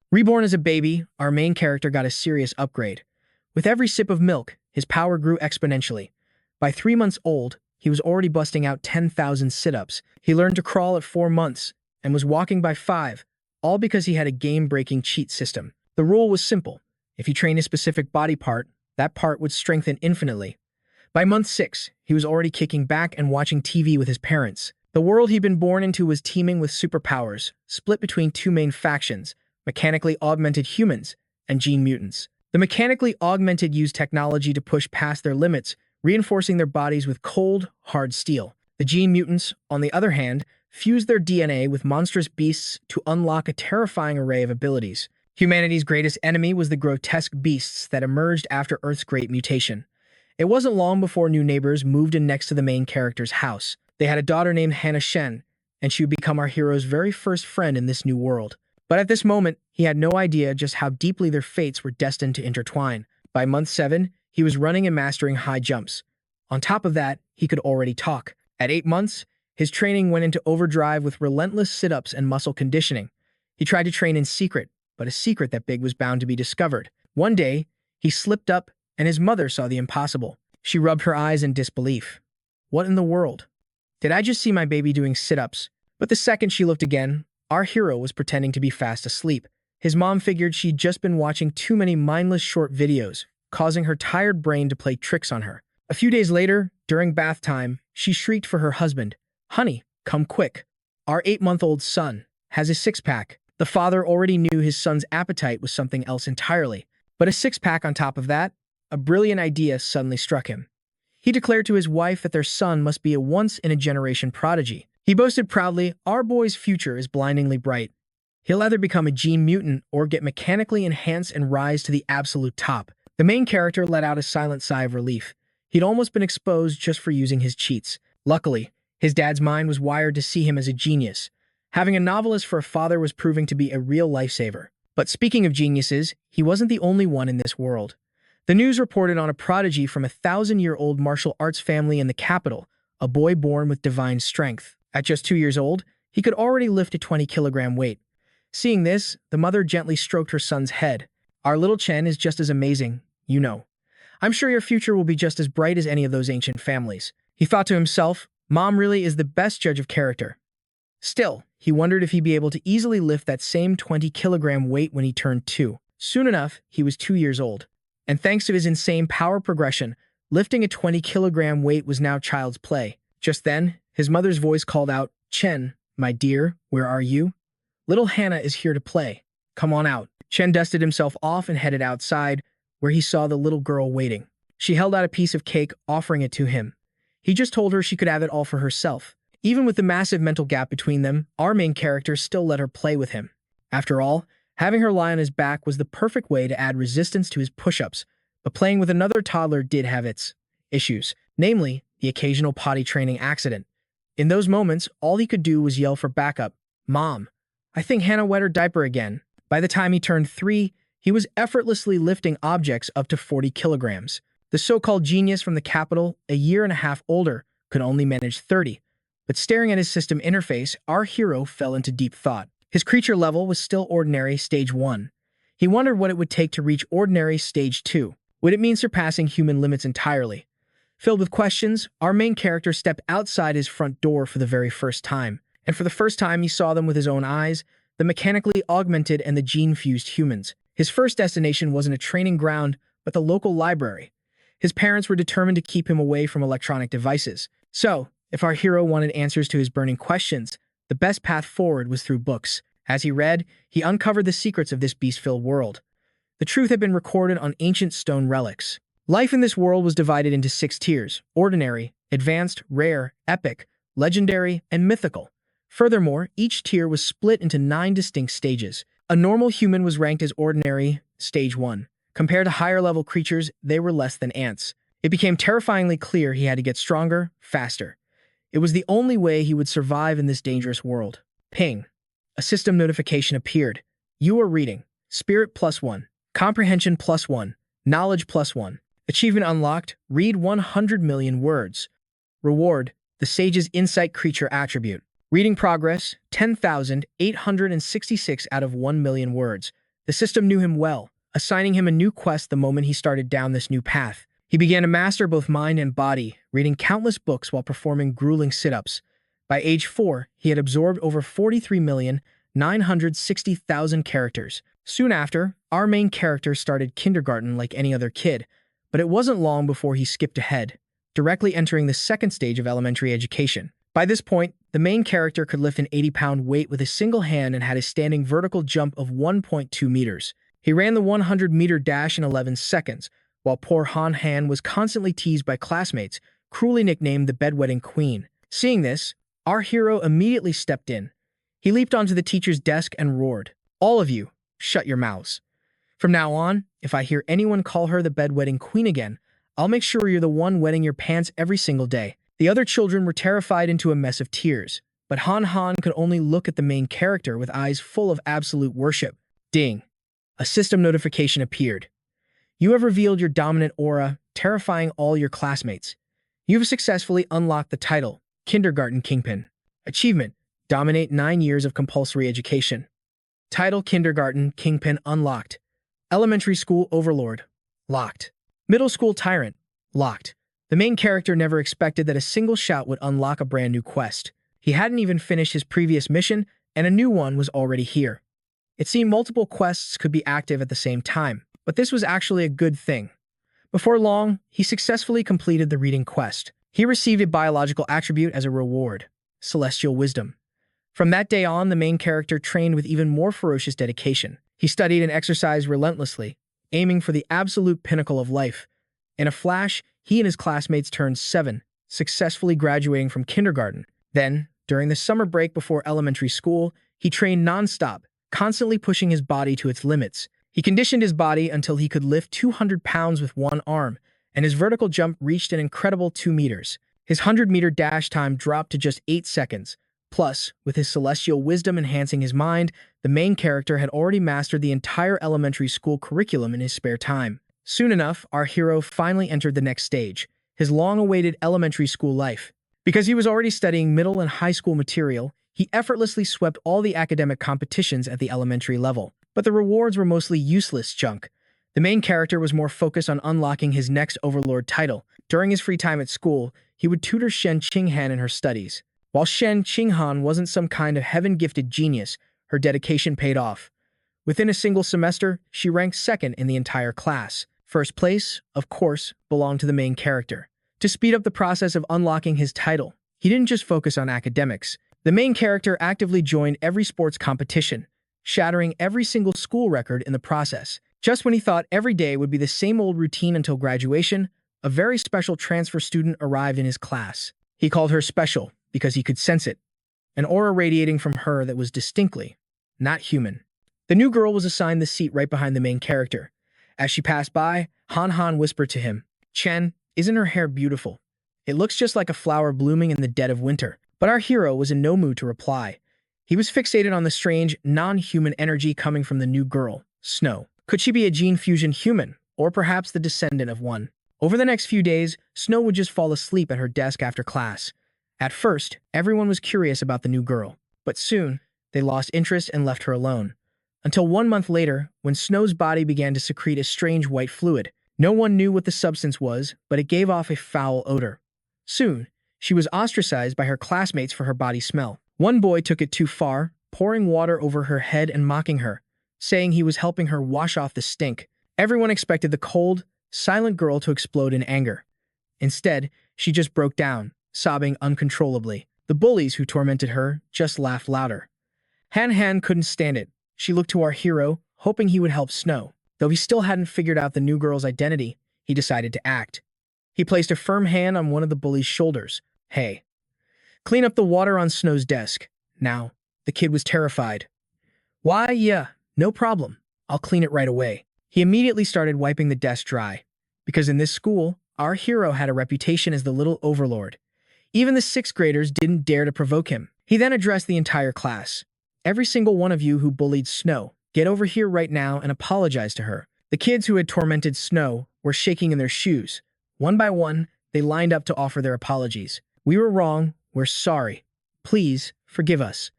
Reborn as a baby, our main character got a serious upgrade. With every sip of milk, his power grew exponentially. By 3 months old, he was already busting out 10,000 sit-ups. He learned to crawl at 4 months and was walking by 5, all because he had a game-breaking cheat system. The rule was simple. If you train a specific body part, that part would strengthen infinitely. By month 6, he was already kicking back and watching TV with his parents. The world he'd been born into was teeming with superpowers, split between two main factions: mechanically augmented humans and gene-mutants. The mechanically augmented used technology to push past their limits, reinforcing their bodies with cold, hard steel. The gene-mutants, on the other hand, fused their DNA with monstrous beasts to unlock a terrifying array of abilities. Humanity's greatest enemy was the grotesque beasts that emerged after Earth's great mutation. It wasn't long before new neighbors moved in next to the main character's house. They had a daughter named Chen, and she would become our hero's very first friend in this new world. But at this moment, he had no idea just how deeply their fates were destined to intertwine. By month 7, he was running and mastering high jumps. On top of that, he could already talk. At 8 months, his training went into overdrive with relentless sit-ups and muscle conditioning. He tried to train in secret, but a secret that big was bound to be discovered. One day, he slipped up, and his mother saw the impossible. She rubbed her eyes in disbelief. What in the world? Did I just see my baby doing sit-ups? But the second she looked again, our hero was pretending to be fast asleep. His mom figured she'd just been watching too many mindless short videos, causing her tired brain to play tricks on her. A few days later, during bath time, she shrieked for her husband. "Honey, come quick. Our 8-month-old son has a six-pack." The father already knew his son's appetite was something else entirely. But a six-pack on top of that? A brilliant idea suddenly struck him. He declared to his wife that their son must be a once-in-a-generation prodigy. He boasted proudly, "Our boy's future is blindingly bright. He'll either become a gene mutant or get mechanically enhanced and rise to the absolute top." The main character let out a silent sigh of relief. He'd almost been exposed just for using his cheats. Luckily, his dad's mind was wired to see him as a genius. Having a novelist for a father was proving to be a real lifesaver. But speaking of geniuses, he wasn't the only one in this world. The news reported on a prodigy from a 1,000-year-old martial arts family in the capital, a boy born with divine strength. At just 2 years old, he could already lift a 20-kilogram weight. Seeing this, the mother gently stroked her son's head. "Our little Chen is just as amazing, you know. I'm sure your future will be just as bright as any of those ancient families." He thought to himself, Mom really is the best judge of character. Still, he wondered if he'd be able to easily lift that same 20-kilogram weight when he turned 2. Soon enough, he was 2 years old. And thanks to his insane power progression, lifting a 20-kilogram weight was now child's play. Just then, his mother's voice called out, "Chen, my dear, where are you? Little Hannah is here to play. Come on out." Chen dusted himself off and headed outside, where he saw the little girl waiting. She held out a piece of cake, offering it to him. He just told her she could have it all for herself. Even with the massive mental gap between them, our main character still let her play with him. After all, having her lie on his back was the perfect way to add resistance to his push-ups, but playing with another toddler did have its issues, namely, the occasional potty training accident. In those moments, all he could do was yell for backup. "Mom, I think Hannah wet her diaper again." By the time he turned 3, he was effortlessly lifting objects up to 40 kilograms. The so-called genius from the capital, a year and a half older, could only manage 30. But staring at his system interface, our hero fell into deep thought. His creature level was still ordinary stage 1. He wondered what it would take to reach ordinary stage 2. Would it mean surpassing human limits entirely? Filled with questions, our main character stepped outside his front door for the very first time. And for the first time he saw them with his own eyes, the mechanically augmented and the gene-fused humans. His first destination wasn't a training ground, but the local library. His parents were determined to keep him away from electronic devices. So, if our hero wanted answers to his burning questions, the best path forward was through books. As he read, he uncovered the secrets of this beast-filled world. The truth had been recorded on ancient stone relics. Life in this world was divided into 6 tiers: ordinary, advanced, rare, epic, legendary, and mythical. Furthermore, each tier was split into 9 distinct stages. A normal human was ranked as ordinary, stage 1. Compared to higher-level creatures, they were less than ants. It became terrifyingly clear he had to get stronger, faster. It was the only way he would survive in this dangerous world. Ping. A system notification appeared. You are reading. Spirit +1. Comprehension +1. Knowledge +1. Achievement unlocked. Read 100 million words. Reward. The Sage's Insight Creature Attribute. Reading progress, 10,866 out of 1 million words. The system knew him well, assigning him a new quest the moment he started down this new path. He began to master both mind and body, reading countless books while performing grueling sit-ups. By age 4, he had absorbed over 43,960,000 characters. Soon after, our main character started kindergarten like any other kid, but it wasn't long before he skipped ahead, directly entering the second stage of elementary education. By this point, the main character could lift an 80-pound weight with a single hand and had a standing vertical jump of 1.2 meters. He ran the 100-meter dash in 11 seconds, while poor Han Han was constantly teased by classmates, cruelly nicknamed the Bedwetting Queen. Seeing this, our hero immediately stepped in. He leaped onto the teacher's desk and roared, "All of you, shut your mouths. From now on, if I hear anyone call her the Bedwetting Queen again, I'll make sure you're the one wetting your pants every single day." The other children were terrified into a mess of tears, but Han Han could only look at the main character with eyes full of absolute worship. Ding! A system notification appeared. You have revealed your dominant aura, terrifying all your classmates. You have successfully unlocked the title, Kindergarten Kingpin. Achievement: Dominate 9 years of compulsory education. Title: Kindergarten Kingpin unlocked. Elementary School Overlord. Locked. Middle School Tyrant. Locked. The main character never expected that a single shout would unlock a brand new quest. He hadn't even finished his previous mission, and a new one was already here. It seemed multiple quests could be active at the same time, but this was actually a good thing. Before long, he successfully completed the reading quest. He received a biological attribute as a reward, Celestial Wisdom. From that day on, the main character trained with even more ferocious dedication. He studied and exercised relentlessly, aiming for the absolute pinnacle of life. In a flash, he and his classmates turned 7, successfully graduating from kindergarten. Then, during the summer break before elementary school, he trained non-stop, constantly pushing his body to its limits. He conditioned his body until he could lift 200 pounds with one arm, and his vertical jump reached an incredible 2 meters. His 100-meter dash time dropped to just 8 seconds. Plus, with his celestial wisdom enhancing his mind, the main character had already mastered the entire elementary school curriculum in his spare time. Soon enough, our hero finally entered the next stage, his long-awaited elementary school life. Because he was already studying middle and high school material, he effortlessly swept all the academic competitions at the elementary level. But the rewards were mostly useless junk. The main character was more focused on unlocking his next Overlord title. During his free time at school, he would tutor Shen Qinghan in her studies. While Shen Qinghan wasn't some kind of heaven-gifted genius, her dedication paid off. Within a single semester, she ranked second in the entire class. First place, of course, belonged to the main character. To speed up the process of unlocking his title, he didn't just focus on academics. The main character actively joined every sports competition, shattering every single school record in the process. Just when he thought every day would be the same old routine until graduation, a very special transfer student arrived in his class. He called her special because he could sense it, an aura radiating from her that was distinctly not human. The new girl was assigned the seat right behind the main character. As she passed by, Han Han whispered to him, "Chen, isn't her hair beautiful? It looks just like a flower blooming in the dead of winter." But our hero was in no mood to reply. He was fixated on the strange, non-human energy coming from the new girl, Snow. Could she be a gene fusion human, or perhaps the descendant of one? Over the next few days, Snow would just fall asleep at her desk after class. At first, everyone was curious about the new girl, but soon, they lost interest and left her alone. Until 1 month later, when Snow's body began to secrete a strange white fluid. No one knew what the substance was, but it gave off a foul odor. Soon, she was ostracized by her classmates for her body smell. One boy took it too far, pouring water over her head and mocking her, saying he was helping her wash off the stink. Everyone expected the cold, silent girl to explode in anger. Instead, she just broke down, sobbing uncontrollably. The bullies who tormented her just laughed louder. Han Han couldn't stand it. She looked to our hero, hoping he would help Snow. Though he still hadn't figured out the new girl's identity, he decided to act. He placed a firm hand on one of the bully's shoulders. "Hey, clean up the water on Snow's desk." Now, the kid was terrified. "Why, yeah, no problem. I'll clean it right away." He immediately started wiping the desk dry. Because in this school, our hero had a reputation as the little overlord. Even the 6th graders didn't dare to provoke him. He then addressed the entire class. "Every single one of you who bullied Snow, get over here right now and apologize to her." The kids who had tormented Snow were shaking in their shoes. One by one, they lined up to offer their apologies. "We were wrong. We're sorry. Please, forgive us."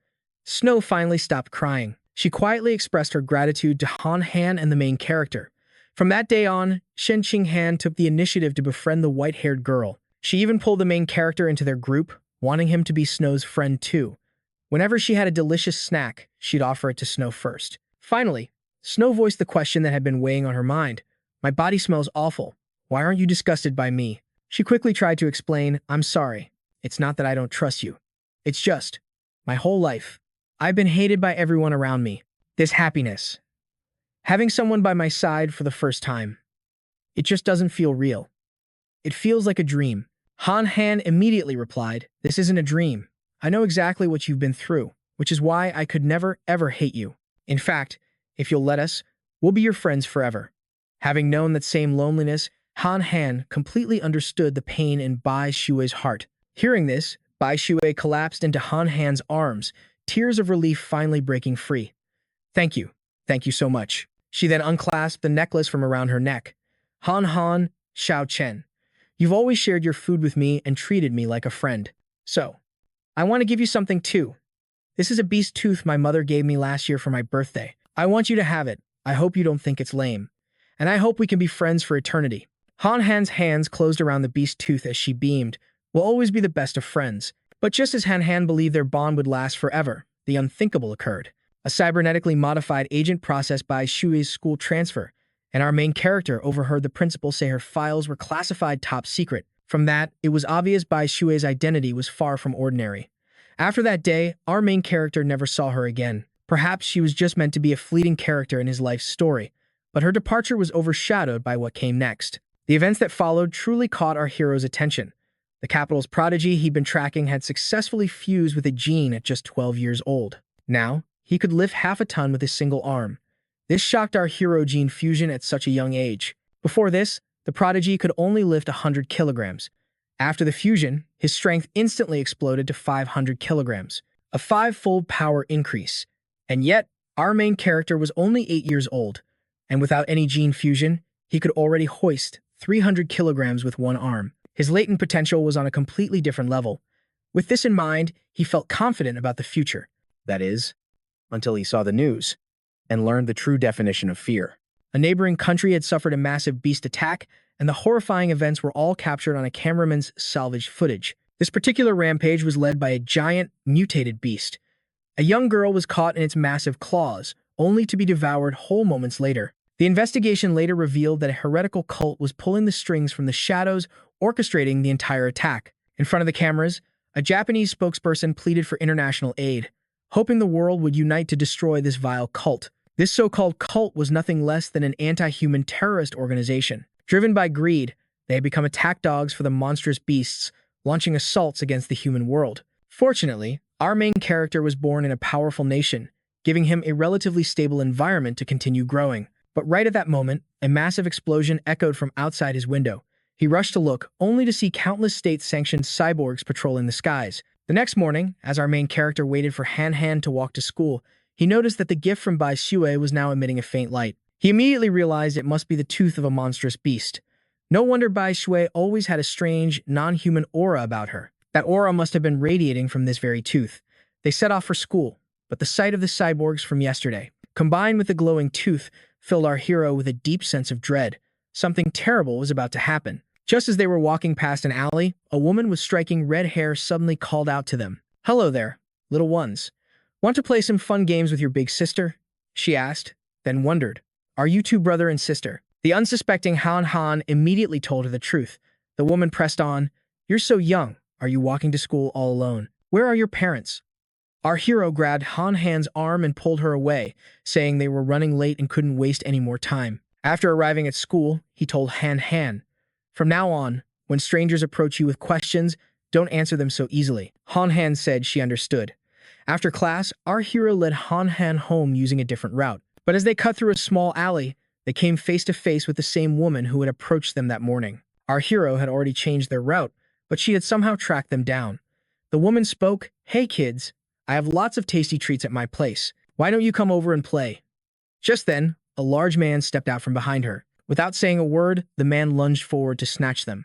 Snow finally stopped crying. She quietly expressed her gratitude to Han Han and the main character. From that day on, Shen Qinghan took the initiative to befriend the white-haired girl. She even pulled the main character into their group, wanting him to be Snow's friend too. Whenever she had a delicious snack, she'd offer it to Snow first. Finally, Snow voiced the question that had been weighing on her mind. "My body smells awful. Why aren't you disgusted by me?" She quickly tried to explain, "I'm sorry. It's not that I don't trust you. It's just, my whole life, I've been hated by everyone around me. This happiness, having someone by my side for the first time, it just doesn't feel real. It feels like a dream." Han Han immediately replied, "This isn't a dream. I know exactly what you've been through, which is why I could never, ever hate you. In fact, if you'll let us, we'll be your friends forever." Having known that same loneliness, Han Han completely understood the pain in Bai Shui's heart. Hearing this, Bai Shui collapsed into Han Han's arms, tears of relief finally breaking free. Thank you so much." She then unclasped the necklace from around her neck. "Han Han, Xiao Chen, you've always shared your food with me and treated me like a friend. So, I want to give you something too. This is a beast tooth my mother gave me last year for my birthday. I want you to have it. I hope you don't think it's lame. And I hope we can be friends for eternity." Han Han's hands closed around the beast tooth as she beamed. "We'll always be the best of friends." But just as Han Han believed their bond would last forever, the unthinkable occurred. A cybernetically modified agent processed by Shui's school transfer, and our main character overheard the principal say her files were classified top secret. From that, it was obvious Bai Shui's identity was far from ordinary. After that day, our main character never saw her again. Perhaps she was just meant to be a fleeting character in his life's story, but her departure was overshadowed by what came next. The events that followed truly caught our hero's attention. The capital's prodigy he'd been tracking had successfully fused with a gene at just 12 years old. Now, he could lift half a ton with a single arm. This shocked our hero gene fusion at such a young age. Before this, the prodigy could only lift 100 kilograms. After the fusion, his strength instantly exploded to 500 kilograms, a 5-fold power increase. And yet, our main character was only 8 years old, and without any gene fusion, he could already hoist 300 kilograms with one arm. His latent potential was on a completely different level. With this in mind, he felt confident about the future. That is, until he saw the news and learned the true definition of fear. A neighboring country had suffered a massive beast attack, and the horrifying events were all captured on a cameraman's salvaged footage. This particular rampage was led by a giant, mutated beast. A young girl was caught in its massive claws, only to be devoured whole moments later. The investigation later revealed that a heretical cult was pulling the strings from the shadows, orchestrating the entire attack. In front of the cameras, a Japanese spokesperson pleaded for international aid, hoping the world would unite to destroy this vile cult. This so-called cult was nothing less than an anti-human terrorist organization. Driven by greed, they had become attack dogs for the monstrous beasts, launching assaults against the human world. Fortunately, our main character was born in a powerful nation, giving him a relatively stable environment to continue growing. But right at that moment, a massive explosion echoed from outside his window. He rushed to look, only to see countless state-sanctioned cyborgs patrolling the skies. The next morning, as our main character waited for Han Han to walk to school, he noticed that the gift from Bai Shui was now emitting a faint light. He immediately realized it must be the tooth of a monstrous beast. No wonder Bai Shui always had a strange, non-human aura about her. That aura must have been radiating from this very tooth. They set off for school, but the sight of the cyborgs from yesterday, combined with the glowing tooth, filled our hero with a deep sense of dread. Something terrible was about to happen. Just as they were walking past an alley, a woman with striking red hair suddenly called out to them. "Hello there, little ones. Want to play some fun games with your big sister?" she asked, then wondered, "Are you two brother and sister?" The unsuspecting Han Han immediately told her the truth. The woman pressed on, "You're so young. Are you walking to school all alone? Where are your parents?" Our hero grabbed Han Han's arm and pulled her away, saying they were running late and couldn't waste any more time. After arriving at school, he told Han Han, "From now on, when strangers approach you with questions, don't answer them so easily." Han Han said she understood. After class, our hero led Han Han home using a different route. But as they cut through a small alley, they came face to face with the same woman who had approached them that morning. Our hero had already changed their route, but she had somehow tracked them down. The woman spoke, "Hey kids, I have lots of tasty treats at my place. Why don't you come over and play?" Just then, a large man stepped out from behind her. Without saying a word, the man lunged forward to snatch them.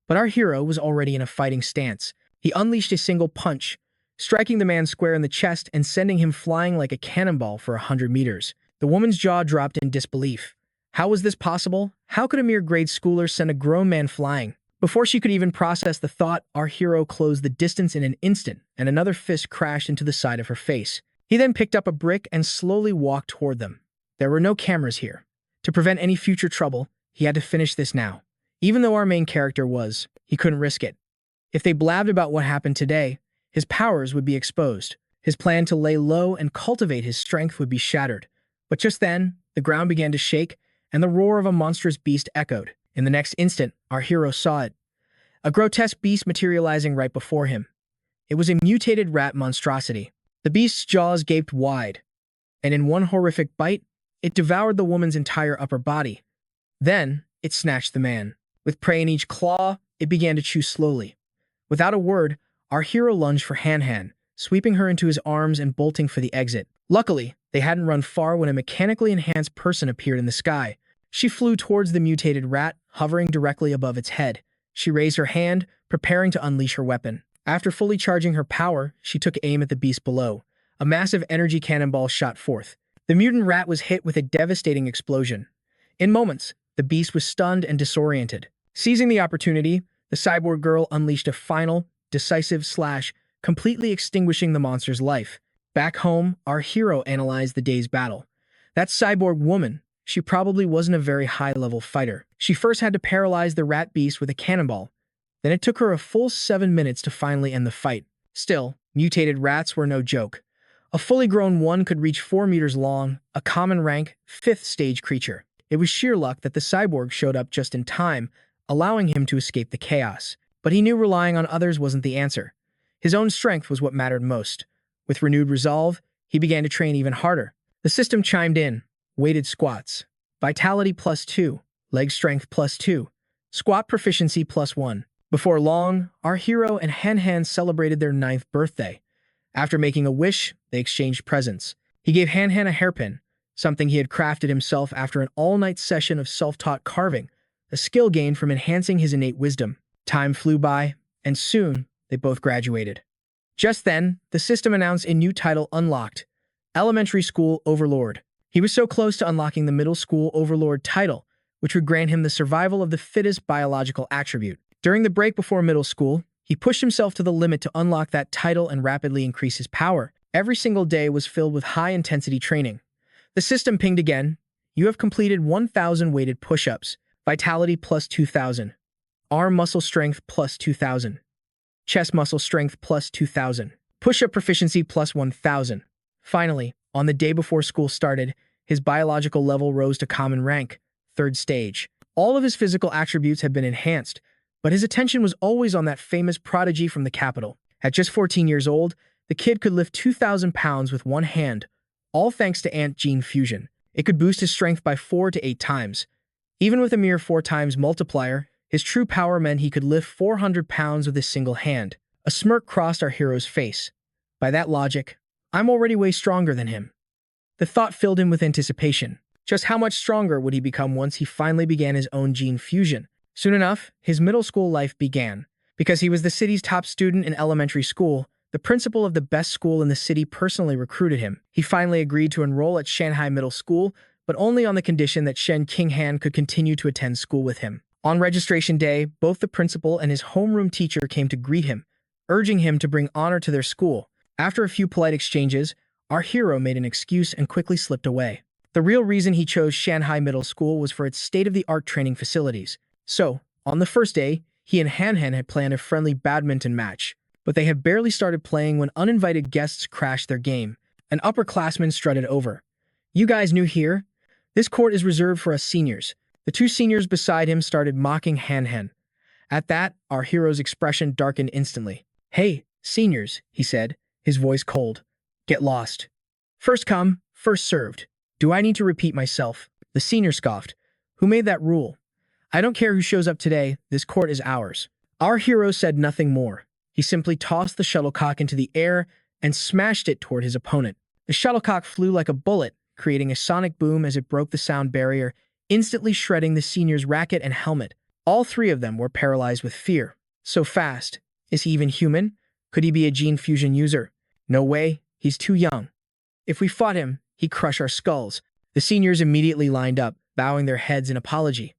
But our hero was already in a fighting stance. He unleashed a single punch, striking the man square in the chest and sending him flying like a cannonball for 100 meters. The woman's jaw dropped in disbelief. How was this possible? How could a mere grade schooler send a grown man flying? Before she could even process the thought, our hero closed the distance in an instant, and another fist crashed into the side of her face. He then picked up a brick and slowly walked toward them. There were no cameras here. To prevent any future trouble, he had to finish this now. Even though our main character he couldn't risk it. If they blabbed about what happened today, his powers would be exposed. His plan to lay low and cultivate his strength would be shattered. But just then, the ground began to shake, and the roar of a monstrous beast echoed. In the next instant, our hero saw it. A grotesque beast materializing right before him. It was a mutated rat monstrosity. The beast's jaws gaped wide, and in one horrific bite, it devoured the woman's entire upper body. Then, it snatched the man. With prey in each claw, it began to chew slowly. Without a word, our hero lunged for Han, sweeping her into his arms and bolting for the exit. Luckily, they hadn't run far when a mechanically enhanced person appeared in the sky. She flew towards the mutated rat, hovering directly above its head. She raised her hand, preparing to unleash her weapon. After fully charging her power, she took aim at the beast below. A massive energy cannonball shot forth. The mutant rat was hit with a devastating explosion. In moments, the beast was stunned and disoriented. Seizing the opportunity, the cyborg girl unleashed a final, decisive slash, completely extinguishing the monster's life. Back home, our hero analyzed the day's battle. That cyborg woman, she probably wasn't a very high-level fighter. She first had to paralyze the rat beast with a cannonball. Then it took her a full 7 minutes to finally end the fight. Still, mutated rats were no joke. A fully grown one could reach 4 meters long, a common rank, 5th stage creature. It was sheer luck that the cyborg showed up just in time, allowing him to escape the chaos. But he knew relying on others wasn't the answer. His own strength was what mattered most. With renewed resolve, he began to train even harder. The system chimed in. Weighted squats. Vitality +2. Leg strength +2. Squat proficiency +1. Before long, our hero and Han celebrated their 9th birthday. After making a wish, they exchanged presents. He gave Han a hairpin, something he had crafted himself after an all-night session of self-taught carving, a skill gained from enhancing his innate wisdom. Time flew by, and soon, they both graduated. Just then, the system announced a new title unlocked, Elementary School Overlord. He was so close to unlocking the Middle School Overlord title, which would grant him the survival of the fittest biological attribute. During the break before middle school, he pushed himself to the limit to unlock that title and rapidly increase his power. Every single day was filled with high-intensity training. The system pinged again. You have completed 1,000 weighted push-ups, vitality +2,000, arm muscle strength +2,000, chest muscle strength +2,000, push-up proficiency +1,000. Finally, on the day before school started, his biological level rose to common rank, 3rd stage. All of his physical attributes had been enhanced, but his attention was always on that famous prodigy from the capital. At just 14 years old, the kid could lift 2,000 pounds with one hand, all thanks to ant gene fusion. It could boost his strength by 4 to 8 times. Even with a mere 4 times multiplier, his true power meant he could lift 400 pounds with a single hand. A smirk crossed our hero's face. By that logic, I'm already way stronger than him. The thought filled him with anticipation. Just how much stronger would he become once he finally began his own gene fusion? Soon enough, his middle school life began. Because he was the city's top student in elementary school, the principal of the best school in the city personally recruited him. He finally agreed to enroll at Shanghai Middle School, but only on the condition that Shen Qinghan could continue to attend school with him. On registration day, both the principal and his homeroom teacher came to greet him, urging him to bring honor to their school. After a few polite exchanges, our hero made an excuse and quickly slipped away. The real reason he chose Shanghai Middle School was for its state-of-the-art training facilities. So, on the first day, he and Han had planned a friendly badminton match, but they had barely started playing when uninvited guests crashed their game. An upperclassman strutted over. You guys new here? This court is reserved for us seniors. The 2 seniors beside him started mocking Han. At that, our hero's expression darkened instantly. Hey, seniors, he said, his voice cold. Get lost. First come, first served. Do I need to repeat myself? The senior scoffed. Who made that rule? I don't care who shows up today, this court is ours. Our hero said nothing more. He simply tossed the shuttlecock into the air and smashed it toward his opponent. The shuttlecock flew like a bullet, creating a sonic boom as it broke the sound barrier, instantly shredding the senior's racket and helmet. All 3 of them were paralyzed with fear. So fast. Is he even human? Could he be a gene fusion user? No way, he's too young. If we fought him, he'd crush our skulls. The seniors immediately lined up, bowing their heads in apology.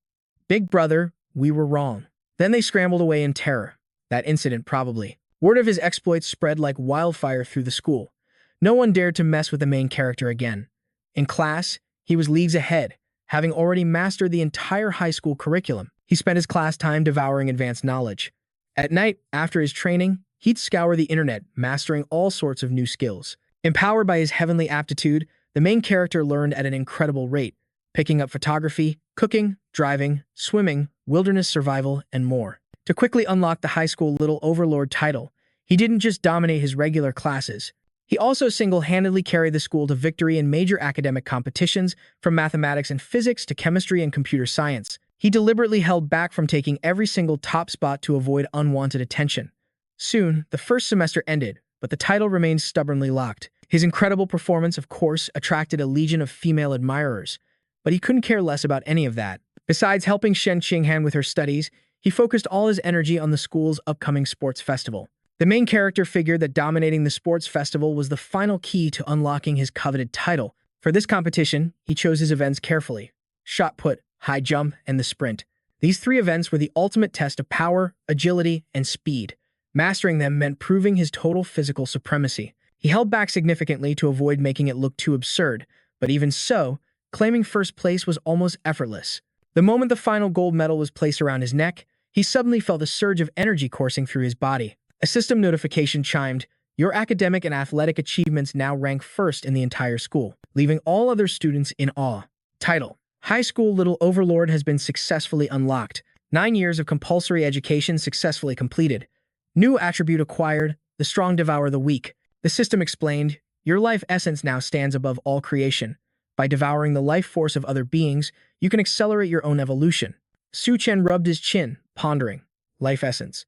Big brother, we were wrong. Then they scrambled away in terror. That incident probably. Word of his exploits spread like wildfire through the school. No one dared to mess with the main character again. In class, he was leagues ahead, having already mastered the entire high school curriculum. He spent his class time devouring advanced knowledge. At night, after his training, he'd scour the internet, mastering all sorts of new skills. Empowered by his heavenly aptitude, the main character learned at an incredible rate, picking up photography, cooking, driving, swimming, wilderness survival, and more. To quickly unlock the high school Little Overlord title, he didn't just dominate his regular classes. He also single-handedly carried the school to victory in major academic competitions, from mathematics and physics to chemistry and computer science. He deliberately held back from taking every single top spot to avoid unwanted attention. Soon, the first semester ended, but the title remained stubbornly locked. His incredible performance, of course, attracted a legion of female admirers, but he couldn't care less about any of that. Besides helping Shen Qinghan with her studies, he focused all his energy on the school's upcoming sports festival. The main character figured that dominating the sports festival was the final key to unlocking his coveted title. For this competition, he chose his events carefully: shot put, high jump, and the sprint. These three events were the ultimate test of power, agility, and speed. Mastering them meant proving his total physical supremacy. He held back significantly to avoid making it look too absurd, but even so, claiming first place was almost effortless. The moment the final gold medal was placed around his neck, he suddenly felt a surge of energy coursing through his body. A system notification chimed. Your academic and athletic achievements now rank first in the entire school, leaving all other students in awe. Title: High School Little Overlord has been successfully unlocked. 9 years of compulsory education successfully completed. New attribute acquired: the strong devour the weak. The system explained, your life essence now stands above all creation. By devouring the life force of other beings, you can accelerate your own evolution. Su Chen rubbed his chin, pondering. Life essence.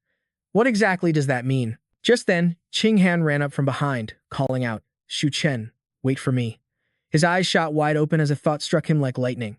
What exactly does that mean? Just then, Qinghan ran up from behind, calling out, Shu Chen, wait for me. His eyes shot wide open as a thought struck him like lightning.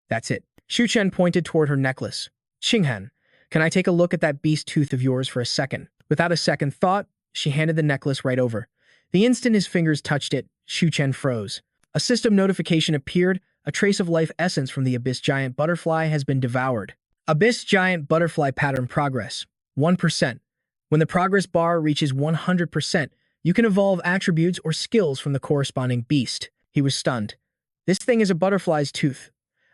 That's it. Shu Chen pointed toward her necklace. Qinghan, can I take a look at that beast tooth of yours for a second? Without a second thought, she handed the necklace right over. The instant his fingers touched it, Shu Chen froze. A system notification appeared. A trace of life essence from the Abyss Giant Butterfly has been devoured. Abyss Giant Butterfly pattern progress. 1%. When the progress bar reaches 100%, you can evolve attributes or skills from the corresponding beast. He was stunned. This thing is a butterfly's tooth.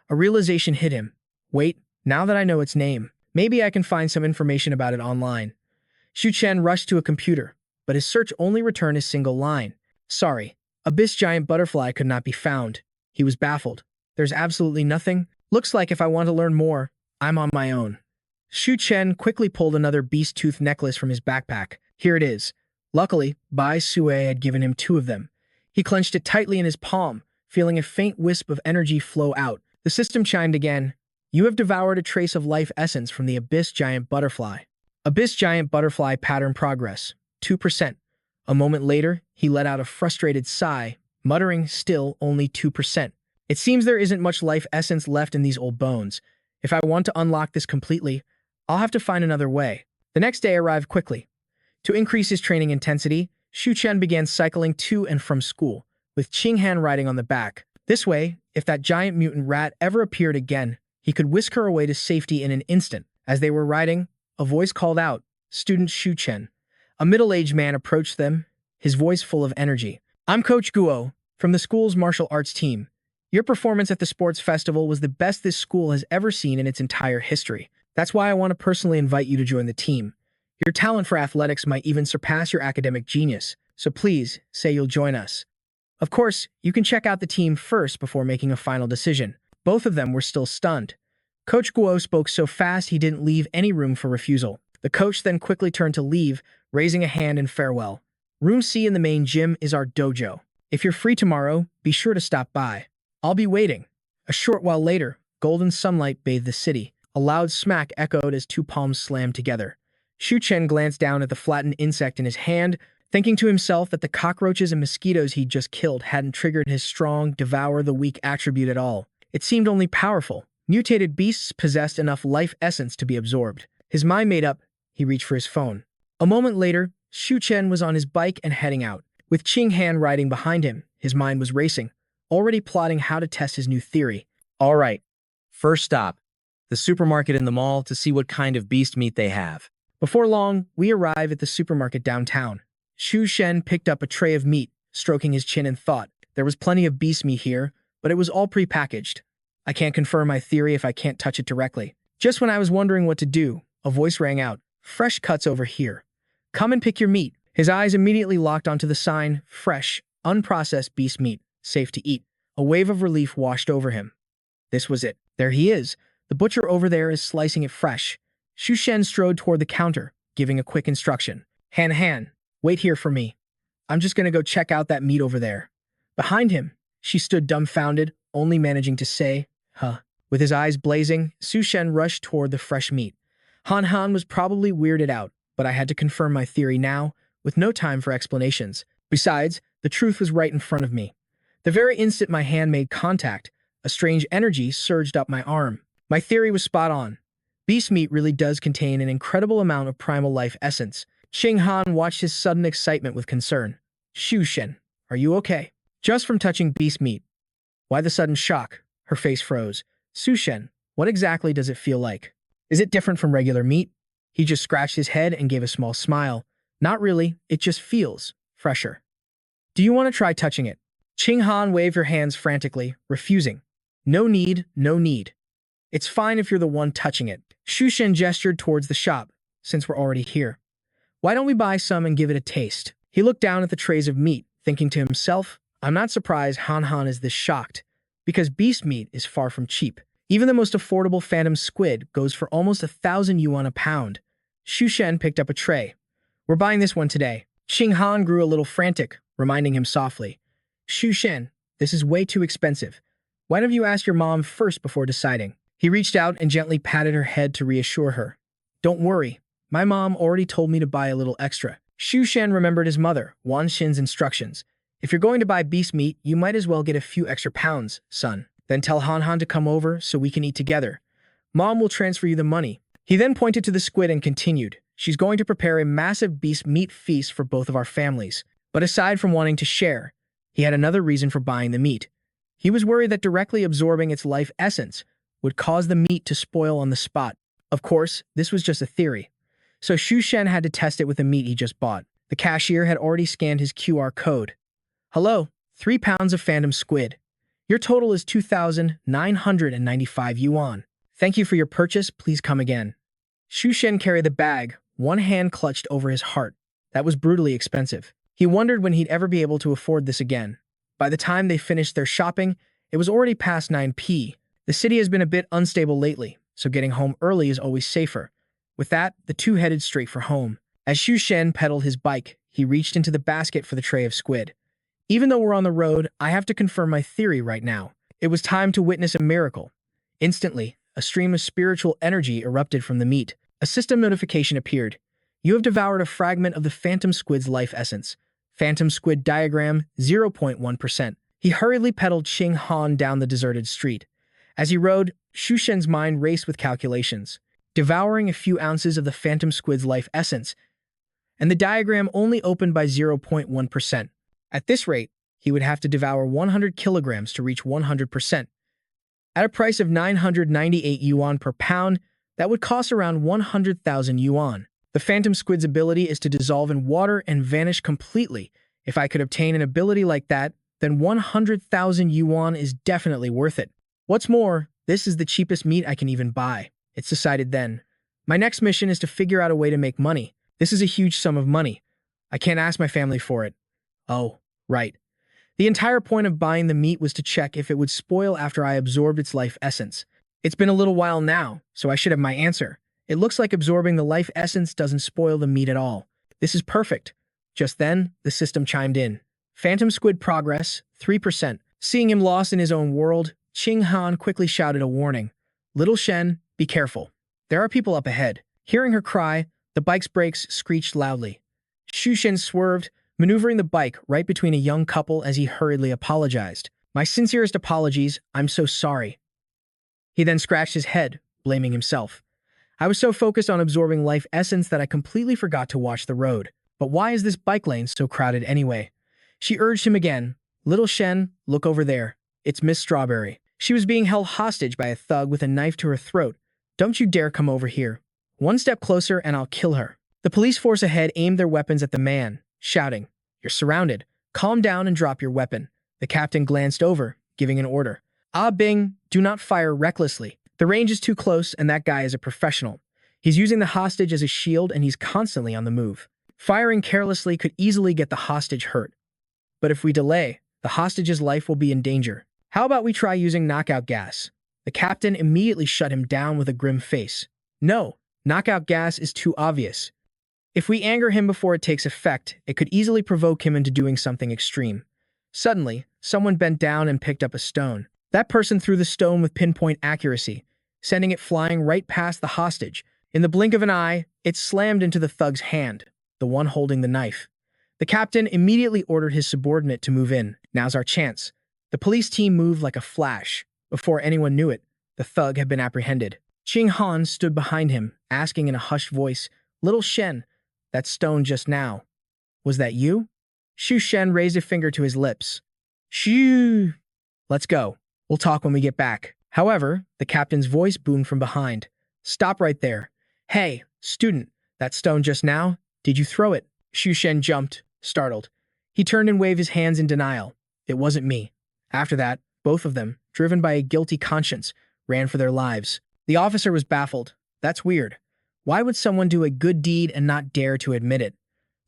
A realization hit him. Wait, now that I know its name, maybe I can find some information about it online. Shu Chen rushed to a computer, but his search only returned a single line. Sorry, Abyss Giant Butterfly could not be found. He was baffled. There's absolutely nothing. Looks like if I want to learn more, I'm on my own. Shu Chen quickly pulled another beast tooth necklace from his backpack. Here it is. Luckily, Bai Sue had given him 2 of them. He clenched it tightly in his palm, feeling a faint wisp of energy flow out. The system chimed again. You have devoured a trace of life essence from the Abyss Giant Butterfly. Abyss Giant Butterfly pattern progress. 2%. A moment later, he let out a frustrated sigh, muttering still only 2%. It seems there isn't much life essence left in these old bones. If I want to unlock this completely, I'll have to find another way. The next day arrived quickly. To increase his training intensity, Shu Chen began cycling to and from school, with Qinghan riding on the back. This way, if that giant mutant rat ever appeared again, he could whisk her away to safety in an instant. As they were riding, a voice called out, Student Shu Chen. A middle-aged man approached them, his voice full of energy. I'm Coach Guo, from the school's martial arts team. Your performance at the sports festival was the best this school has ever seen in its entire history. That's why I want to personally invite you to join the team. Your talent for athletics might even surpass your academic genius, so please say you'll join us. Of course, you can check out the team first before making a final decision. Both of them were still stunned. Coach Guo spoke so fast he didn't leave any room for refusal. The coach then quickly turned to leave, raising a hand in farewell. Room C in the main gym is our dojo. If you're free tomorrow, be sure to stop by. I'll be waiting. A short while later, golden sunlight bathed the city. A loud smack echoed as 2 palms slammed together. Shu Chen glanced down at the flattened insect in his hand, thinking to himself that the cockroaches and mosquitoes he'd just killed hadn't triggered his strong, devour the weak attribute at all. It seemed only powerful. Mutated beasts possessed enough life essence to be absorbed. His mind made up, he reached for his phone. A moment later, Chen was on his bike and heading out. With Qing Han riding behind him, his mind was racing, already plotting how to test his new theory. All right, first stop, the supermarket in the mall to see what kind of beast meat they have. Before long, we arrive at the supermarket downtown. Shen picked up a tray of meat, stroking his chin in thought. There was plenty of beast meat here, but it was all pre-packaged. I can't confirm my theory if I can't touch it directly. Just when I was wondering what to do, a voice rang out. Fresh cuts over here. Come and pick your meat. His eyes immediately locked onto the sign, fresh, unprocessed beast meat, safe to eat. A wave of relief washed over him. This was it. There he is. The butcher over there is slicing it fresh. Shen strode toward the counter, giving a quick instruction. Han, wait here for me. I'm just gonna go check out that meat over there. Behind him, she stood dumbfounded, only managing to say, huh. With his eyes blazing, Shen rushed toward the fresh meat. Han was probably weirded out, but I had to confirm my theory now, with no time for explanations. Besides, the truth was right in front of me. The very instant my hand made contact, a strange energy surged up my arm. My theory was spot on. Beast meat really does contain an incredible amount of primal life essence. Qing Han watched his sudden excitement with concern. Shen, are you okay? Just from touching beast meat. Why the sudden shock? Her face froze. Shen, what exactly does it feel like? Is it different from regular meat? He just scratched his head and gave a small smile. Not really, it just feels fresher. Do you want to try touching it? Qing Han waved her hands frantically, refusing. No need, no need. It's fine if you're the one touching it. Shen gestured towards the shop, since we're already here. Why don't we buy some and give it a taste? He looked down at the trays of meat, thinking to himself, I'm not surprised Han is this shocked, because beast meat is far from cheap. Even the most affordable phantom squid goes for almost 1,000 yuan a pound. Shen picked up a tray. We're buying this one today. Qing Han grew a little frantic, reminding him softly. Shen, this is way too expensive. Why don't you ask your mom first before deciding? He reached out and gently patted her head to reassure her. Don't worry, my mom already told me to buy a little extra. Shen remembered his mother, Wan Xin's instructions. If you're going to buy beast meat, you might as well get a few extra pounds, son. Then tell Han to come over so we can eat together. Mom will transfer you the money. He then pointed to the squid and continued. She's going to prepare a massive beast meat feast for both of our families. But aside from wanting to share, he had another reason for buying the meat. He was worried that directly absorbing its life essence would cause the meat to spoil on the spot. Of course, this was just a theory. So Shen had to test it with the meat he just bought. The cashier had already scanned his QR code. Hello, 3 pounds of phantom squid. Your total is 2,995 yuan. Thank you for your purchase, please come again. Shen carried the bag, one hand clutched over his heart. That was brutally expensive. He wondered when he'd ever be able to afford this again. By the time they finished their shopping, it was already past 9 p.m. The city has been a bit unstable lately, so getting home early is always safer. With that, the two headed straight for home. As Shen pedaled his bike, he reached into the basket for the tray of squid. Even though we're on the road, I have to confirm my theory right now. It was time to witness a miracle. Instantly, a stream of spiritual energy erupted from the meat. A system notification appeared. You have devoured a fragment of the phantom squid's life essence. Phantom squid diagram, 0.1%. He hurriedly pedaled Qing Han down the deserted street. As he rode, Shen's mind raced with calculations. Devouring a few ounces of the phantom squid's life essence, and the diagram only opened by 0.1%. At this rate, he would have to devour 100 kilograms to reach 100%. At a price of 998 yuan per pound, that would cost around 100,000 yuan. The phantom squid's ability is to dissolve in water and vanish completely. If I could obtain an ability like that, then 100,000 yuan is definitely worth it. What's more, this is the cheapest meat I can even buy. It's decided then. My next mission is to figure out a way to make money. This is a huge sum of money. I can't ask my family for it. Oh, right. The entire point of buying the meat was to check if it would spoil after I absorbed its life essence. It's been a little while now, so I should have my answer. It looks like absorbing the life essence doesn't spoil the meat at all. This is perfect. Just then, the system chimed in. Phantom squid progress, 3%. Seeing him lost in his own world, Qing Han quickly shouted a warning. Little Shen, be careful. There are people up ahead. Hearing her cry, the bike's brakes screeched loudly. Shen swerved, maneuvering the bike right between a young couple as he hurriedly apologized. My sincerest apologies, I'm so sorry. He then scratched his head, blaming himself. I was so focused on absorbing life essence that I completely forgot to watch the road. But why is this bike lane so crowded anyway? She urged him again. Little Shen, look over there. It's Miss Strawberry. She was being held hostage by a thug with a knife to her throat. Don't you dare come over here. One step closer and I'll kill her. The police force ahead aimed their weapons at the man, shouting, You're surrounded. Calm down and drop your weapon. The captain glanced over, giving an order. Ah Bing, do not fire recklessly. The range is too close and that guy is a professional. He's using the hostage as a shield and he's constantly on the move. Firing carelessly could easily get the hostage hurt. But if we delay, the hostage's life will be in danger. How about we try using knockout gas? The captain immediately shut him down with a grim face. No, knockout gas is too obvious. If we anger him before it takes effect, it could easily provoke him into doing something extreme. Suddenly, someone bent down and picked up a stone. That person threw the stone with pinpoint accuracy, sending it flying right past the hostage. In the blink of an eye, it slammed into the thug's hand, the one holding the knife. The captain immediately ordered his subordinate to move in. Now's our chance. The police team moved like a flash. Before anyone knew it, the thug had been apprehended. Ching Han stood behind him, asking in a hushed voice, Little Shen, that stone just now. Was that you? Shu Shen raised a finger to his lips. Shoo! Let's go. We'll talk when we get back. However, the captain's voice boomed from behind. Stop right there. Hey, student, that stone just now, did you throw it? Shu Shen jumped, startled. He turned and waved his hands in denial. It wasn't me. After that, both of them, driven by a guilty conscience, ran for their lives. The officer was baffled. That's weird. Why would someone do a good deed and not dare to admit it?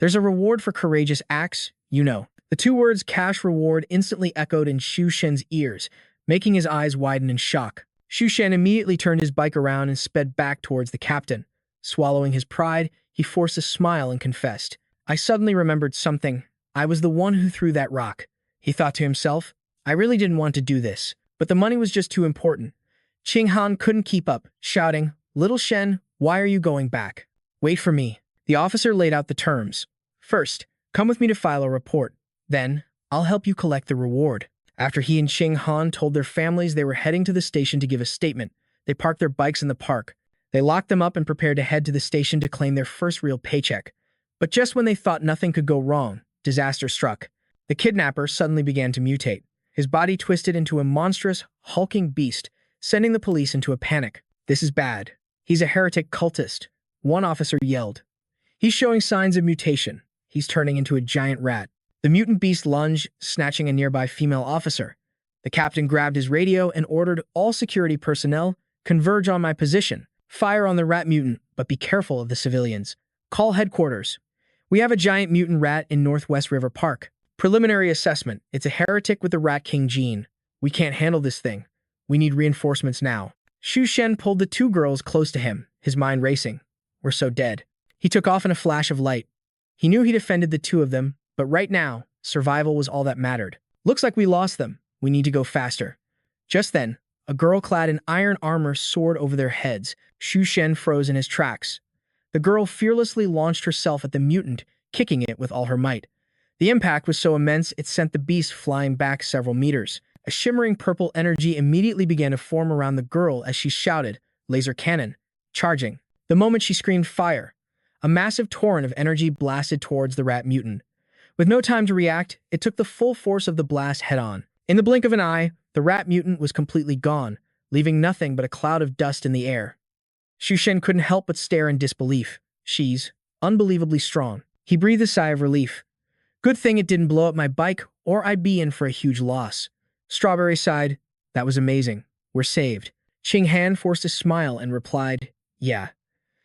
There's a reward for courageous acts, you know. The two words cash reward instantly echoed in Shu Shen's ears, making his eyes widen in shock. Shu Shen immediately turned his bike around and sped back towards the captain. Swallowing his pride, he forced a smile and confessed. I suddenly remembered something. I was the one who threw that rock. He thought to himself, I really didn't want to do this, but the money was just too important. Ching Han couldn't keep up, shouting, Little Shen, why are you going back? Wait for me. The officer laid out the terms. First, come with me to file a report. Then, I'll help you collect the reward. After he and Ching Han told their families they were heading to the station to give a statement, they parked their bikes in the park. They locked them up and prepared to head to the station to claim their first real paycheck. But just when they thought nothing could go wrong, disaster struck. The kidnapper suddenly began to mutate. His body twisted into a monstrous, hulking beast, sending the police into a panic. This is bad. He's a heretic cultist, one officer yelled. He's showing signs of mutation. He's turning into a giant rat. The mutant beast lunged, snatching a nearby female officer. The captain grabbed his radio and ordered all security personnel, converge on my position. Fire on the rat mutant, but be careful of the civilians. Call headquarters. We have a giant mutant rat in Northwest River Park. Preliminary assessment. It's a heretic with the Rat King gene. We can't handle this thing. We need reinforcements now. Shu Shen pulled the two girls close to him, his mind racing. We're so dead. He took off in a flash of light. He knew he'd offended the two of them, but right now, survival was all that mattered. Looks like we lost them. We need to go faster. Just then, a girl clad in iron armor soared over their heads. Shu Shen froze in his tracks. The girl fearlessly launched herself at the mutant, kicking it with all her might. The impact was so immense it sent the beast flying back several meters. A shimmering purple energy immediately began to form around the girl as she shouted, Laser cannon, charging. The moment she screamed fire, a massive torrent of energy blasted towards the rat mutant. With no time to react, it took the full force of the blast head-on. In the blink of an eye, the rat mutant was completely gone, leaving nothing but a cloud of dust in the air. Shu Shen couldn't help but stare in disbelief. She's unbelievably strong. He breathed a sigh of relief. Good thing it didn't blow up my bike, or I'd be in for a huge loss. Strawberry sighed, that was amazing. We're saved. Ching Han forced a smile and replied, yeah.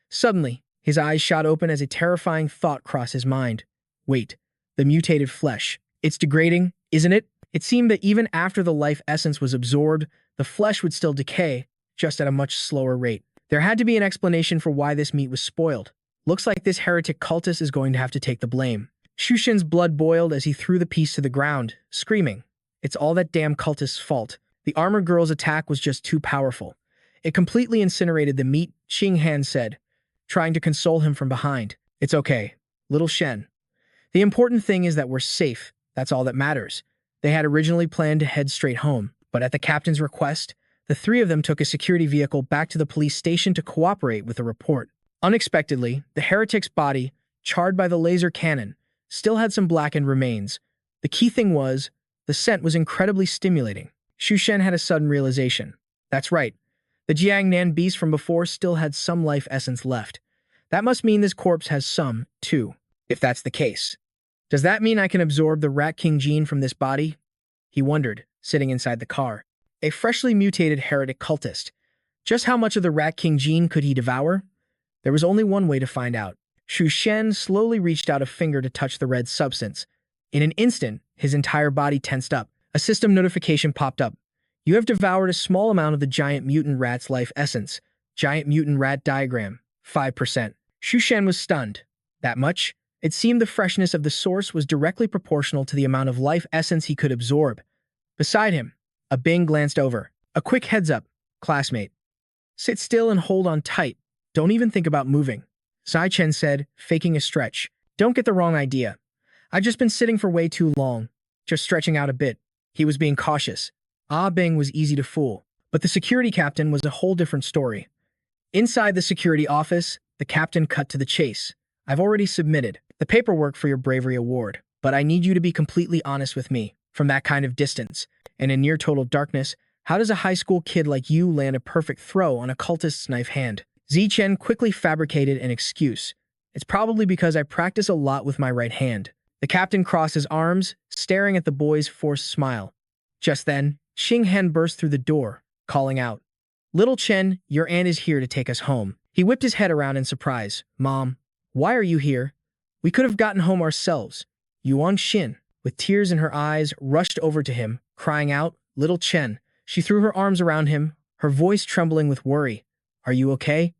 Suddenly, his eyes shot open as a terrifying thought crossed his mind. Wait, the mutated flesh. It's degrading, isn't it? It seemed that even after the life essence was absorbed, the flesh would still decay, just at a much slower rate. There had to be an explanation for why this meat was spoiled. Looks like this heretic cultist is going to have to take the blame. Shu Shen's blood boiled as he threw the piece to the ground, screaming, it's all that damn cultist's fault. The armored girl's attack was just too powerful. It completely incinerated the meat, Ching Han said, trying to console him from behind. It's okay, little Shen. The important thing is that we're safe. That's all that matters. They had originally planned to head straight home, but at the captain's request, the three of them took a security vehicle back to the police station to cooperate with the report. Unexpectedly, the heretic's body, charred by the laser cannon, still had some blackened remains. The key thing was, the scent was incredibly stimulating. Xu Shen had a sudden realization. That's right. The Jiangnan beast from before still had some life essence left. That must mean this corpse has some, too. If that's the case. Does that mean I can absorb the Rat King gene from this body? He wondered, sitting inside the car. A freshly mutated heretic cultist. Just how much of the Rat King gene could he devour? There was only one way to find out. Xu Shen slowly reached out a finger to touch the red substance. In an instant, his entire body tensed up. A system notification popped up. You have devoured a small amount of the giant mutant rat's life essence. Giant mutant rat diagram, 5%. Xu Shen was stunned. That much? It seemed the freshness of the source was directly proportional to the amount of life essence he could absorb. Beside him, a Bing glanced over. A quick heads up, classmate. Sit still and hold on tight. Don't even think about moving. Zai Chen said, faking a stretch. Don't get the wrong idea. I've just been sitting for way too long. Just stretching out a bit. He was being cautious. Ah Bing was easy to fool. But the security captain was a whole different story. Inside the security office, the captain cut to the chase. I've already submitted the paperwork for your bravery award, but I need you to be completely honest with me. From that kind of distance, and in near total darkness, how does a high school kid like you land a perfect throw on a cultist's knife hand? Zi Chen quickly fabricated an excuse. It's probably because I practice a lot with my right hand. The captain crossed his arms, staring at the boy's forced smile. Just then, Xing Han burst through the door, calling out, Little Chen, your aunt is here to take us home. He whipped his head around in surprise. Mom, why are you here? We could have gotten home ourselves. Yuan Xin, with tears in her eyes, rushed over to him, crying out, Little Chen. She threw her arms around him, her voice trembling with worry. Are you okay?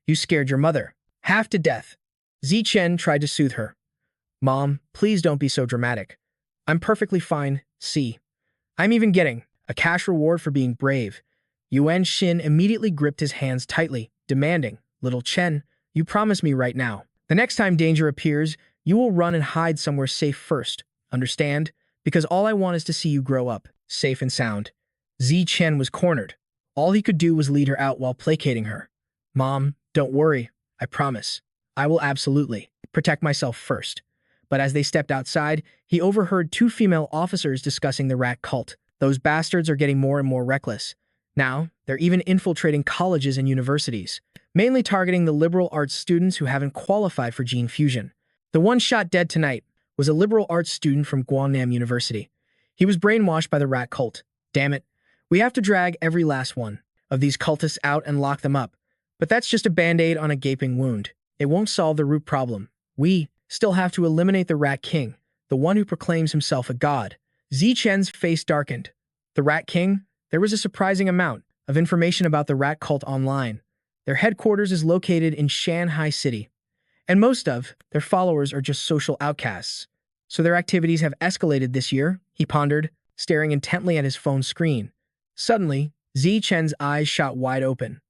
You scared your mother. Half to death. Zi Chen tried to soothe her. Mom, please don't be so dramatic. I'm perfectly fine, see. I'm even getting a cash reward for being brave. Yuan Xin immediately gripped his hands tightly, demanding, Little Chen, you promise me right now. The next time danger appears, you will run and hide somewhere safe first. Understand? Because all I want is to see you grow up, safe and sound. Zi Chen was cornered. All he could do was lead her out while placating her. Mom, don't worry. I promise. I will absolutely protect myself first. But as they stepped outside, he overheard two female officers discussing the rat cult. Those bastards are getting more and more reckless. Now, they're even infiltrating colleges and universities, mainly targeting the liberal arts students who haven't qualified for gene fusion. The one shot dead tonight was a liberal arts student from Guangnam University. He was brainwashed by the rat cult. Damn it. We have to drag every last one of these cultists out and lock them up. But that's just a band-aid on a gaping wound. It won't solve the root problem. We still have to eliminate the Rat King, the one who proclaims himself a god. Zi Chen's face darkened. The Rat King? There was a surprising amount of information about the rat cult online. Their headquarters is located in Shanghai City, and most of their followers are just social outcasts. So their activities have escalated this year, he pondered, staring intently at his phone screen. Suddenly, Zi Chen's eyes shot wide open,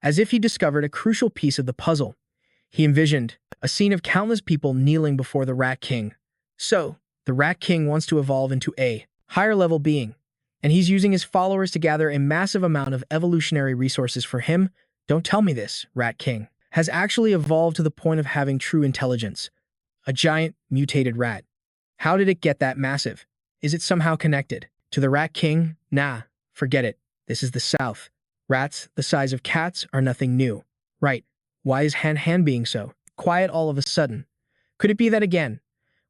as if he discovered a crucial piece of the puzzle. He envisioned a scene of countless people kneeling before the Rat King. So, the Rat King wants to evolve into a higher-level being, and he's using his followers to gather a massive amount of evolutionary resources for him. Don't tell me this, Rat King has actually evolved to the point of having true intelligence. A giant, mutated rat. How did it get that massive? Is it somehow connected to the Rat King? Nah, forget it. This is the South. Rats the size of cats are nothing new. Right. Why is Han Han being so quiet all of a sudden? Could it be that again?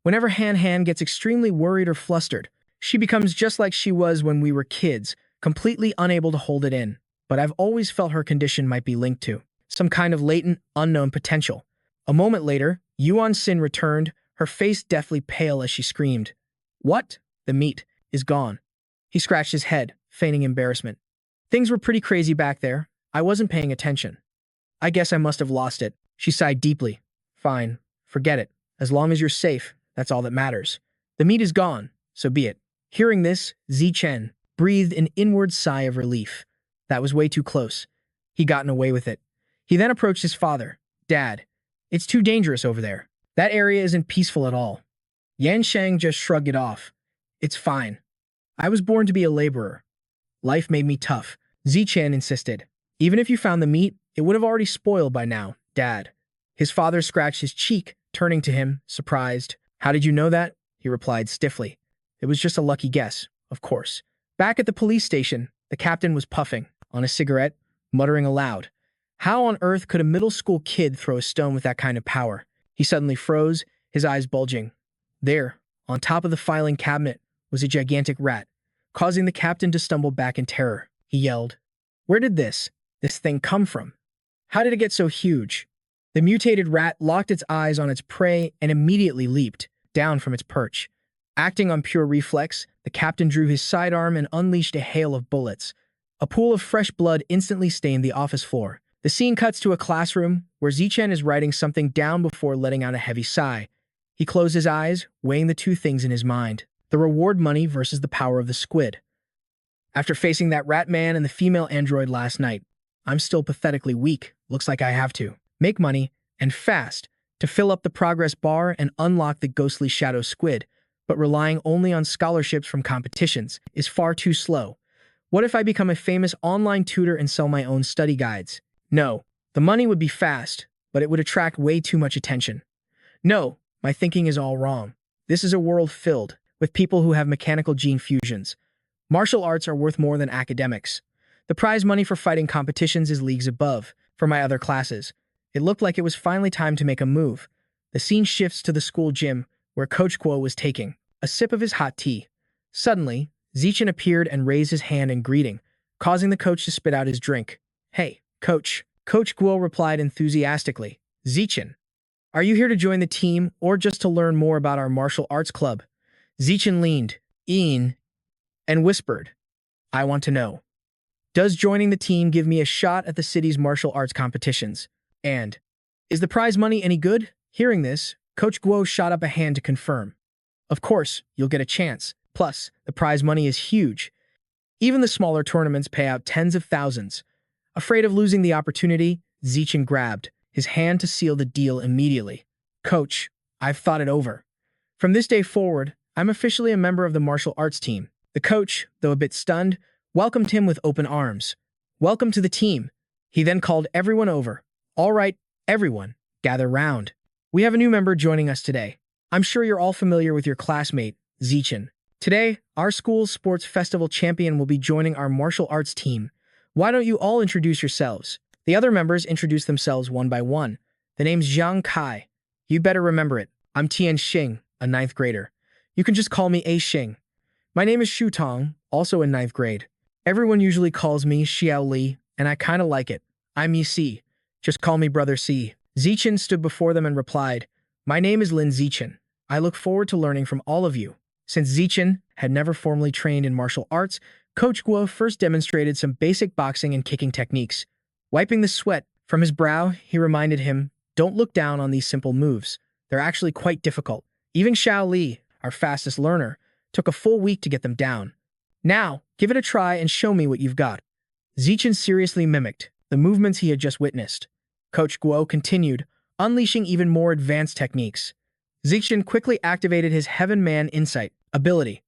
Whenever Han Han gets extremely worried or flustered, she becomes just like she was when we were kids, completely unable to hold it in. But I've always felt her condition might be linked to some kind of latent, unknown potential. A moment later, Yuan Xin returned, her face deathly pale as she screamed. What? The meat is gone. He scratched his head, feigning embarrassment. Things were pretty crazy back there. I wasn't paying attention. I guess I must have lost it. She sighed deeply. Fine. Forget it. As long as you're safe, that's all that matters. The meat is gone, so be it. Hearing this, Zi Chen breathed an inward sigh of relief. That was way too close. He'd gotten away with it. He then approached his father. Dad, it's too dangerous over there. That area isn't peaceful at all. Yan Sheng just shrugged it off. It's fine. I was born to be a laborer. Life made me tough. Zi Chen insisted. Even if you found the meat, it would have already spoiled by now, Dad. His father scratched his cheek, turning to him, surprised. How did you know that? He replied stiffly. It was just a lucky guess, of course. Back at the police station, the captain was puffing on a cigarette, muttering aloud. How on earth could a middle school kid throw a stone with that kind of power? He suddenly froze, his eyes bulging. There, on top of the filing cabinet, was a gigantic rat, causing the captain to stumble back in terror. He yelled, "Where did this thing come from? How did it get so huge?" The mutated rat locked its eyes on its prey and immediately leaped down from its perch. Acting on pure reflex, the captain drew his sidearm and unleashed a hail of bullets. A pool of fresh blood instantly stained the office floor. The scene cuts to a classroom where Chen is writing something down before letting out a heavy sigh. He closed his eyes, weighing the two things in his mind: the reward money versus the power of the squid. After facing that rat man and the female android last night, I'm still pathetically weak. Looks like I have to make money, and fast, to fill up the progress bar and unlock the ghostly shadow squid, but relying only on scholarships from competitions is far too slow. What if I become a famous online tutor and sell my own study guides? No, the money would be fast, but it would attract way too much attention. No, my thinking is all wrong. This is a world filled with people who have mechanical gene fusions. Martial arts are worth more than academics. The prize money for fighting competitions is leagues above. For my other classes, it looked like it was finally time to make a move. The scene shifts to the school gym, where Coach Guo was taking a sip of his hot tea. Suddenly, Chen appeared and raised his hand in greeting, causing the coach to spit out his drink. "Hey, coach." Coach Guo replied enthusiastically. "Chen, are you here to join the team or just to learn more about our martial arts club?" Chen leaned in and whispered, "I want to know. Does joining the team give me a shot at the city's martial arts competitions? And is the prize money any good?" Hearing this, Coach Guo shot up a hand to confirm. "Of course, you'll get a chance. Plus, the prize money is huge. Even the smaller tournaments pay out tens of thousands." Afraid of losing the opportunity, Chen grabbed his hand to seal the deal immediately. "Coach, I've thought it over. From this day forward, I'm officially a member of the martial arts team." The coach, though a bit stunned, welcomed him with open arms. "Welcome to the team." He then called everyone over. "All right, everyone, gather round. We have a new member joining us today. I'm sure you're all familiar with your classmate, Chen. Today, our school's sports festival champion will be joining our martial arts team. Why don't you all introduce yourselves?" The other members introduced themselves one by one. "The name's Zhang Kai. You better remember it. I'm Tian Xing, a 9th grader. You can just call me A Xing. My name is Shu Tong, also in 9th grade. Everyone usually calls me Xiao Li, and I kinda like it. I'm Yi Si. Just call me Brother Si." Chen stood before them and replied, "My name is Lin Chen. I look forward to learning from all of you." Since Chen had never formally trained in martial arts, Coach Guo first demonstrated some basic boxing and kicking techniques. Wiping the sweat from his brow, he reminded him, "Don't look down on these simple moves. They're actually quite difficult. Even Xiao Li, our fastest learner, took a full week to get them down. Now, give it a try and show me what you've got." Chen seriously mimicked the movements he had just witnessed. Coach Guo continued, unleashing even more advanced techniques. Chen quickly activated his Heaven Man Insight ability.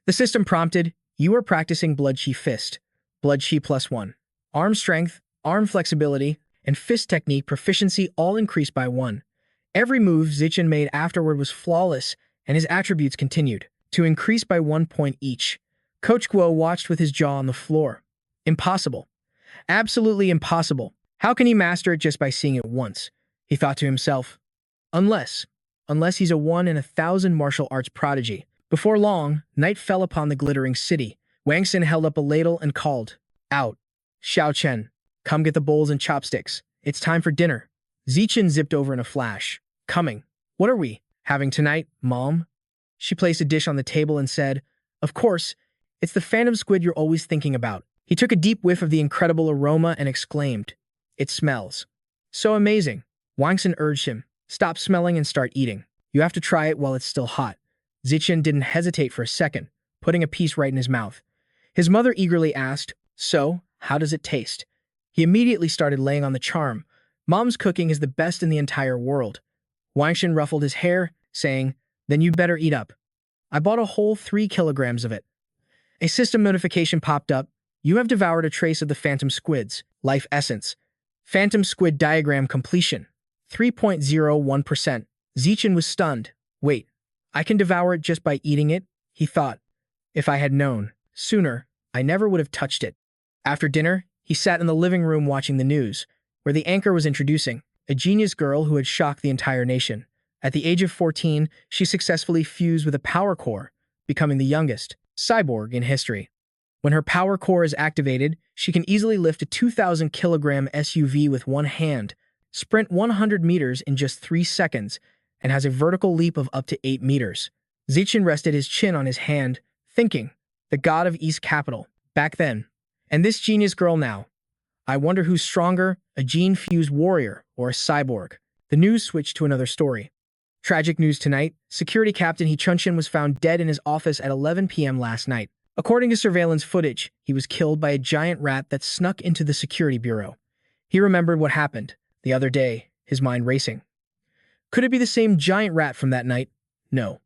The system prompted, "You are practicing Blood Chi Fist. Blood Chi +1. Arm strength, arm flexibility, and fist technique proficiency all increased by 1. Every move Chen made afterward was flawless, and his attributes continued to increase by 1 point each. Coach Guo watched with his jaw on the floor. Impossible. Absolutely impossible. How can he master it just by seeing it once? He thought to himself. Unless he's a 1 in 1,000 martial arts prodigy. Before long, night fell upon the glittering city. Wang Xin held up a ladle and called, "Out. Xiao Chen, come get the bowls and chopsticks. It's time for dinner." Chen zipped over in a flash. "Coming. What are we having tonight, Mom?" She placed a dish on the table and said, "Of course, it's the phantom squid you're always thinking about." He took a deep whiff of the incredible aroma and exclaimed, "It smells so amazing." Wang Xin urged him, "Stop smelling and start eating. You have to try it while it's still hot." Chen didn't hesitate for a second, putting a piece right in his mouth. His mother eagerly asked, "So, how does it taste?" He immediately started laying on the charm. "Mom's cooking is the best in the entire world." Wang Xin ruffled his hair, saying, "Then you better eat up. I bought a whole 3 kilograms of it." A system notification popped up. "You have devoured a trace of the Phantom Squid's life essence. Phantom Squid diagram completion. 3.01%. Zichen was stunned. Wait, I can devour it just by eating it? He thought. If I had known sooner, I never would have touched it. After dinner, he sat in the living room watching the news, where the anchor was introducing a genius girl who had shocked the entire nation. At the age of 14, she successfully fused with a power core, becoming the youngest cyborg in history. When her power core is activated, she can easily lift a 2,000-kilogram SUV with one hand, sprint 100 meters in just 3 seconds, and has a vertical leap of up to 8 meters. Zichen rested his chin on his hand, thinking, the god of East Capital, back then. And this genius girl now. I wonder who's stronger, a gene-fused warrior or a cyborg. The news switched to another story. Tragic news tonight. Security Captain He Chun-shin was found dead in his office at 11 p.m. last night. According to surveillance footage, he was killed by a giant rat that snuck into the security bureau. He remembered what happened the other day, his mind racing. Could it be the same giant rat from that night? No.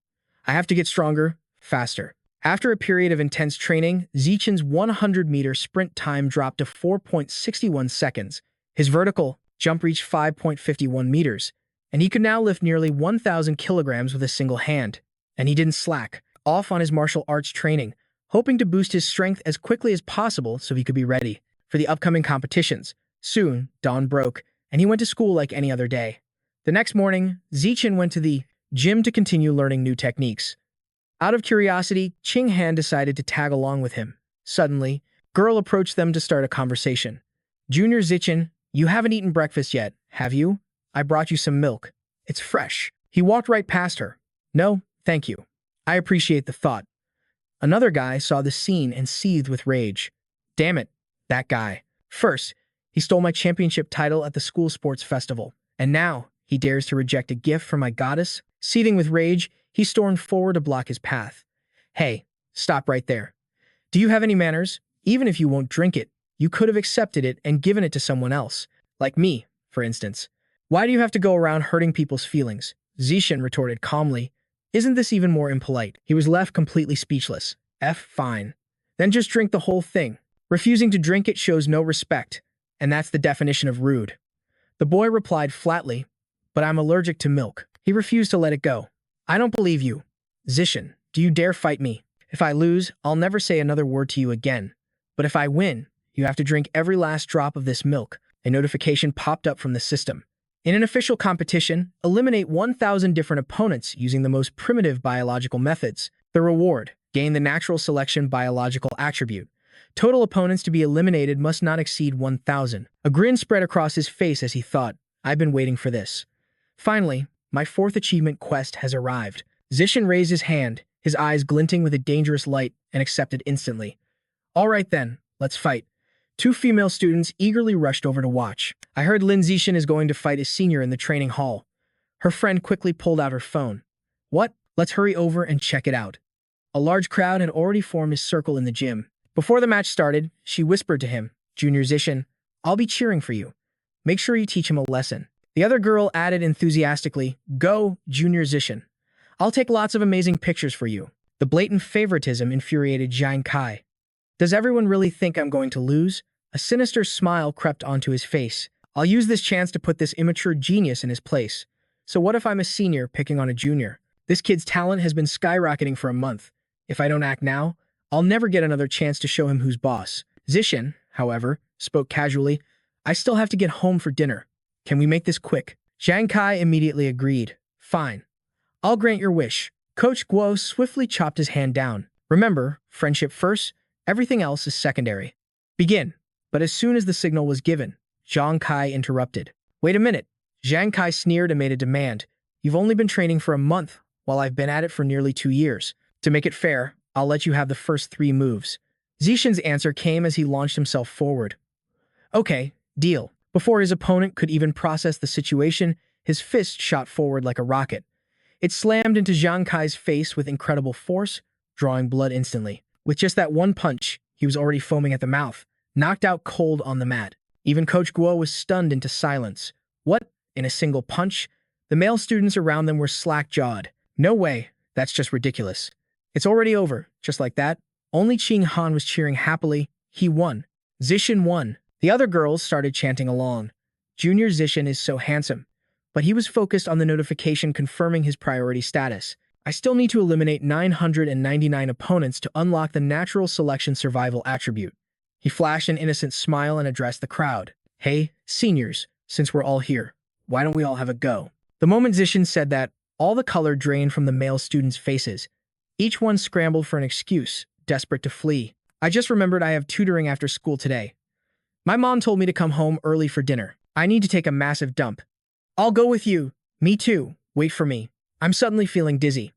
I have to get stronger, faster. After a period of intense training, Zichen's 100-meter sprint time dropped to 4.61 seconds. His vertical jump reached 5.51 meters, and he could now lift nearly 1,000 kilograms with a single hand. And he didn't slack off on his martial arts training, hoping to boost his strength as quickly as possible so he could be ready for the upcoming competitions. Soon, dawn broke, and he went to school like any other day. The next morning, Zichen went to the gym to continue learning new techniques. Out of curiosity, Ching Han decided to tag along with him. Suddenly, girl approached them to start a conversation. Junior Zichen, you haven't eaten breakfast yet, have you? I brought you some milk. It's fresh. He walked right past her. No, thank you. I appreciate the thought. Another guy saw the scene and seethed with rage. Damn it, that guy. First, he stole my championship title at the school sports festival, and now he dares to reject a gift from my goddess? Seething with rage, he stormed forward to block his path. Hey, stop right there. Do you have any manners? Even if you won't drink it, you could have accepted it and given it to someone else. Like me, for instance. Why do you have to go around hurting people's feelings? Zichen retorted calmly. Isn't this even more impolite? He was left completely speechless. Fine. Then just drink the whole thing. Refusing to drink it shows no respect, and that's the definition of rude. The boy replied flatly, but I'm allergic to milk. He refused to let it go. I don't believe you. Zichen, do you dare fight me? If I lose, I'll never say another word to you again. But if I win, you have to drink every last drop of this milk. A notification popped up from the system. In an official competition, eliminate 1,000 different opponents using the most primitive biological methods. The reward, gain the natural selection biological attribute. Total opponents to be eliminated must not exceed 1,000. A grin spread across his face as he thought, I've been waiting for this. Finally, my fourth achievement quest has arrived. Zichen raised his hand, his eyes glinting with a dangerous light, and accepted instantly. All right then, let's fight. 2 female students eagerly rushed over to watch. I heard Lin Zichen is going to fight a senior in the training hall. Her friend quickly pulled out her phone. What? Let's hurry over and check it out. A large crowd had already formed a circle in the gym. Before the match started, she whispered to him, Junior Zichen, I'll be cheering for you. Make sure you teach him a lesson. The other girl added enthusiastically, Go, Junior Zichen. I'll take lots of amazing pictures for you. The blatant favoritism infuriated Jiang Kai. Does everyone really think I'm going to lose? A sinister smile crept onto his face. I'll use this chance to put this immature genius in his place. So what if I'm a senior picking on a junior? This kid's talent has been skyrocketing for a month. If I don't act now, I'll never get another chance to show him who's boss. Zichen, however, spoke casually. I still have to get home for dinner. Can we make this quick? Jiang Kai immediately agreed. Fine. I'll grant your wish. Coach Guo swiftly chopped his hand down. Remember, friendship first, everything else is secondary. Begin. But as soon as the signal was given, Jiang Kai interrupted. Wait a minute. Jiang Kai sneered and made a demand. You've only been training for a month, while I've been at it for nearly 2 years. To make it fair, I'll let you have the first 3 moves. Zichen's answer came as he launched himself forward. Okay, deal. Before his opponent could even process the situation, his fist shot forward like a rocket. It slammed into Jiang Kai's face with incredible force, drawing blood instantly. With just that one punch, he was already foaming at the mouth, knocked out cold on the mat. Even Coach Guo was stunned into silence. What? In a single punch? The male students around them were slack-jawed. No way. That's just ridiculous. It's already over, just like that. Only Ching Han was cheering happily. He won. Zichen won. The other girls started chanting along. Junior Zichen is so handsome. but he was focused on the notification confirming his priority status. I still need to eliminate 999 opponents to unlock the natural selection survival attribute. He flashed an innocent smile and addressed the crowd. Hey, seniors, since we're all here, why don't we all have a go? The moment Zishin said that, all the color drained from the male students' faces. Each one scrambled for an excuse, desperate to flee. I just remembered I have tutoring after school today. My mom told me to come home early for dinner. I need to take a massive dump. I'll go with you. Me too. Wait for me. I'm suddenly feeling dizzy.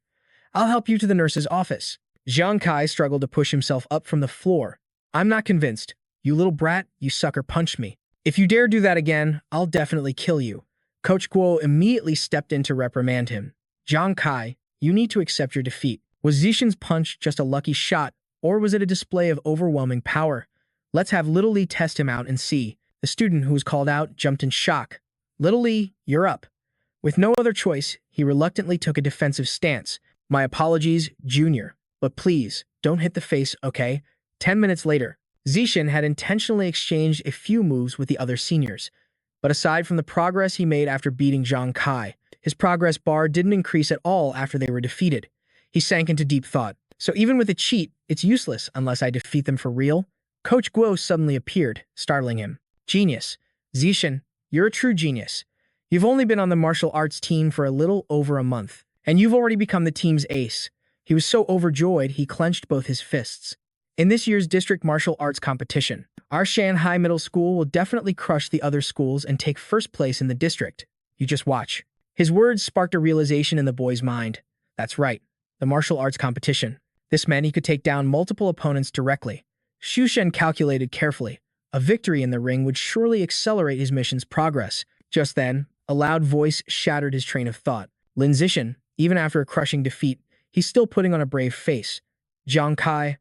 I'll help you to the nurse's office. Zhang Kai struggled to push himself up from the floor. I'm not convinced. You little brat, you sucker punched me. If you dare do that again, I'll definitely kill you. Coach Guo immediately stepped in to reprimand him. Zhang Kai, you need to accept your defeat. Was Zishin's punch just a lucky shot, or was it a display of overwhelming power? Let's have Little Lee test him out and see. The student who was called out jumped in shock. Little Lee, you're up. With no other choice, he reluctantly took a defensive stance. My apologies, Junior, but please, don't hit the face, okay? 10 minutes later, Zishin had intentionally exchanged a few moves with the other seniors. But aside from the progress he made after beating Zhang Kai, his progress bar didn't increase at all after they were defeated. He sank into deep thought. So even with a cheat, it's useless unless I defeat them for real? Coach Guo suddenly appeared, startling him. Genius. Zishin, you're a true genius. You've only been on the martial arts team for a little over a month, and you've already become the team's ace. He was so overjoyed he clenched both his fists. In this year's district martial arts competition, our Shanghai Middle School will definitely crush the other schools and take first place in the district. You just watch. His words sparked a realization in the boy's mind. That's right, the martial arts competition. This meant he could take down multiple opponents directly. Xu Shen calculated carefully. A victory in the ring would surely accelerate his mission's progress. Just then, a loud voice shattered his train of thought. Lin Zishin, even after a crushing defeat, he's still putting on a brave face. Zhang Kai,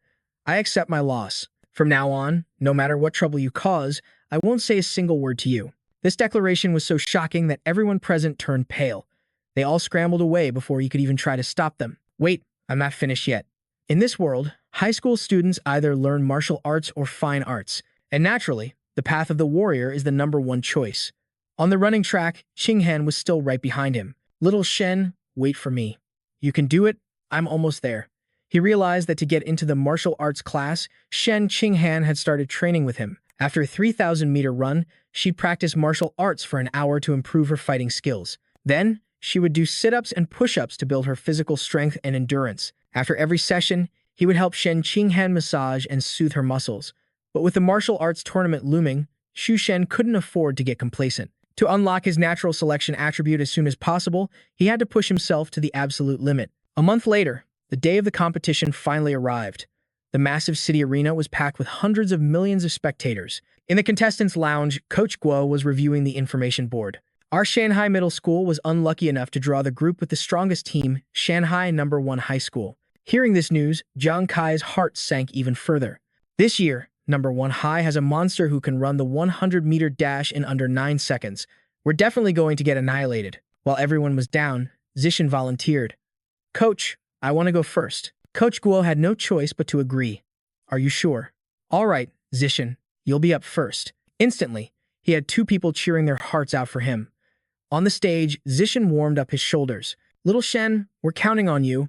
I accept my loss. From now on, no matter what trouble you cause, I won't say a single word to you. This declaration was so shocking that everyone present turned pale. They all scrambled away before he could even try to stop them. Wait, I'm not finished yet. In this world, high school students either learn martial arts or fine arts, and naturally, the path of the warrior is the #1 choice. On the running track, Qinghan was still right behind him. Little Shen, wait for me. You can do it, I'm almost there. He realized that to get into the martial arts class, Shen Qinghan had started training with him. After a 3,000-meter run, she'd practice martial arts for an hour to improve her fighting skills. Then, she would do sit-ups and push-ups to build her physical strength and endurance. After every session, he would help Shen Qinghan massage and soothe her muscles. But with the martial arts tournament looming, Xu Shen couldn't afford to get complacent. To unlock his natural selection attribute as soon as possible, he had to push himself to the absolute limit. A month later, the day of the competition finally arrived. The massive city arena was packed with hundreds of millions of spectators. In the contestants' lounge, Coach Guo was reviewing the information board. Our Shanghai Middle School was unlucky enough to draw the group with the strongest team, Shanghai #1 High School. Hearing this news, Zhang Kai's heart sank even further. This year, #1 High has a monster who can run the 100-meter dash in under 9 seconds. We're definitely going to get annihilated. While everyone was down, Zishin volunteered. Coach, I want to go first. Coach Guo had no choice but to agree. Are you sure? All right, Zishin, you'll be up first. Instantly, he had 2 people cheering their hearts out for him. On the stage, Zishin warmed up his shoulders. Little Shen, we're counting on you.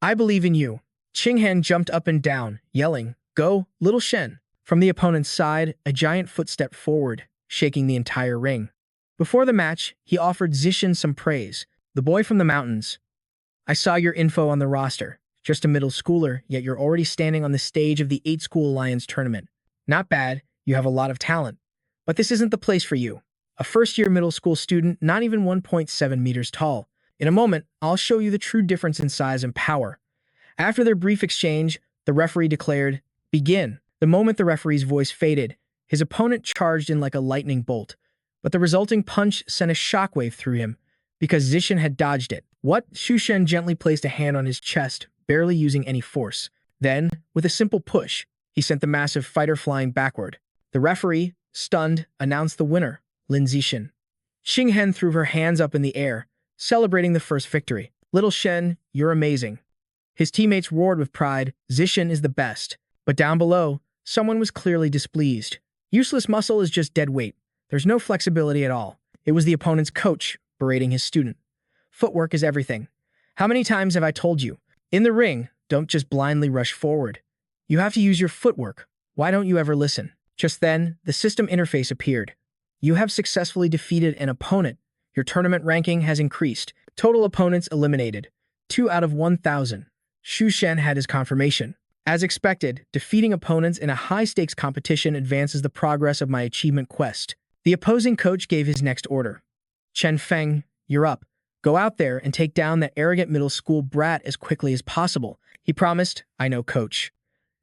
I believe in you. Qinghan jumped up and down, yelling, Go, Little Shen. From the opponent's side, a giant foot stepped forward, shaking the entire ring. Before the match, he offered Zishin some praise. The boy from the mountains. I saw your info on the roster. Just a middle schooler, yet you're already standing on the stage of the 8-School Alliance tournament. Not bad, you have a lot of talent. But this isn't the place for you. A first-year middle school student, not even 1.7 meters tall. In a moment, I'll show you the true difference in size and power. After their brief exchange, the referee declared, Begin. The moment the referee's voice faded, his opponent charged in like a lightning bolt. But the resulting punch sent a shockwave through him, because Zishin had dodged it. What? Xu Shen gently placed a hand on his chest, barely using any force. Then, with a simple push, he sent the massive fighter flying backward. The referee, stunned, announced the winner, Lin Zishin. Qinghan threw her hands up in the air, celebrating the first victory. Little Shen, you're amazing. His teammates roared with pride, Zishin is the best. But down below, someone was clearly displeased. Useless muscle is just dead weight. There's no flexibility at all. It was the opponent's coach, berating his student. Footwork is everything. How many times have I told you? In the ring, don't just blindly rush forward. You have to use your footwork. Why don't you ever listen? Just then, the system interface appeared. You have successfully defeated an opponent. Your tournament ranking has increased. Total opponents eliminated. 2 out of 1,000. Xu Shen had his confirmation. As expected, defeating opponents in a high-stakes competition advances the progress of my achievement quest. The opposing coach gave his next order. Chen Feng, you're up. Go out there and take down that arrogant middle school brat as quickly as possible. He promised. I know, coach.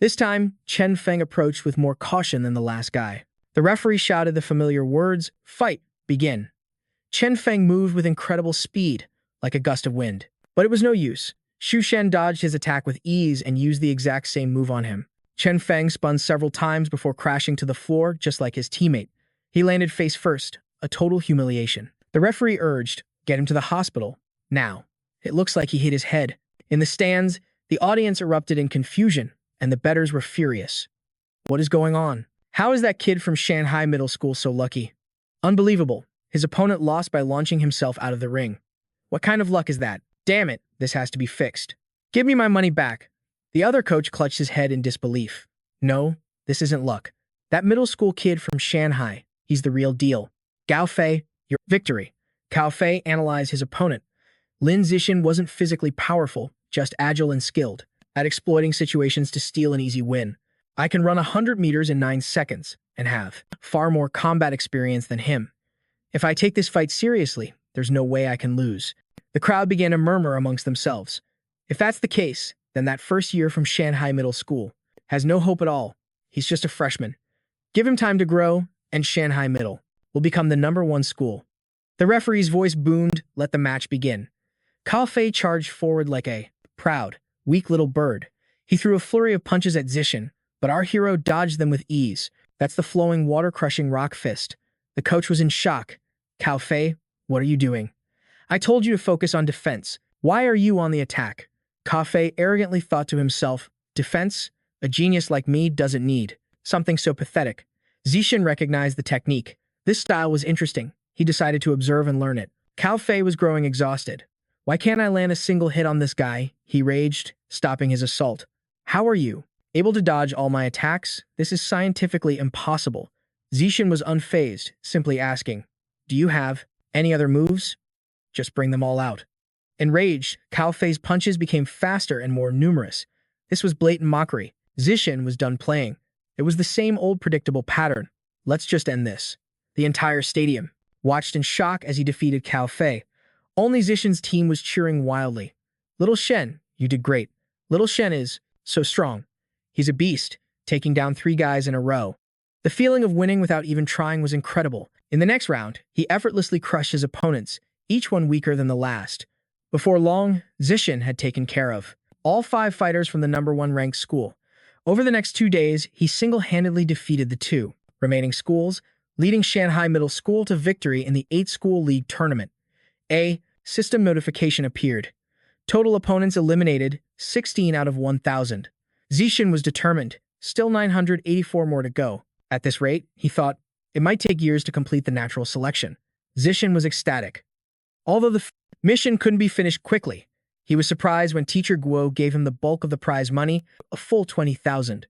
This time, Chen Feng approached with more caution than the last guy. The referee shouted the familiar words, fight, begin. Chen Feng moved with incredible speed, like a gust of wind. But it was no use. Xu Shen dodged his attack with ease and used the exact same move on him. Chen Feng spun several times before crashing to the floor just like his teammate. He landed face first, a total humiliation. The referee urged, get him to the hospital, now. It looks like he hit his head. In the stands, the audience erupted in confusion, and the bettors were furious. What is going on? How is that kid from Shanghai Middle School so lucky? Unbelievable. His opponent lost by launching himself out of the ring. What kind of luck is that? Damn it, this has to be fixed. Give me my money back. The other coach clutched his head in disbelief. No, this isn't luck. That middle school kid from Shanghai, he's the real deal. Gao Fei, your victory. Cao Fei analyzed his opponent. Lin Zixin wasn't physically powerful, just agile and skilled, at exploiting situations to steal an easy win. I can run 100 meters in 9 seconds, and have far more combat experience than him. If I take this fight seriously, there's no way I can lose. The crowd began to murmur amongst themselves. If that's the case, then that first year from Shanghai Middle School has no hope at all. He's just a freshman. Give him time to grow, and Shanghai Middle will become the #1 school. The referee's voice boomed, let the match begin. Cao Fei charged forward like a proud, weak little bird. He threw a flurry of punches at Zixin, but our hero dodged them with ease. That's the flowing, water-crushing rock fist. The coach was in shock. Cao Fei, what are you doing? I told you to focus on defense. Why are you on the attack? Cao Fei arrogantly thought to himself, defense? A genius like me doesn't need something so pathetic. Zixin recognized the technique. This style was interesting. He decided to observe and learn it. Cao Fei was growing exhausted. Why can't I land a single hit on this guy? He raged, stopping his assault. How are you able to dodge all my attacks? This is scientifically impossible. Zixin was unfazed, simply asking, do you have any other moves? Just bring them all out. Enraged, Cao Fei's punches became faster and more numerous. This was blatant mockery. Zixin was done playing. It was the same old predictable pattern. Let's just end this. The entire stadium watched in shock as he defeated Cao Fei. Only Zixin's team was cheering wildly. Little Shen, you did great. Little Shen is so strong. He's a beast, taking down 3 guys in a row. The feeling of winning without even trying was incredible. In the next round, he effortlessly crushed his opponents, each one weaker than the last. Before long, Zixin had taken care of all 5 fighters from the #1 ranked school. Over the next 2 days, he single-handedly defeated the 2 remaining schools, leading Shanghai Middle School to victory in the 8-school league tournament. A system notification appeared. Total opponents eliminated, 16 out of 1,000. Zixin was determined, still 984 more to go. At this rate, he thought, it might take years to complete the natural selection. Zixin was ecstatic. Although the mission couldn't be finished quickly, he was surprised when Teacher Guo gave him the bulk of the prize money, a full 20,000.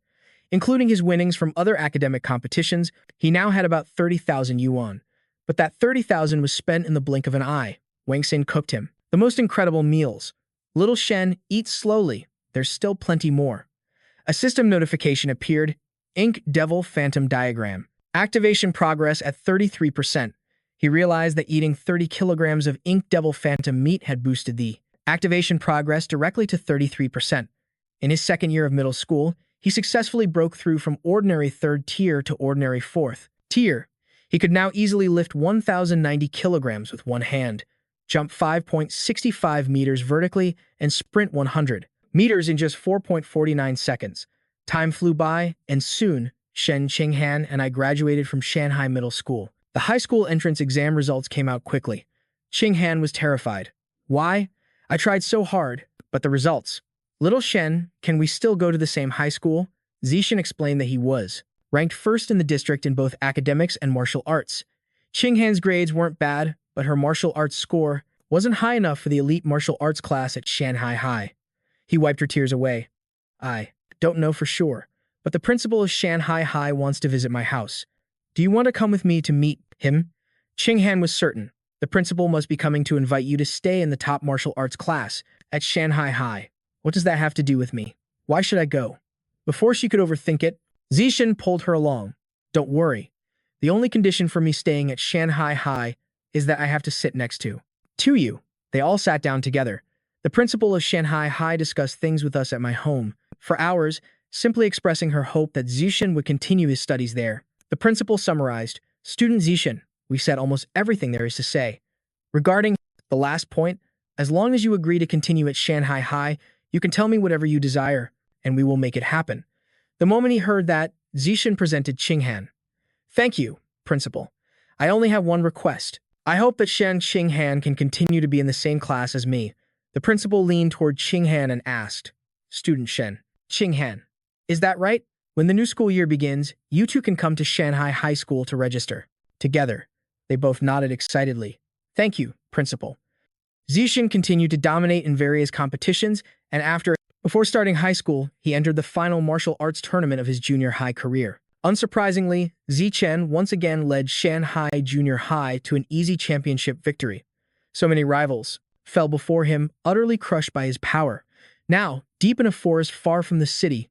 Including his winnings from other academic competitions, he now had about 30,000 yuan. But that 30,000 was spent in the blink of an eye. Wang Xin cooked him the most incredible meals. Little Shen, eat slowly. There's still plenty more. A system notification appeared. Ink Devil Phantom Diagram. Activation progress at 33%. He realized that eating 30 kilograms of Ink Devil Phantom meat had boosted the activation progress directly to 33%. In his second year of middle school, he successfully broke through from ordinary 3rd tier to ordinary 4th tier. He could now easily lift 1,090 kilograms with one hand, jump 5.65 meters vertically, and sprint 100 meters in just 4.49 seconds. Time flew by, and soon, Shen Qinghan and I graduated from Shanghai Middle School. The high school entrance exam results came out quickly. Qinghan was terrified. Why? I tried so hard, but the results. Little Shen, can we still go to the same high school? Zixin explained that he was ranked first in the district in both academics and martial arts. Qinghan's grades weren't bad, but her martial arts score wasn't high enough for the elite martial arts class at Shanghai High. He wiped her tears away. I don't know for sure, but the principal of Shanghai High wants to visit my house. Do you want to come with me to meet him? Qinghan was certain. The principal must be coming to invite you to stay in the top martial arts class at Shanghai High. What does that have to do with me? Why should I go? Before she could overthink it, Zishan pulled her along. Don't worry. The only condition for me staying at Shanghai High is that I have to sit next to you. They all sat down together. The principal of Shanghai High discussed things with us at my home for hours, simply expressing her hope that Zishan would continue his studies there. The principal summarized, Student Zishan, we said almost everything there is to say. Regarding the last point, as long as you agree to continue at Shanghai High, you can tell me whatever you desire, and we will make it happen. The moment he heard that, Zishan presented Qinghan. Thank you, principal. I only have one request. I hope that Qinghan can continue to be in the same class as me. The principal leaned toward Qinghan and asked, Student Shen. Qinghan, is that right? When the new school year begins, you two can come to Shanghai High School to register. Together. They both nodded excitedly. Thank you, principal. Zishan continued to dominate in various competitions, and before starting high school, he entered the final martial arts tournament of his junior high career. Unsurprisingly, Chen once again led Shanghai Junior High to an easy championship victory. So many rivals fell before him, utterly crushed by his power. Now, deep in a forest far from the city,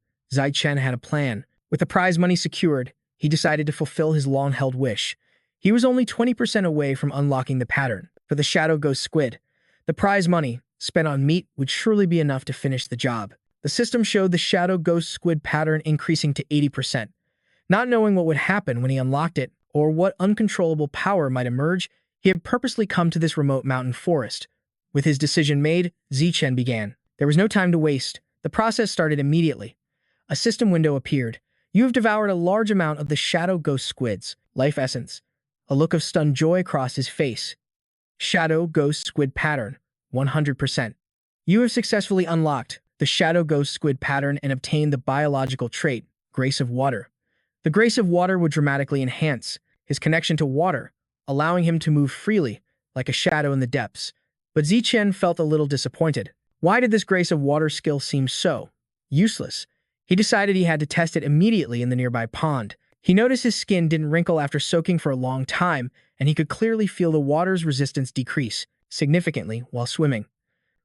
Chen had a plan. With the prize money secured, he decided to fulfill his long-held wish. He was only 20% away from unlocking the pattern for the Shadow Ghost Squid. The prize money, spent on meat, would surely be enough to finish the job. The system showed the Shadow Ghost Squid pattern increasing to 80%. Not knowing what would happen when he unlocked it, or what uncontrollable power might emerge, he had purposely come to this remote mountain forest. With his decision made, Chen began. There was no time to waste. The process started immediately. A system window appeared. You have devoured a large amount of the Shadow Ghost Squid's life essence. A look of stunned joy crossed his face. Shadow Ghost Squid pattern, 100%. You have successfully unlocked the Shadow Ghost Squid pattern and obtained the biological trait, Grace of Water. The Grace of Water would dramatically enhance his connection to water, allowing him to move freely, like a shadow in the depths. But Chen felt a little disappointed. Why did this Grace of Water skill seem so useless? He decided he had to test it immediately in the nearby pond. He noticed his skin didn't wrinkle after soaking for a long time, and he could clearly feel the water's resistance decrease significantly while swimming.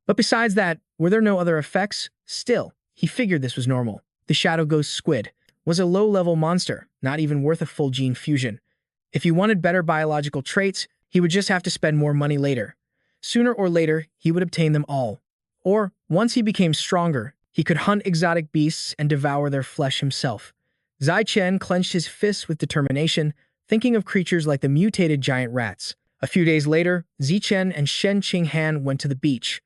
But besides that, were there no other effects? Still, he figured this was normal. The Shadow Ghost Squid was a low-level monster, not even worth a full gene fusion. If he wanted better biological traits, he would just have to spend more money later. Sooner or later, he would obtain them all. Or, once he became stronger, he could hunt exotic beasts and devour their flesh himself. Chen clenched his fists with determination, thinking of creatures like the mutated giant rats. A few days later, Chen and Qinghan went to the beach.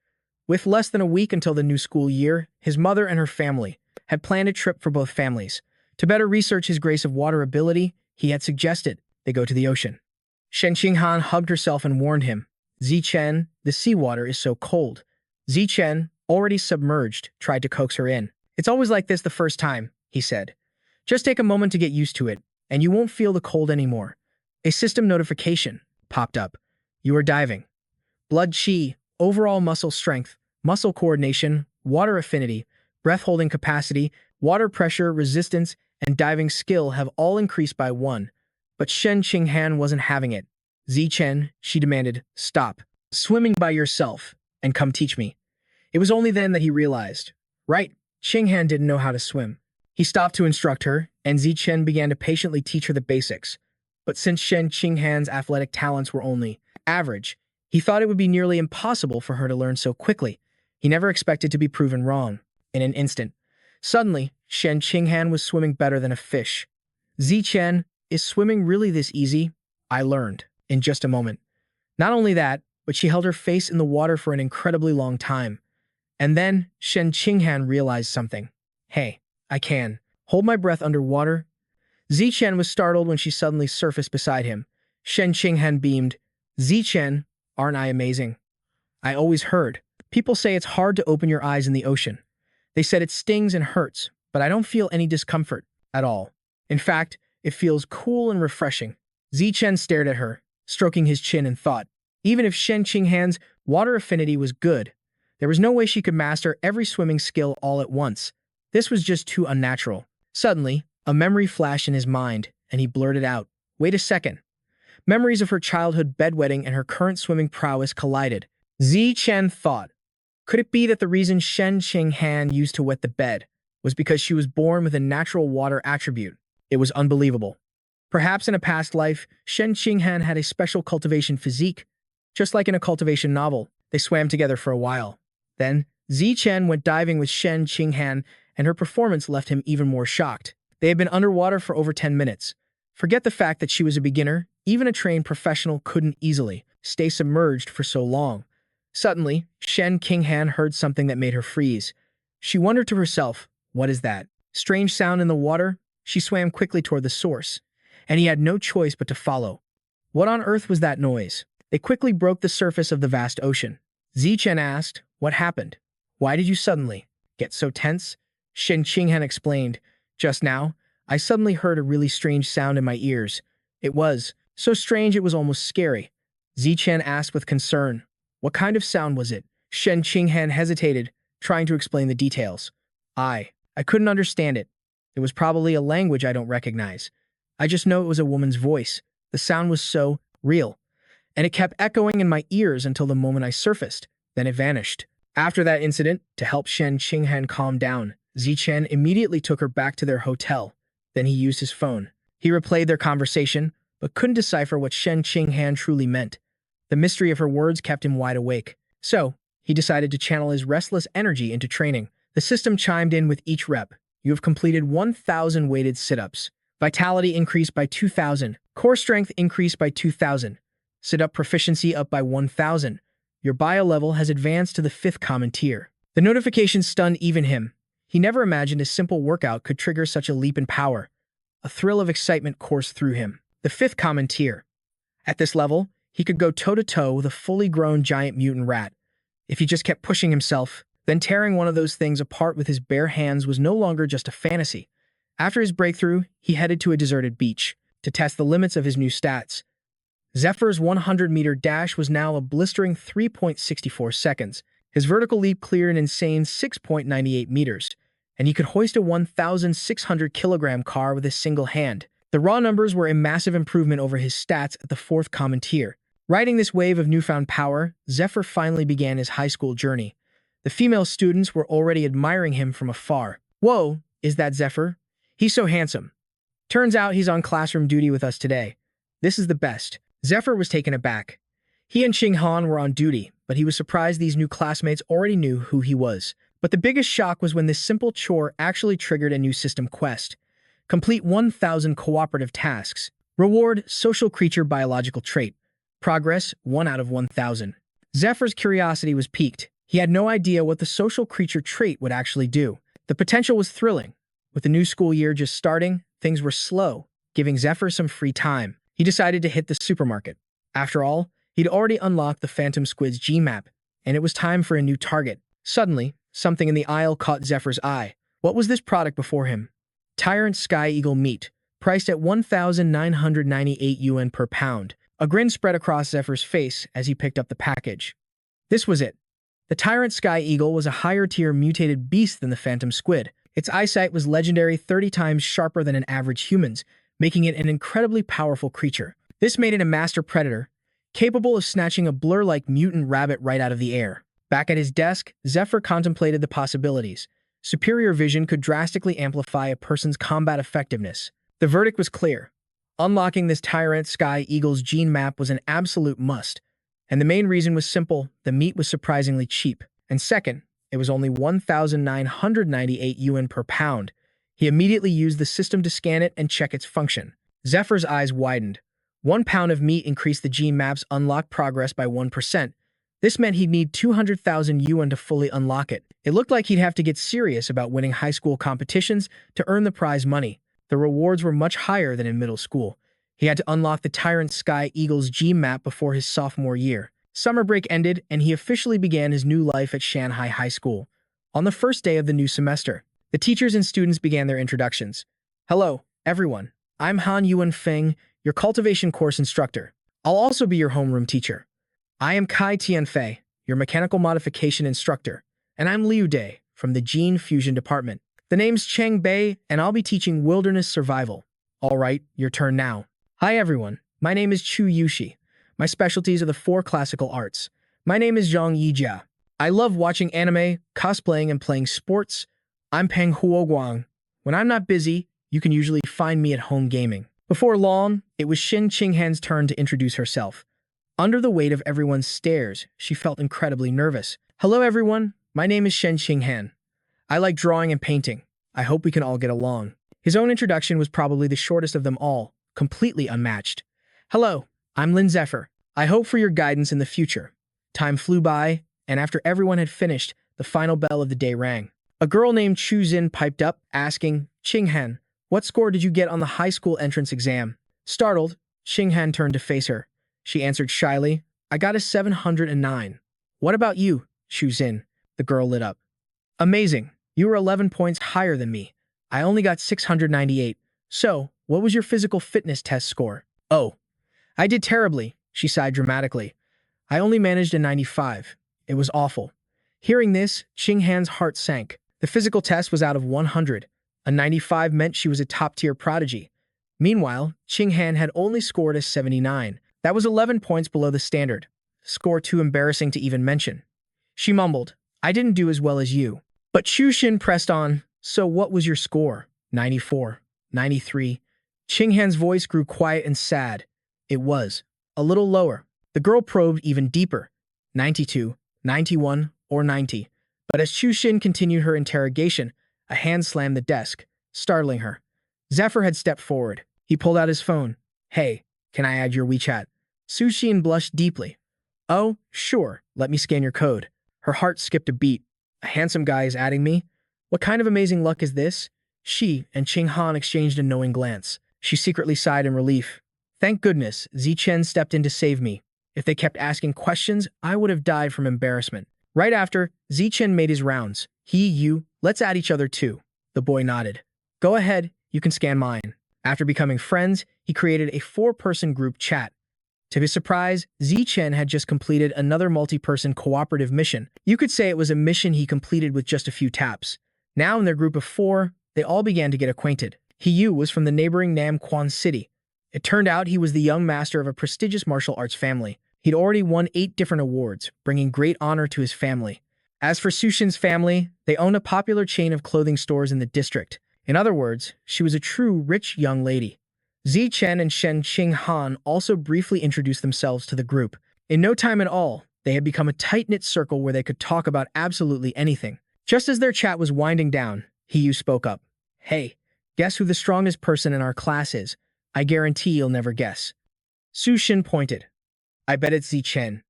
With less than a week until the new school year, his mother and her family had planned a trip for both families. To better research his Grace of Water ability, he had suggested they go to the ocean. Qinghan hugged herself and warned him, Chen, the seawater is so cold. Chen, already submerged, tried to coax her in. It's always like this the first time, he said. Just take a moment to get used to it, and you won't feel the cold anymore. A system notification popped up. You are diving. Blood chi, overall muscle strength, muscle coordination, water affinity, breath-holding capacity, water pressure, resistance, and diving skill have all increased by 1. But Qinghan wasn't having it. Chen, she demanded, stop swimming by yourself and come teach me. It was only then that he realized, right, Qinghan didn't know how to swim. He stopped to instruct her, and Chen began to patiently teach her the basics. But since Qinghan's athletic talents were only average, he thought it would be nearly impossible for her to learn so quickly. He never expected to be proven wrong. In an instant, suddenly, Qinghan was swimming better than a fish. Chen, is swimming really this easy? I learned, in just a moment. Not only that, but she held her face in the water for an incredibly long time. And then, Qinghan realized something. Hey, I can hold my breath underwater. Chen was startled when she suddenly surfaced beside him. Qinghan beamed. Chen, aren't I amazing? I always heard people say it's hard to open your eyes in the ocean. They said it stings and hurts, but I don't feel any discomfort at all. In fact, it feels cool and refreshing. Chen stared at her, stroking his chin and thought, Even if Shen Qinghan's water affinity was good, there was no way she could master every swimming skill all at once. This was just too unnatural. Suddenly, a memory flashed in his mind, and he blurted out, "Wait a second." Memories of her childhood bedwetting and her current swimming prowess collided. Chen thought, could it be that the reason Shen Qinghan used to wet the bed was because she was born with a natural water attribute? It was unbelievable. Perhaps in a past life, Shen Qinghan had a special cultivation physique. Just like in a cultivation novel, they swam together for a while. Then, Chen went diving with Shen Qinghan, and her performance left him even more shocked. They had been underwater for over 10 minutes. Forget the fact that she was a beginner, even a trained professional couldn't easily stay submerged for so long. Suddenly, Shen Qinghan heard something that made her freeze. She wondered to herself, what is that? Strange sound in the water? She swam quickly toward the source, and he had no choice but to follow. What on earth was that noise? They quickly broke the surface of the vast ocean. Chen asked, what happened? Why did you suddenly get so tense? Shen Qinghan explained, just now, I suddenly heard a really strange sound in my ears. It was so strange it was almost scary. Chen asked with concern, what kind of sound was it? Shen Qinghan hesitated, trying to explain the details. I couldn't understand it. It was probably a language I don't recognize. I just know it was a woman's voice. The sound was so real, and it kept echoing in my ears until the moment I surfaced. Then it vanished. After that incident, to help Shen Qinghan calm down, Chen immediately took her back to their hotel. Then he used his phone. He replayed their conversation, but couldn't decipher what Shen Qinghan truly meant. The mystery of her words kept him wide awake. So, he decided to channel his restless energy into training. The system chimed in with each rep. You have completed 1,000 weighted sit-ups. Vitality increased by 2,000. Core strength increased by 2,000. Sit-up proficiency up by 1,000. Your bio level has advanced to the 5th common tier. The notification stunned even him. He never imagined a simple workout could trigger such a leap in power. A thrill of excitement coursed through him. The 5th common tier. At this level, he could go toe-to-toe with a fully grown giant mutant rat. If he just kept pushing himself, then tearing one of those things apart with his bare hands was no longer just a fantasy. After his breakthrough, he headed to a deserted beach to test the limits of his new stats. Zephyr's 100-meter dash was now a blistering 3.64 seconds. His vertical leap cleared an insane 6.98 meters, and he could hoist a 1,600-kilogram car with a single hand. The raw numbers were a massive improvement over his stats at the 4th common tier. Riding this wave of newfound power, Zephyr finally began his high school journey. The female students were already admiring him from afar. Whoa, is that Zephyr? He's so handsome. Turns out he's on classroom duty with us today. This is the best. Zephyr was taken aback. He and Qinghan were on duty, but he was surprised these new classmates already knew who he was. But the biggest shock was when this simple chore actually triggered a new system quest. Complete 1,000 cooperative tasks. Reward, social creature biological trait. Progress, 1 out of 1,000. Zephyr's curiosity was piqued. He had no idea what the social creature trait would actually do. The potential was thrilling. With the new school year just starting, things were slow, giving Zephyr some free time. He decided to hit the supermarket. After all, he'd already unlocked the Phantom Squid's G-map, and it was time for a new target. Suddenly, something in the aisle caught Zephyr's eye. What was this product before him? Tyrant Sky Eagle meat, priced at 1,998 yuan per pound. A grin spread across Zephyr's face as he picked up the package. This was it. The Tyrant Sky Eagle was a higher-tier mutated beast than the Phantom Squid. Its eyesight was legendary, 30 times sharper than an average human's, making it an incredibly powerful creature. This made it a master predator, capable of snatching a blur-like mutant rabbit right out of the air. Back at his desk, Zephyr contemplated the possibilities. Superior vision could drastically amplify a person's combat effectiveness. The verdict was clear. Unlocking this Tyrant Sky Eagle's gene map was an absolute must. And the main reason was simple: the meat was surprisingly cheap. And second, it was only 1,998 yuan per pound. He immediately used the system to scan it and check its function. Zephyr's eyes widened. 1 pound of meat increased the gene map's unlock progress by 1%. This meant he'd need 200,000 yuan to fully unlock it. It looked like he'd have to get serious about winning high school competitions to earn the prize money. The rewards were much higher than in middle school. He had to unlock the Tyrant Sky Eagle's G-map before his sophomore year. Summer break ended, and he officially began his new life at Shanghai High School. On the first day of the new semester, the teachers and students began their introductions. Hello, everyone. I'm Han Yuan Feng, your cultivation course instructor. I'll also be your homeroom teacher. I am Kai Tianfei, your mechanical modification instructor, and I'm Liu Day from the Gene Fusion Department. The name's Cheng Bei, and I'll be teaching wilderness survival. All right, your turn now. Hi everyone, my name is Chu Yushi. My specialties are the four classical arts. My name is Zhang Yijia. I love watching anime, cosplaying, and playing sports. I'm Peng Huoguang. When I'm not busy, you can usually find me at home gaming. Before long, it was Shin Qinghan's turn to introduce herself. Under the weight of everyone's stares, she felt incredibly nervous. Hello everyone, my name is Shen Qinghan. I like drawing and painting. I hope we can all get along. His own introduction was probably the shortest of them all, completely unmatched. Hello, I'm Lin Zephyr. I hope for your guidance in the future. Time flew by, and after everyone had finished, the final bell of the day rang. A girl named Chu Xin piped up, asking, Qinghan, what score did you get on the high school entrance exam? Startled, Qinghan turned to face her. She answered shyly, I got a 709. What about you, Chu Xin? The girl lit up. Amazing. You were 11 points higher than me. I only got 698. So, what was your physical fitness test score? Oh, I did terribly, she sighed dramatically. I only managed a 95. It was awful. Hearing this, Qinghan's heart sank. The physical test was out of 100. A 95 meant she was a top-tier prodigy. Meanwhile, Qinghan had only scored a 79. That was 11 points below the standard. Score too embarrassing to even mention. She mumbled, I didn't do as well as you. But Chu Xin pressed on, so what was your score? 94, 93. Qinghan's voice grew quiet and sad. It was. A little lower. The girl probed even deeper. 92, 91, or 90. But as Chu Xin continued her interrogation, a hand slammed the desk, startling her. Zephyr had stepped forward. He pulled out his phone. Hey, can I add your WeChat? Su Xin blushed deeply. Oh, sure, let me scan your code. Her heart skipped a beat. A handsome guy is adding me? What kind of amazing luck is this? She and Qinghan exchanged a knowing glance. She secretly sighed in relief. Thank goodness, Chen stepped in to save me. If they kept asking questions, I would have died from embarrassment. Right after, Chen made his rounds. You, let's add each other too. The boy nodded. Go ahead, you can scan mine. After becoming friends, he created a 4-person group chat. To his surprise, Chen had just completed another multi-person cooperative mission. You could say it was a mission he completed with just a few taps. Now in their group of 4, they all began to get acquainted. Yu was from the neighboring Namquan city. It turned out he was the young master of a prestigious martial arts family. He'd already won 8 different awards, bringing great honor to his family. As for Su Xin's family, they owned a popular chain of clothing stores in the district. In other words, she was a true rich young lady. Chen and Shen Qinghan also briefly introduced themselves to the group. In no time at all, they had become a tight-knit circle where they could talk about absolutely anything. Just as their chat was winding down, Yu spoke up. Hey, guess who the strongest person in our class is? I guarantee you'll never guess. Su Xin pointed. I bet it's Chen.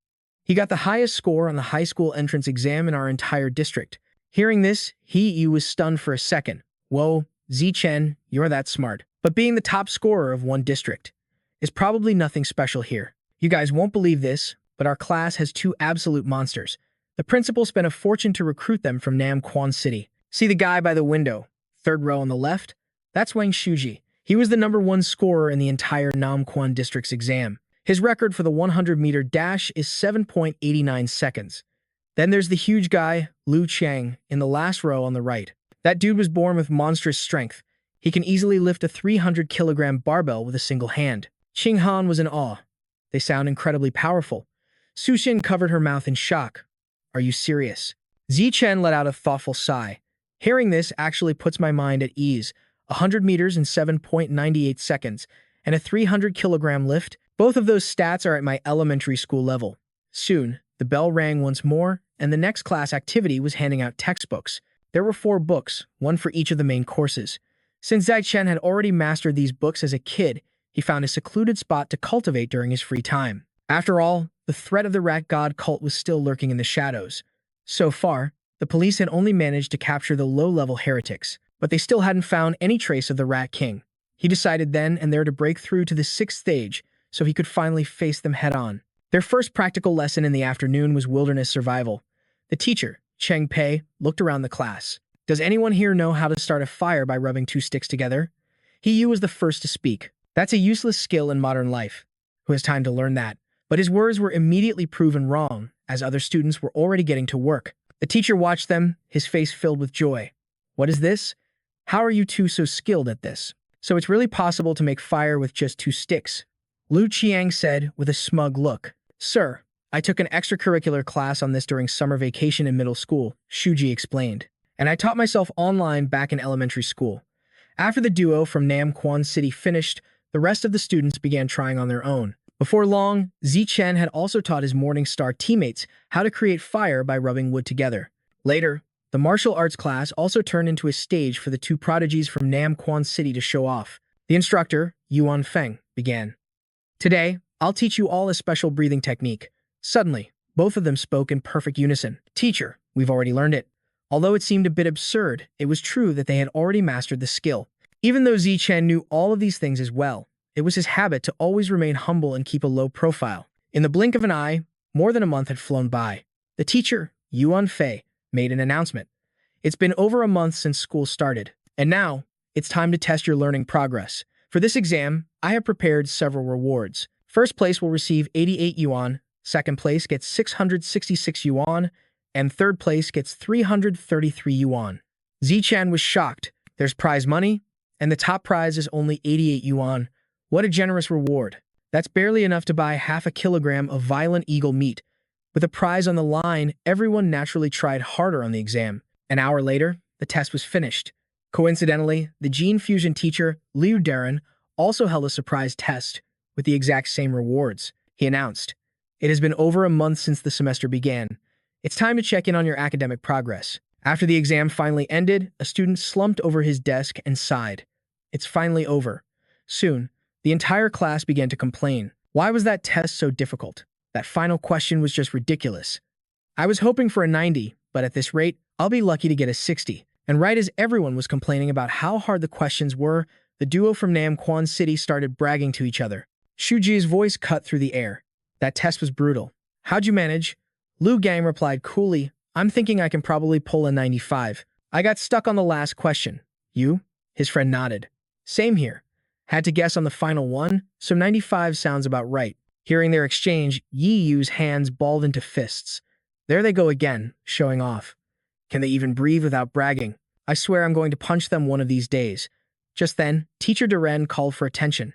He got the highest score on the high school entrance exam in our entire district. Hearing this, Yu was stunned for a second. Whoa, Chen, you're that smart. But being the top scorer of one district is probably nothing special here. You guys won't believe this, but our class has 2 absolute monsters. The principal spent a fortune to recruit them from Namquan City. See the guy by the window, 3rd row on the left? That's Wang Shuji. He was the #1 scorer in the entire Namquan district's exam. His record for the 100-meter dash is 7.89 seconds. Then there's the huge guy, Liu Chang, in the last row on the right. That dude was born with monstrous strength. He can easily lift a 300-kilogram barbell with a single hand. Qinghan was in awe. They sound incredibly powerful. Su Xin covered her mouth in shock. Are you serious? Chen let out a thoughtful sigh. Hearing this actually puts my mind at ease. 100 meters in 7.98 seconds, and a 300-kilogram lift. Both of those stats are at my elementary school level. Soon, the bell rang once more, and the next class activity was handing out textbooks. There were 4 books, one for each of the main courses. Since Chen had already mastered these books as a kid, he found a secluded spot to cultivate during his free time. After all, the threat of the rat god cult was still lurking in the shadows. So far, the police had only managed to capture the low-level heretics, but they still hadn't found any trace of the Rat King. He decided then and there to break through to the 6th stage so he could finally face them head-on. Their first practical lesson in the afternoon was wilderness survival. The teacher, Cheng Pei, looked around the class. Does anyone here know how to start a fire by rubbing 2 sticks together? Yu was the first to speak. That's a useless skill in modern life. Who has time to learn that? But his words were immediately proven wrong, as other students were already getting to work. The teacher watched them, his face filled with joy. What is this? How are you two so skilled at this? So it's really possible to make fire with just 2 sticks, Lu Qiang said with a smug look. Sir, I took an extracurricular class on this during summer vacation in middle school, Shuji explained. And I taught myself online back in elementary school. After the duo from Namquan City finished, the rest of the students began trying on their own. Before long, Chen had also taught his Morningstar teammates how to create fire by rubbing wood together. Later, the martial arts class also turned into a stage for the 2 prodigies from Namquan City to show off. The instructor, Yuan Feng, began. Today, I'll teach you all a special breathing technique. Suddenly, both of them spoke in perfect unison. Teacher, we've already learned it. Although it seemed a bit absurd, it was true that they had already mastered the skill. Even though Chen knew all of these things as well, it was his habit to always remain humble and keep a low profile. In the blink of an eye, more than a month had flown by. The teacher, Yuan Fei, made an announcement. It's been over a month since school started, and now it's time to test your learning progress. For this exam, I have prepared several rewards. First place will receive 88 yuan, second place gets 666 yuan, and third place gets 333 yuan. Chen was shocked. There's prize money, and the top prize is only 88 yuan. What a generous reward. That's barely enough to buy half a kilogram of violent eagle meat. With a prize on the line, everyone naturally tried harder on the exam. An hour later, the test was finished. Coincidentally, the gene fusion teacher, Liu Darren, also held a surprise test with the exact same rewards. He announced, "It has been over a month since the semester began. It's time to check in on your academic progress." After the exam finally ended, a student slumped over his desk and sighed. It's finally over. Soon, the entire class began to complain. Why was that test so difficult? That final question was just ridiculous. I was hoping for a 90, but at this rate, I'll be lucky to get a 60. And right as everyone was complaining about how hard the questions were, the duo from Namquan City started bragging to each other. Shuji's voice cut through the air. That test was brutal. How'd you manage? Lu Gang replied coolly, I'm thinking I can probably pull a 95. I got stuck on the last question. You? His friend nodded. Same here. Had to guess on the final one, so 95 sounds about right. Hearing their exchange, Yi Yu's hands balled into fists. There they go again, showing off. Can they even breathe without bragging? I swear I'm going to punch them one of these days. Just then, Teacher Duren called for attention.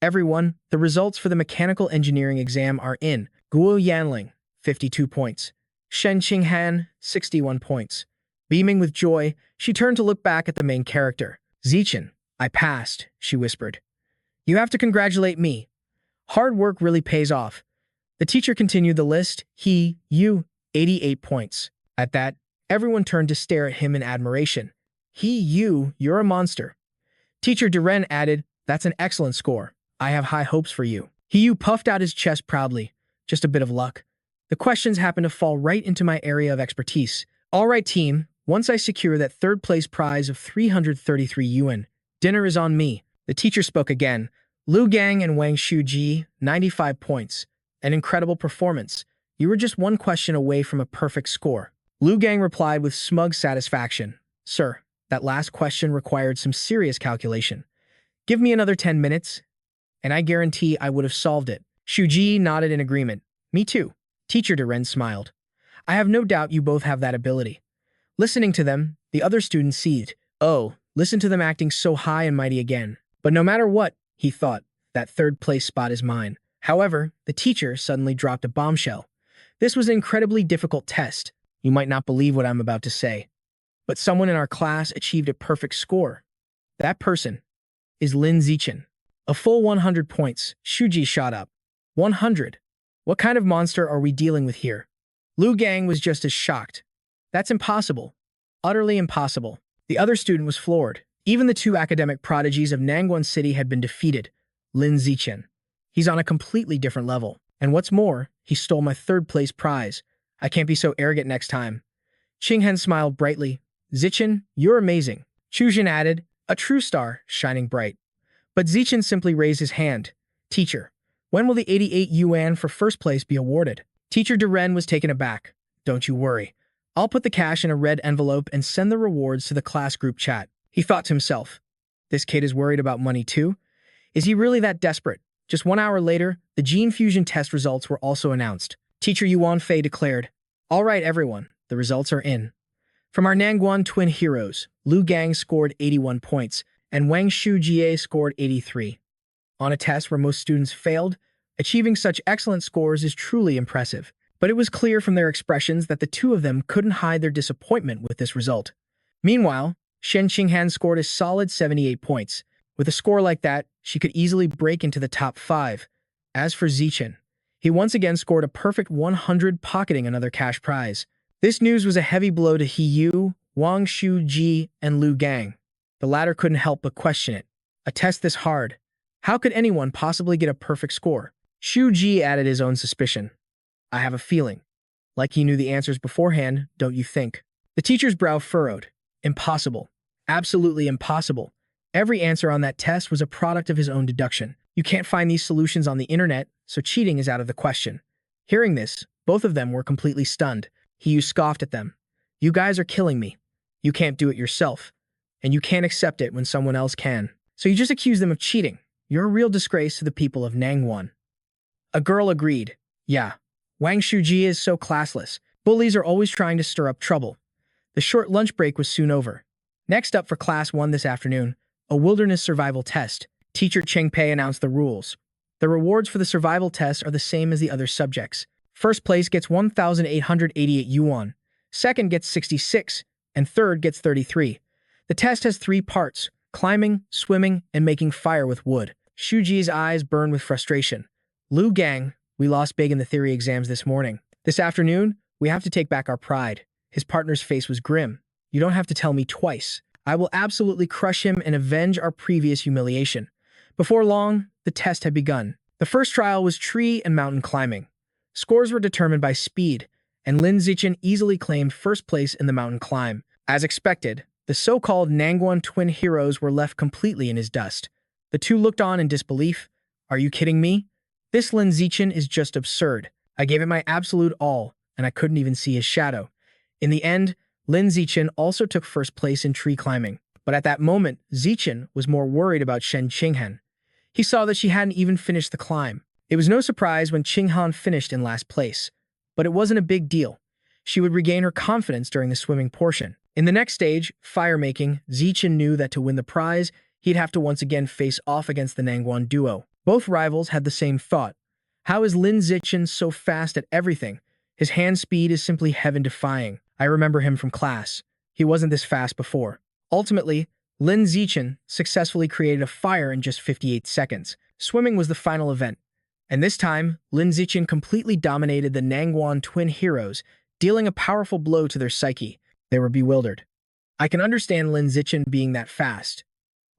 Everyone, the results for the mechanical engineering exam are in. Guo Yanling, 52 points. Shen Qinghan, 61 points. Beaming with joy, she turned to look back at the main character. Zichen, I passed, she whispered. You have to congratulate me. Hard work really pays off. The teacher continued the list. He, you, 88 points. At that, everyone turned to stare at him in admiration. You're a monster. Teacher Duren added, that's an excellent score. I have high hopes for you. You puffed out his chest proudly. Just a bit of luck. The questions happened to fall right into my area of expertise. All right, team. Once I secure that third place prize of 333 yuan, dinner is on me. The teacher spoke again. Lu Gang and Wang Shuji, 95 points. An incredible performance. You were just one question away from a perfect score. Lu Gang replied with smug satisfaction. Sir, that last question required some serious calculation. Give me another 10 minutes, and I guarantee I would have solved it. Shuji nodded in agreement. Me too. Teacher Duren smiled. I have no doubt you both have that ability. Listening to them, the other students seethed. Oh, listen to them acting so high and mighty again. But no matter what, he thought, that third place spot is mine. However, the teacher suddenly dropped a bombshell. This was an incredibly difficult test. You might not believe what I'm about to say. But someone in our class achieved a perfect score. That person is Lin Zichen. A full 100 points. Shuji shot up. 100. What kind of monster are we dealing with here? Lu Gang was just as shocked. That's impossible. Utterly impossible. The other student was floored. Even the 2 academic prodigies of Nangwon City had been defeated. Lin Zichen. He's on a completely different level. And what's more, he stole my third place prize. I can't be so arrogant next time. Qinghen smiled brightly. Zichen, you're amazing. Chujin added, a true star, shining bright. But Zichen simply raised his hand. Teacher, when will the 88 yuan for first place be awarded? Teacher Duren was taken aback. Don't you worry. I'll put the cash in a red envelope and send the rewards to the class group chat. He thought to himself, this kid is worried about money too? Is he really that desperate? Just 1 hour later, the gene fusion test results were also announced. Teacher Yuan Fei declared, "All right, everyone, the results are in." From our Nangguan twin heroes, Lu Gang scored 81 points, and Wang Shujie scored 83. On a test where most students failed, achieving such excellent scores is truly impressive. But it was clear from their expressions that the two of them couldn't hide their disappointment with this result. Meanwhile, Shen Qinghan scored a solid 78 points. With a score like that, she could easily break into the top 5. As for Zichen, he once again scored a perfect 100, pocketing another cash prize. This news was a heavy blow to He Yu, Wang Shuji, and Lu Gang. The latter couldn't help but question it. A test this hard. How could anyone possibly get a perfect score? Shuji added his own suspicion. I have a feeling. Like he knew the answers beforehand, don't you think? The teacher's brow furrowed. Impossible. Absolutely impossible. Every answer on that test was a product of his own deduction. You can't find these solutions on the internet, so cheating is out of the question. Hearing this, both of them were completely stunned. He Yu scoffed at them. You guys are killing me. You can't do it yourself. And you can't accept it when someone else can. So you just accuse them of cheating. You're a real disgrace to the people of Nangguan. A girl agreed. Yeah. Wang Shuji is so classless. Bullies are always trying to stir up trouble. The short lunch break was soon over. Next up for Class 1 this afternoon, a wilderness survival test. Teacher Cheng Pei announced the rules. The rewards for the survival test are the same as the other subjects. First place gets 1,888 yuan, second gets 66, and third gets 33. The test has 3 parts: climbing, swimming, and making fire with wood. Shuji's eyes burned with frustration. Lu Gang, we lost big in the theory exams this morning. This afternoon, we have to take back our pride. His partner's face was grim. You don't have to tell me twice. I will absolutely crush him and avenge our previous humiliation. Before long, the test had begun. The first trial was tree and mountain climbing. Scores were determined by speed, and Lin Zichen easily claimed first place in the mountain climb. As expected, the so-called Nangguan twin heroes were left completely in his dust. The two looked on in disbelief. Are you kidding me? This Lin Zichen is just absurd. I gave it my absolute all, and I couldn't even see his shadow. In the end, Lin Zichen also took first place in tree climbing. But at that moment, Zichen was more worried about Shen Qinghan. He saw that she hadn't even finished the climb. It was no surprise when Qinghan finished in last place. But it wasn't a big deal. She would regain her confidence during the swimming portion. In the next stage, fire-making, Zichen knew that to win the prize, he'd have to once again face off against the Nangguan duo. Both rivals had the same thought. How is Lin Zichen so fast at everything? His hand speed is simply heaven-defying. I remember him from class. He wasn't this fast before. Ultimately, Lin Zichen successfully created a fire in just 58 seconds. Swimming was the final event. And this time, Lin Zichen completely dominated the Nangguan twin heroes, dealing a powerful blow to their psyche. They were bewildered. I can understand Lin Zichen being that fast.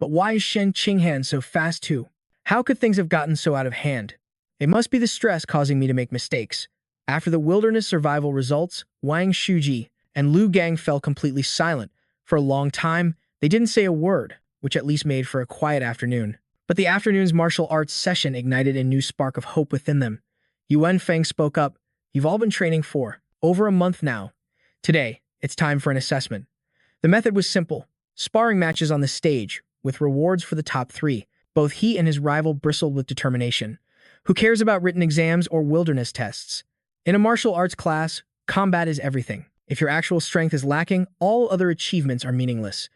But why is Shen Qinghan so fast too? How could things have gotten so out of hand? It must be the stress causing me to make mistakes. After the wilderness survival results, Wang Shuji and Lu Gang fell completely silent. For a long time, they didn't say a word, which at least made for a quiet afternoon. But the afternoon's martial arts session ignited a new spark of hope within them. Yuan Feng spoke up. You've all been training for over a month now. Today, it's time for an assessment. The method was simple. Sparring matches on the stage, with rewards for the top 3. Both he and his rival bristled with determination. Who cares about written exams or wilderness tests? In a martial arts class, combat is everything. If your actual strength is lacking, all other achievements are meaningless.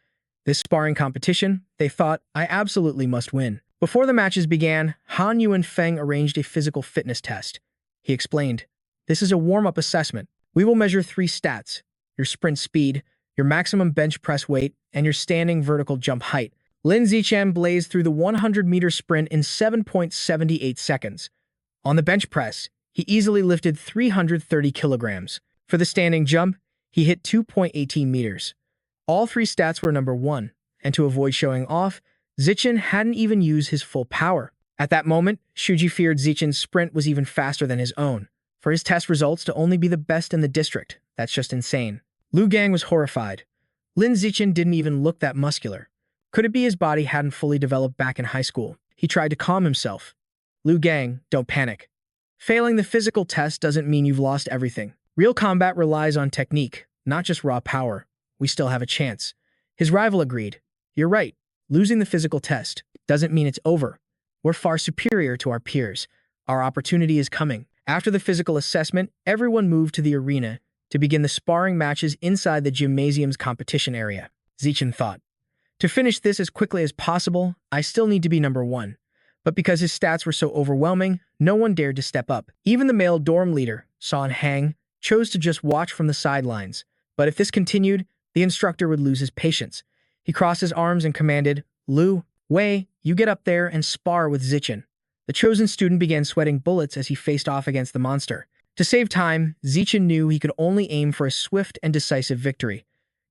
This sparring competition, they thought, I absolutely must win. Before the matches began, Han Yuan Feng arranged a physical fitness test. He explained, this is a warm-up assessment. We will measure 3 stats: your sprint speed, your maximum bench press weight, and your standing vertical jump height. Lin Zichen blazed through the 100-meter sprint in 7.78 seconds. On the bench press, he easily lifted 330 kilograms. For the standing jump, he hit 2.18 meters. All 3 stats were number 1, and to avoid showing off, Zichen hadn't even used his full power. At that moment, Shuji feared Zichen's sprint was even faster than his own. For his test results to only be the best in the district, that's just insane. Lu Gang was horrified. Lin Zichen didn't even look that muscular. Could it be his body hadn't fully developed back in high school? He tried to calm himself. Lu Gang, don't panic. Failing the physical test doesn't mean you've lost everything. Real combat relies on technique, not just raw power. We still have a chance. His rival agreed. You're right. Losing the physical test doesn't mean it's over. We're far superior to our peers. Our opportunity is coming. After the physical assessment, everyone moved to the arena to begin the sparring matches inside the gymnasium's competition area. Zichen thought, to finish this as quickly as possible, I still need to be number one. But because his stats were so overwhelming, no one dared to step up. Even the male dorm leader, Son Hang, chose to just watch from the sidelines. But if this continued, the instructor would lose his patience. He crossed his arms and commanded, Lu, Wei, you get up there and spar with Zichen. The chosen student began sweating bullets as he faced off against the monster. To save time, Zichen knew he could only aim for a swift and decisive victory.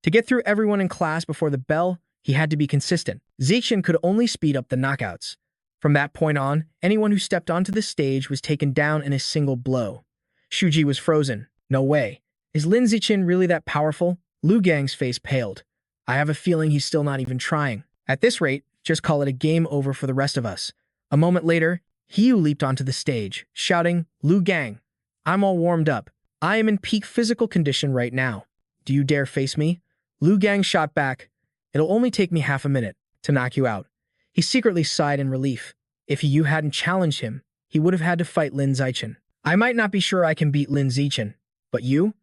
To get through everyone in class before the bell, he had to be consistent. Zichen could only speed up the knockouts. From that point on, anyone who stepped onto the stage was taken down in a single blow. Shuji was frozen. No way. Is Lin Zichen really that powerful? Lu Gang's face paled. I have a feeling he's still not even trying. At this rate, just call it a game over for the rest of us. A moment later, Hiyu leaped onto the stage, shouting, Lu Gang, I'm all warmed up. I am in peak physical condition right now. Do you dare face me? Lu Gang shot back. It'll only take me half a minute to knock you out. He secretly sighed in relief. If Hiyu hadn't challenged him, he would have had to fight Lin Zichen. I might not be sure I can beat Lin Zichen, but you?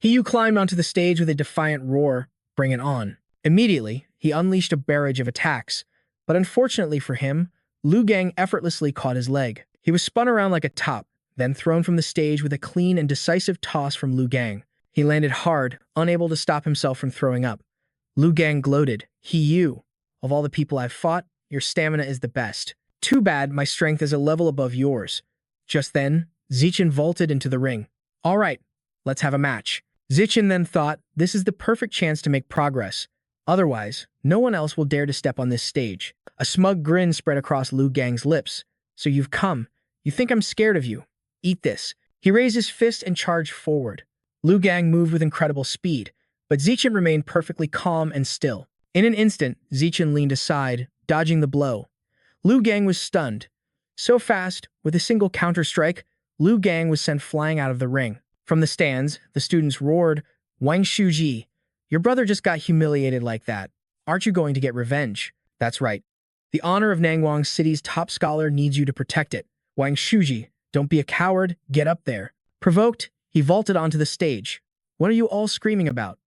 Hiyu climbed onto the stage with a defiant roar, bring it on. Immediately, he unleashed a barrage of attacks, but unfortunately for him, Lu Gang effortlessly caught his leg. He was spun around like a top, then thrown from the stage with a clean and decisive toss from Lu Gang. He landed hard, unable to stop himself from throwing up. Lu Gang gloated, Hiyu, of all the people I've fought, your stamina is the best. Too bad my strength is a level above yours. Just then, Zichen vaulted into the ring. All right, let's have a match. Zichen then thought, this is the perfect chance to make progress. Otherwise, no one else will dare to step on this stage. A smug grin spread across Lu Gang's lips. So you've come. You think I'm scared of you. Eat this. He raised his fist and charged forward. Lu Gang moved with incredible speed, but Zichen remained perfectly calm and still. In an instant, Zichen leaned aside, dodging the blow. Lu Gang was stunned. So fast, with a single counter-strike, Lu Gang was sent flying out of the ring. From the stands, the students roared, Wang Shuji, your brother just got humiliated like that. Aren't you going to get revenge? That's right. The honor of Nangwang City's top scholar needs you to protect it. Wang Shuji, don't be a coward, get up there. Provoked, he vaulted onto the stage. What are you all screaming about?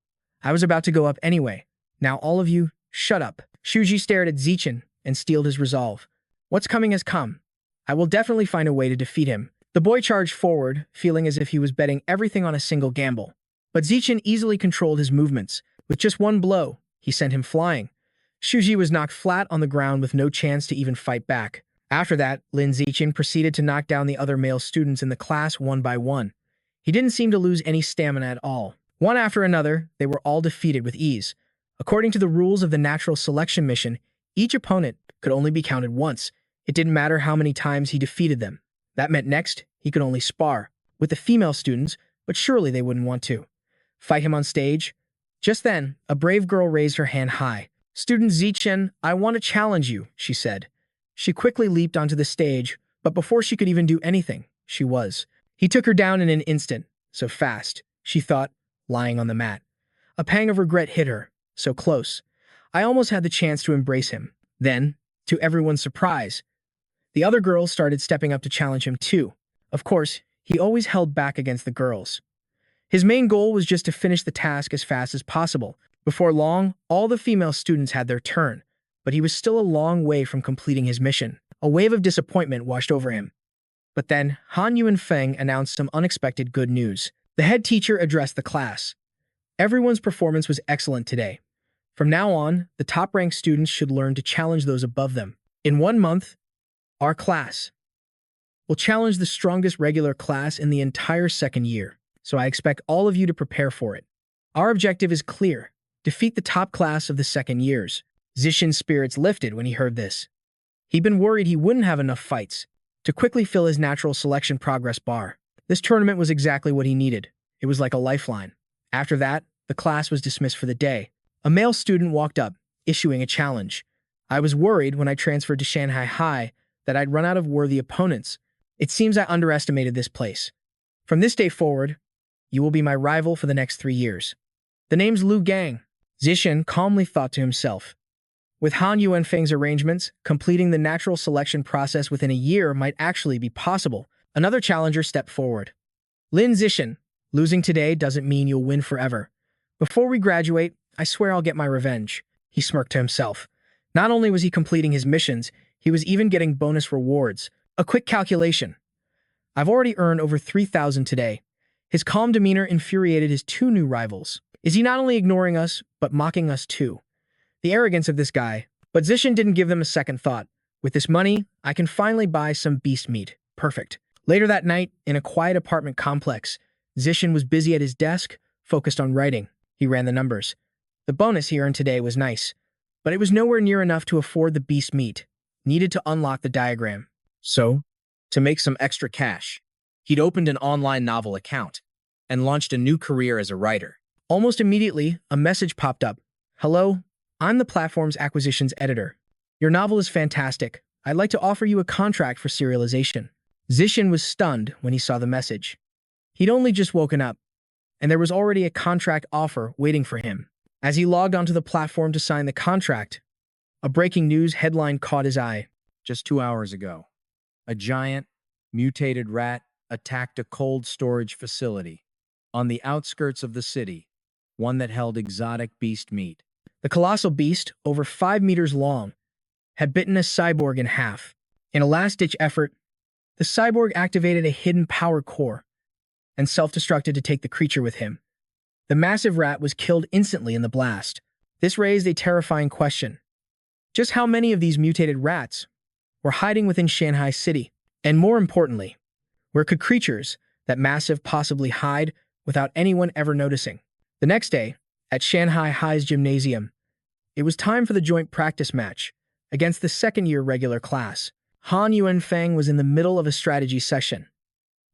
I was about to go up anyway. Now all of you, shut up. Shuji stared at Zichen and steeled his resolve. What's coming has come. I will definitely find a way to defeat him. The boy charged forward, feeling as if he was betting everything on a single gamble. But Zichen easily controlled his movements. With just one blow, he sent him flying. Shuji was knocked flat on the ground with no chance to even fight back. After that, Lin Zichen proceeded to knock down the other male students in the class one by one. He didn't seem to lose any stamina at all. One after another, they were all defeated with ease. According to the rules of the natural selection mission, each opponent could only be counted once. It didn't matter how many times he defeated them. That meant next, he could only spar with the female students, but surely they wouldn't want to fight him on stage. Just then, a brave girl raised her hand high. Student Zichen, I want to challenge you, she said. She quickly leaped onto the stage, but before she could even do anything, she was. He took her down in an instant, so fast, she thought, lying on the mat. A pang of regret hit her, so close. I almost had the chance to embrace him. Then, to everyone's surprise, the other girls started stepping up to challenge him too. Of course, he always held back against the girls. His main goal was just to finish the task as fast as possible. Before long, all the female students had their turn, but he was still a long way from completing his mission. A wave of disappointment washed over him. But then, Han Yuanfeng announced some unexpected good news. The head teacher addressed the class. Everyone's performance was excellent today. From now on, the top-ranked students should learn to challenge those above them. In 1 month, our class will challenge the strongest regular class in the entire second year, so I expect all of you to prepare for it. Our objective is clear. Defeat the top class of the second years. Zichen's spirits lifted when he heard this. He'd been worried he wouldn't have enough fights to quickly fill his natural selection progress bar. This tournament was exactly what he needed. It was like a lifeline. After that, the class was dismissed for the day. A male student walked up, issuing a challenge. I was worried when I transferred to Shanghai High that I'd run out of worthy opponents. It seems I underestimated this place. From this day forward, you will be my rival for the next 3 years. The name's Lu Gang. Zichen calmly thought to himself. With Han Yuanfeng's arrangements, completing the natural selection process within a year might actually be possible. Another challenger stepped forward. Lin Zixin, losing today doesn't mean you'll win forever. Before we graduate, I swear I'll get my revenge. He smirked to himself. Not only was he completing his missions, he was even getting bonus rewards. A quick calculation. I've already earned over 3,000 today. His calm demeanor infuriated his two new rivals. Is he not only ignoring us, but mocking us too? The arrogance of this guy. But Zixin didn't give them a second thought. With this money, I can finally buy some beast meat. Perfect. Later that night, in a quiet apartment complex, Zixin was busy at his desk, focused on writing. He ran the numbers. The bonus he earned today was nice, but it was nowhere near enough to afford the beast meat. Needed to unlock the diagram. So, to make some extra cash, he'd opened an online novel account and launched a new career as a writer. Almost immediately, a message popped up. Hello, I'm the platform's acquisitions editor. Your novel is fantastic. I'd like to offer you a contract for serialization. Zixin was stunned when he saw the message. He'd only just woken up, and there was already a contract offer waiting for him. As he logged onto the platform to sign the contract, a breaking news headline caught his eye. Just 2 hours ago, a giant, mutated rat attacked a cold storage facility on the outskirts of the city, one that held exotic beast meat. The colossal beast, over 5 meters long, had bitten a cyborg in half. In a last-ditch effort, the cyborg activated a hidden power core and self-destructed to take the creature with him. The massive rat was killed instantly in the blast. This raised a terrifying question. Just how many of these mutated rats were hiding within Shanghai City? And more importantly, where could creatures that massive possibly hide without anyone ever noticing? The next day, at Shanghai High's gymnasium, it was time for the joint practice match against the second-year regular class. Han Yuanfeng was in the middle of a strategy session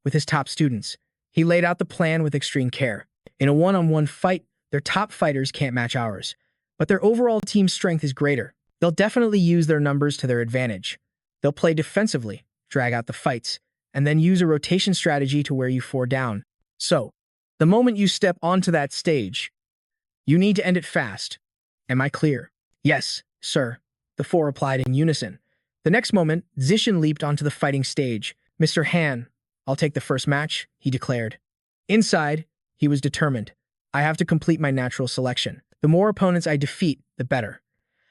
with his top students. He laid out the plan with extreme care. In a one-on-one fight, their top fighters can't match ours, but their overall team strength is greater. They'll definitely use their numbers to their advantage. They'll play defensively, drag out the fights, and then use a rotation strategy to wear you 4 down. So, the moment you step onto that stage, you need to end it fast. Am I clear? Yes, sir, the 4 replied in unison. The next moment, Zixin leaped onto the fighting stage. Mr. Han, I'll take the first match, he declared. Inside, he was determined. I have to complete my natural selection. The more opponents I defeat, the better.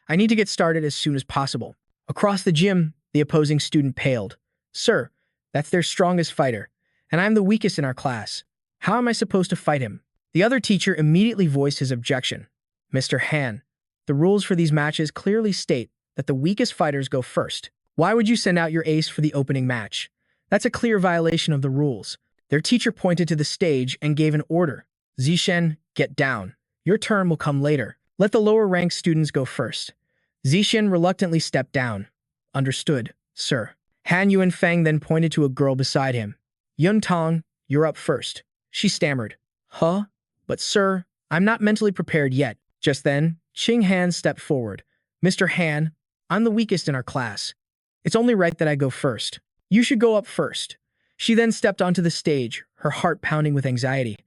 I need to get started as soon as possible. Across the gym, the opposing student paled. Sir, that's their strongest fighter, and I'm the weakest in our class. How am I supposed to fight him? The other teacher immediately voiced his objection. Mr. Han, the rules for these matches clearly state that the weakest fighters go first. Why would you send out your ace for the opening match? That's a clear violation of the rules. Their teacher pointed to the stage and gave an order. Zixin, get down. Your turn will come later. Let the lower-ranked students go first. Zixin reluctantly stepped down. Understood, sir. Han Yuanfeng then pointed to a girl beside him. Yun Tong, you're up first. She stammered. Huh? But sir, I'm not mentally prepared yet. Just then, Qing Han stepped forward. Mr. Han, I'm the weakest in our class. It's only right that I go first. You should go up first. She then stepped onto the stage, her heart pounding with anxiety.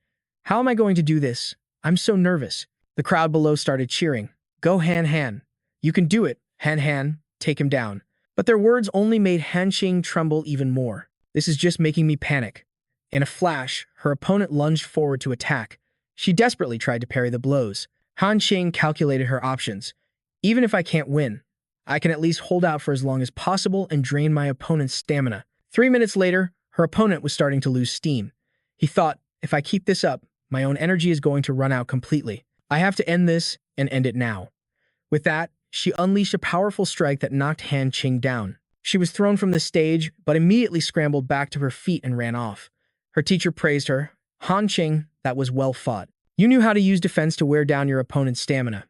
How am I going to do this? I'm so nervous. The crowd below started cheering. Go Han Han. You can do it, Han Han. Take him down. But their words only made Han Qing tremble even more. This is just making me panic. In a flash, her opponent lunged forward to attack. She desperately tried to parry the blows. Han Qing calculated her options. Even if I can't win, I can at least hold out for as long as possible and drain my opponent's stamina. 3 minutes later, her opponent was starting to lose steam. He thought, if I keep this up, my own energy is going to run out completely. I have to end this, and end it now. With that, she unleashed a powerful strike that knocked Han Qing down. She was thrown from the stage, but immediately scrambled back to her feet and ran off. Her teacher praised her. Han Qing, that was well fought. You knew how to use defense to wear down your opponent's stamina.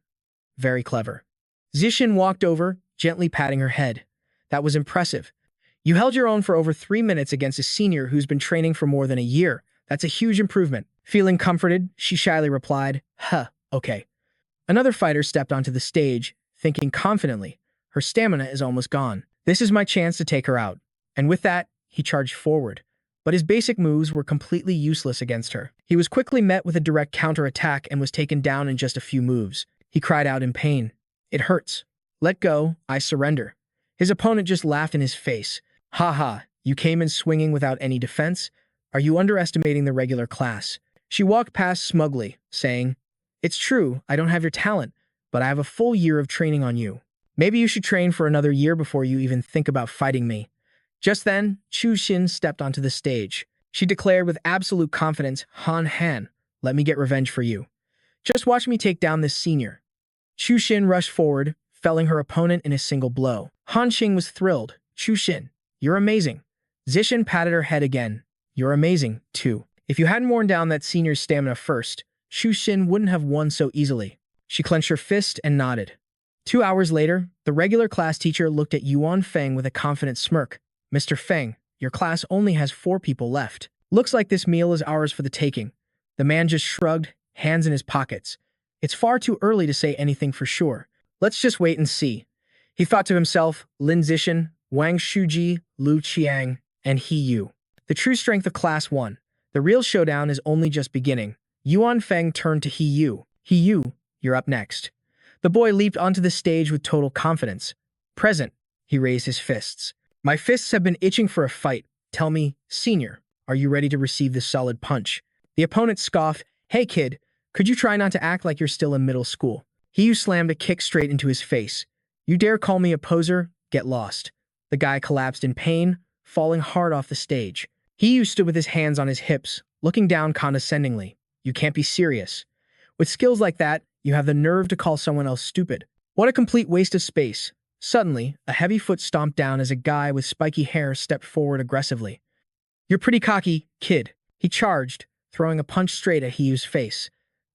Very clever. Zixin walked over, gently patting her head. That was impressive. You held your own for over 3 minutes against a senior who's been training for more than a year. That's a huge improvement. Feeling comforted, she shyly replied, okay. Another fighter stepped onto the stage, thinking confidently, her stamina is almost gone. This is my chance to take her out. And with that, he charged forward. But his basic moves were completely useless against her. He was quickly met with a direct counterattack and was taken down in just a few moves. He cried out in pain. It hurts. Let go, I surrender. His opponent just laughed in his face. Ha ha, you came in swinging without any defense? Are you underestimating the regular class? She walked past smugly, saying, It's true, I don't have your talent, but I have a full year of training on you. Maybe you should train for another year before you even think about fighting me. Just then, Chu Xin stepped onto the stage. She declared with absolute confidence, Han Han, let me get revenge for you. Just watch me take down this senior. Chu Xin rushed forward, felling her opponent in a single blow. Han Xing was thrilled. Chu Xin, you're amazing. Zishan patted her head again. You're amazing, too. If you hadn't worn down that senior's stamina first, Chu Xin wouldn't have won so easily. She clenched her fist and nodded. 2 hours later, the regular class teacher looked at Yuan Feng with a confident smirk. Mr. Feng, your class only has 4 people left. Looks like this meal is ours for the taking. The man just shrugged, hands in his pockets. It's far too early to say anything for sure. Let's just wait and see. He thought to himself, Lin Zishan, Wang Shuji, Lu Qiang, and He Yu. The true strength of Class 1. The real showdown is only just beginning. Yuan Feng turned to He Yu. He Yu, you're up next. The boy leaped onto the stage with total confidence. Present, he raised his fists. My fists have been itching for a fight. Tell me, senior, are you ready to receive this solid punch? The opponent scoffed. Hey kid, could you try not to act like you're still in middle school? He Yu slammed a kick straight into his face. You dare call me a poser? Get lost. The guy collapsed in pain, falling hard off the stage. He Yu stood with his hands on his hips, looking down condescendingly. You can't be serious. With skills like that, you have the nerve to call someone else stupid. What a complete waste of space. Suddenly, a heavy foot stomped down as a guy with spiky hair stepped forward aggressively. You're pretty cocky, kid. He charged, throwing a punch straight at He Yu's face.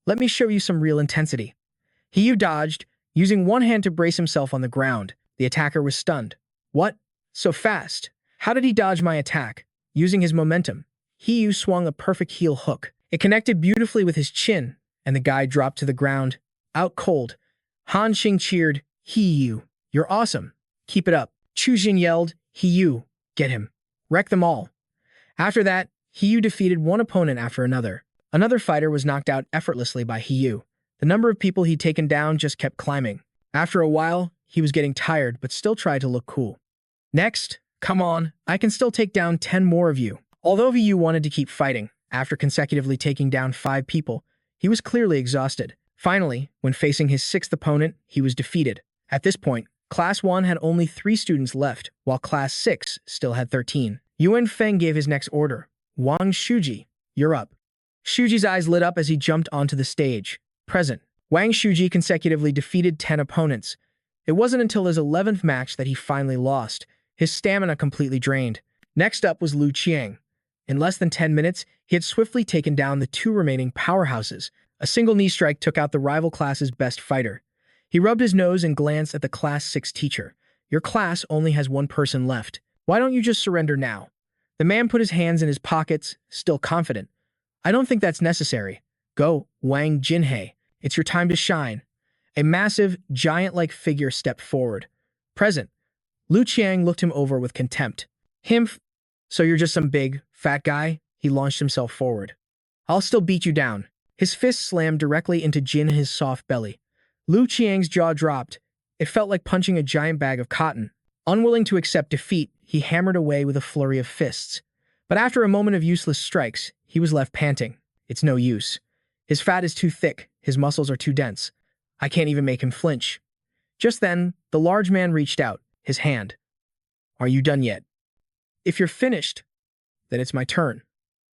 Let me show you some real intensity. He Yu dodged, using one hand to brace himself on the ground. The attacker was stunned. What? So fast? How did he dodge my attack? Using his momentum, He Yu swung a perfect heel hook. It connected beautifully with his chin, and the guy dropped to the ground, out cold. Han Xing cheered, He Yu, you're awesome. Keep it up. Chu Xin yelled, He Yu, get him. Wreck them all. After that, He Yu defeated one opponent after another. Another fighter was knocked out effortlessly by He Yu. The number of people he'd taken down just kept climbing. After a while, he was getting tired but still tried to look cool. Next, come on, I can still take down 10 more of you. Although He Yu wanted to keep fighting, after consecutively taking down 5 people, he was clearly exhausted. Finally, when facing his 6th opponent, he was defeated. At this point, Class 1 had only 3 students left, while Class 6 still had 13. Yuan Feng gave his next order. Wang Shuji, you're up. Shuji's eyes lit up as he jumped onto the stage. Present. Wang Shuji consecutively defeated 10 opponents. It wasn't until his 11th match that he finally lost, his stamina completely drained. Next up was Lu Qiang. In less than 10 minutes, he had swiftly taken down the 2 remaining powerhouses. A single knee strike took out the rival class's best fighter. He rubbed his nose and glanced at the Class 6 teacher. Your class only has 1 person left. Why don't you just surrender now? The man put his hands in his pockets, still confident. I don't think that's necessary. Go, Wang Jinhei. It's your time to shine. A massive, giant-like figure stepped forward. Present. Lu Qiang looked him over with contempt. Himph. So you're just some big, fat guy? He launched himself forward. I'll still beat you down. His fist slammed directly into Jinhei's soft belly. Lu Qiang's jaw dropped. It felt like punching a giant bag of cotton. Unwilling to accept defeat, he hammered away with a flurry of fists. But after a moment of useless strikes, he was left panting. It's no use. His fat is too thick, his muscles are too dense. I can't even make him flinch. Just then, the large man reached out, his hand. Are you done yet? If you're finished, then it's my turn.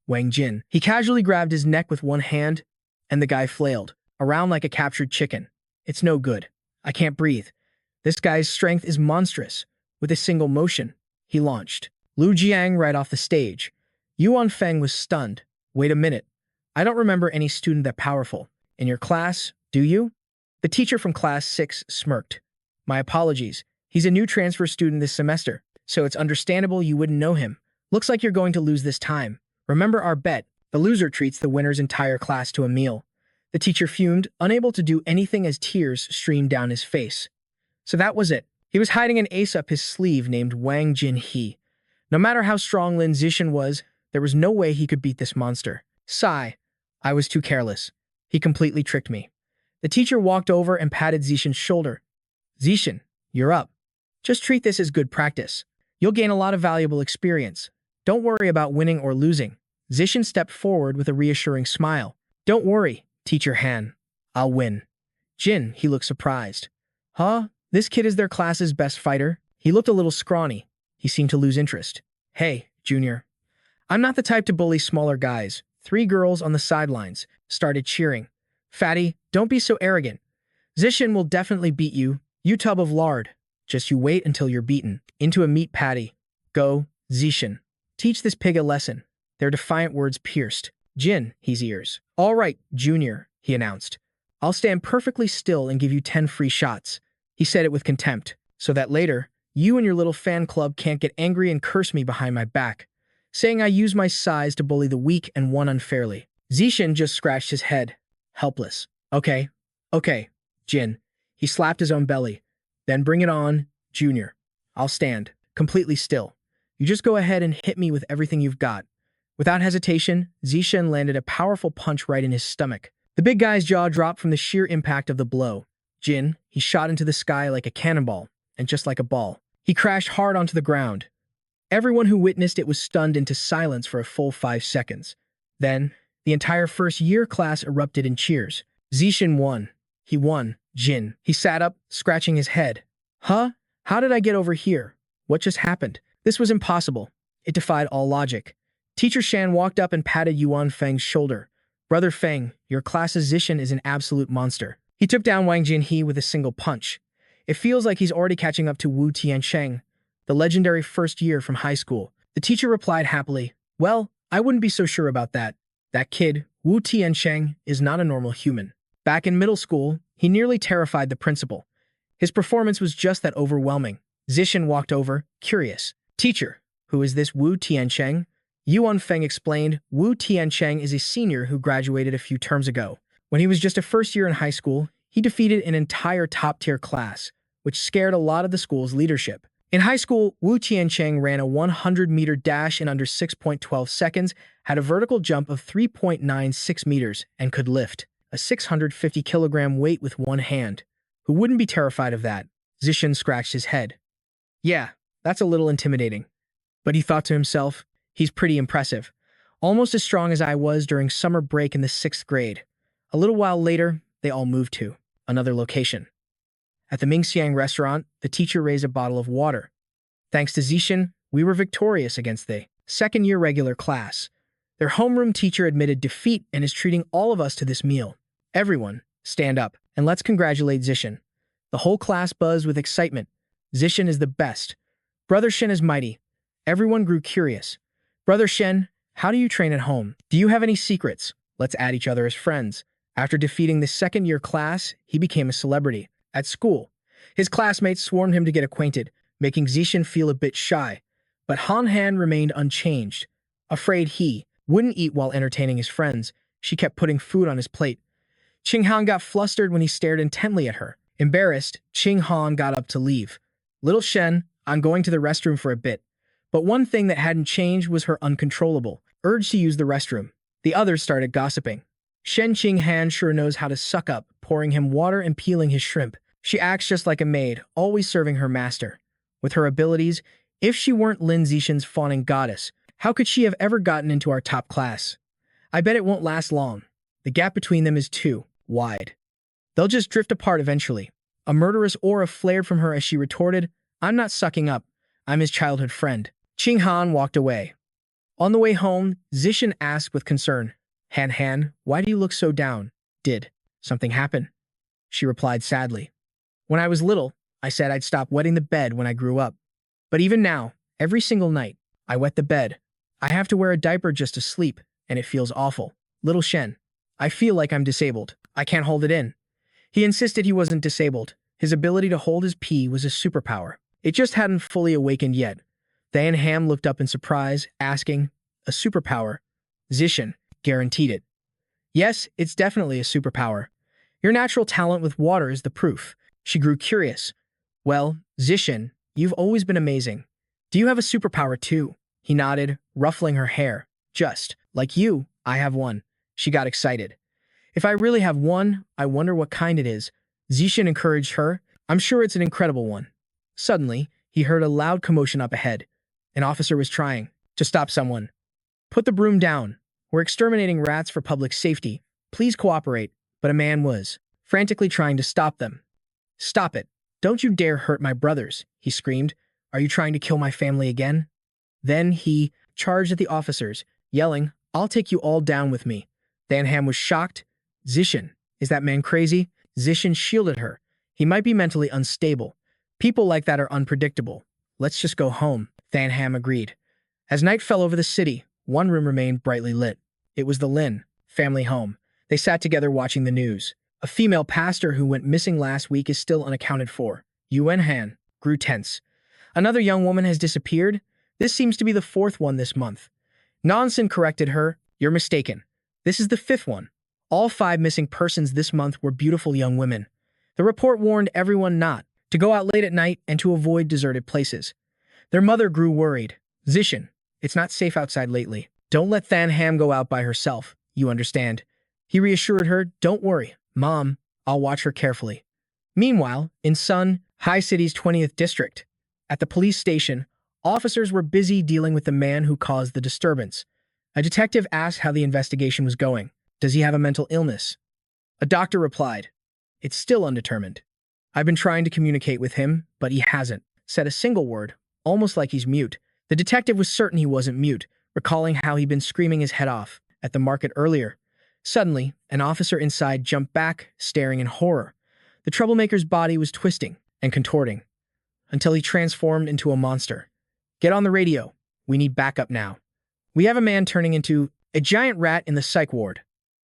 Wang Jin. He casually grabbed his neck with one hand, and the guy flailed, around like a captured chicken. It's no good. I can't breathe. This guy's strength is monstrous. With a single motion, he launched Lu Jiang right off the stage. Yuan Feng was stunned. Wait a minute. I don't remember any student that powerful. In your class, do you? The teacher from Class 6 smirked. My apologies. He's a new transfer student this semester, so it's understandable you wouldn't know him. Looks like you're going to lose this time. Remember our bet. The loser treats the winner's entire class to a meal. The teacher fumed, unable to do anything as tears streamed down his face. So that was it. He was hiding an ace up his sleeve named Wang Jinhei. No matter how strong Lin Zishan was, there was no way he could beat this monster. Sigh. I was too careless. He completely tricked me. The teacher walked over and patted Zishan's shoulder. Zishan, you're up. Just treat this as good practice. You'll gain a lot of valuable experience. Don't worry about winning or losing. Zishin stepped forward with a reassuring smile. Don't worry, Teacher Han. I'll win. Jin, he looked surprised. Huh? This kid is their class's best fighter? He looked a little scrawny. He seemed to lose interest. Hey, Junior. I'm not the type to bully smaller guys. 3 girls on the sidelines started cheering. Fatty, don't be so arrogant. Zishin will definitely beat you, you tub of lard. Just you wait until you're beaten. Into a meat patty. Go, Zishin. Teach this pig a lesson. Their defiant words pierced Jin, his ears. All right, Junior, he announced. I'll stand perfectly still and give you 10 free shots. He said it with contempt, so that later, you and your little fan club can't get angry and curse me behind my back, saying I use my size to bully the weak and won unfairly. Zishin just scratched his head, helpless. Okay, Jin. He slapped his own belly. Then bring it on, Junior. I'll stand, completely still. You just go ahead and hit me with everything you've got. Without hesitation, Zishin landed a powerful punch right in his stomach. The big guy's jaw dropped from the sheer impact of the blow. Jin, he shot into the sky like a cannonball, and just like a ball, he crashed hard onto the ground. Everyone who witnessed it was stunned into silence for a full 5 seconds. Then, the entire first-year class erupted in cheers. Zishin won. He won. Jin. He sat up, scratching his head. Huh? How did I get over here? What just happened? This was impossible. It defied all logic. Teacher Shan walked up and patted Yuan Feng's shoulder. Brother Feng, your class's Zishin is an absolute monster. He took down Wang Jinhe with a single punch. It feels like he's already catching up to Wu Tiansheng, the legendary first year from high school. The teacher replied happily, well, I wouldn't be so sure about that. That kid, Wu Tiansheng, is not a normal human. Back in middle school, he nearly terrified the principal. His performance was just that overwhelming. Zishin walked over, curious. Teacher, who is this Wu Tiansheng? Yuan Feng explained, Wu Tiansheng is a senior who graduated a few terms ago. When he was just a first year in high school, he defeated an entire top-tier class, which scared a lot of the school's leadership. In high school, Wu Tiansheng ran a 100-meter dash in under 6.12 seconds, had a vertical jump of 3.96 meters, and could lift a 650-kilogram weight with one hand. Who wouldn't be terrified of that? Zishin scratched his head. Yeah, that's a little intimidating. But he thought to himself, he's pretty impressive. Almost as strong as I was during summer break in the 6th grade. A little while later, they all moved to another location. At the Mingxiang restaurant, the teacher raised a bottle of water. Thanks to Zishin, we were victorious against the second-year regular class. Their homeroom teacher admitted defeat and is treating all of us to this meal. Everyone, stand up, and let's congratulate Zishin. The whole class buzzed with excitement. Zishin is the best. Brother Shen is mighty. Everyone grew curious. Brother Shen, how do you train at home? Do you have any secrets? Let's add each other as friends. After defeating the second-year class, he became a celebrity. At school, his classmates swarmed him to get acquainted, making Zishin feel a bit shy. But Han Han remained unchanged. Afraid he wouldn't eat while entertaining his friends, she kept putting food on his plate. Qing Han got flustered when he stared intently at her. Embarrassed, Qing Han got up to leave. Little Shen, I'm going to the restroom for a bit. But one thing that hadn't changed was her uncontrollable urge to use the restroom. The others started gossiping. Shen Qing Han sure knows how to suck up, pouring him water and peeling his shrimp. She acts just like a maid, always serving her master. With her abilities, if she weren't Lin Zishin's fawning goddess, how could she have ever gotten into our top class? I bet it won't last long. The gap between them is too wide. They'll just drift apart eventually. A murderous aura flared from her as she retorted, I'm not sucking up. I'm his childhood friend. Qing Han walked away. On the way home, Zishin asked with concern, Han Han, why do you look so down? Did something happen? She replied sadly. When I was little, I said I'd stop wetting the bed when I grew up. But even now, every single night, I wet the bed. I have to wear a diaper just to sleep, and it feels awful. Little Shen, I feel like I'm disabled. I can't hold it in. He insisted he wasn't disabled. His ability to hold his pee was a superpower. It just hadn't fully awakened yet. Diane Ham looked up in surprise, asking, a superpower? Zishin guaranteed it. Yes, it's definitely a superpower. Your natural talent with water is the proof. She grew curious. Well, Zishin, you've always been amazing. Do you have a superpower too? He nodded, ruffling her hair. Just like you, I have one. She got excited. If I really have one, I wonder what kind it is. Zishin encouraged her. I'm sure it's an incredible one. Suddenly, he heard a loud commotion up ahead. An officer was trying to stop someone. Put the broom down. We're exterminating rats for public safety. Please cooperate. But a man was frantically trying to stop them. Stop it. Don't you dare hurt my brothers, he screamed. Are you trying to kill my family again? Then he charged at the officers, yelling, I'll take you all down with me. Thanham was shocked. Zishin, is that man crazy? Zishin shielded her. He might be mentally unstable. People like that are unpredictable. Let's just go home, Thanham agreed. As night fell over the city, one room remained brightly lit. It was the Lin family home. They sat together watching the news. A female pastor who went missing last week is still unaccounted for. Yuan Han grew tense. Another young woman has disappeared. This seems to be the fourth one this month. Nansen corrected her. You're mistaken. This is the fifth one. All 5 missing persons this month were beautiful young women. The report warned everyone not to go out late at night and to avoid deserted places. Their mother grew worried. Zishin, it's not safe outside lately. Don't let Thanham go out by herself. You understand. He reassured her, don't worry, Mom, I'll watch her carefully. Meanwhile, in Sun, High City's 20th district, at the police station, officers were busy dealing with the man who caused the disturbance. A detective asked how the investigation was going. Does he have a mental illness? A doctor replied, it's still undetermined. I've been trying to communicate with him, but he hasn't said a single word, almost like he's mute. The detective was certain he wasn't mute, recalling how he'd been screaming his head off at the market earlier. Suddenly, an officer inside jumped back, staring in horror. The troublemaker's body was twisting and contorting until he transformed into a monster. Get on the radio. We need backup now. We have a man turning into a giant rat in the psych ward.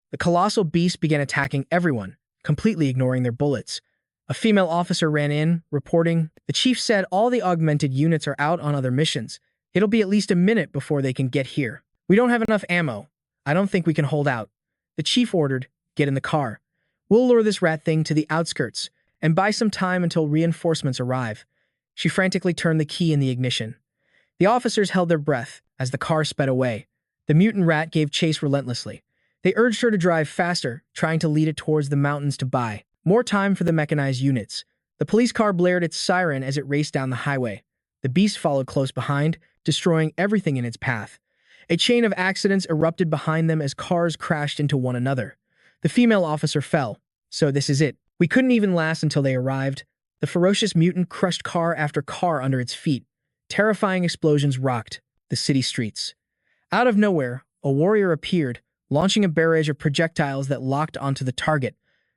The colossal beast began attacking everyone, completely ignoring their bullets. A female officer ran in, reporting, the chief said all the augmented units are out on other missions. It'll be at least a minute before they can get here. We don't have enough ammo. I don't think we can hold out. The chief ordered, get in the car. We'll lure this rat thing to the outskirts and buy some time until reinforcements arrive. She frantically turned the key in the ignition. The officers held their breath as the car sped away. The mutant rat gave chase relentlessly. They urged her to drive faster, trying to lead it towards the mountains to buy more time for the mechanized units. The police car blared its siren as it raced down the highway. The beast followed close behind, destroying everything in its path. A chain of accidents erupted behind them as cars crashed into one another. The female officer fell. So this is it. We couldn't even last until they arrived. The ferocious mutant crushed car after car under its feet. Terrifying explosions rocked the city streets. Out of nowhere, a warrior appeared, launching a barrage of projectiles that locked onto the target.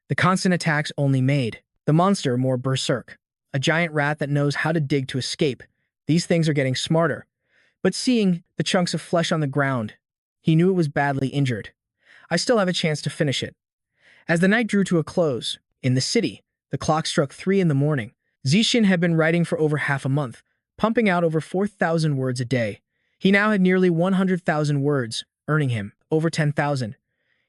The constant attacks only made the monster more berserk. A giant rat that knows how to dig to escape. These things are getting smarter. But seeing the chunks of flesh on the ground, he knew it was badly injured. I still have a chance to finish it. As the night drew to a close, in the city, the clock struck 3 in the morning. Zishin had been writing for over half a month, pumping out over 4,000 words a day. He now had nearly 100,000 words, earning him over 10,000.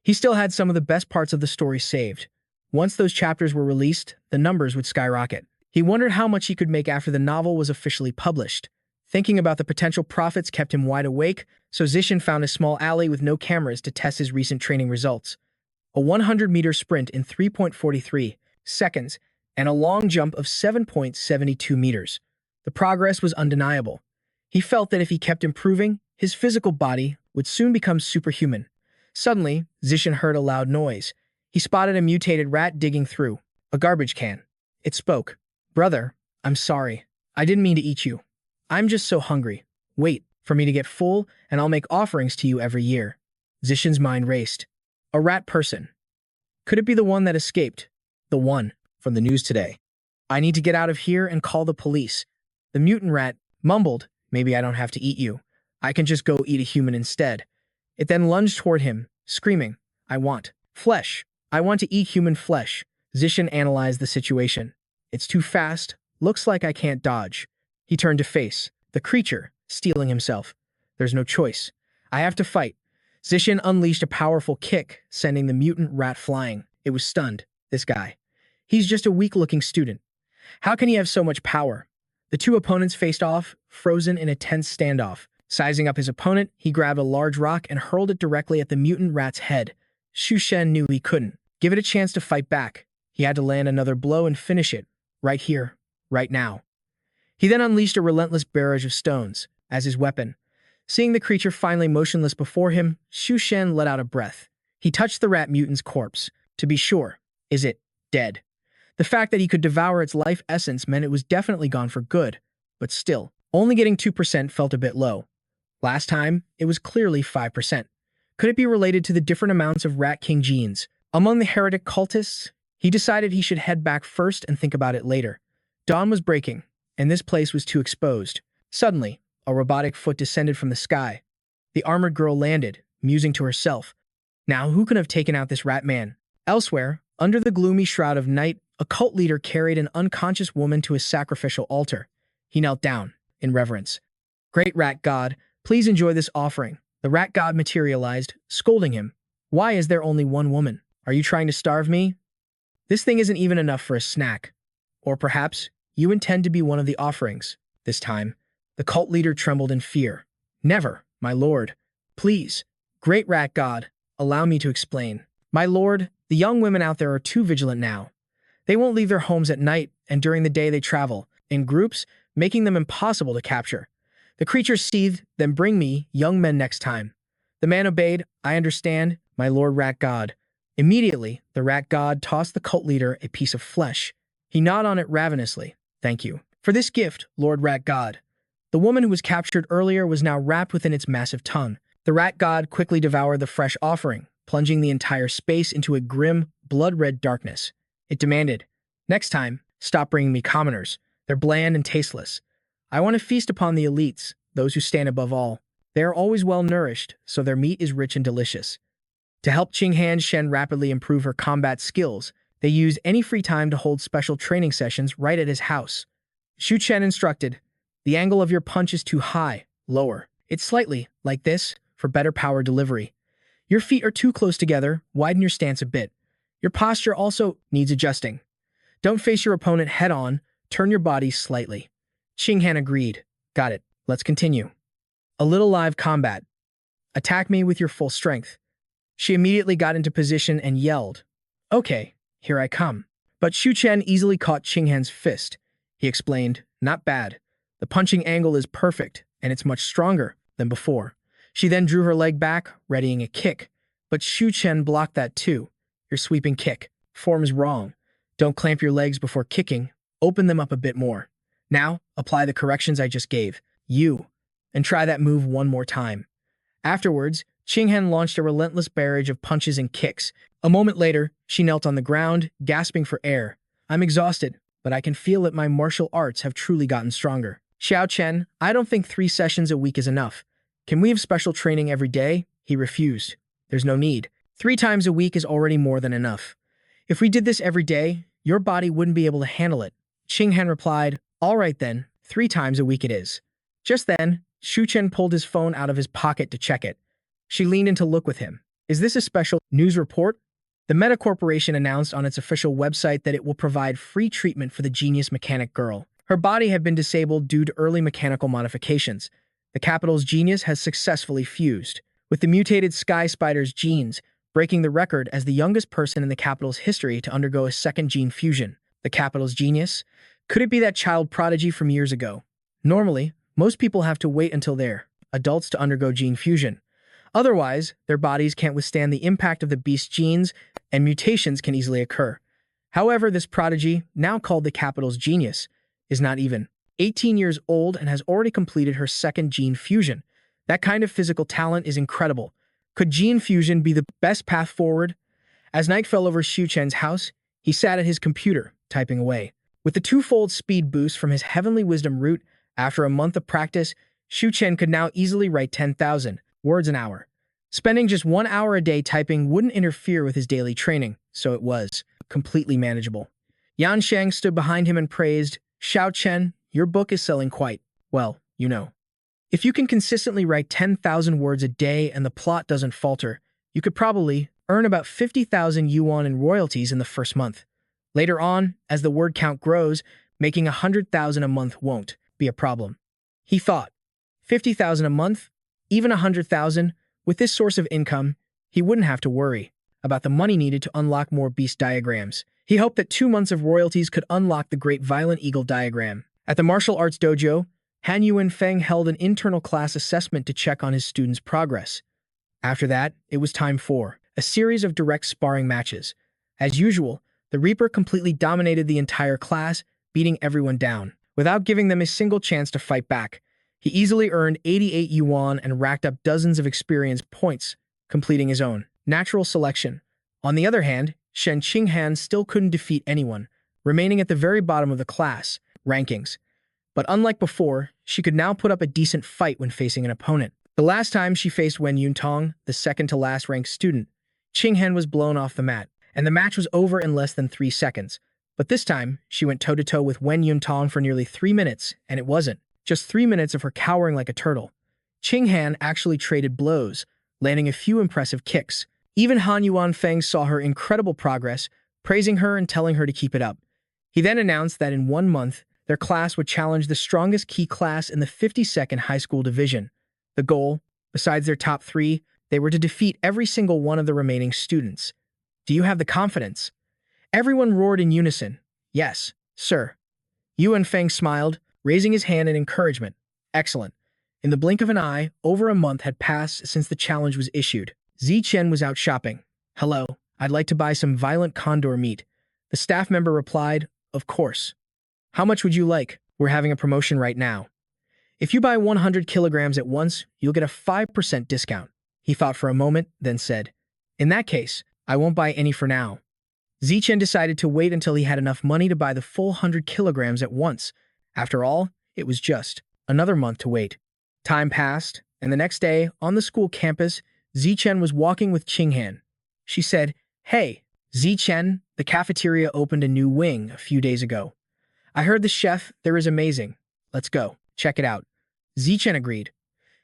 He still had some of the best parts of the story saved. Once those chapters were released, the numbers would skyrocket. He wondered how much he could make after the novel was officially published. Thinking about the potential profits kept him wide awake, so Zishin found a small alley with no cameras to test his recent training results. A 100-meter sprint in 3.43 seconds and a long jump of 7.72 meters. The progress was undeniable. He felt that if he kept improving, his physical body would soon become superhuman. Suddenly, Zishin heard a loud noise. He spotted a mutated rat digging through a garbage can. It spoke. Brother, I'm sorry. I didn't mean to eat you. I'm just so hungry. Wait for me to get full, and I'll make offerings to you every year. Zishin's mind raced. A rat person. Could it be the one that escaped? The one from the news today. I need to get out of here and call the police. The mutant rat mumbled, maybe I don't have to eat you. I can just go eat a human instead. It then lunged toward him, screaming, I want flesh. I want to eat human flesh. Zishin analyzed the situation. It's too fast. Looks like I can't dodge. He turned to face the creature, steeling himself. There's no choice. I have to fight. Zishin unleashed a powerful kick, sending the mutant rat flying. It was stunned. This guy. He's just a weak-looking student. How can he have so much power? The two opponents faced off, frozen in a tense standoff. Sizing up his opponent, he grabbed a large rock and hurled it directly at the mutant rat's head. Xu Shen knew he couldn't give it a chance to fight back. He had to land another blow and finish it. Right here. Right now. He then unleashed a relentless barrage of stones as his weapon. Seeing the creature finally motionless before him, Xu Shen let out a breath. He touched the rat mutant's corpse. To be sure, is it dead? The fact that he could devour its life essence meant it was definitely gone for good, but still, only getting 2% felt a bit low. Last time, it was clearly 5%. Could it be related to the different amounts of Rat King genes? Among the heretic cultists, he decided he should head back first and think about it later. Dawn was breaking, and this place was too exposed. Suddenly, a robotic foot descended from the sky. The armored girl landed, musing to herself. Now, who could have taken out this rat man? Elsewhere, under the gloomy shroud of night, a cult leader carried an unconscious woman to his sacrificial altar. He knelt down, in reverence. Great rat god, please enjoy this offering. The rat god materialized, scolding him. Why is there only one woman? Are you trying to starve me? This thing isn't even enough for a snack. Or perhaps, you intend to be one of the offerings. This time, the cult leader trembled in fear. Never, my lord. Please, great rat god, allow me to explain. My lord, the young women out there are too vigilant now. They won't leave their homes at night, and during the day they travel, in groups, making them impossible to capture. The creature seethed, then bring me young men next time. The man obeyed. I understand, my lord rat god. Immediately, the rat god tossed the cult leader a piece of flesh. He gnawed on it ravenously. Thank you for this gift, lord rat god. The woman who was captured earlier was now wrapped within its massive tongue. The rat god quickly devoured the fresh offering, plunging the entire space into a grim, blood-red darkness. It demanded, next time, stop bringing me commoners. They're bland and tasteless. I want to feast upon the elites, those who stand above all. They are always well-nourished, so their meat is rich and delicious. To help Qinghan Shen rapidly improve her combat skills, they used any free time to hold special training sessions right at his house. Xu Chen instructed, the angle of your punch is too high, lower. It's slightly, like this, for better power delivery. Your feet are too close together, widen your stance a bit. Your posture also needs adjusting. Don't face your opponent head-on, turn your body slightly. Qinghan agreed. Got it, let's continue. A little live combat. Attack me with your full strength. She immediately got into position and yelled, okay, here I come. But Xu Chen easily caught Qinghan's fist. He explained, not bad. The punching angle is perfect, and it's much stronger than before. She then drew her leg back, readying a kick. But Xu Chen blocked that too. Your sweeping kick. Form is wrong. Don't clamp your legs before kicking. Open them up a bit more. Now, apply the corrections I just gave. And try that move one more time. Afterwards, Qinghan launched a relentless barrage of punches and kicks. A moment later, she knelt on the ground, gasping for air. I'm exhausted, but I can feel that my martial arts have truly gotten stronger. Xiao Chen, I don't think 3 sessions a week is enough. Can we have special training every day? He refused. There's no need. 3 times a week is already more than enough. If we did this every day, your body wouldn't be able to handle it. Qinghan replied, all right then, 3 times a week it is. Just then, Xu Chen pulled his phone out of his pocket to check it. She leaned in to look with him. Is this a special news report? The Meta Corporation announced on its official website that it will provide free treatment for the genius mechanic girl. Her body had been disabled due to early mechanical modifications. The capital's genius has successfully fused with the mutated Sky Spider's genes, breaking the record as the youngest person in the capital's history to undergo a second gene fusion. The capital's genius? Could it be that child prodigy from years ago? Normally, most people have to wait until they're adults to undergo gene fusion. Otherwise, their bodies can't withstand the impact of the beast's genes, and mutations can easily occur. However, this prodigy, now called the capital's genius, is not even 18 years old and has already completed her second gene fusion. That kind of physical talent is incredible. Could gene fusion be the best path forward? As night fell over Xu Chen's house, he sat at his computer, typing away. With the 2-fold speed boost from his heavenly wisdom root, after a month of practice, Xu Chen could now easily write 10,000 words an hour. Spending just 1 hour a day typing wouldn't interfere with his daily training, so it was completely manageable. Yan Sheng stood behind him and praised, Xiao Chen, your book is selling quite well, you know. If you can consistently write 10,000 words a day and the plot doesn't falter, you could probably earn about 50,000 yuan in royalties in the first month. Later on, as the word count grows, making 100,000 a month won't be a problem. He thought, 50,000 a month, even 100,000, with this source of income, he wouldn't have to worry about the money needed to unlock more beast diagrams. He hoped that 2 months of royalties could unlock the Great Violent Eagle diagram. At the martial arts dojo, Han Yuan Feng held an internal class assessment to check on his students' progress. After that, it was time for a series of direct sparring matches. As usual, the Reaper completely dominated the entire class, beating everyone down, without giving them a single chance to fight back. He easily earned 88 yuan and racked up dozens of experience points, completing his own natural selection. On the other hand, Shen Qinghan still couldn't defeat anyone, remaining at the very bottom of the class rankings. But unlike before, she could now put up a decent fight when facing an opponent. The last time she faced Wen Yuntong, the second-to-last ranked student, Qinghan was blown off the mat, and the match was over in less than 3 seconds. But this time, she went toe-to-toe with Wen Yuntong for nearly 3 minutes, and it wasn't just 3 minutes of her cowering like a turtle. Qinghan actually traded blows, landing a few impressive kicks. Even Han Yuan Feng saw her incredible progress, praising her and telling her to keep it up. He then announced that in 1 month, their class would challenge the strongest key class in the 52nd high school division. The goal, besides their top 3, they were to defeat every single one of the remaining students. Do you have the confidence? Everyone roared in unison. Yes, sir. Yuan Feng smiled, raising his hand in encouragement. Excellent. In the blink of an eye, over a month had passed since the challenge was issued. Chen was out shopping. Hello, I'd like to buy some violent condor meat. The staff member replied, of course. How much would you like? We're having a promotion right now. If you buy 100 kilograms at once, you'll get a 5% discount. He thought for a moment, then said, in that case, I won't buy any for now. Chen decided to wait until he had enough money to buy the full 100 kilograms at once. After all, it was just another month to wait. Time passed, and the next day, on the school campus, Chen was walking with Qinghan. She said, hey, Chen, the cafeteria opened a new wing a few days ago. I heard the chef there is amazing. Let's go. Check it out. Chen agreed.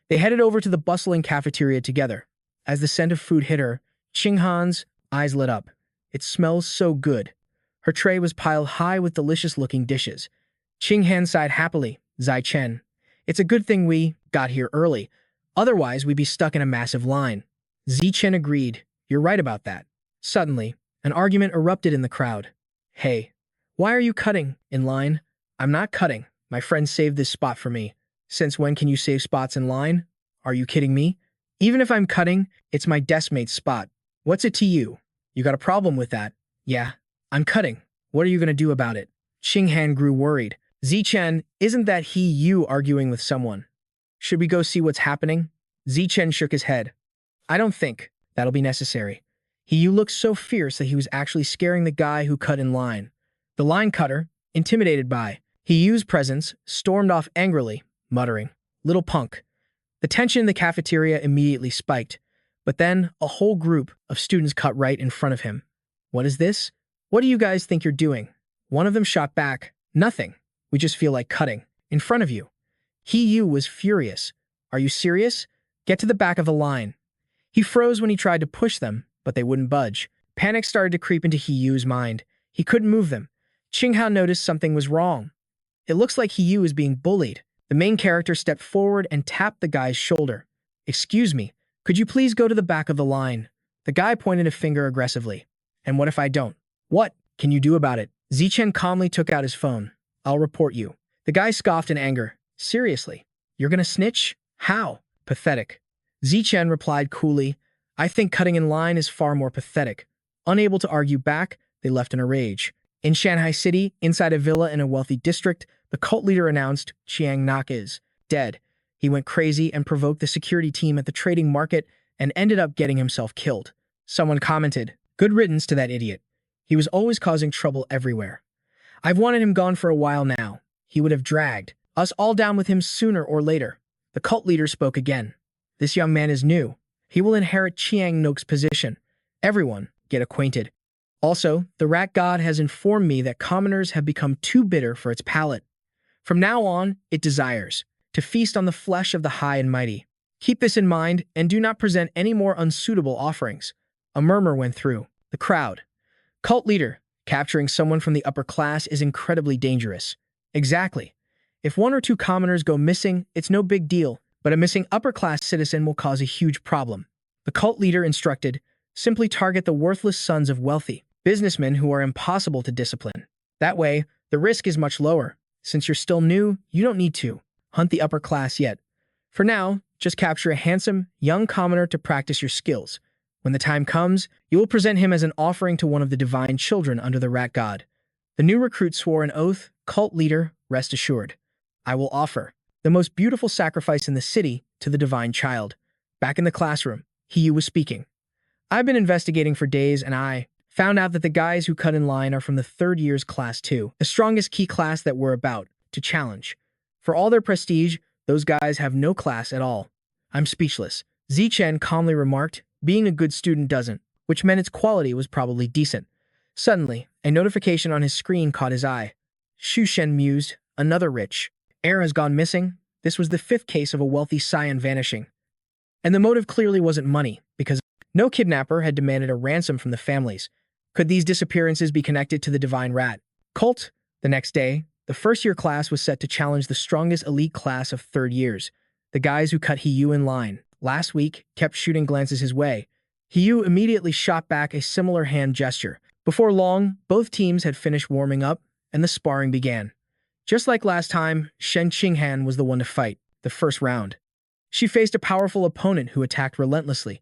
They headed over to the bustling cafeteria together. As the scent of food hit her, Qinghan's eyes lit up. It smells so good. Her tray was piled high with delicious-looking dishes. Qinghan sighed happily. Chen, it's a good thing we got here early. Otherwise, we'd be stuck in a massive line. Chen agreed. You're right about that. Suddenly, an argument erupted in the crowd. Hey, why are you cutting in line? I'm not cutting. My friend saved this spot for me. Since when can you save spots in line? Are you kidding me? Even if I'm cutting, it's my deskmate's spot. What's it to you? You got a problem with that? Yeah, I'm cutting. What are you going to do about it? Qinghan grew worried. Chen, isn't that you arguing with someone? Should we go see what's happening? Chen shook his head. I don't think that'll be necessary. You looked so fierce that he was actually scaring the guy who cut in line. The line cutter, intimidated by Yu's presence, stormed off angrily, muttering, little punk. The tension in the cafeteria immediately spiked, but then a whole group of students cut right in front of him. What is this? What do you guys think you're doing? One of them shot back, nothing. We just feel like cutting. In front of you. Yu was furious. Are you serious? Get to the back of the line. He froze when he tried to push them, but they wouldn't budge. Panic started to creep into Yu's mind. He couldn't move them. Qinghan noticed something was wrong. It looks like Yu is being bullied. The main character stepped forward and tapped the guy's shoulder. Excuse me, could you please go to the back of the line? The guy pointed a finger aggressively. And what if I don't? What can you do about it? Chen calmly took out his phone. I'll report you. The guy scoffed in anger. Seriously? You're gonna snitch? How? Pathetic. Chen replied coolly. I think cutting in line is far more pathetic. Unable to argue back, they left in a rage. In Shanghai City, inside a villa in a wealthy district, the cult leader announced Chiang Nak is dead. He went crazy and provoked the security team at the trading market and ended up getting himself killed. Someone commented, good riddance to that idiot. He was always causing trouble everywhere. I've wanted him gone for a while now. He would have dragged us all down with him sooner or later. The cult leader spoke again. This young man is new. He will inherit Chiang Nok's position. Everyone, get acquainted. Also, the rat god has informed me that commoners have become too bitter for its palate. From now on, it desires to feast on the flesh of the high and mighty. Keep this in mind and do not present any more unsuitable offerings. A murmur went through the crowd. Cult leader, capturing someone from the upper class is incredibly dangerous. Exactly. If 1 or 2 commoners go missing, it's no big deal, but a missing upper-class citizen will cause a huge problem. The cult leader instructed, simply target the worthless sons of wealthy businessmen who are impossible to discipline. That way, the risk is much lower. Since you're still new, you don't need to hunt the upper class yet. For now, just capture a handsome, young commoner to practice your skills. When the time comes, you will present him as an offering to one of the divine children under the rat god. The new recruit swore an oath, cult leader, rest assured. I will offer the most beautiful sacrifice in the city to the divine child. Back in the classroom, Hiyu was speaking. I've been investigating for days and I found out that the guys who cut in line are from the 3rd year's class 2, the strongest key class that we're about to challenge. For all their prestige, those guys have no class at all. I'm speechless. Chen calmly remarked, being a good student doesn't, which meant its quality was probably decent. Suddenly, a notification on his screen caught his eye. Shu Shen mused, another rich heir has gone missing. This was the 5th case of a wealthy scion vanishing. And the motive clearly wasn't money, because no kidnapper had demanded a ransom from the families. Could these disappearances be connected to the divine rat cult? The next day, the 1st-year class was set to challenge the strongest elite class of 3rd years. The guys who cut Hiyu in line last week kept shooting glances his way. Hiyu immediately shot back a similar hand gesture. Before long, both teams had finished warming up, and the sparring began. Just like last time, Shen Qinghan was the one to fight, the first round. She faced a powerful opponent who attacked relentlessly.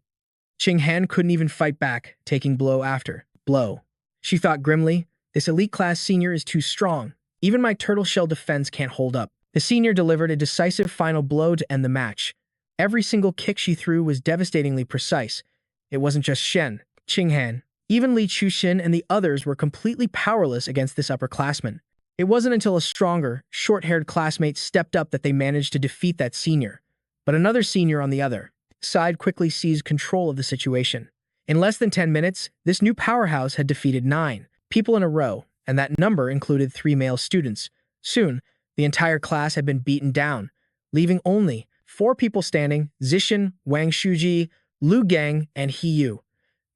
Qinghan couldn't even fight back, taking blow after blow. She thought grimly, this elite class senior is too strong. Even my turtle shell defense can't hold up. The senior delivered a decisive final blow to end the match. Every single kick she threw was devastatingly precise. It wasn't just Shen, Qinghan. Even Li Chuxin and the others were completely powerless against this upperclassman. It wasn't until a stronger, short-haired classmate stepped up that they managed to defeat that senior. But another senior on the other side quickly seized control of the situation. In less than 10 minutes, this new powerhouse had defeated 9 people in a row, and that number included 3 male students. Soon, the entire class had been beaten down, leaving only 4 people standing: Zishan, Wang Shuji, Lu Gang, and Hiyu.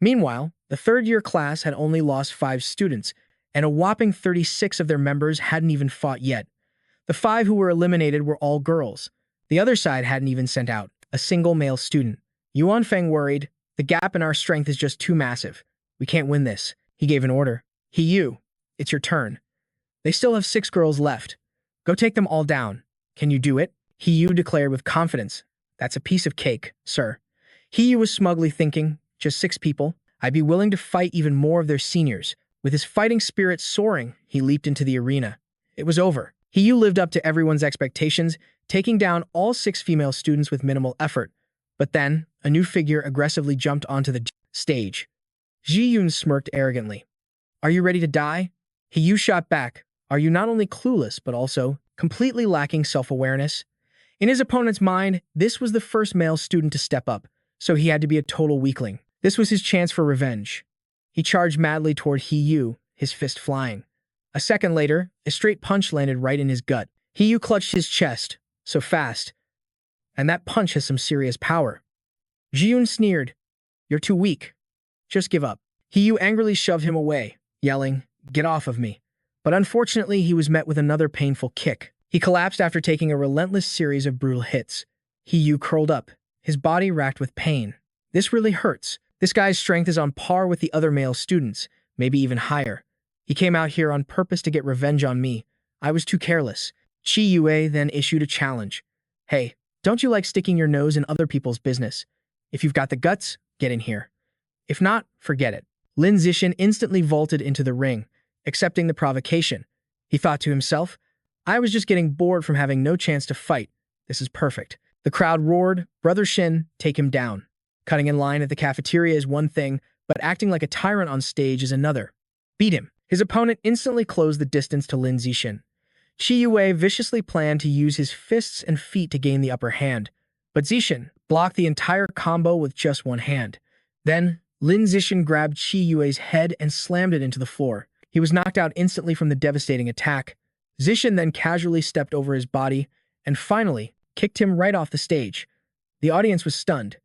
Meanwhile, the 3rd-year class had only lost 5 students, and a whopping 36 of their members hadn't even fought yet. The 5 who were eliminated were all girls. The other side hadn't even sent out a single male student. Yuan Feng worried, the gap in our strength is just too massive. We can't win this. He gave an order. Hiyu, it's your turn. They still have 6 girls left. Go take them all down. Can you do it? Hiyu declared with confidence. That's a piece of cake, sir. Hiyu was smugly thinking, just 6 people. I'd be willing to fight even more of their seniors. With his fighting spirit soaring, he leaped into the arena. It was over. Hiyu lived up to everyone's expectations, taking down all 6 female students with minimal effort. But then, a new figure aggressively jumped onto the stage. Ji Yun smirked arrogantly. Are you ready to die? Hiyu shot back. Are you not only clueless, but also completely lacking self-awareness? In his opponent's mind, this was the first male student to step up, so he had to be a total weakling. This was his chance for revenge. He charged madly toward Hiyu, his fist flying. A second later, a straight punch landed right in his gut. Hiyu clutched his chest, so fast. And that punch has some serious power. Ji-yoon sneered. You're too weak. Just give up. Hiyu angrily shoved him away, yelling, get off of me. But unfortunately, he was met with another painful kick. He collapsed after taking a relentless series of brutal hits. Hiyu curled up, his body racked with pain. This really hurts. This guy's strength is on par with the other male students, maybe even higher. He came out here on purpose to get revenge on me. I was too careless. Chi Yue then issued a challenge. Hey, don't you like sticking your nose in other people's business? If you've got the guts, get in here. If not, forget it. Lin Zishan instantly vaulted into the ring, accepting the provocation. He thought to himself, I was just getting bored from having no chance to fight. This is perfect. The crowd roared, Brother Shin, take him down. Cutting in line at the cafeteria is one thing, but acting like a tyrant on stage is another. Beat him. His opponent instantly closed the distance to Lin Zishan. Chi Yue viciously planned to use his fists and feet to gain the upper hand, but Zishan blocked the entire combo with just one hand. Then, Lin Zishan grabbed Chi Yue's head and slammed it into the floor. He was knocked out instantly from the devastating attack. Zishan then casually stepped over his body and finally kicked him right off the stage. The audience was stunned.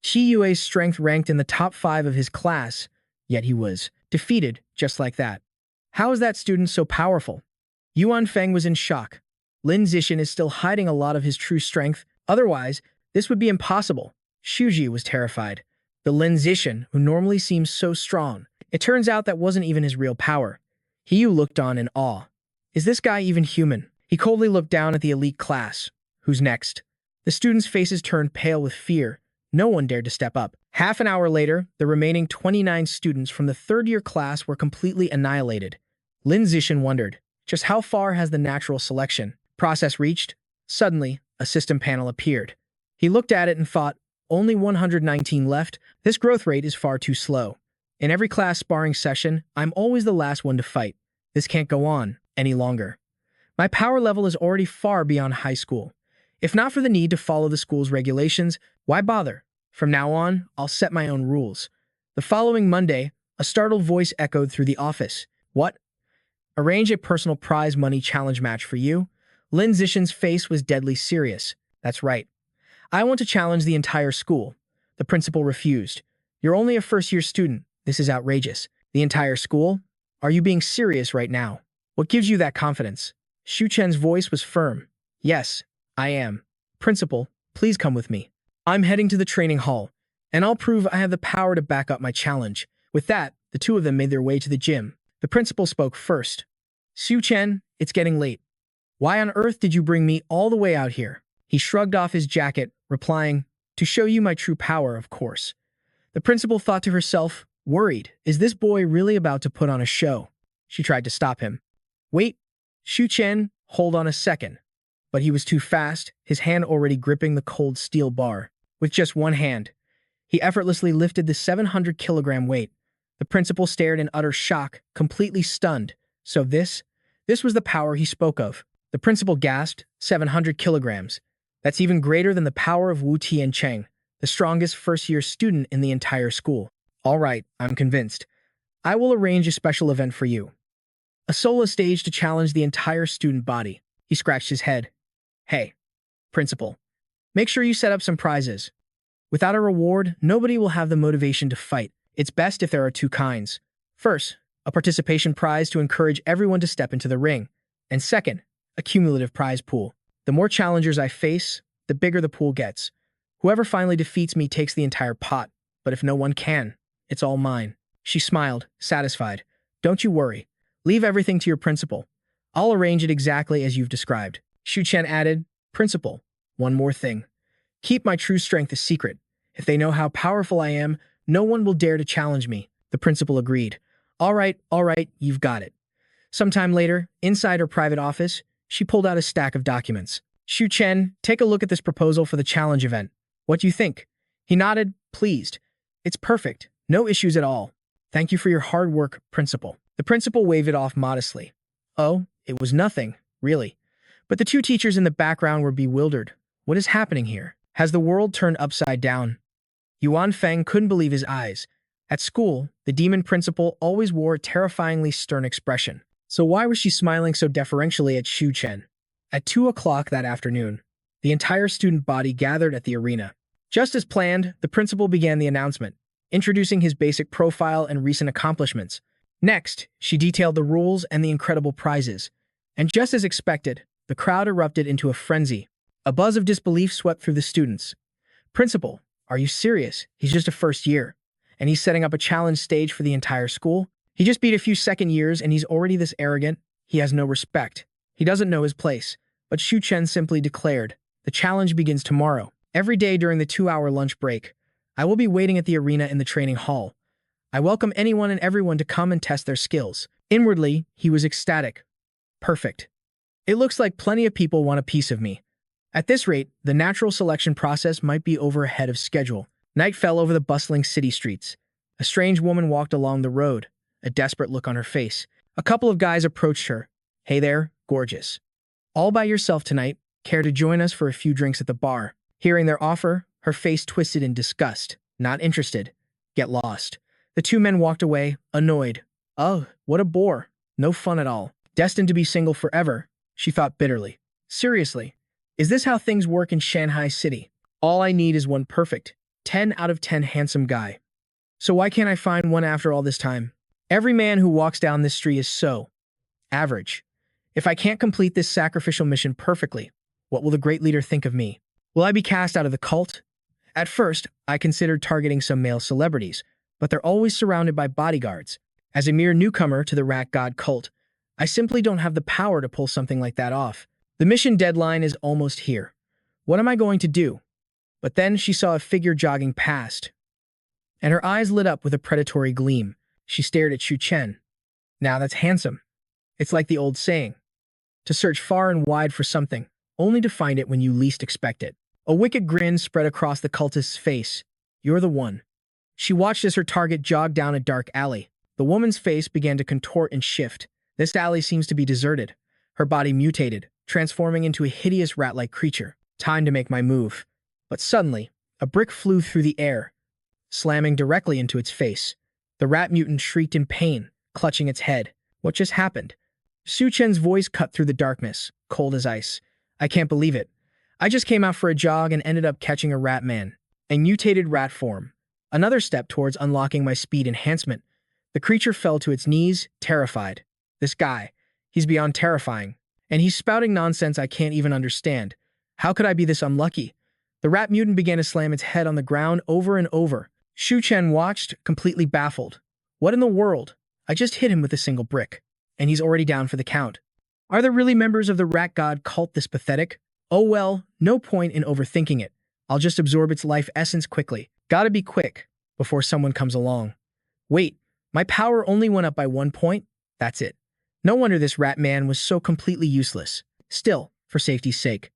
Chi Yue's strength ranked in the top 5 of his class, yet he was defeated just like that. How is that student so powerful? Yuan Feng was in shock. Lin Zishan is still hiding a lot of his true strength. Otherwise, this would be impossible. Shuji was terrified. The Lin Zishan, who normally seems so strong, it turns out that wasn't even his real power. Hiyu looked on in awe. Is this guy even human? He coldly looked down at the elite class. Who's next? The students' faces turned pale with fear. No one dared to step up. Half an hour later, the remaining 29 students from the third-year class were completely annihilated. Lin Zixin wondered, just how far has the natural selection process reached? Suddenly, a system panel appeared. He looked at it and thought, only 119 left? This growth rate is far too slow. In every class sparring session, I'm always the last one to fight. This can't go on any longer. My power level is already far beyond high school. If not for the need to follow the school's regulations, why bother? From now on, I'll set my own rules. The following Monday, a startled voice echoed through the office. What? Arrange a personal prize money challenge match for you? Lin Zixin's face was deadly serious. That's right. I want to challenge the entire school. The principal refused. You're only a first-year student. This is outrageous. The entire school? Are you being serious right now? What gives you that confidence? Shu Chen's voice was firm. Yes, I am. Principal, please come with me. I'm heading to the training hall, and I'll prove I have the power to back up my challenge. With that, the two of them made their way to the gym. The principal spoke first. Shu Chen, it's getting late. Why on earth did you bring me all the way out here? He shrugged off his jacket, replying, to show you my true power, of course. The principal thought to herself, worried, is this boy really about to put on a show? She tried to stop him. Wait, Shu Chen, hold on a second. But he was too fast, his hand already gripping the cold steel bar. With just one hand, he effortlessly lifted the 700-kilogram weight. The principal stared in utter shock, completely stunned. So this was the power he spoke of. The principal gasped, 700 kilograms. That's even greater than the power of Wu Tiancheng, the strongest first-year student in the entire school. All right, I'm convinced. I will arrange a special event for you. A solo stage to challenge the entire student body. He scratched his head. Hey, principal, make sure you set up some prizes. Without a reward, nobody will have the motivation to fight. It's best if there are two kinds. First, a participation prize to encourage everyone to step into the ring. And second, a cumulative prize pool. The more challengers I face, the bigger the pool gets. Whoever finally defeats me takes the entire pot, but if no one can, it's all mine. She smiled, satisfied. Don't you worry. Leave everything to your principal. I'll arrange it exactly as you've described. Shu Chen added, Principal, one more thing. Keep my true strength a secret. If they know how powerful I am, no one will dare to challenge me. The principal agreed. All right, you've got it. Sometime later, inside her private office, she pulled out a stack of documents. Shu Chen, take a look at this proposal for the challenge event. What do you think? He nodded, pleased. It's perfect. No issues at all. Thank you for your hard work, principal. The principal waved it off modestly. Oh, it was nothing, really. But the two teachers in the background were bewildered. What is happening here? Has the world turned upside down? Yuan Feng couldn't believe his eyes. At school, the demon principal always wore a terrifyingly stern expression. So why was she smiling so deferentially at Shu Chen? At 2 o'clock that afternoon, the entire student body gathered at the arena. Just as planned, the principal began the announcement, introducing his basic profile and recent accomplishments. Next, she detailed the rules and the incredible prizes. And just as expected, the crowd erupted into a frenzy. A buzz of disbelief swept through the students. Principal, are you serious? He's just a first year. And he's setting up a challenge stage for the entire school? He just beat a few second years and he's already this arrogant? He has no respect. He doesn't know his place. But Shu Chen simply declared, the challenge begins tomorrow. Every day during the 2-hour lunch break, I will be waiting at the arena in the training hall. I welcome anyone and everyone to come and test their skills. Inwardly, he was ecstatic. Perfect. It looks like plenty of people want a piece of me. At this rate, the natural selection process might be over ahead of schedule. Night fell over the bustling city streets. A strange woman walked along the road, a desperate look on her face. A couple of guys approached her. Hey there, gorgeous. All by yourself tonight? Care to join us for a few drinks at the bar? Hearing their offer, her face twisted in disgust. Not interested. Get lost. The two men walked away, annoyed. Oh, what a bore. No fun at all. Destined to be single forever, she thought bitterly. Seriously, is this how things work in Shanghai City? All I need is one perfect, 10 out of 10 handsome guy. So why can't I find one after all this time? Every man who walks down this street is so average. If I can't complete this sacrificial mission perfectly, what will the great leader think of me? Will I be cast out of the cult? At first, I considered targeting some male celebrities, but they're always surrounded by bodyguards. As a mere newcomer to the rat god cult, I simply don't have the power to pull something like that off. The mission deadline is almost here. What am I going to do? But then she saw a figure jogging past, and her eyes lit up with a predatory gleam. She stared at Chen. Now that's handsome. It's like the old saying, to search far and wide for something, only to find it when you least expect it. A wicked grin spread across the cultist's face. You're the one. She watched as her target jogged down a dark alley. The woman's face began to contort and shift. This alley seems to be deserted. Her body mutated, transforming into a hideous rat-like creature. Time to make my move. But suddenly, a brick flew through the air, slamming directly into its face. The rat mutant shrieked in pain, clutching its head. What just happened? Chen's voice cut through the darkness, cold as ice. I can't believe it. I just came out for a jog and ended up catching a rat man. A mutated rat form. Another step towards unlocking my speed enhancement. The creature fell to its knees, terrified. This guy, he's beyond terrifying. And he's spouting nonsense I can't even understand. How could I be this unlucky? The rat mutant began to slam its head on the ground over and over. Chen watched, completely baffled. What in the world? I just hit him with a single brick. And he's already down for the count. Are there really members of the rat god cult this pathetic? Oh well, no point in overthinking it. I'll just absorb its life essence quickly. Gotta be quick, before someone comes along. Wait, my power only went up by 1 point? That's it. No wonder this rat man was so completely useless. Still, for safety's sake,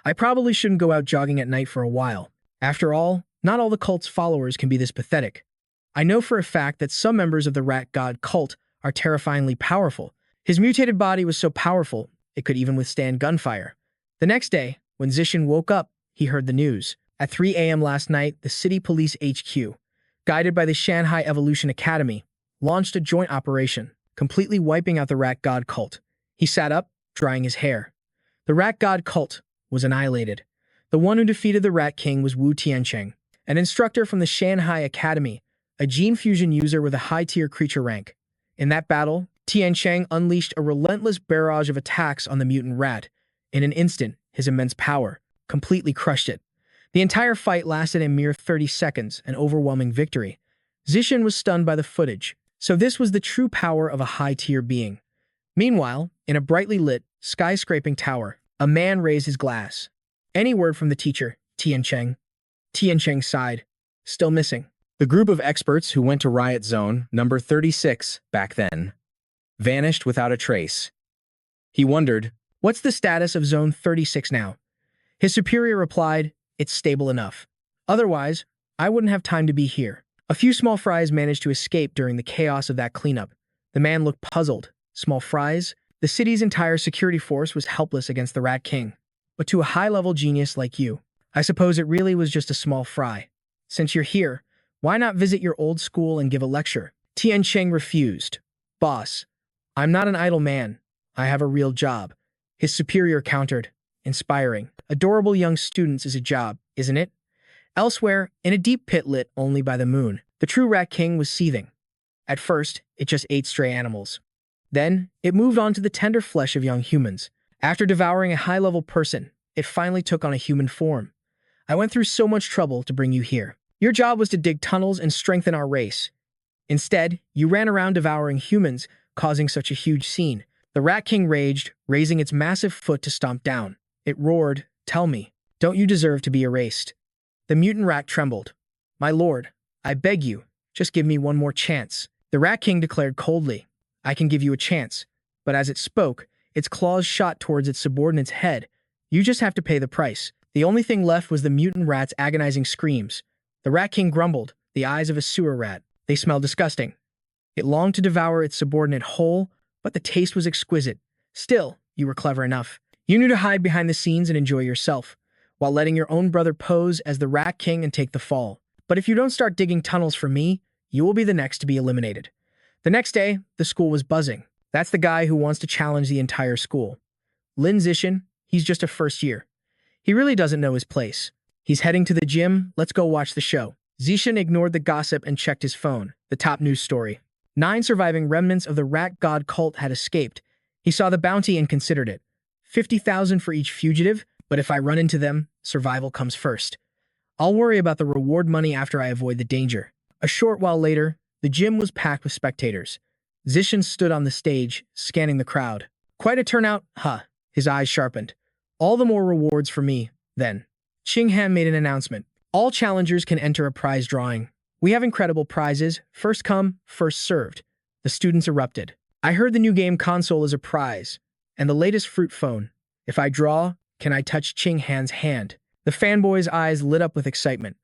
I probably shouldn't go out jogging at night for a while. After all, not all the cult's followers can be this pathetic. I know for a fact that some members of the rat god cult are terrifyingly powerful. His mutated body was so powerful, it could even withstand gunfire. The next day, when Zishan woke up, he heard the news. At 3 a.m. last night, the city police HQ, guided by the Shanghai Evolution Academy, launched a joint operation, completely wiping out the rat god cult. He sat up, drying his hair. The rat god cult was annihilated. The one who defeated the Rat King was Wu Tiancheng, an instructor from the Shanghai Academy, a gene fusion user with a high-tier creature rank. In that battle, Tiancheng unleashed a relentless barrage of attacks on the mutant rat. In an instant, his immense power completely crushed it. The entire fight lasted a mere 30 seconds, an overwhelming victory. Zishan was stunned by the footage, so this was the true power of a high-tier being. Meanwhile, in a brightly lit, skyscraping tower, a man raised his glass. Any word from the teacher, Tiancheng? Tiancheng sighed. Still missing. The group of experts who went to Riot Zone number 36 back then vanished without a trace. He wondered, What's the status of Zone 36 now? His superior replied, It's stable enough. Otherwise, I wouldn't have time to be here. A few small fries managed to escape during the chaos of that cleanup. The man looked puzzled. Small fries? The city's entire security force was helpless against the Rat King. But to a high-level genius like you, I suppose it really was just a small fry. Since you're here, why not visit your old school and give a lecture? Tiancheng refused. Boss, I'm not an idle man. I have a real job. His superior countered. Inspiring. Adorable young students is a job, isn't it? Elsewhere, in a deep pit lit only by the moon, the true Rat King was seething. At first, it just ate stray animals. Then, it moved on to the tender flesh of young humans. After devouring a high-level person, it finally took on a human form. I went through so much trouble to bring you here. Your job was to dig tunnels and strengthen our race. Instead, you ran around devouring humans, causing such a huge scene. The Rat King raged, raising its massive foot to stomp down. It roared, Tell me, don't you deserve to be erased? The mutant rat trembled. My lord, I beg you, just give me one more chance. The Rat King declared coldly, I can give you a chance. But as it spoke, its claws shot towards its subordinate's head. You just have to pay the price. The only thing left was the mutant rat's agonizing screams. The Rat King grumbled, the eyes of a sewer rat. They smelled disgusting. It longed to devour its subordinate whole, but the taste was exquisite. Still, you were clever enough. You knew to hide behind the scenes and enjoy yourself, while letting your own brother pose as the Rat King and take the fall. But if you don't start digging tunnels for me, you will be the next to be eliminated. The next day, the school was buzzing. That's the guy who wants to challenge the entire school. Lin Zishan, he's just a first year. He really doesn't know his place. He's heading to the gym, let's go watch the show. Zishan ignored the gossip and checked his phone. The top news story. 9 surviving remnants of the rat god cult had escaped. He saw the bounty and considered it. 50,000 for each fugitive, but if I run into them, survival comes first. I'll worry about the reward money after I avoid the danger. A short while later, the gym was packed with spectators. Zishan stood on the stage, scanning the crowd. Quite a turnout, huh? His eyes sharpened. All the more rewards for me, then. Qinghan made an announcement. All challengers can enter a prize drawing. We have incredible prizes, first come, first served. The students erupted. I heard the new game console is a prize, and the latest fruit phone. If I draw, can I touch Qinghan's hand? The fanboy's eyes lit up with excitement.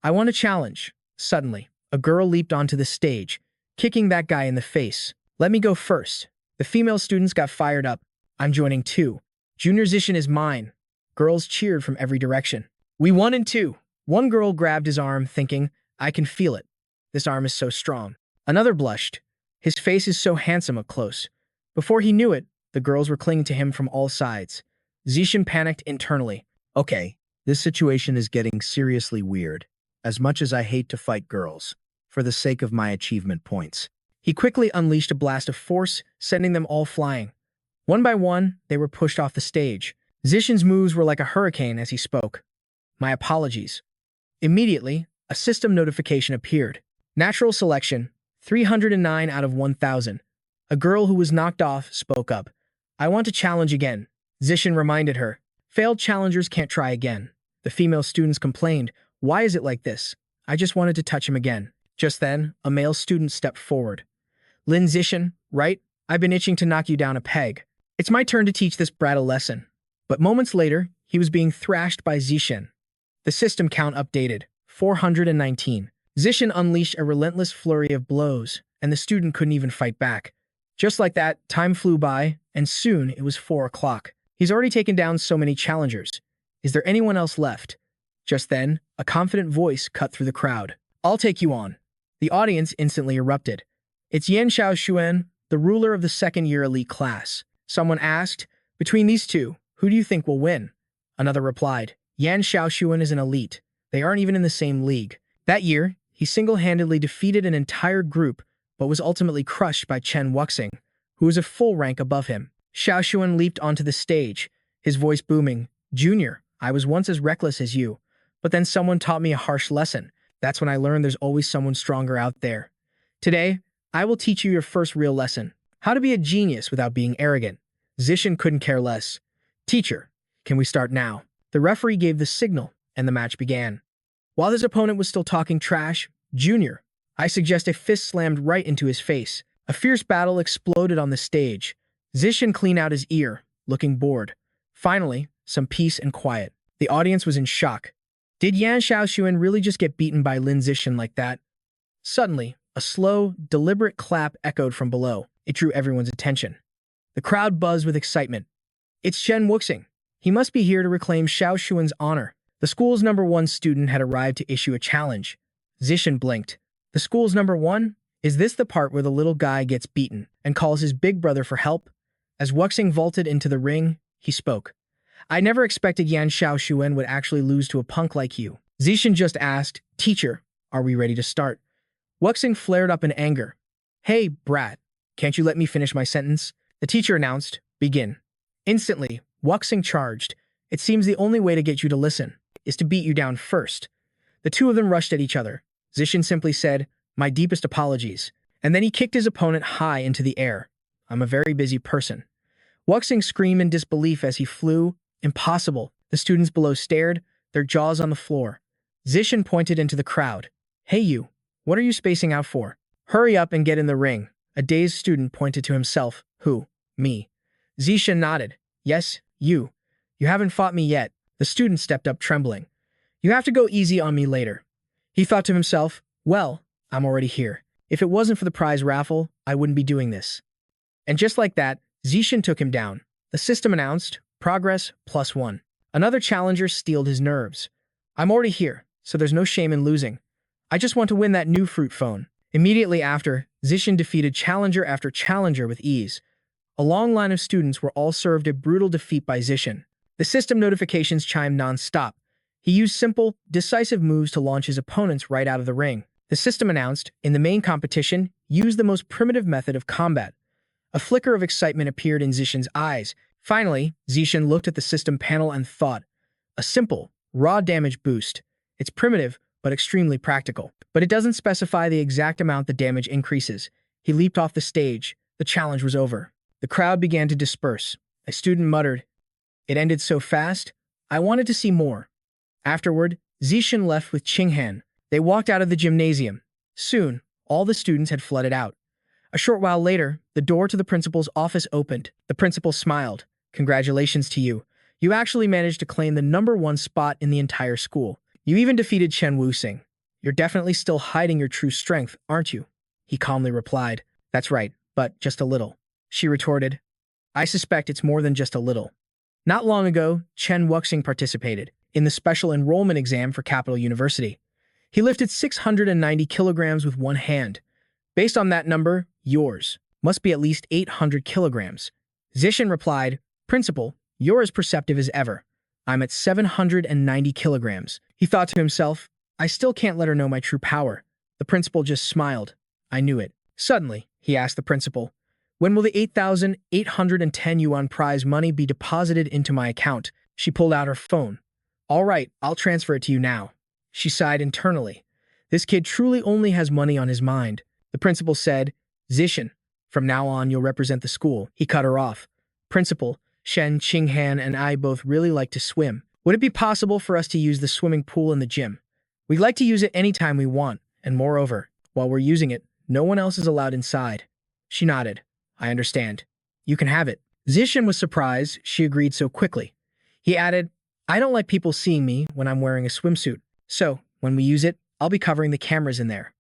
I want a challenge. Suddenly, a girl leaped onto the stage, kicking that guy in the face. Let me go first. The female students got fired up. I'm joining too. Junior Zishin is mine. Girls cheered from every direction. We won in two. One girl grabbed his arm, thinking, I can feel it. This arm is so strong. Another blushed. His face is so handsome up close. Before he knew it, the girls were clinging to him from all sides. Zishin panicked internally. Okay, this situation is getting seriously weird. As much as I hate to fight girls, for the sake of my achievement points. He quickly unleashed a blast of force, sending them all flying. One by one, they were pushed off the stage. Zishin's moves were like a hurricane as he spoke. My apologies. Immediately, a system notification appeared. Natural selection, 309 out of 1,000. A girl who was knocked off spoke up. I want to challenge again. Zishin reminded her. Failed challengers can't try again. The female students complained. Why is it like this? I just wanted to touch him again. Just then, a male student stepped forward. Lin Zishin, right? I've been itching to knock you down a peg. It's my turn to teach this brat a lesson. But moments later, he was being thrashed by Zishin. The system count updated. 419. Zishin unleashed a relentless flurry of blows, and the student couldn't even fight back. Just like that, time flew by, and soon it was 4 o'clock. He's already taken down so many challengers. Is there anyone else left? Just then, a confident voice cut through the crowd. I'll take you on. The audience instantly erupted. It's Yan Xiaoxuan, the ruler of the second-year elite class. Someone asked, between these two, who do you think will win? Another replied, Yan Xiaoxuan is an elite. They aren't even in the same league. That year, he single-handedly defeated an entire group, but was ultimately crushed by Chen Wuxing, who was a full rank above him. Xiaoxuan leaped onto the stage, his voice booming. Junior, I was once as reckless as you, but then someone taught me a harsh lesson. That's when I learned there's always someone stronger out there. Today, I will teach you your first real lesson. How to be a genius without being arrogant. Zishin couldn't care less. Teacher, can we start now? The referee gave the signal, and the match began. While his opponent was still talking trash, Junior, I suggest a fist slammed right into his face. A fierce battle exploded on the stage. Zishin cleaned out his ear, looking bored. Finally, some peace and quiet. The audience was in shock. Did Yan Xiaoxuan really just get beaten by Lin Zishin like that? Suddenly, a slow, deliberate clap echoed from below. It drew everyone's attention. The crowd buzzed with excitement. It's Chen Wuxing. He must be here to reclaim Xiaoxuan's honor. The school's #1 student had arrived to issue a challenge. Zishin blinked. The school's #1? Is this the part where the little guy gets beaten and calls his big brother for help? As Wuxing vaulted into the ring, he spoke. I never expected Yan Xiaoxuan would actually lose to a punk like you. Zishin just asked, Teacher, are we ready to start? Wuxing flared up in anger. Hey, brat, can't you let me finish my sentence? The teacher announced, begin. Instantly, Wuxing charged. It seems the only way to get you to listen is to beat you down first. The two of them rushed at each other. Zishin simply said, my deepest apologies. And then he kicked his opponent high into the air. I'm a very busy person. Wuxing screamed in disbelief as he flew. Impossible. The students below stared, their jaws on the floor. Zishin pointed into the crowd. Hey you, what are you spacing out for? Hurry up and get in the ring. A dazed student pointed to himself. Who? Me. Zishin nodded. Yes, you. You haven't fought me yet. The student stepped up trembling. You have to go easy on me later. He thought to himself, well, I'm already here. If it wasn't for the prize raffle, I wouldn't be doing this. And just like that, Zishin took him down. The system announced, progress +1. Another challenger steeled his nerves. I'm already here, so there's no shame in losing. I just want to win that new fruit phone. Immediately after, Zishin defeated challenger after challenger with ease. A long line of students were all served a brutal defeat by Zishin. The system notifications chimed non-stop. He used simple, decisive moves to launch his opponents right out of the ring. The system announced, in the main competition, use the most primitive method of combat. A flicker of excitement appeared in Zishin's eyes. Finally, Zishin looked at the system panel and thought, a simple, raw damage boost. It's primitive, but extremely practical. But it doesn't specify the exact amount the damage increases. He leaped off the stage. The challenge was over. The crowd began to disperse. A student muttered, It ended so fast, I wanted to see more. Afterward, Zishan left with Qinghan. They walked out of the gymnasium. Soon, all the students had flooded out. A short while later, the door to the principal's office opened. The principal smiled. Congratulations to you. You actually managed to claim the #1 spot in the entire school. You even defeated Chen Wuxing. You're definitely still hiding your true strength, aren't you? He calmly replied. That's right, but just a little. She retorted. I suspect it's more than just a little. Not long ago, Chen Wuxing participated in the special enrollment exam for Capital University. He lifted 690 kilograms with one hand. Based on that number, yours must be at least 800 kilograms. Zishan replied, Principal, you're as perceptive as ever. I'm at 790 kilograms. He thought to himself, I still can't let her know my true power. The principal just smiled. I knew it. Suddenly, he asked the principal, when will the 8,810 yuan prize money be deposited into my account? She pulled out her phone. All right, I'll transfer it to you now. She sighed internally. This kid truly only has money on his mind. The principal said, Zishan, from now on you'll represent the school. He cut her off. Principal, Shen, Qinghan, and I both really like to swim. Would it be possible for us to use the swimming pool in the gym? We'd like to use it anytime we want, and moreover, while we're using it, no one else is allowed inside. She nodded. I understand. You can have it. Zishan was surprised she agreed so quickly. He added, I don't like people seeing me when I'm wearing a swimsuit, so when we use it, I'll be covering the cameras in there.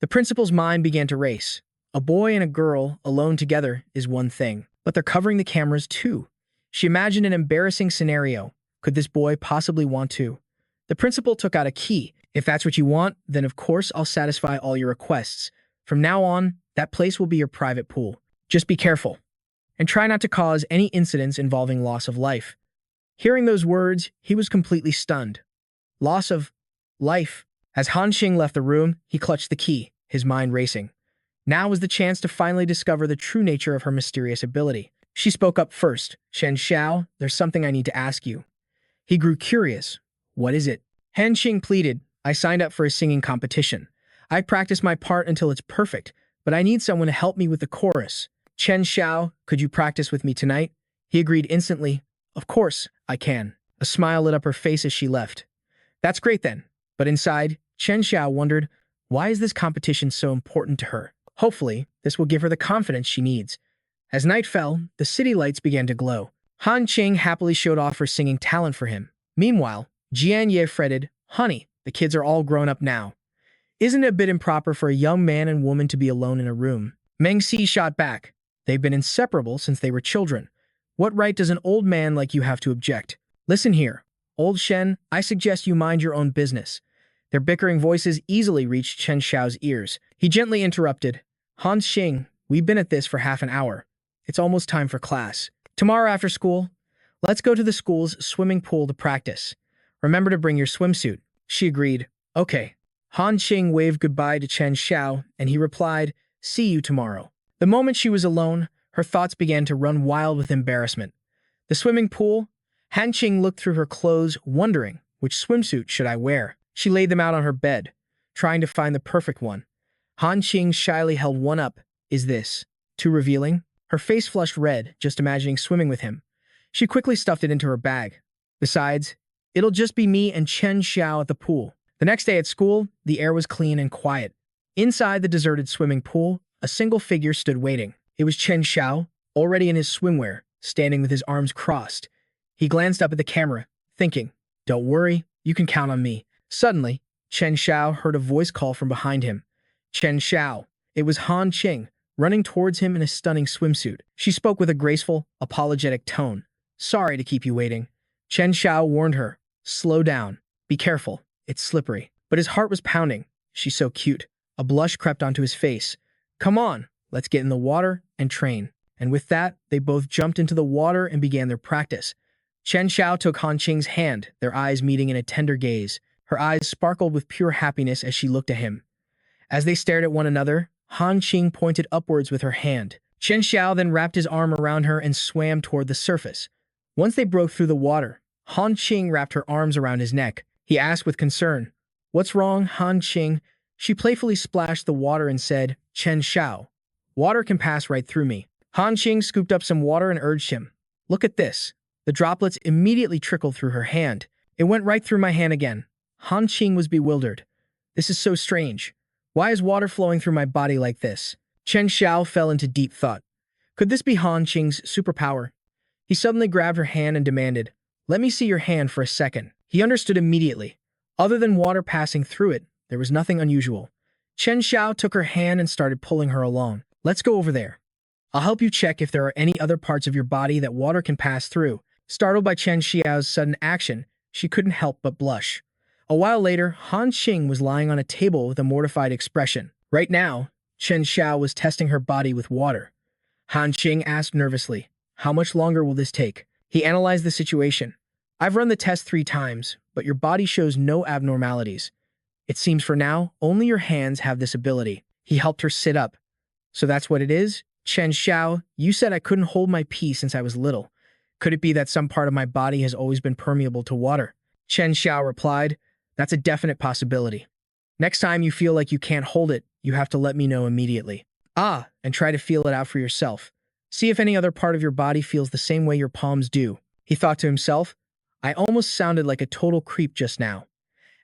The principal's mind began to race. A boy and a girl alone together is one thing, but they're covering the cameras too. She imagined an embarrassing scenario. Could this boy possibly want to? The principal took out a key. If that's what you want, then of course I'll satisfy all your requests. From now on, that place will be your private pool. Just be careful, and try not to cause any incidents involving loss of life. Hearing those words, he was completely stunned. Loss of life. As Han Xing left the room, he clutched the key, his mind racing. Now was the chance to finally discover the true nature of her mysterious ability. She spoke up first. Shen Xiao, there's something I need to ask you. He grew curious. What is it? Han Xing pleaded, I signed up for a singing competition. I practiced my part until it's perfect, but I need someone to help me with the chorus. Chen Xiao, could you practice with me tonight? He agreed instantly. Of course, I can. A smile lit up her face as she left. That's great then. But inside, Chen Xiao wondered, why is this competition so important to her? Hopefully, this will give her the confidence she needs. As night fell, the city lights began to glow. Han Qing happily showed off her singing talent for him. Meanwhile, Jian Ye fretted, Honey, the kids are all grown up now. Isn't it a bit improper for a young man and woman to be alone in a room? Meng Si shot back. They've been inseparable since they were children. What right does an old man like you have to object? Listen here, old Shen, I suggest you mind your own business. Their bickering voices easily reached Chen Xiao's ears. He gently interrupted. Han Xing, we've been at this for half an hour. It's almost time for class. Tomorrow after school, let's go to the school's swimming pool to practice. Remember to bring your swimsuit. She agreed. Okay. Han Xing waved goodbye to Chen Xiao, and he replied, See you tomorrow. The moment she was alone, her thoughts began to run wild with embarrassment. The swimming pool? Han Xing looked through her clothes, wondering, which swimsuit should I wear? She laid them out on her bed, trying to find the perfect one. Han Xing shyly held one up. Is this too revealing? Her face flushed red, just imagining swimming with him. She quickly stuffed it into her bag. Besides, it'll just be me and Chen Xiao at the pool. The next day at school, the air was clean and quiet. Inside the deserted swimming pool, a single figure stood waiting. It was Chen Xiao, already in his swimwear, standing with his arms crossed. He glanced up at the camera, thinking, Don't worry, you can count on me. Suddenly, Chen Xiao heard a voice call from behind him. Chen Xiao. It was Han Qing, running towards him in a stunning swimsuit. She spoke with a graceful, apologetic tone. Sorry to keep you waiting. Chen Xiao warned her. Slow down. Be careful. It's slippery. But his heart was pounding. She's so cute. A blush crept onto his face. Come on, let's get in the water and train. And with that, they both jumped into the water and began their practice. Chen Xiao took Han Qing's hand, their eyes meeting in a tender gaze. Her eyes sparkled with pure happiness as she looked at him. As they stared at one another, Han Qing pointed upwards with her hand. Chen Xiao then wrapped his arm around her and swam toward the surface. Once they broke through the water, Han Qing wrapped her arms around his neck. He asked with concern, What's wrong, Han Qing? She playfully splashed the water and said, Chen Xiao, water can pass right through me. Han Qing scooped up some water and urged him, Look at this. The droplets immediately trickled through her hand. It went right through my hand again. Han Qing was bewildered. This is so strange. Why is water flowing through my body like this? Chen Xiao fell into deep thought. Could this be Han Qing's superpower? He suddenly grabbed her hand and demanded, "Let me see your hand for a second." He understood immediately. Other than water passing through it, there was nothing unusual. Chen Xiao took her hand and started pulling her along. "Let's go over there. I'll help you check if there are any other parts of your body that water can pass through." Startled by Chen Xiao's sudden action, she couldn't help but blush. A while later, Han Qing was lying on a table with a mortified expression. Right now, Chen Xiao was testing her body with water. Han Qing asked nervously, "How much longer will this take?" He analyzed the situation. "I've run the test 3 times, but your body shows no abnormalities. It seems for now, only your hands have this ability." He helped her sit up. "So that's what it is? Chen Xiao, you said I couldn't hold my pee since I was little. Could it be that some part of my body has always been permeable to water?" Chen Xiao replied, "That's a definite possibility. Next time you feel like you can't hold it, you have to let me know immediately. And try to feel it out for yourself. See if any other part of your body feels the same way your palms do." He thought to himself, "I almost sounded like a total creep just now."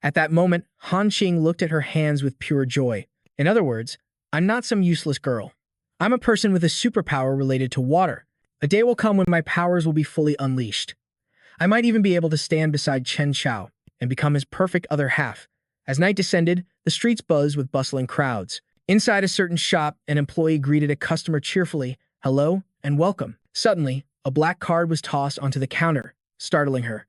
At that moment, Han Qing looked at her hands with pure joy. "In other words, I'm not some useless girl. I'm a person with a superpower related to water. A day will come when my powers will be fully unleashed. I might even be able to stand beside Chen Xiao and become his perfect other half." As night descended, the streets buzzed with bustling crowds. Inside a certain shop, an employee greeted a customer cheerfully, "Hello and welcome." Suddenly, a black card was tossed onto the counter, startling her.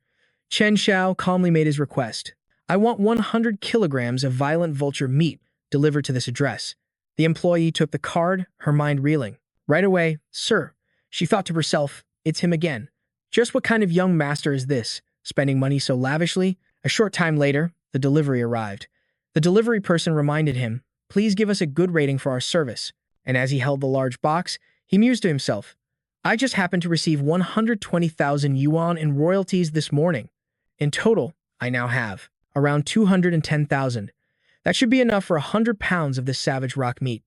Chen Xiao calmly made his request. "I want 100 kilograms of violent vulture meat delivered to this address." The employee took the card, her mind reeling. Right away, "Sir," she thought to herself, "it's him again. Just what kind of young master is this, spending money so lavishly?" A short time later, the delivery arrived. The delivery person reminded him, "Please give us a good rating for our service." And as he held the large box, he mused to himself, "I just happened to receive 120,000 yuan in royalties this morning. In total, I now have around 210,000. That should be enough for 100 pounds of this savage rock meat.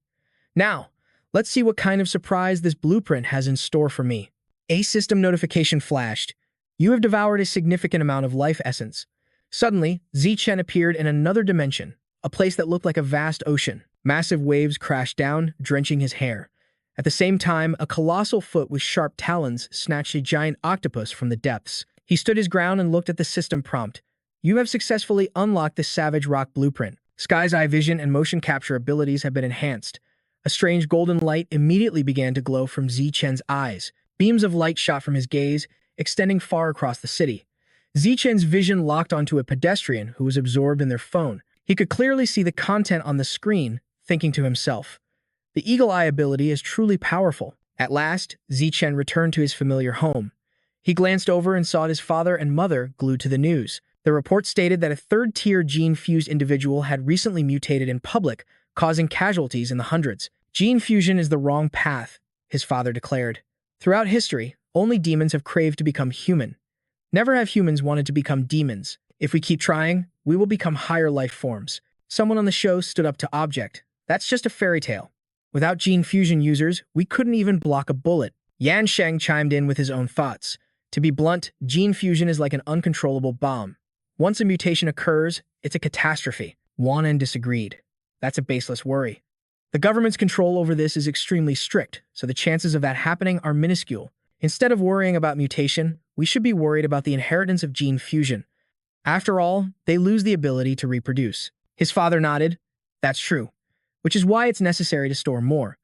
Now, let's see what kind of surprise this blueprint has in store for me." A system notification flashed. "You have devoured a significant amount of life essence." Suddenly, Chen appeared in another dimension, a place that looked like a vast ocean. Massive waves crashed down, drenching his hair. At the same time, a colossal foot with sharp talons snatched a giant octopus from the depths. He stood his ground and looked at the system prompt. "You have successfully unlocked the Savage Rock Blueprint. Sky's eye vision and motion capture abilities have been enhanced." A strange golden light immediately began to glow from Chen's eyes. Beams of light shot from his gaze, extending far across the city. Chen's vision locked onto a pedestrian who was absorbed in their phone. He could clearly see the content on the screen, thinking to himself, "The eagle eye ability is truly powerful." At last, Chen returned to his familiar home. He glanced over and saw his father and mother glued to the news. The report stated that a third-tier gene-fused individual had recently mutated in public, causing casualties in the hundreds. "Gene fusion is the wrong path," his father declared. "Throughout history, only demons have craved to become human. Never have humans wanted to become demons. If we keep trying, we will become higher life forms." Someone on the show stood up to object. "That's just a fairy tale. Without gene fusion users, we couldn't even block a bullet." Yan Sheng chimed in with his own thoughts. "To be blunt, gene fusion is like an uncontrollable bomb. Once a mutation occurs, it's a catastrophe." Wanan disagreed. "That's a baseless worry. The government's control over this is extremely strict, so the chances of that happening are minuscule. Instead of worrying about mutation, we should be worried about the inheritance of gene fusion. After all, they lose the ability to reproduce." His father nodded. "That's true, which is why it's necessary to store more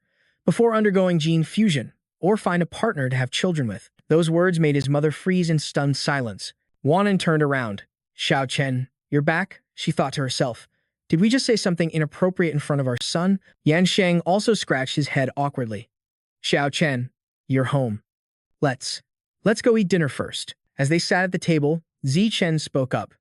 before undergoing gene fusion, or find a partner to have children with." Those words made his mother freeze in stunned silence. Wanan turned around. "Xiao Chen, you're back?" she thought to herself. "Did we just say something inappropriate in front of our son?" Yan Sheng also scratched his head awkwardly. "Xiao Chen, you're home. Let's go eat dinner first." As they sat at the table, Chen spoke up.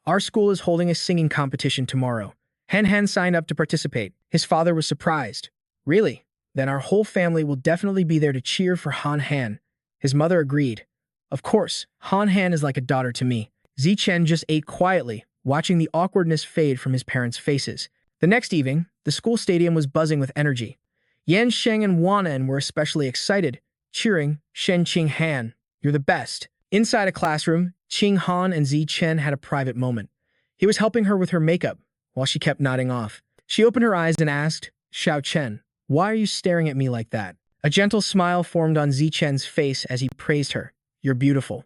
"Our school is holding a singing competition tomorrow. Han Han signed up to participate." His father was surprised. "Really? Then our whole family will definitely be there to cheer for Han Han." His mother agreed. "Of course, Han Han is like a daughter to me." Chen just ate quietly, watching the awkwardness fade from his parents' faces. The next evening, the school stadium was buzzing with energy. Yan Sheng and Wanan were especially excited, cheering, "Shen Qing Han, you're the best." Inside a classroom, Qing Han and Zi Chen had a private moment. He was helping her with her makeup, while she kept nodding off. She opened her eyes and asked, "Xiao Chen, why are you staring at me like that?" A gentle smile formed on Zi Chen's face as he praised her. "You're beautiful."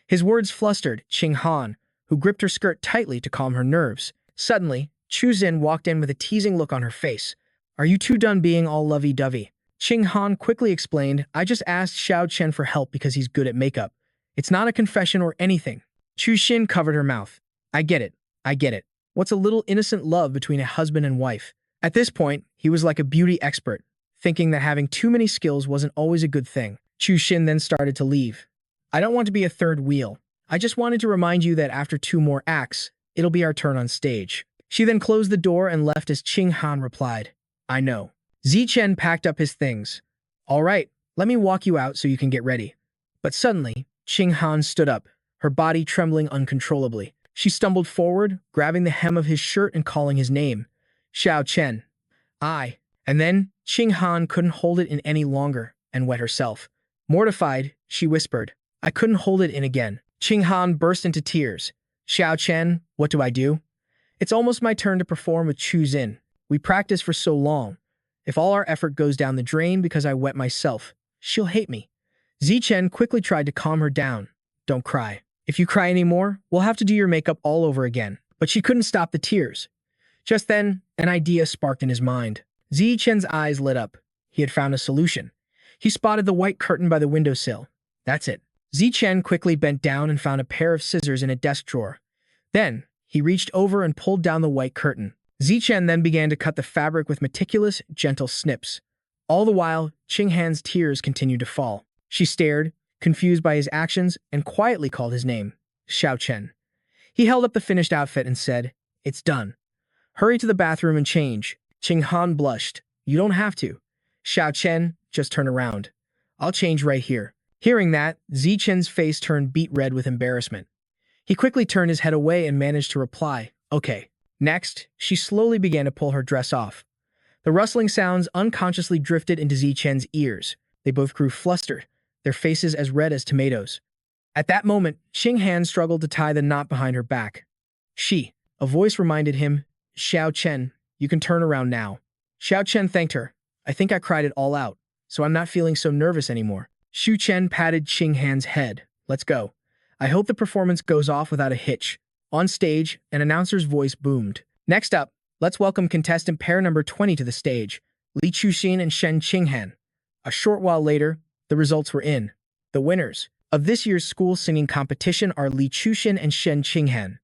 His words flustered Qing Han, who gripped her skirt tightly to calm her nerves. Suddenly, Chu Xin walked in with a teasing look on her face. "Are you two done being all lovey-dovey?" Qing Han quickly explained, "I just asked Xiao Chen for help because he's good at makeup. It's not a confession or anything." Chu Xin covered her mouth. I get it. What's a little innocent love between a husband and wife?" At this point, he was like a beauty expert, thinking that having too many skills wasn't always a good thing. Chu Xin then started to leave. "I don't want to be a third wheel. I just wanted to remind you that after 2 more acts, it'll be our turn on stage." She then closed the door and left as Qing Han replied, "I know." Zi Chen packed up his things. "All right, let me walk you out so you can get ready." But suddenly, Qing Han stood up, her body trembling uncontrollably. She stumbled forward, grabbing the hem of his shirt and calling his name. "Xiao Chen." "I." And then, Qing Han couldn't hold it in any longer and wet herself. Mortified, she whispered, "I couldn't hold it in again." Qing Han burst into tears. "Xiao Chen, what do I do? It's almost my turn to perform with Chu Xin. We practiced for so long. If all our effort goes down the drain because I wet myself, she'll hate me." Zi Chen quickly tried to calm her down. "Don't cry. If you cry anymore, we'll have to do your makeup all over again." But she couldn't stop the tears. Just then, an idea sparked in his mind. Zi Chen's eyes lit up. He had found a solution. He spotted the white curtain by the windowsill. That's it. Zi Chen quickly bent down and found a pair of scissors in a desk drawer. Then, he reached over and pulled down the white curtain. Zi Chen then began to cut the fabric with meticulous, gentle snips. All the while, Qing Han's tears continued to fall. She stared, confused by his actions, and quietly called his name, Xiao Chen. He held up the finished outfit and said, "It's done. Hurry to the bathroom and change." Qing Han blushed. "You don't have to. Xiao Chen, just turn around. I'll change right here." Hearing that, Zi Chen's face turned beet red with embarrassment. He quickly turned his head away and managed to reply, "Okay." Next, she slowly began to pull her dress off. The rustling sounds unconsciously drifted into Zi Chen's ears. They both grew flustered, their faces as red as tomatoes. At that moment, Qing Han struggled to tie the knot behind her back. A voice reminded him, "Xiao Chen, you can turn around now." Xiao Chen thanked her. "I think I cried it all out, so I'm not feeling so nervous anymore." Xu Chen patted Qing Han's head. "Let's go. I hope the performance goes off without a hitch." On stage, an announcer's voice boomed. "Next up, let's welcome contestant pair number 20 to the stage, Li Chuxin and Shen Qinghan." A short while later, the results were in. The winners of this year's school singing competition are Li Chuxin and Shen Qinghan.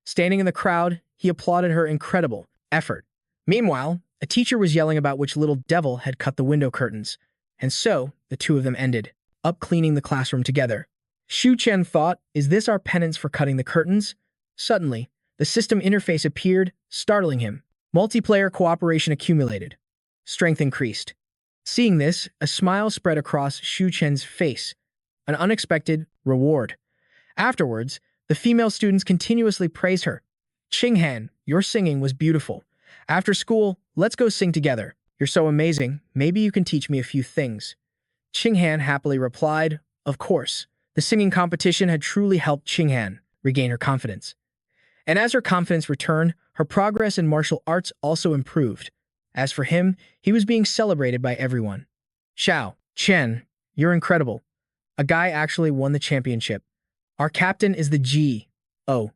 Standing in the crowd, he applauded her incredible effort. Meanwhile, a teacher was yelling about which little devil had cut the window curtains, and so the two of them ended up cleaning the classroom together. Xu Chen thought, "Is this our penance for cutting the curtains?" Suddenly, the system interface appeared, startling him. Multiplayer cooperation accumulated. Strength increased. Seeing this, a smile spread across Xu Chen's face, an unexpected reward. Afterwards, the female students continuously praised her. "Qinghan, your singing was beautiful. After school, let's go sing together. You're so amazing, maybe you can teach me a few things." Qinghan happily replied, "Of course." The singing competition had truly helped Qinghan regain her confidence. And as her confidence returned, her progress in martial arts also improved. As for him, he was being celebrated by everyone. "Xiao Chen, you're incredible. A guy actually won the championship. Our captain is the G.O.A.T.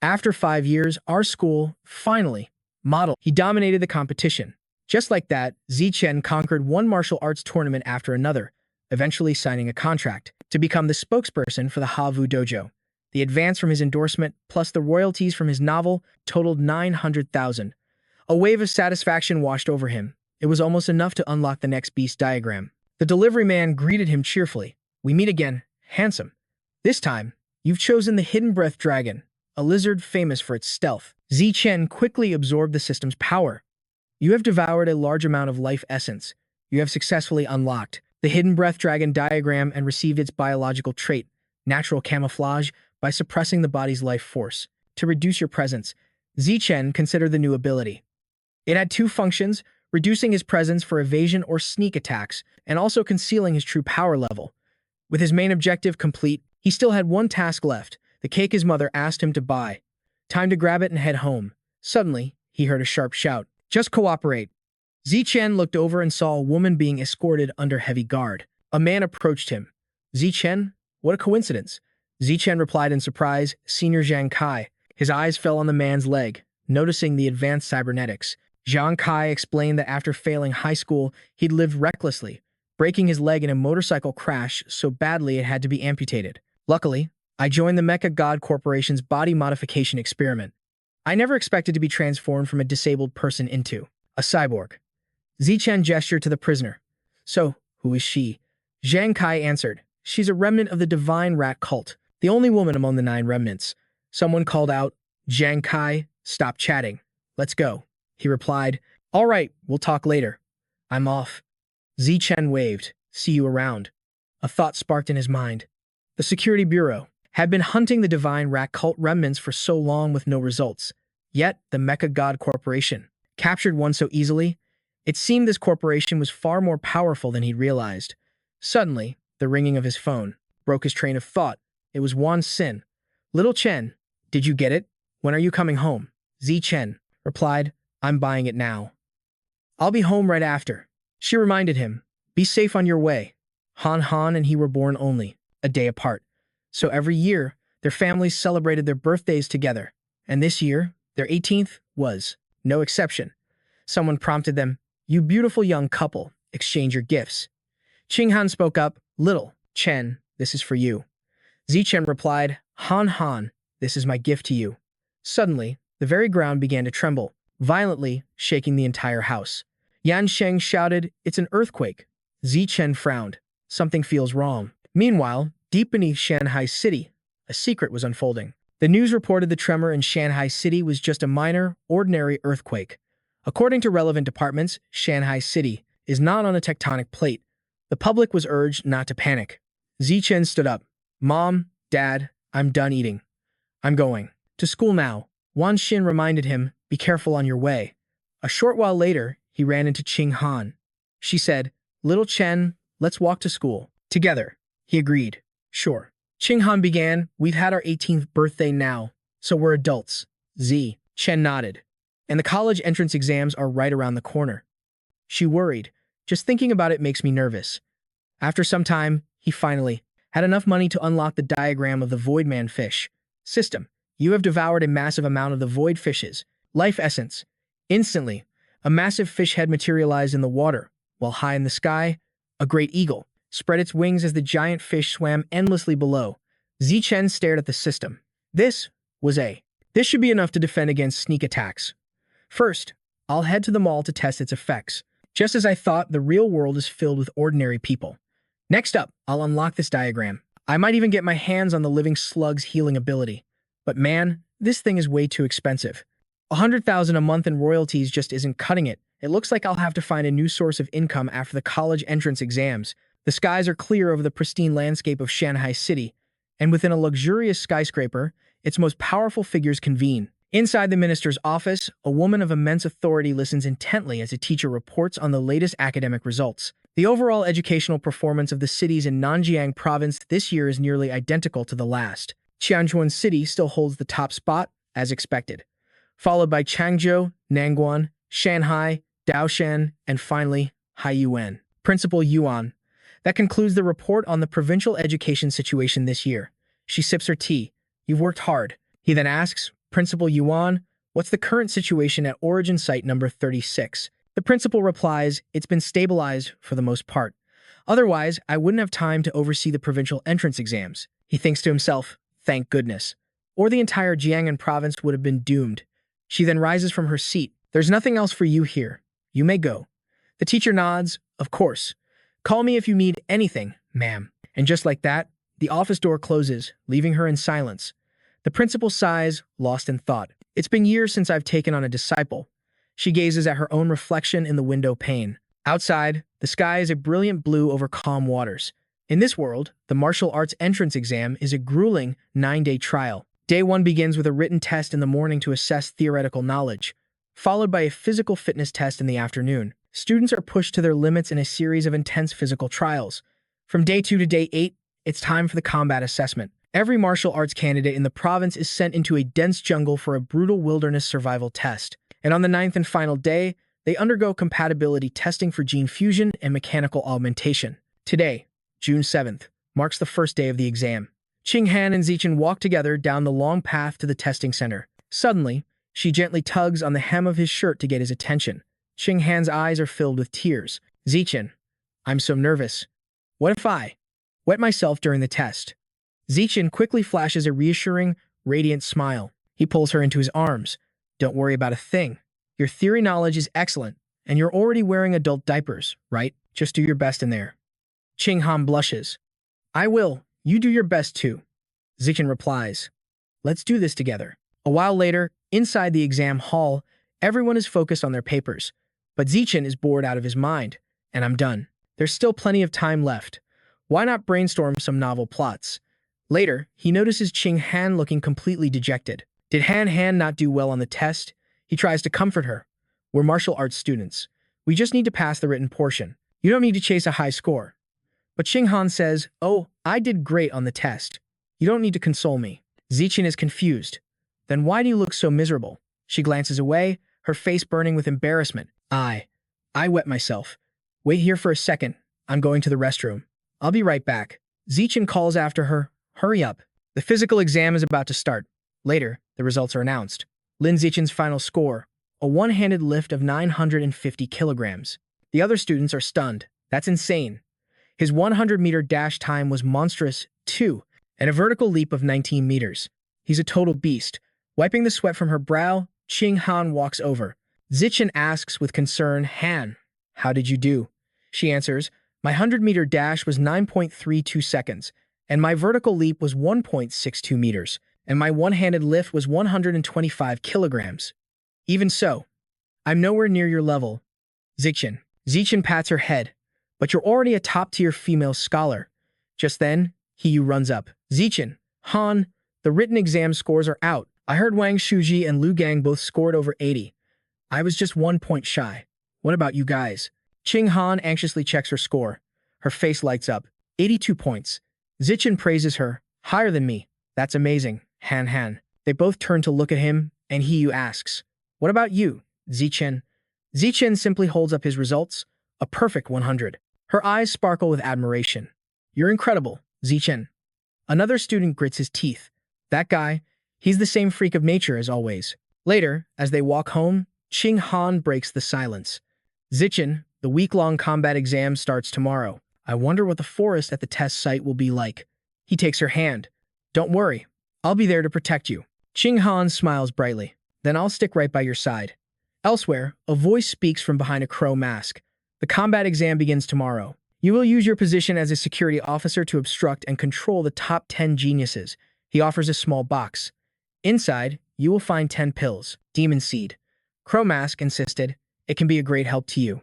After 5 years, our school, finally, modeled. He dominated the competition. Just like that, Zi Chen conquered one martial arts tournament after another, eventually signing a contract to become the spokesperson for the Havu Dojo. The advance from his endorsement, plus the royalties from his novel, totaled 900,000. A wave of satisfaction washed over him. It was almost enough to unlock the next beast diagram. The delivery man greeted him cheerfully. "We meet again, handsome. This time, you've chosen the hidden breath dragon, a lizard famous for its stealth." Zi Chen quickly absorbed the system's power. "You have devoured a large amount of life essence. You have successfully unlocked the hidden breath dragon diagram and received its biological trait, natural camouflage, by suppressing the body's life force. To reduce your presence, Zi Chen considered the new ability. It had 2 functions, reducing his presence for evasion or sneak attacks, and also concealing his true power level. With his main objective complete, he still had one task left, the cake his mother asked him to buy. Time to grab it and head home. Suddenly, he heard a sharp shout. Just cooperate. Chen looked over and saw a woman being escorted under heavy guard. A man approached him. Chen? What a coincidence. Chen replied in surprise, Senior Zhang Kai. His eyes fell on the man's leg, noticing the advanced cybernetics. Zhang Kai explained that after failing high school, he'd lived recklessly, breaking his leg in a motorcycle crash so badly it had to be amputated. Luckily, I joined the Mecha God Corporation's body modification experiment. I never expected to be transformed from a disabled person into a cyborg. Chen gestured to the prisoner. So, who is she? Zhang Kai answered. She's a remnant of the divine rat cult, the only woman among the 9 remnants. Someone called out, Zhang Kai, stop chatting. Let's go. He replied, all right, we'll talk later. I'm off. Chen waved. See you around. A thought sparked in his mind. The Security Bureau had been hunting the divine rat cult remnants for so long with no results. Yet, the Mecha God Corporation captured one so easily. It seemed this corporation was far more powerful than he realized. Suddenly, the ringing of his phone broke his train of thought. It was Wan Xin. Little Chen, did you get it? When are you coming home? Chen replied, I'm buying it now. I'll be home right after. She reminded him, be safe on your way. Han and he were born only a day apart. So every year, their families celebrated their birthdays together. And this year, their 18th was no exception. Someone prompted them, you beautiful young couple, exchange your gifts. Han spoke up, little Chen, this is for you. Chen replied, Han, this is my gift to you. Suddenly, the very ground began to tremble, violently shaking the entire house. Yan Sheng shouted, it's an earthquake. Chen frowned. Something feels wrong. Meanwhile, deep beneath Shanghai City, a secret was unfolding. The news reported the tremor in Shanghai City was just a minor, ordinary earthquake. According to relevant departments, Shanghai City is not on a tectonic plate. The public was urged not to panic. Chen stood up. Mom, Dad, I'm done eating. I'm going to school now. Wan Xin reminded him, be careful on your way. A short while later, he ran into Qing Han. She said, little Chen, let's walk to school. Together. He agreed. Sure. Qing Han began, we've had our 18th birthday now, so we're adults. Chen nodded. And the college entrance exams are right around the corner. She worried. Just thinking about it makes me nervous. After some time, he finally had enough money to unlock the diagram of the Voidman fish system. You have devoured a massive amount of the void fish's life essence. Instantly, a massive fish head materialized in the water, while high in the sky, a great eagle spread its wings as the giant fish swam endlessly below. Chen stared at the system. This should be enough to defend against sneak attacks. First, I'll head to the mall to test its effects. Just as I thought, the real world is filled with ordinary people. Next up, I'll unlock this diagram. I might even get my hands on the living slug's healing ability. But man, this thing is way too expensive. 100,000 a month in royalties just isn't cutting it. It looks like I'll have to find a new source of income after the college entrance exams. The skies are clear over the pristine landscape of Shanghai City, and within a luxurious skyscraper, its most powerful figures convene. Inside the minister's office, a woman of immense authority listens intently as a teacher reports on the latest academic results. The overall educational performance of the cities in Nanjiang province this year is nearly identical to the last. Qianchuan City still holds the top spot, as expected, followed by Changzhou, Nangguan, Shanghai, Daoshan, and finally, Haiyuan. Principal Yuan. That concludes the report on the provincial education situation this year. She sips her tea. You've worked hard. He then asks, Principal Yuan, what's the current situation at Origin Site number 36? The principal replies, it's been stabilized for the most part. Otherwise, I wouldn't have time to oversee the provincial entrance exams. He thinks to himself, thank goodness. Or the entire Jiangnan province would have been doomed. She then rises from her seat. There's nothing else for you here. You may go. The teacher nods, of course. Call me if you need anything, ma'am. And just like that, the office door closes, leaving her in silence. The principal sighs, lost in thought. It's been years since I've taken on a disciple. She gazes at her own reflection in the window pane. Outside, the sky is a brilliant blue over calm waters. In this world, the martial arts entrance exam is a grueling 9-day trial. Day 1 begins with a written test in the morning to assess theoretical knowledge, followed by a physical fitness test in the afternoon. Students are pushed to their limits in a series of intense physical trials. From day 2 to day 8, It's time for the combat assessment. Every martial arts candidate in the province is sent into a dense jungle for a brutal wilderness survival test. And on the ninth and final day, they undergo compatibility testing for gene fusion and mechanical augmentation. Today, June 7th, marks the first day of the exam. Qing Han and Zichen walk together down the long path to the testing center. Suddenly, she gently tugs on the hem of his shirt to get his attention. Qing Han's eyes are filled with tears. Zichen, I'm so nervous. What if I wet myself during the test? Zichen quickly flashes a reassuring, radiant smile. He pulls her into his arms. Don't worry about a thing. Your theory knowledge is excellent, and you're already wearing adult diapers, right? Just do your best in there. Qing Han blushes. I will. You do your best too. Zichen replies. Let's do this together. A while later, inside the exam hall, everyone is focused on their papers. But Zichen is bored out of his mind, and I'm done. There's still plenty of time left. Why not brainstorm some novel plots? Later, he notices Qing Han looking completely dejected. Did Han not do well on the test? He tries to comfort her. We're martial arts students. We just need to pass the written portion. You don't need to chase a high score. But Qing Han says, oh, I did great on the test. You don't need to console me. Zichen is confused. Then why do you look so miserable? She glances away, her face burning with embarrassment. I wet myself. Wait here for a second. I'm going to the restroom. I'll be right back. Zichen calls after her. Hurry up. The physical exam is about to start. Later, the results are announced. Lin Zichen's final score, a one-handed lift of 950 kilograms. The other students are stunned. That's insane. His 100-meter dash time was monstrous, too, and a vertical leap of 19 meters. He's a total beast. Wiping the sweat from her brow, Qing Han walks over. Zichen asks with concern, Han, how did you do? She answers, my 100-meter dash was 9.32 seconds, and my vertical leap was 1.62 meters, and my one-handed lift was 125 kilograms. Even so, I'm nowhere near your level. Zichen pats her head. But you're already a top-tier female scholar. Just then, Hiyu runs up. Zichen, Han, the written exam scores are out. I heard Wang Shuji and Lu Gang both scored over 80. I was just 1 point shy. What about you guys? Qing Han anxiously checks her score. Her face lights up. 82 points. Zichen praises her. Higher than me. That's amazing. Han. They both turn to look at him, and Hiyu asks, what about you, Zichen? Zichen simply holds up his results. A perfect 100. Her eyes sparkle with admiration. You're incredible, Zichen. Another student grits his teeth. That guy, he's the same freak of nature as always. Later, as they walk home, Qing Han breaks the silence. Zichen, the week-long combat exam starts tomorrow. I wonder what the forest at the test site will be like. He takes her hand. Don't worry, I'll be there to protect you. Qing Han smiles brightly. Then I'll stick right by your side. Elsewhere, a voice speaks from behind a crow mask. The combat exam begins tomorrow. You will use your position as a security officer to obstruct and control the top 10 geniuses. He offers a small box. Inside, you will find 10 pills. Demon Seed. Crow Mask insisted, it can be a great help to you.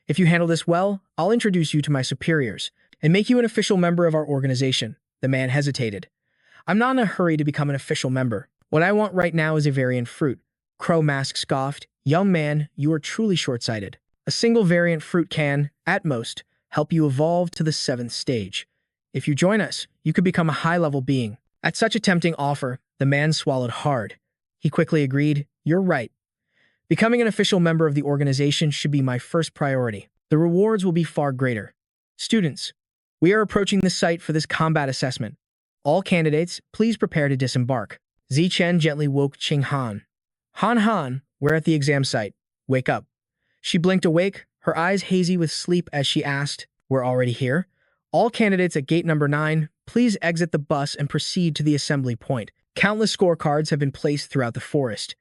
If you handle this well, I'll introduce you to my superiors and make you an official member of our organization. The man hesitated. I'm not in a hurry to become an official member. What I want right now is a variant fruit. Crow Mask scoffed. Young man, you are truly short-sighted. A single variant fruit can, at most, help you evolve to the 7th stage. If you join us, you could become a high-level being. At such a tempting offer, the man swallowed hard. He quickly agreed, you're right. Becoming an official member of the organization should be my first priority. The rewards will be far greater. Students, we are approaching the site for this combat assessment. All candidates, please prepare to disembark. Zichen gently woke Qing Han. Han, we're at the exam site. Wake up. She blinked awake, her eyes hazy with sleep as she asked, we're already here? All candidates at gate number 9, please exit the bus and proceed to the assembly point. Countless scorecards have been placed throughout the forest.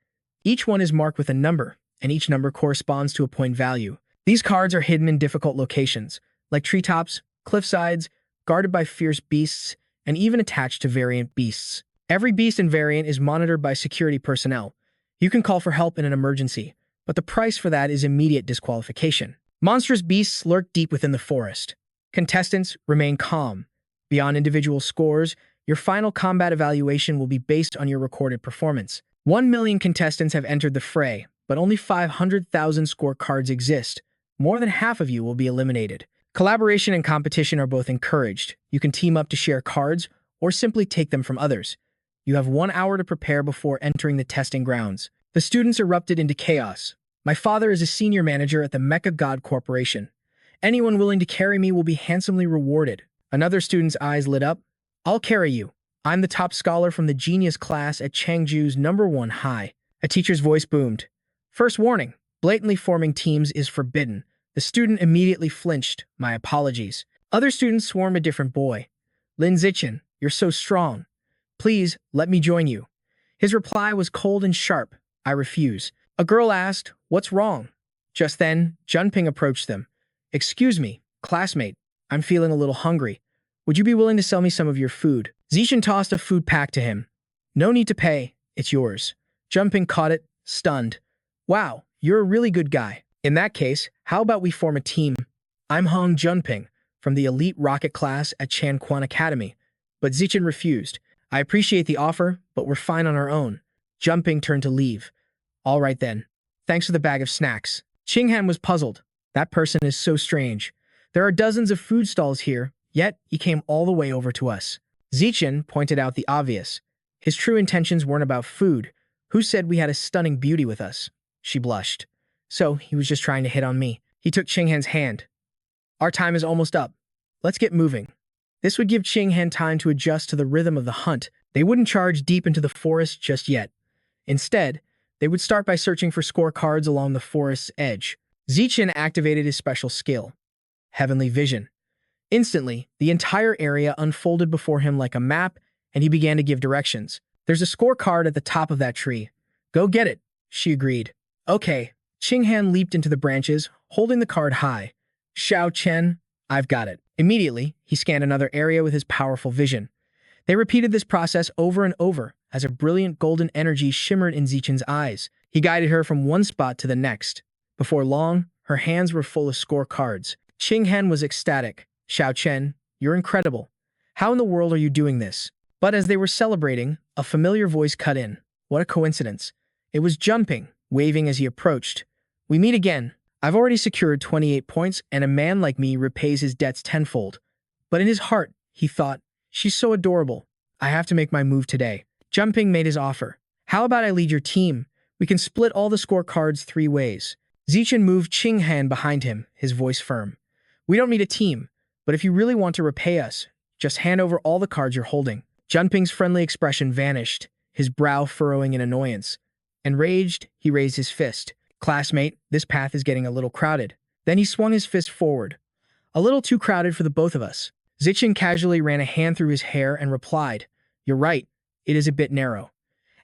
Each one is marked with a number, and each number corresponds to a point value. These cards are hidden in difficult locations, like treetops, cliffsides, guarded by fierce beasts, and even attached to variant beasts. Every beast and variant is monitored by security personnel. You can call for help in an emergency, but the price for that is immediate disqualification. Monstrous beasts lurk deep within the forest. Contestants remain calm. Beyond individual scores, your final combat evaluation will be based on your recorded performance. 1 million contestants have entered the fray, but only 500,000 scorecards exist. More than half of you will be eliminated. Collaboration and competition are both encouraged. You can team up to share cards or simply take them from others. You have 1 hour to prepare before entering the testing grounds. The students erupted into chaos. My father is a senior manager at the Mecha God Corporation. Anyone willing to carry me will be handsomely rewarded. Another student's eyes lit up. I'll carry you. I'm the top scholar from the genius class at Changju's #1 high. A teacher's voice boomed. First warning, blatantly forming teams is forbidden. The student immediately flinched. My apologies. Other students swarmed a different boy. Lin Zichen, you're so strong. Please, let me join you. His reply was cold and sharp. I refuse. A girl asked, what's wrong? Just then, Junping approached them. Excuse me, classmate. I'm feeling a little hungry. Would you be willing to sell me some of your food? Zichen tossed a food pack to him. No need to pay. It's yours. Junping caught it, stunned. Wow, you're a really good guy. In that case, how about we form a team? I'm Hong Junping, from the elite rocket class at Chanquan Academy. But Zichen refused. I appreciate the offer, but we're fine on our own. Junping turned to leave. All right then. Thanks for the bag of snacks. Qinghan was puzzled. That person is so strange. There are dozens of food stalls here, yet he came all the way over to us. Zichen pointed out the obvious. His true intentions weren't about food. Who said we had a stunning beauty with us? She blushed. So he was just trying to hit on me. He took Qinghan's hand. Our time is almost up. Let's get moving. This would give Qinghan time to adjust to the rhythm of the hunt. They wouldn't charge deep into the forest just yet. Instead, they would start by searching for scorecards along the forest's edge. Zichen activated his special skill, Heavenly Vision. Instantly, the entire area unfolded before him like a map, and he began to give directions. There's a scorecard at the top of that tree. Go get it, she agreed. Okay. Qinghan leaped into the branches, holding the card high. Xiao Chen, I've got it. Immediately, he scanned another area with his powerful vision. They repeated this process over and over as a brilliant golden energy shimmered in Zichen's eyes. He guided her from one spot to the next. Before long, her hands were full of scorecards. Qinghan was ecstatic. Xiao Chen, you're incredible. How in the world are you doing this? But as they were celebrating, a familiar voice cut in. What a coincidence. It was Junping, waving as he approached. We meet again. I've already secured 28 points, and a man like me repays his debts tenfold. But in his heart, he thought, she's so adorable. I have to make my move today. Junping made his offer. How about I lead your team? We can split all the scorecards 3 ways. Zichen moved Qinghan behind him, his voice firm. We don't need a team, but if you really want to repay us, just hand over all the cards you're holding. Junping's friendly expression vanished, his brow furrowing in annoyance. Enraged, he raised his fist. Classmate, this path is getting a little crowded. Then he swung his fist forward. A little too crowded for the both of us. Zichen casually ran a hand through his hair and replied, You're right, it is a bit narrow.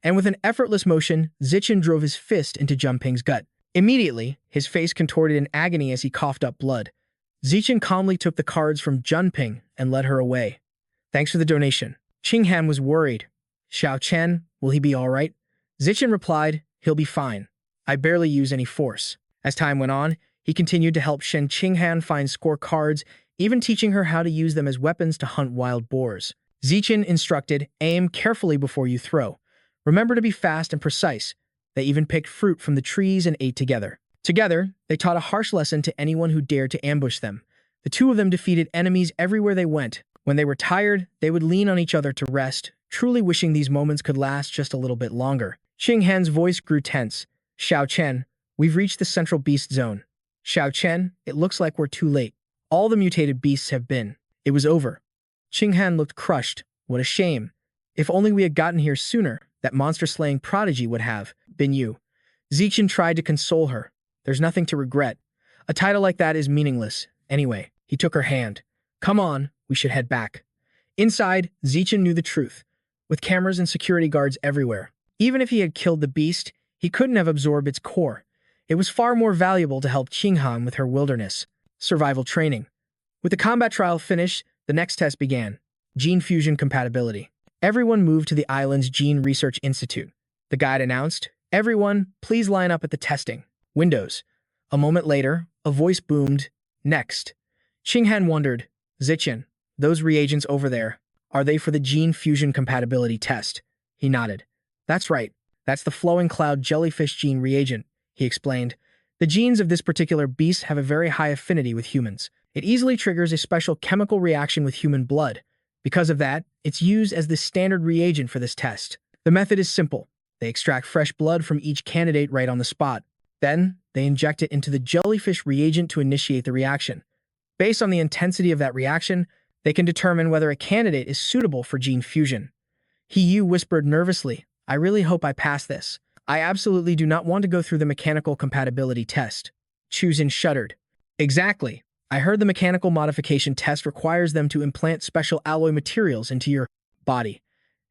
And with an effortless motion, Zichen drove his fist into Junping's gut. Immediately, his face contorted in agony as he coughed up blood. Zichen calmly took the cards from Junping and led her away. Thanks for the donation. Qinghan was worried. Xiao Chen, will he be all right? Zichen replied, he'll be fine. I barely use any force. As time went on, he continued to help Qinghan find scorecards, even teaching her how to use them as weapons to hunt wild boars. Zichen instructed, aim carefully before you throw. Remember to be fast and precise. They even picked fruit from the trees and ate together. Together, they taught a harsh lesson to anyone who dared to ambush them. The two of them defeated enemies everywhere they went. When they were tired, they would lean on each other to rest, truly wishing these moments could last just a little bit longer. Qinghan's voice grew tense. Xiao Chen, we've reached the central beast zone. Xiao Chen, it looks like we're too late. All the mutated beasts have been. It was over. Qinghan looked crushed. What a shame. If only we had gotten here sooner, that monster-slaying prodigy would have been you. Zichen tried to console her. There's nothing to regret. A title like that is meaningless. Anyway, he took her hand. Come on, we should head back. Inside, Zichen knew the truth. With cameras and security guards everywhere. Even if he had killed the beast, he couldn't have absorbed its core. It was far more valuable to help Qinghan with her wilderness survival training. With the combat trial finished, the next test began. Gene fusion compatibility. Everyone moved to the island's Gene Research Institute. The guide announced, everyone, please line up at the testing windows. A moment later, a voice boomed, next. Qinghan wondered, Zichen, those reagents over there, are they for the gene fusion compatibility test? He nodded. That's right. That's the flowing cloud jellyfish gene reagent, he explained. The genes of this particular beast have a very high affinity with humans. It easily triggers a special chemical reaction with human blood. Because of that, it's used as the standard reagent for this test. The method is simple. They extract fresh blood from each candidate right on the spot. Then, they inject it into the jellyfish reagent to initiate the reaction. Based on the intensity of that reaction, they can determine whether a candidate is suitable for gene fusion. He whispered nervously, "I really hope I pass this. I absolutely do not want to go through the mechanical compatibility test." Chuzin shuddered. "Exactly. I heard the mechanical modification test requires them to implant special alloy materials into your body,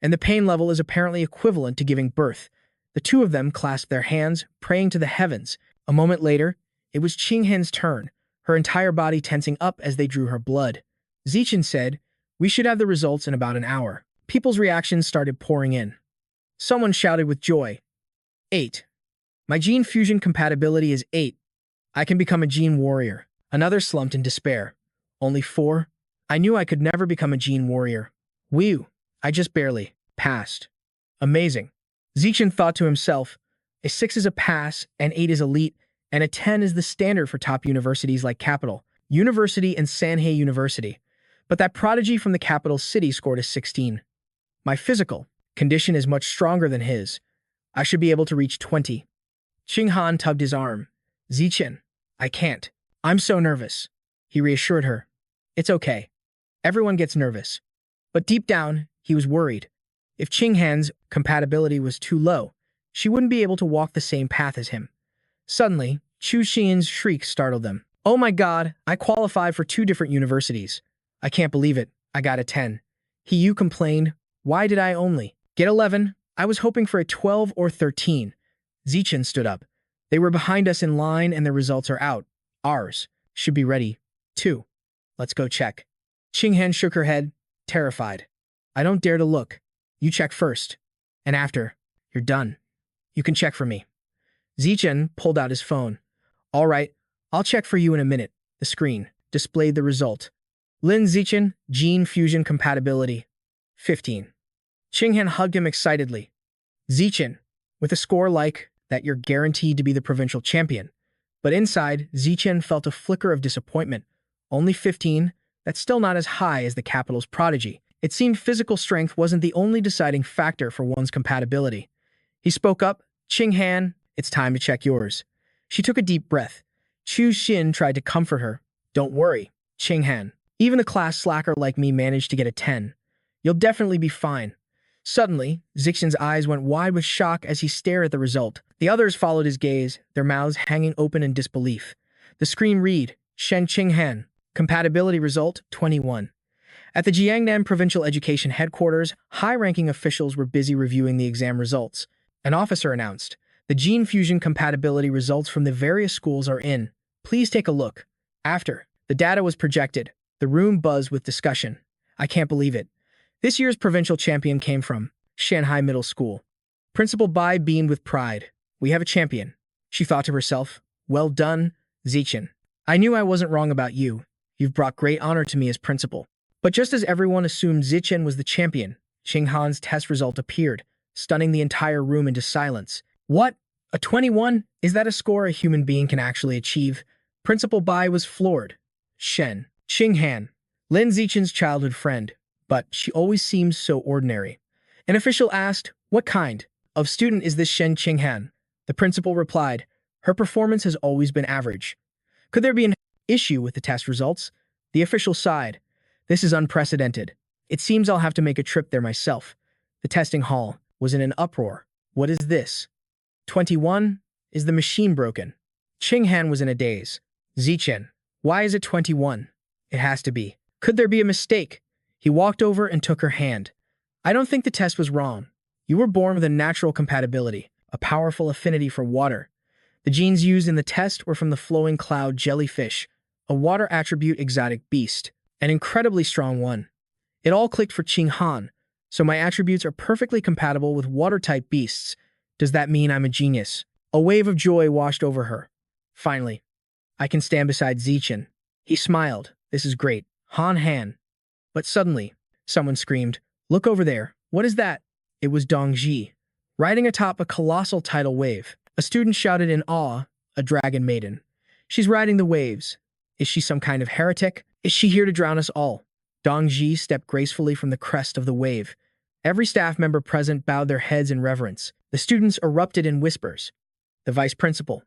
and the pain level is apparently equivalent to giving birth." The two of them clasped their hands, praying to the heavens. A moment later, it was Qinghan's turn, her entire body tensing up as they drew her blood. Zichen said, "We should have the results in about an hour." People's reactions started pouring in. Someone shouted with joy, 8. My gene fusion compatibility is 8. I can become a gene warrior. Another slumped in despair. Only 4? I knew I could never become a gene warrior. Whew, I just barely passed. Amazing. Zichen thought to himself, a 6 is a pass, an 8 is elite, and a 10 is the standard for top universities like Capital University and Sanhei University. But that prodigy from the capital city scored a 16. My physical condition is much stronger than his. I should be able to reach 20. Qinghan tugged his arm. Zichen, I can't. I'm so nervous. He reassured her. It's okay. Everyone gets nervous. But deep down, he was worried. If Qinghan's compatibility was too low, she wouldn't be able to walk the same path as him. Suddenly, Chu Xian's shriek startled them. Oh my god, I qualified for 2 different universities. I can't believe it. I got a 10. He complained. Why did I only get 11? I was hoping for a 12 or 13. Zichen stood up. They were behind us in line and their results are out. Ours should be ready, too. Let's go check. Qinghan shook her head, terrified. I don't dare to look. You check first. And after, you're done. You can check for me. Zichen pulled out his phone. All right, I'll check for you in a minute. The screen displayed the result. Lin Zichen, gene fusion compatibility, 15. Qinghan hugged him excitedly. Zichen, with a score like that, you're guaranteed to be the provincial champion. But inside, Zichen felt a flicker of disappointment. Only 15? That's still not as high as the capital's prodigy. It seemed physical strength wasn't the only deciding factor for one's compatibility. He spoke up, Qinghan, it's time to check yours. She took a deep breath. Chu Xin tried to comfort her. Don't worry, Qinghan. Even a class slacker like me managed to get a 10. You'll definitely be fine. Suddenly, Zixion's eyes went wide with shock as he stared at the result. The others followed his gaze, their mouths hanging open in disbelief. The screen read, Shen Qinghan, compatibility result 21. At the Jiangnan Provincial Education Headquarters, high-ranking officials were busy reviewing the exam results. An officer announced, the gene fusion compatibility results from the various schools are in. Please take a look. After the data was projected, the room buzzed with discussion. I can't believe it. This year's provincial champion came from Shanghai Middle School. Principal Bai beamed with pride. We have a champion. She thought to herself, well done, Zichen. I knew I wasn't wrong about you. You've brought great honor to me as principal. But just as everyone assumed Zichen was the champion, Qinghan's test result appeared, stunning the entire room into silence. What? A 21? Is that a score a human being can actually achieve? Principal Bai was floored. Shen, Qinghan, Lin Zichen's childhood friend, but she always seems so ordinary. An official asked, what kind of student is this Shen Qinghan? The principal replied, her performance has always been average. Could there be an issue with the test results? The official sighed. This is unprecedented. It seems I'll have to make a trip there myself. The testing hall was in an uproar. What is this? 21? Is the machine broken? Qinghan was in a daze. Zichen, why is it 21? It has to be. Could there be a mistake? He walked over and took her hand. I don't think the test was wrong. You were born with a natural compatibility, a powerful affinity for water. The genes used in the test were from the flowing cloud jellyfish, a water attribute exotic beast, an incredibly strong one. It all clicked for Qinghan, so my attributes are perfectly compatible with water-type beasts. Does that mean I'm a genius? A wave of joy washed over her. Finally, I can stand beside Zichen. He smiled. This is great. Han. But suddenly, someone screamed, look over there. What is that? It was Dongji, riding atop a colossal tidal wave. A student shouted in awe, a dragon maiden. She's riding the waves. Is she some kind of heretic? Is she here to drown us all? Dongji stepped gracefully from the crest of the wave. Every staff member present bowed their heads in reverence. The students erupted in whispers. The vice principal.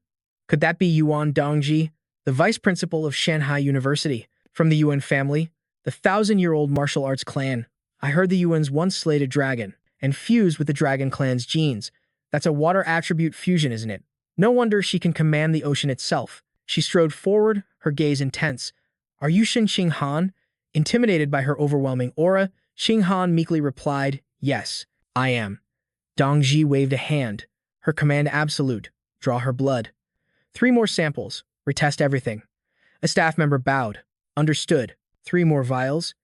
Could that be Yuan Dongji, the vice principal of Shanghai University? From the Yuan family, the 1,000-year-old martial arts clan. I heard the Yuans once slayed a dragon and fused with the dragon clan's genes. That's a water attribute fusion, isn't it? No wonder she can command the ocean itself. She strode forward, her gaze intense. Are you Xing Han? Intimidated by her overwhelming aura, Xing Han meekly replied, yes, I am. Dongji waved a hand. Her command absolute. Draw her blood. 3 more samples. Retest everything. A staff member bowed. Understood. 3 more vials.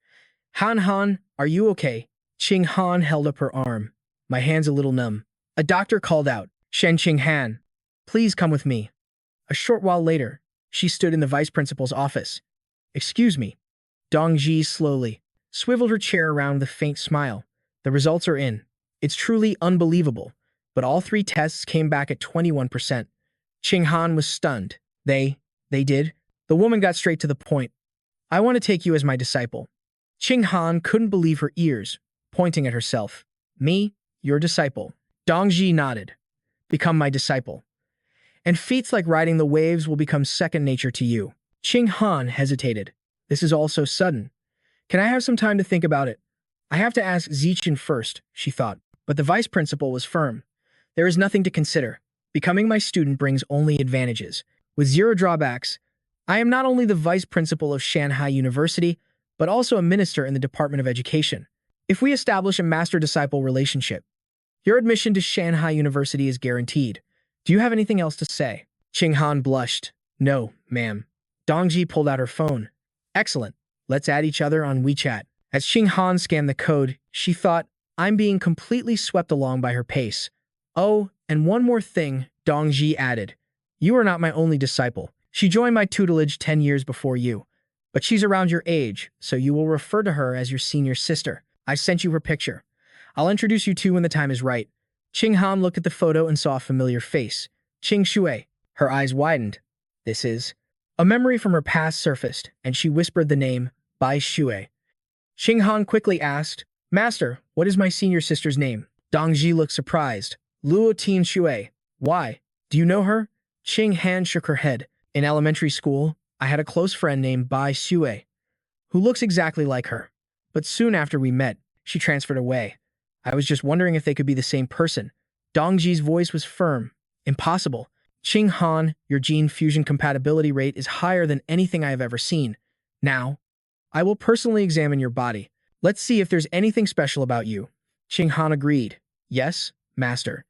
Han, are you okay? Xing Han held up her arm. My hand's a little numb. A doctor called out, Xing Han, please come with me. A short while later, she stood in the vice principal's office. Excuse me. Dongji slowly swiveled her chair around with a faint smile. The results are in. It's truly unbelievable, but all 3 tests came back at 21%. Xing Han was stunned. They did? The woman got straight to the point. I want to take you as my disciple. Xing Han couldn't believe her ears, pointing at herself. Me, your disciple. Dongji nodded. Become my disciple. And feats like riding the waves will become second nature to you. Xing Han hesitated. This is all so sudden. Can I have some time to think about it? I have to ask Zichen first, she thought. But the vice principal was firm. There is nothing to consider. Becoming my student brings only advantages. With 0 drawbacks, I am not only the vice principal of Shanghai University, but also a minister in the Department of Education. If we establish a master-disciple relationship, your admission to Shanghai University is guaranteed. Do you have anything else to say? Xing Han blushed. No, ma'am. Dongji pulled out her phone. Excellent. Let's add each other on WeChat. As Xing Han scanned the code, she thought, I'm being completely swept along by her pace. Oh, and one more thing, Dongji added. You are not my only disciple. She joined my tutelage 10 years before you. But she's around your age, so you will refer to her as your senior sister. I sent you her picture. I'll introduce you two when the time is right. Xing Han looked at the photo and saw a familiar face. Qing Shui. Her eyes widened. This is... A memory from her past surfaced, and she whispered the name, Bai Shui. Xing Han quickly asked, Master, what is my senior sister's name? Dongji looked surprised. Luo Tin Shui. Why? Do you know her? Xing Han shook her head. In elementary school, I had a close friend named Bai Shui, who looks exactly like her. But soon after we met, she transferred away. I was just wondering if they could be the same person. Dongji's voice was firm. Impossible. Xing Han, your gene fusion compatibility rate is higher than anything I have ever seen. Now, I will personally examine your body. Let's see if there's anything special about you. Xing Han agreed. Yes, master.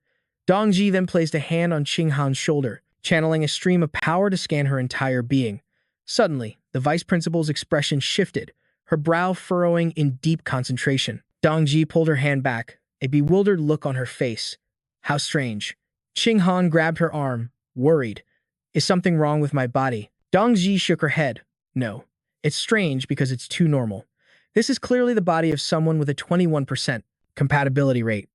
Dongji then placed a hand on Xing Han's shoulder, channeling a stream of power to scan her entire being. Suddenly, the vice principal's expression shifted, her brow furrowing in deep concentration. Dongji pulled her hand back, a bewildered look on her face. How strange. Xing Han grabbed her arm, worried. Is something wrong with my body? Dongji shook her head. No. It's strange because it's too normal. This is clearly the body of someone with a 21% compatibility rate.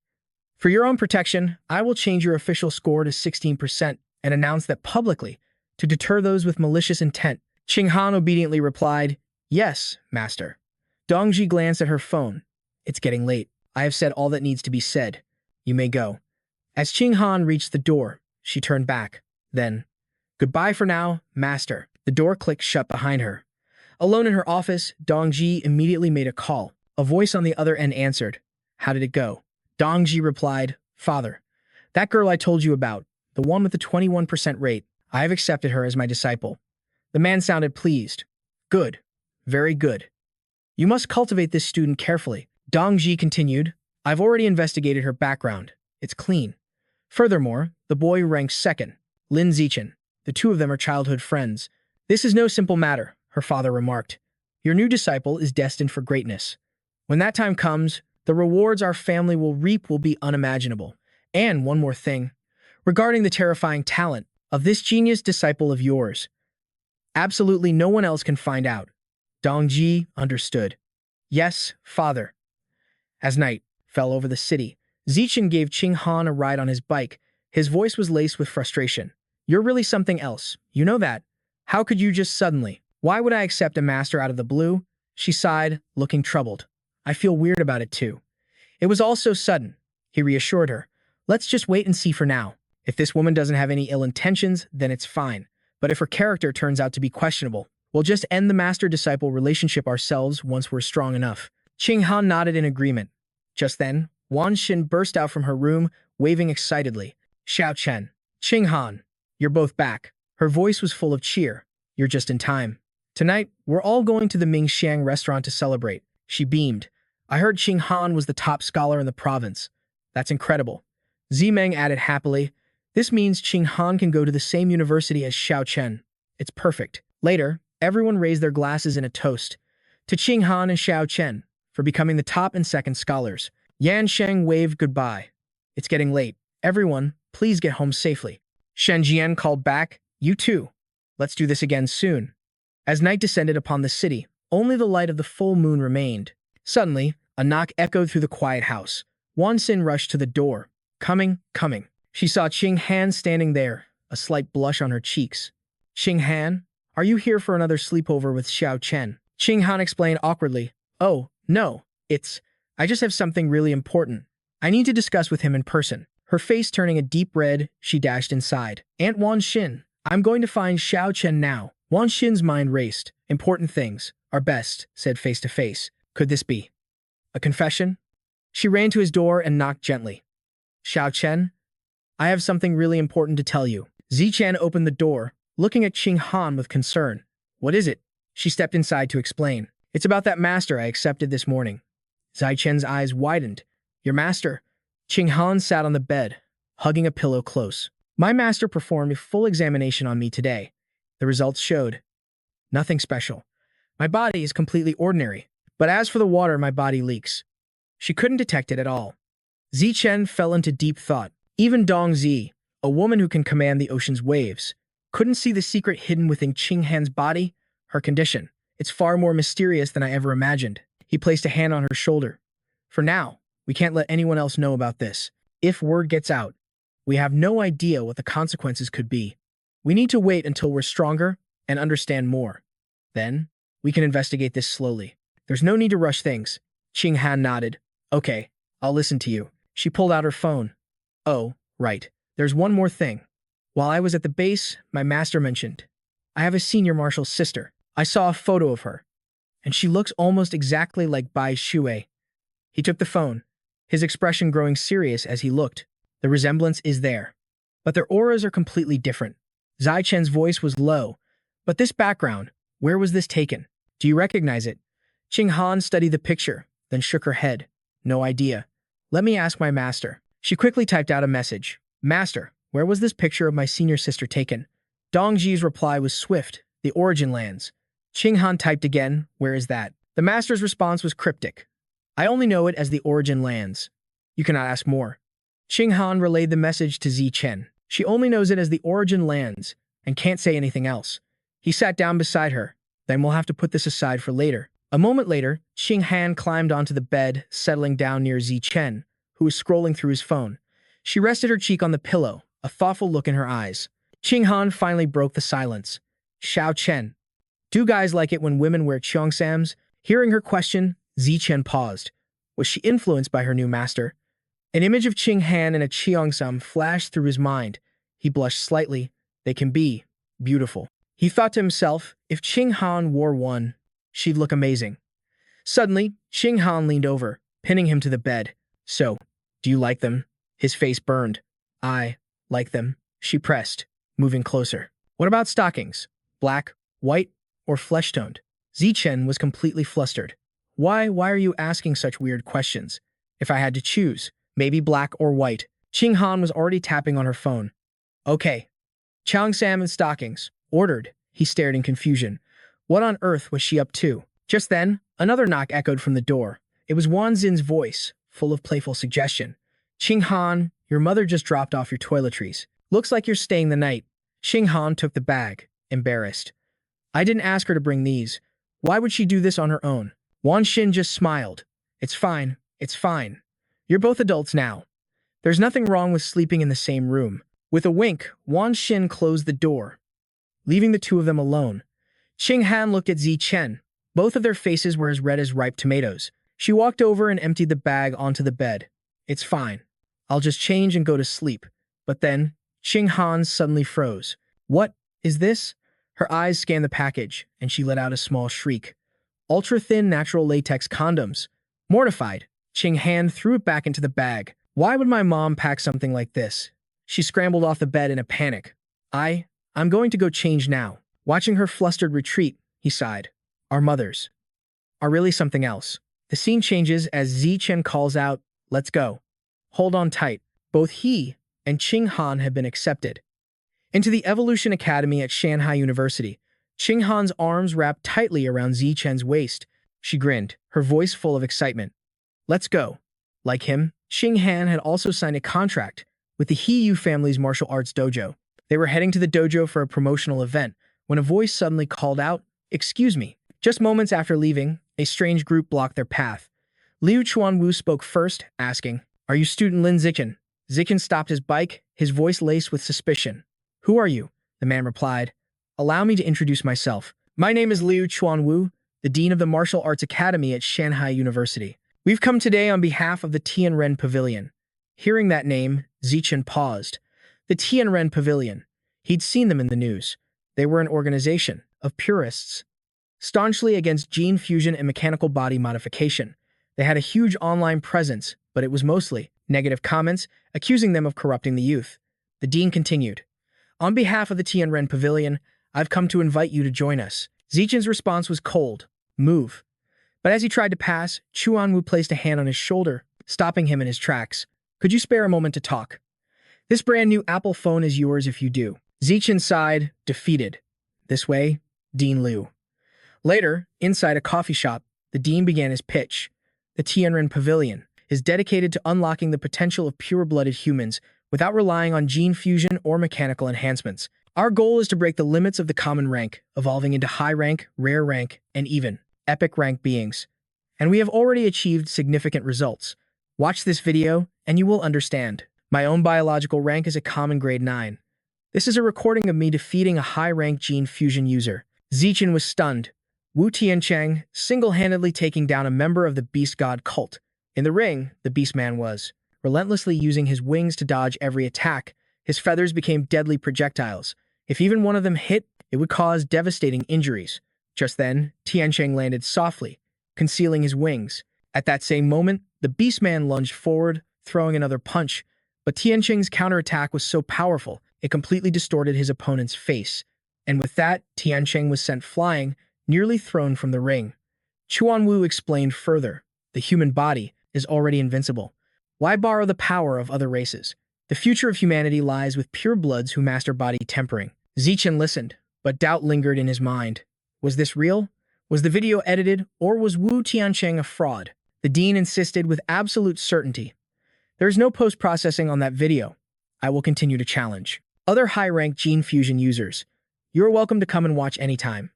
For your own protection, I will change your official score to 16% and announce that publicly to deter those with malicious intent. Xing Han obediently replied, Yes, master. Dongji glanced at her phone. It's getting late. I have said all that needs to be said. You may go. As Xing Han reached the door, she turned back. Then, goodbye for now, master. The door clicked shut behind her. Alone in her office, Dongji immediately made a call. A voice on the other end answered. How did it go? Dongji replied, Father, that girl I told you about, the one with the 21% rate, I have accepted her as my disciple. The man sounded pleased. Good. Very good. You must cultivate this student carefully. Dongji continued, I've already investigated her background. It's clean. Furthermore, the boy ranks second, Lin Zichen. The two of them are childhood friends. This is no simple matter, her father remarked. Your new disciple is destined for greatness. When that time comes, the rewards our family will reap will be unimaginable. And one more thing, regarding the terrifying talent of this genius disciple of yours. Absolutely no one else can find out. Dongji understood. Yes, father. As night fell over the city, Zichen gave Xing Han a ride on his bike. His voice was laced with frustration. You're really something else. You know that. How could you just suddenly? Why would I accept a master out of the blue? She sighed, looking troubled. I feel weird about it too. It was all so sudden. He reassured her. Let's just wait and see for now. If this woman doesn't have any ill intentions, then it's fine. But if her character turns out to be questionable, we'll just end the master-disciple relationship ourselves once we're strong enough. Qing Han nodded in agreement. Just then, Wan Xin burst out from her room, waving excitedly. Xiao Chen. Qing Han. You're both back. Her voice was full of cheer. You're just in time. Tonight, we're all going to the Mingxiang restaurant to celebrate. She beamed. I heard Qing Han was the top scholar in the province. That's incredible. Zimeng added happily. This means Qing Han can go to the same university as Xiao Chen. It's perfect. Later, everyone raised their glasses in a toast to Qing Han and Xiao Chen for becoming the top and second scholars. Yan Sheng waved goodbye. It's getting late. Everyone, please get home safely. Shen Jian called back. You too. Let's do this again soon. As night descended upon the city, only the light of the full moon remained. Suddenly, a knock echoed through the quiet house. Wan Xin rushed to the door. Coming, coming. She saw Qing Han standing there, a slight blush on her cheeks. Qing Han, are you here for another sleepover with Xiao Chen? Qing Han explained awkwardly. Oh, no, I just have something really important. I need to discuss with him in person. Her face turning a deep red, she dashed inside. Aunt Wan Xin, I'm going to find Xiao Chen now. Wan Xin's mind raced. Important things are best said face to face. Could this be a confession? She ran to his door and knocked gently. Xiao Chen, I have something really important to tell you. Zi Chen opened the door, looking at Qing Han with concern. What is it? She stepped inside to explain. It's about that master I accepted this morning. Zi Chen's eyes widened. Your master? Qing Han sat on the bed, hugging a pillow close. My master performed a full examination on me today. The results showed nothing special. My body is completely ordinary, but as for the water my body leaks. She couldn't detect it at all. Zi Chen fell into deep thought. Even Dong Zi, a woman who can command the ocean's waves, couldn't see the secret hidden within Qing Han's body, her condition. It's far more mysterious than I ever imagined. He placed a hand on her shoulder. For now, we can't let anyone else know about this. If word gets out, we have no idea what the consequences could be. We need to wait until we're stronger and understand more. Then, we can investigate this slowly. There's no need to rush things. Qing Han nodded. Okay, I'll listen to you. She pulled out her phone. Oh, right. There's one more thing. While I was at the base, my master mentioned, I have a senior marshal's sister. I saw a photo of her, and she looks almost exactly like Bai Shui. He took the phone, his expression growing serious as he looked. The resemblance is there, but their auras are completely different. Zai Chen's voice was low. But this background, where was this taken? Do you recognize it? Qing Han studied the picture, then shook her head. No idea. Let me ask my master. She quickly typed out a message. Master, where was this picture of my senior sister taken? Dong Ji's reply was swift. The origin lands. Qing Han typed again. Where is that? The master's response was cryptic. I only know it as the origin lands. You cannot ask more. Qing Han relayed the message to Zi Chen. She only knows it as the origin lands and can't say anything else. He sat down beside her. Then we'll have to put this aside for later. A moment later, Qing Han climbed onto the bed, settling down near Zi Chen, who was scrolling through his phone. She rested her cheek on the pillow, a thoughtful look in her eyes. Qing Han finally broke the silence. Xiao Chen. Do guys like it when women wear cheongsams? Hearing her question, Zi Chen paused. Was she influenced by her new master? An image of Qing Han in a cheongsam flashed through his mind. He blushed slightly. They can be beautiful. He thought to himself, if Qing Han wore one, she'd look amazing. Suddenly, Qing Han leaned over, pinning him to the bed. So, do you like them? His face burned. I like them. She pressed, moving closer. What about stockings? Black, white, or flesh-toned? Zi Chen was completely flustered. Why are you asking such weird questions? If I had to choose, maybe black or white. Qing Han was already tapping on her phone. Okay. Cheongsam and stockings. Ordered. He stared in confusion. What on earth was she up to? Just then, another knock echoed from the door. It was Wan Xin's voice, full of playful suggestion. Qing Han, your mother just dropped off your toiletries. Looks like you're staying the night. Qing Han took the bag, embarrassed. I didn't ask her to bring these. Why would she do this on her own? Wan Xin just smiled. It's fine. It's fine. You're both adults now. There's nothing wrong with sleeping in the same room. With a wink, Wan Xin closed the door, leaving the two of them alone. Qing Han looked at Zi Chen. Both of their faces were as red as ripe tomatoes. She walked over and emptied the bag onto the bed. It's fine. I'll just change and go to sleep. But then, Qing Han suddenly froze. What is this? Her eyes scanned the package, and she let out a small shriek. Ultra-thin natural latex condoms. Mortified, Qing Han threw it back into the bag. Why would my mom pack something like this? She scrambled off the bed in a panic. I'm going to go change now. Watching her flustered retreat, he sighed. Our mothers are really something else. The scene changes as Zi Chen calls out, "Let's go." Hold on tight. Both he and Qing Han have been accepted into the Evolution Academy at Shanghai University. Qing Han's arms wrapped tightly around Zi Chen's waist. She grinned, her voice full of excitement. Let's go. Like him, Qing Han had also signed a contract with the He Yu family's martial arts dojo. They were heading to the dojo for a promotional event when a voice suddenly called out, "Excuse me." Just moments after leaving, a strange group blocked their path. Liu Chuanwu spoke first, asking, "Are you student Lin Zichen?" Zichen stopped his bike, his voice laced with suspicion. "Who are you?" The man replied. "Allow me to introduce myself. My name is Liu Chuanwu, the Dean of the Martial Arts Academy at Shanghai University. We've come today on behalf of the Tianren Pavilion." Hearing that name, Zichen paused. The Tianren Pavilion. He'd seen them in the news. They were an organization of purists, staunchly against gene fusion and mechanical body modification. They had a huge online presence, but it was mostly negative comments accusing them of corrupting the youth. The dean continued, "On behalf of the Tianren Pavilion, I've come to invite you to join us." Zichen's response was cold. "Move." But as he tried to pass, Chuanwu placed a hand on his shoulder, stopping him in his tracks. "Could you spare a moment to talk? This brand new Apple phone is yours if you do." Zichen sighed, defeated. "This way, Dean Liu." Later, inside a coffee shop, the dean began his pitch. The Tianren Pavilion is dedicated to unlocking the potential of pure-blooded humans without relying on gene fusion or mechanical enhancements. Our goal is to break the limits of the common rank, evolving into high rank, rare rank, and even epic rank beings. And we have already achieved significant results. Watch this video, and you will understand. My own biological rank is a common grade 9. This is a recording of me defeating a high-rank gene fusion user. Zichen was stunned. Wu Tiancheng single-handedly taking down a member of the Beast God cult. In the ring, the Beastman was relentlessly using his wings to dodge every attack. His feathers became deadly projectiles. If even one of them hit, it would cause devastating injuries. Just then, Tiancheng landed softly, concealing his wings. At that same moment, the Beastman lunged forward, throwing another punch. But Tiancheng's counterattack was so powerful, it completely distorted his opponent's face. And with that, Tiancheng was sent flying, nearly thrown from the ring. Chuanwu explained further, the human body is already invincible. Why borrow the power of other races? The future of humanity lies with purebloods who master body tempering. Zichen listened, but doubt lingered in his mind. Was this real? Was the video edited, or was Wu Tiancheng a fraud? The dean insisted with absolute certainty. There is no post-processing on that video. I will continue to challenge other high-rank gene fusion users. You're welcome to come and watch anytime.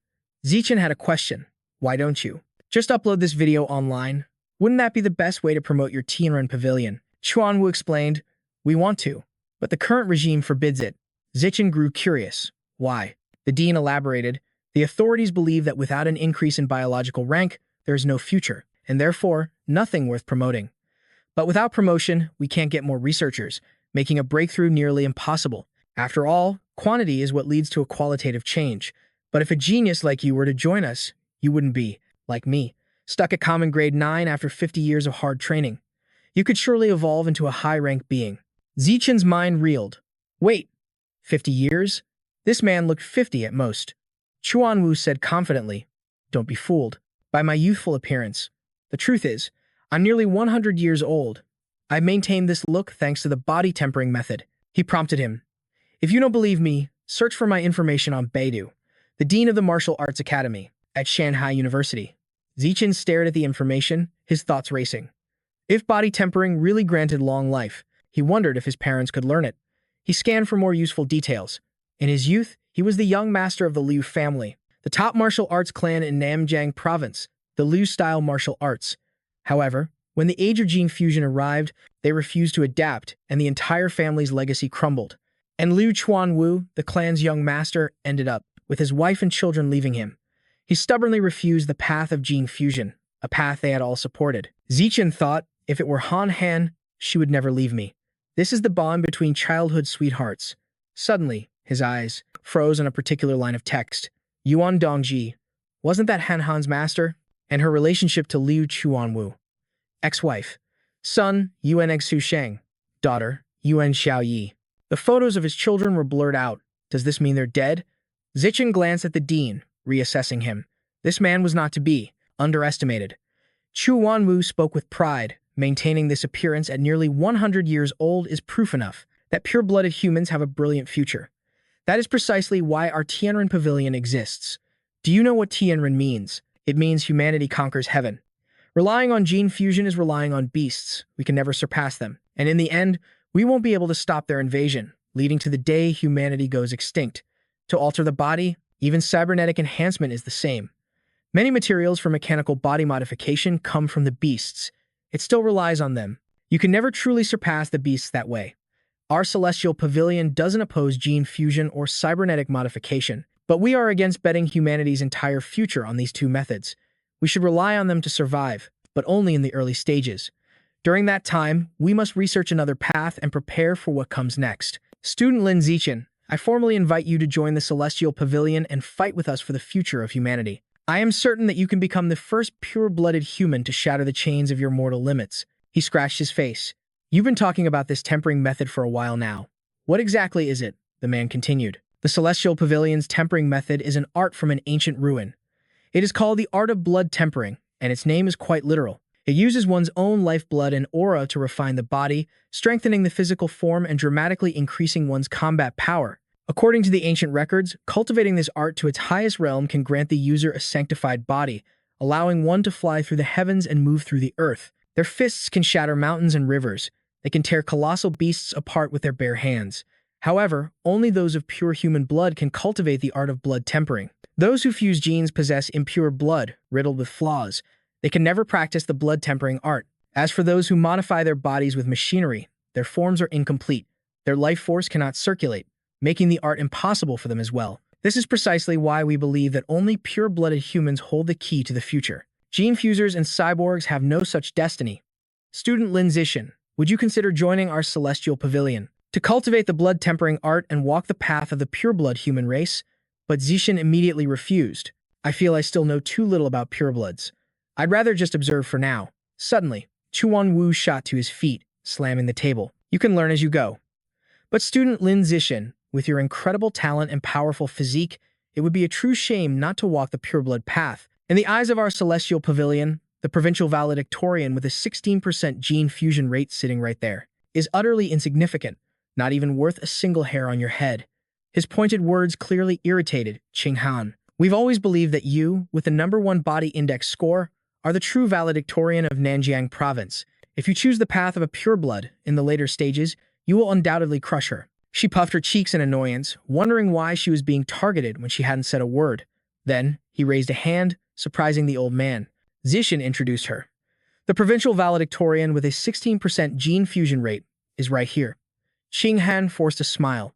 Zichen had a question. Why don't you just upload this video online? Wouldn't that be the best way to promote your Tianren Pavilion? Chuanwu explained, We want to, but the current regime forbids it. Zichen grew curious. Why? The dean elaborated, the authorities believe that without an increase in biological rank, there is no future, and therefore, nothing worth promoting. But without promotion, we can't get more researchers, making a breakthrough nearly impossible. After all, quantity is what leads to a qualitative change. But if a genius like you were to join us, you wouldn't be, like me, stuck at common grade 9 after 50 years of hard training. You could surely evolve into a high-rank being. Zichen's mind reeled. Wait, 50 years? This man looked 50 at most. Chuanwu said confidently, Don't be fooled by my youthful appearance. The truth is, I'm nearly 100 years old. I've maintained this look thanks to the body tempering method. He prompted him. If you don't believe me, search for my information on Beidou, the dean of the Martial Arts Academy at Shanghai University. Zichen stared at the information, his thoughts racing. If body tempering really granted long life, he wondered if his parents could learn it. He scanned for more useful details. In his youth, he was the young master of the Liu family, the top martial arts clan in Namjiang province, the Liu-style martial arts. However, when the age of gene fusion arrived, they refused to adapt, and the entire family's legacy crumbled. And Liu Chuanwu, the clan's young master, ended up with his wife and children leaving him. He stubbornly refused the path of gene fusion, a path they had all supported. Zichen thought, if it were Han Han, she would never leave me. This is the bond between childhood sweethearts. Suddenly, his eyes froze on a particular line of text. Yuan Dongji. Wasn't that Han Han's master? And her relationship to Liu Chuanwu. Ex-wife. Son, Yuan Egsu Sheng. Daughter, Yuan Xiaoyi. The photos of his children were blurred out. Does this mean they're dead? Zichen glanced at the dean, reassessing him. This man was not to be underestimated. Chu Wanwu spoke with pride, maintaining this appearance at nearly 100 years old is proof enough that pure-blooded humans have a brilliant future. That is precisely why our Tianren Pavilion exists. Do you know what Tianren means? It means humanity conquers heaven. Relying on gene fusion is relying on beasts. We can never surpass them. And in the end, we won't be able to stop their invasion, leading to the day humanity goes extinct. To alter the body, even cybernetic enhancement is the same. Many materials for mechanical body modification come from the beasts. It still relies on them. You can never truly surpass the beasts that way. Our celestial pavilion doesn't oppose gene fusion or cybernetic modification, but we are against betting humanity's entire future on these two methods. We should rely on them to survive, but only in the early stages. During that time, we must research another path and prepare for what comes next. Student Lin Zichen, I formally invite you to join the Celestial Pavilion and fight with us for the future of humanity. I am certain that you can become the first pure-blooded human to shatter the chains of your mortal limits. He scratched his face. You've been talking about this tempering method for a while now. What exactly is it? The man continued. The Celestial Pavilion's tempering method is an art from an ancient ruin. It is called the art of blood tempering, and its name is quite literal. It uses one's own lifeblood and aura to refine the body, strengthening the physical form and dramatically increasing one's combat power. According to the ancient records, cultivating this art to its highest realm can grant the user a sanctified body, allowing one to fly through the heavens and move through the earth. Their fists can shatter mountains and rivers. They can tear colossal beasts apart with their bare hands. However, only those of pure human blood can cultivate the art of blood tempering. Those who fuse genes possess impure blood, riddled with flaws. They can never practice the blood tempering art. As for those who modify their bodies with machinery, their forms are incomplete. Their life force cannot circulate, making the art impossible for them as well. This is precisely why we believe that only pure-blooded humans hold the key to the future. Gene fusers and cyborgs have no such destiny. Student Lin Zichen, would you consider joining our Celestial Pavilion to cultivate the blood-tempering art and walk the path of the pure-blood human race? But Zichen immediately refused. I feel I still know too little about purebloods. I'd rather just observe for now. Suddenly, Chuan Wu shot to his feet, slamming the table. You can learn as you go. But student Lin Zichen, with your incredible talent and powerful physique, it would be a true shame not to walk the pureblood path. In the eyes of our Celestial Pavilion, the provincial valedictorian with a 16% gene fusion rate sitting right there is utterly insignificant, not even worth a single hair on your head. His pointed words clearly irritated Qing Han. We've always believed that you, with the #1 body index score, are the true valedictorian of Nanjiang province. If you choose the path of a pureblood in the later stages, you will undoubtedly crush her. She puffed her cheeks in annoyance, wondering why she was being targeted when she hadn't said a word. Then, he raised a hand, surprising the old man. Zichen introduced her. The provincial valedictorian with a 16% gene fusion rate is right here. Qing Han forced a smile.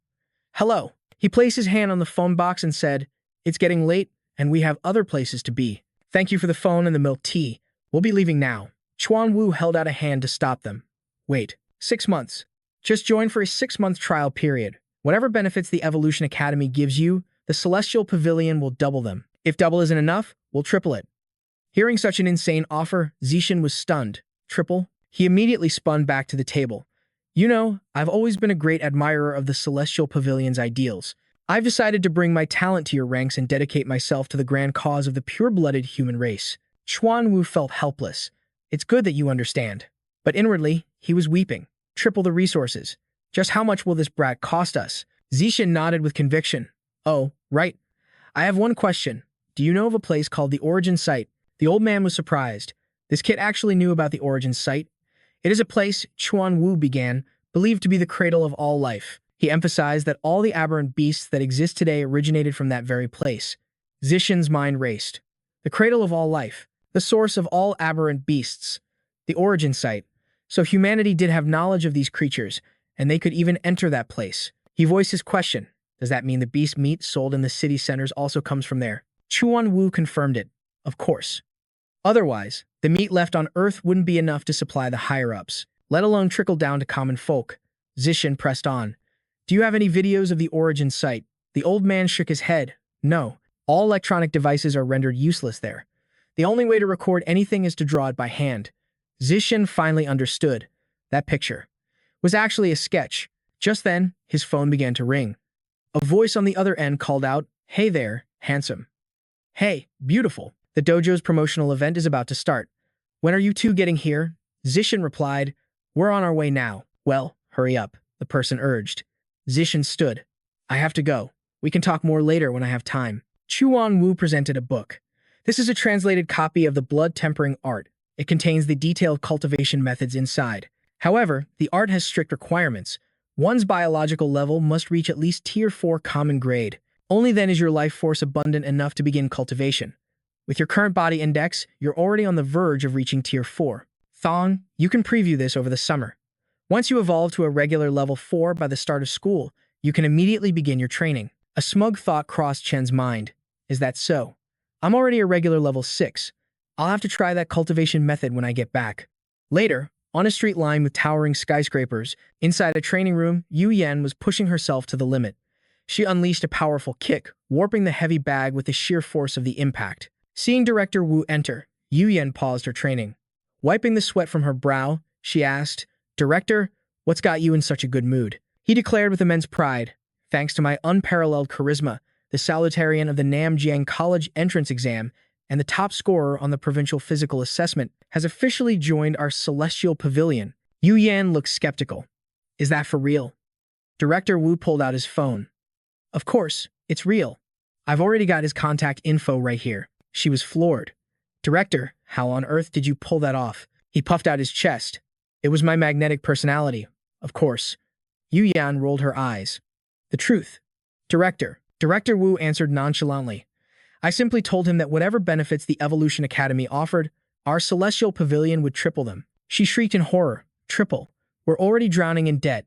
Hello. He placed his hand on the phone box and said, It's getting late, and we have other places to be. Thank you for the phone and the milk tea. We'll be leaving now. Chuan Wu held out a hand to stop them. Wait, 6 months. Just join for a 6-month trial period. Whatever benefits the Evolution Academy gives you, the Celestial Pavilion will double them. If double isn't enough, we'll triple it. Hearing such an insane offer, Zichen was stunned. Triple? He immediately spun back to the table. You know, I've always been a great admirer of the Celestial Pavilion's ideals. I've decided to bring my talent to your ranks and dedicate myself to the grand cause of the pure-blooded human race. Chuan Wu felt helpless. It's good that you understand. But inwardly, he was weeping. Triple the resources. Just how much will this brat cost us? Zichen nodded with conviction. Oh, right. I have one question. Do you know of a place called the Origin Site? The old man was surprised. This kid actually knew about the Origin Site. It is a place, Chuan Wu began, believed to be the cradle of all life. He emphasized that all the aberrant beasts that exist today originated from that very place. Zichen's mind raced. The cradle of all life. The source of all aberrant beasts. The Origin Site. So humanity did have knowledge of these creatures, and they could even enter that place. He voiced his question. Does that mean the beast meat sold in the city centers also comes from there? Chuan Wu confirmed it, of course. Otherwise, the meat left on Earth wouldn't be enough to supply the higher-ups, let alone trickle down to common folk. Zishan pressed on. Do you have any videos of the origin site? The old man shook his head. No, all electronic devices are rendered useless there. The only way to record anything is to draw it by hand. Zishan finally understood. That picture was actually a sketch. Just then, his phone began to ring. A voice on the other end called out, "Hey there, handsome." "Hey, beautiful. The dojo's promotional event is about to start. When are you two getting here?" Zishan replied, "We're on our way now." "Well, hurry up," the person urged. Zishan stood. "I have to go. We can talk more later when I have time." Chuan Wu presented a book. This is a translated copy of the blood tempering art. It contains the detailed cultivation methods inside. However, the art has strict requirements. One's biological level must reach at least Tier 4 common grade. Only then is your life force abundant enough to begin cultivation. With your current body index, you're already on the verge of reaching Tier 4. Thong, you can preview this over the summer. Once you evolve to a regular level 4 by the start of school, you can immediately begin your training. A smug thought crossed Chen's mind. Is that so? I'm already a regular level 6. I'll have to try that cultivation method when I get back. Later, on a street lined with towering skyscrapers, inside a training room, Yu Yan was pushing herself to the limit. She unleashed a powerful kick, warping the heavy bag with the sheer force of the impact. Seeing Director Wu enter, Yu Yan paused her training. Wiping the sweat from her brow, she asked, "Director, what's got you in such a good mood?" He declared with immense pride, "Thanks to my unparalleled charisma, the salutarian of the Namjiang College entrance exam, and the top scorer on the provincial physical assessment, has officially joined our celestial pavilion." Yu Yan looked skeptical. "Is that for real?" Director Wu pulled out his phone. "Of course, it's real. I've already got his contact info right here." She was floored. "Director, how on earth did you pull that off?" He puffed out his chest. "It was my magnetic personality, of course." Yu Yan rolled her eyes. "The truth." Director Wu answered nonchalantly. "I simply told him that whatever benefits the Evolution Academy offered, our celestial pavilion would triple them." She shrieked in horror. "Triple? We're already drowning in debt."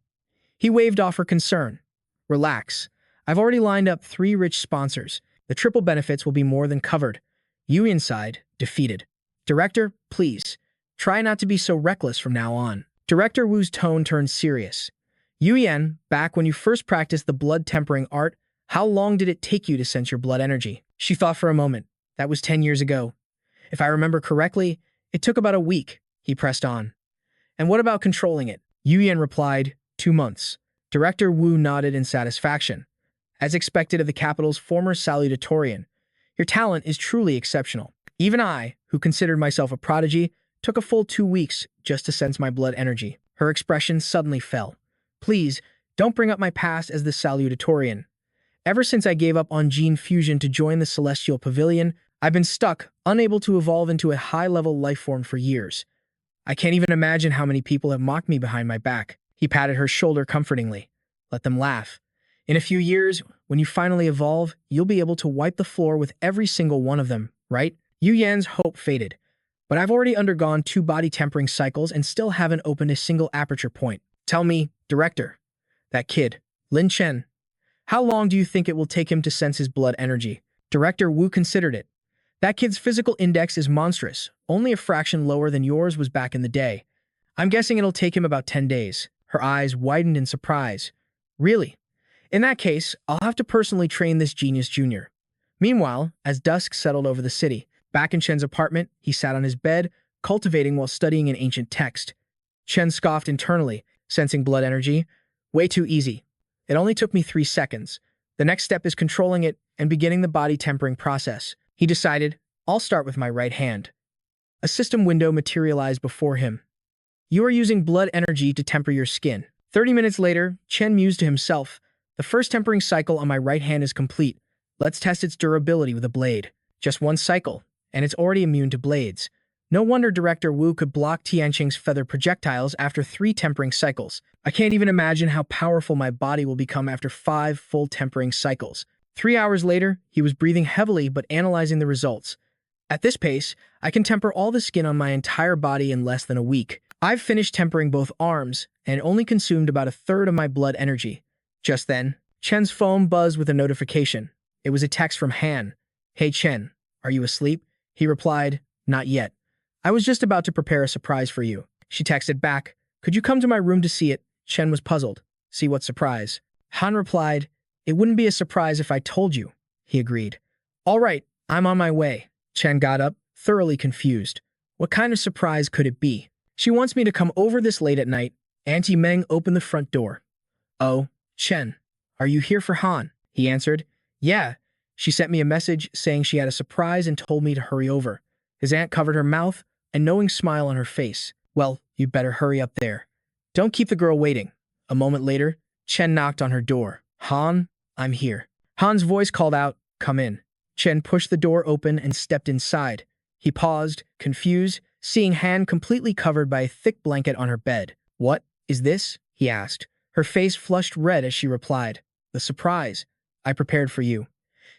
He waved off her concern. "Relax. I've already lined up 3 rich sponsors. The triple benefits will be more than covered." Yu Yan sighed, defeated. "Director, please, try not to be so reckless from now on." Director Wu's tone turned serious. "Yu Yan, back when you first practiced the blood tempering art, how long did it take you to sense your blood energy?" She thought for a moment. "That was 10 years ago. If I remember correctly, it took about a week." He pressed on. "And what about controlling it?" Yu Yan replied, 2 months. Director Wu nodded in satisfaction. "As expected of the capital's former salutatorian, your talent is truly exceptional. Even I, who considered myself a prodigy, took a full 2 weeks just to sense my blood energy." Her expression suddenly fell. "Please, don't bring up my past as the salutatorian. Ever since I gave up on gene fusion to join the Celestial Pavilion, I've been stuck, unable to evolve into a high-level life form for years. I can't even imagine how many people have mocked me behind my back." He patted her shoulder comfortingly. "Let them laugh. In a few years, when you finally evolve, you'll be able to wipe the floor with every single one of them, right?" Yu Yan's hope faded. "But I've already undergone 2 body tempering cycles and still haven't opened a single aperture point. Tell me, Director, that kid, Lin Chen, how long do you think it will take him to sense his blood energy?" Director Wu considered it. "That kid's physical index is monstrous, only a fraction lower than yours was back in the day. I'm guessing it'll take him about 10 days. Her eyes widened in surprise. "Really? In that case, I'll have to personally train this genius junior." Meanwhile, as dusk settled over the city, back in Chen's apartment, he sat on his bed, cultivating while studying an ancient text. Chen scoffed internally, sensing blood energy. "Way too easy. It only took me 3 seconds. The next step is controlling it and beginning the body tempering process." He decided, "I'll start with my right hand." A system window materialized before him. "You are using blood energy to temper your skin." 30 minutes later, Chen mused to himself, "The first tempering cycle on my right hand is complete. Let's test its durability with a blade." Just 1 cycle, and it's already immune to blades. No wonder Director Wu could block Tianqing's feather projectiles after 3 tempering cycles. I can't even imagine how powerful my body will become after 5 full tempering cycles. 3 hours later, he was breathing heavily but analyzing the results. "At this pace, I can temper all the skin on my entire body in less than a week. I've finished tempering both arms and only consumed about 1/3 of my blood energy." Just then, Chen's phone buzzed with a notification. It was a text from Han. Hey Chen, are you asleep? He replied, not yet. I was just about to prepare a surprise for you. She texted back, could you come to my room to see it? Chen was puzzled. See what surprise? Han replied, it wouldn't be a surprise if I told you. He agreed. All right, I'm on my way. Chen got up, thoroughly confused. What kind of surprise could it be? She wants me to come over this late at night. Auntie Meng opened the front door. Oh, Chen, are you here for Han? He answered. Yeah. She sent me a message saying she had a surprise and told me to hurry over. His aunt covered her mouth, a knowing smile on her face. Well, you'd better hurry up there. Don't keep the girl waiting. A moment later, Chen knocked on her door. Han, I'm here. Han's voice called out, come in. Chen pushed the door open and stepped inside. He paused, confused, seeing Han completely covered by a thick blanket on her bed. What is this? He asked. Her face flushed red as she replied, the surprise I prepared for you.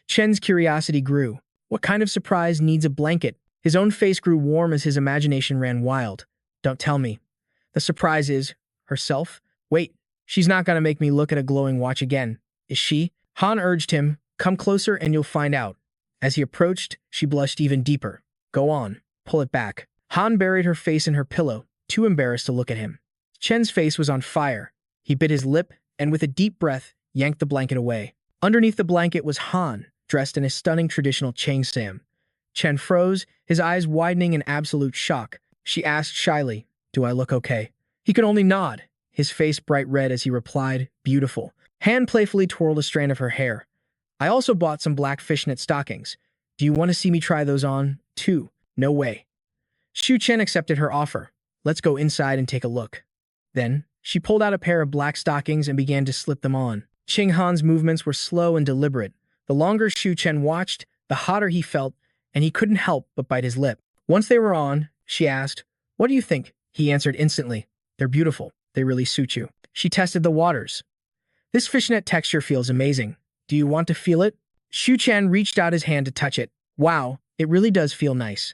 Chen's curiosity grew. What kind of surprise needs a blanket? His own face grew warm as his imagination ran wild. Don't tell me. The surprise is herself? Wait, she's not gonna make me look at a glowing watch again, is she? Han urged him, come closer and you'll find out. As he approached, she blushed even deeper. Go on, pull it back. Han buried her face in her pillow, too embarrassed to look at him. Chen's face was on fire. He bit his lip and with a deep breath, yanked the blanket away. Underneath the blanket was Han, dressed in a stunning traditional cheongsam. Chen froze, his eyes widening in absolute shock. She asked shyly, do I look okay? He could only nod, his face bright red as he replied, beautiful. Han playfully twirled a strand of her hair. I also bought some black fishnet stockings. Do you want to see me try those on, too? No way. Xu Chen accepted her offer. Let's go inside and take a look. Then, she pulled out a pair of black stockings and began to slip them on. Qing Han's movements were slow and deliberate. The longer Xu Chen watched, the hotter he felt, and he couldn't help but bite his lip. Once they were on, she asked, what do you think? He answered instantly, they're beautiful. They really suit you. She tested the waters. This fishnet texture feels amazing. Do you want to feel it? Xu Chen reached out his hand to touch it. Wow, it really does feel nice.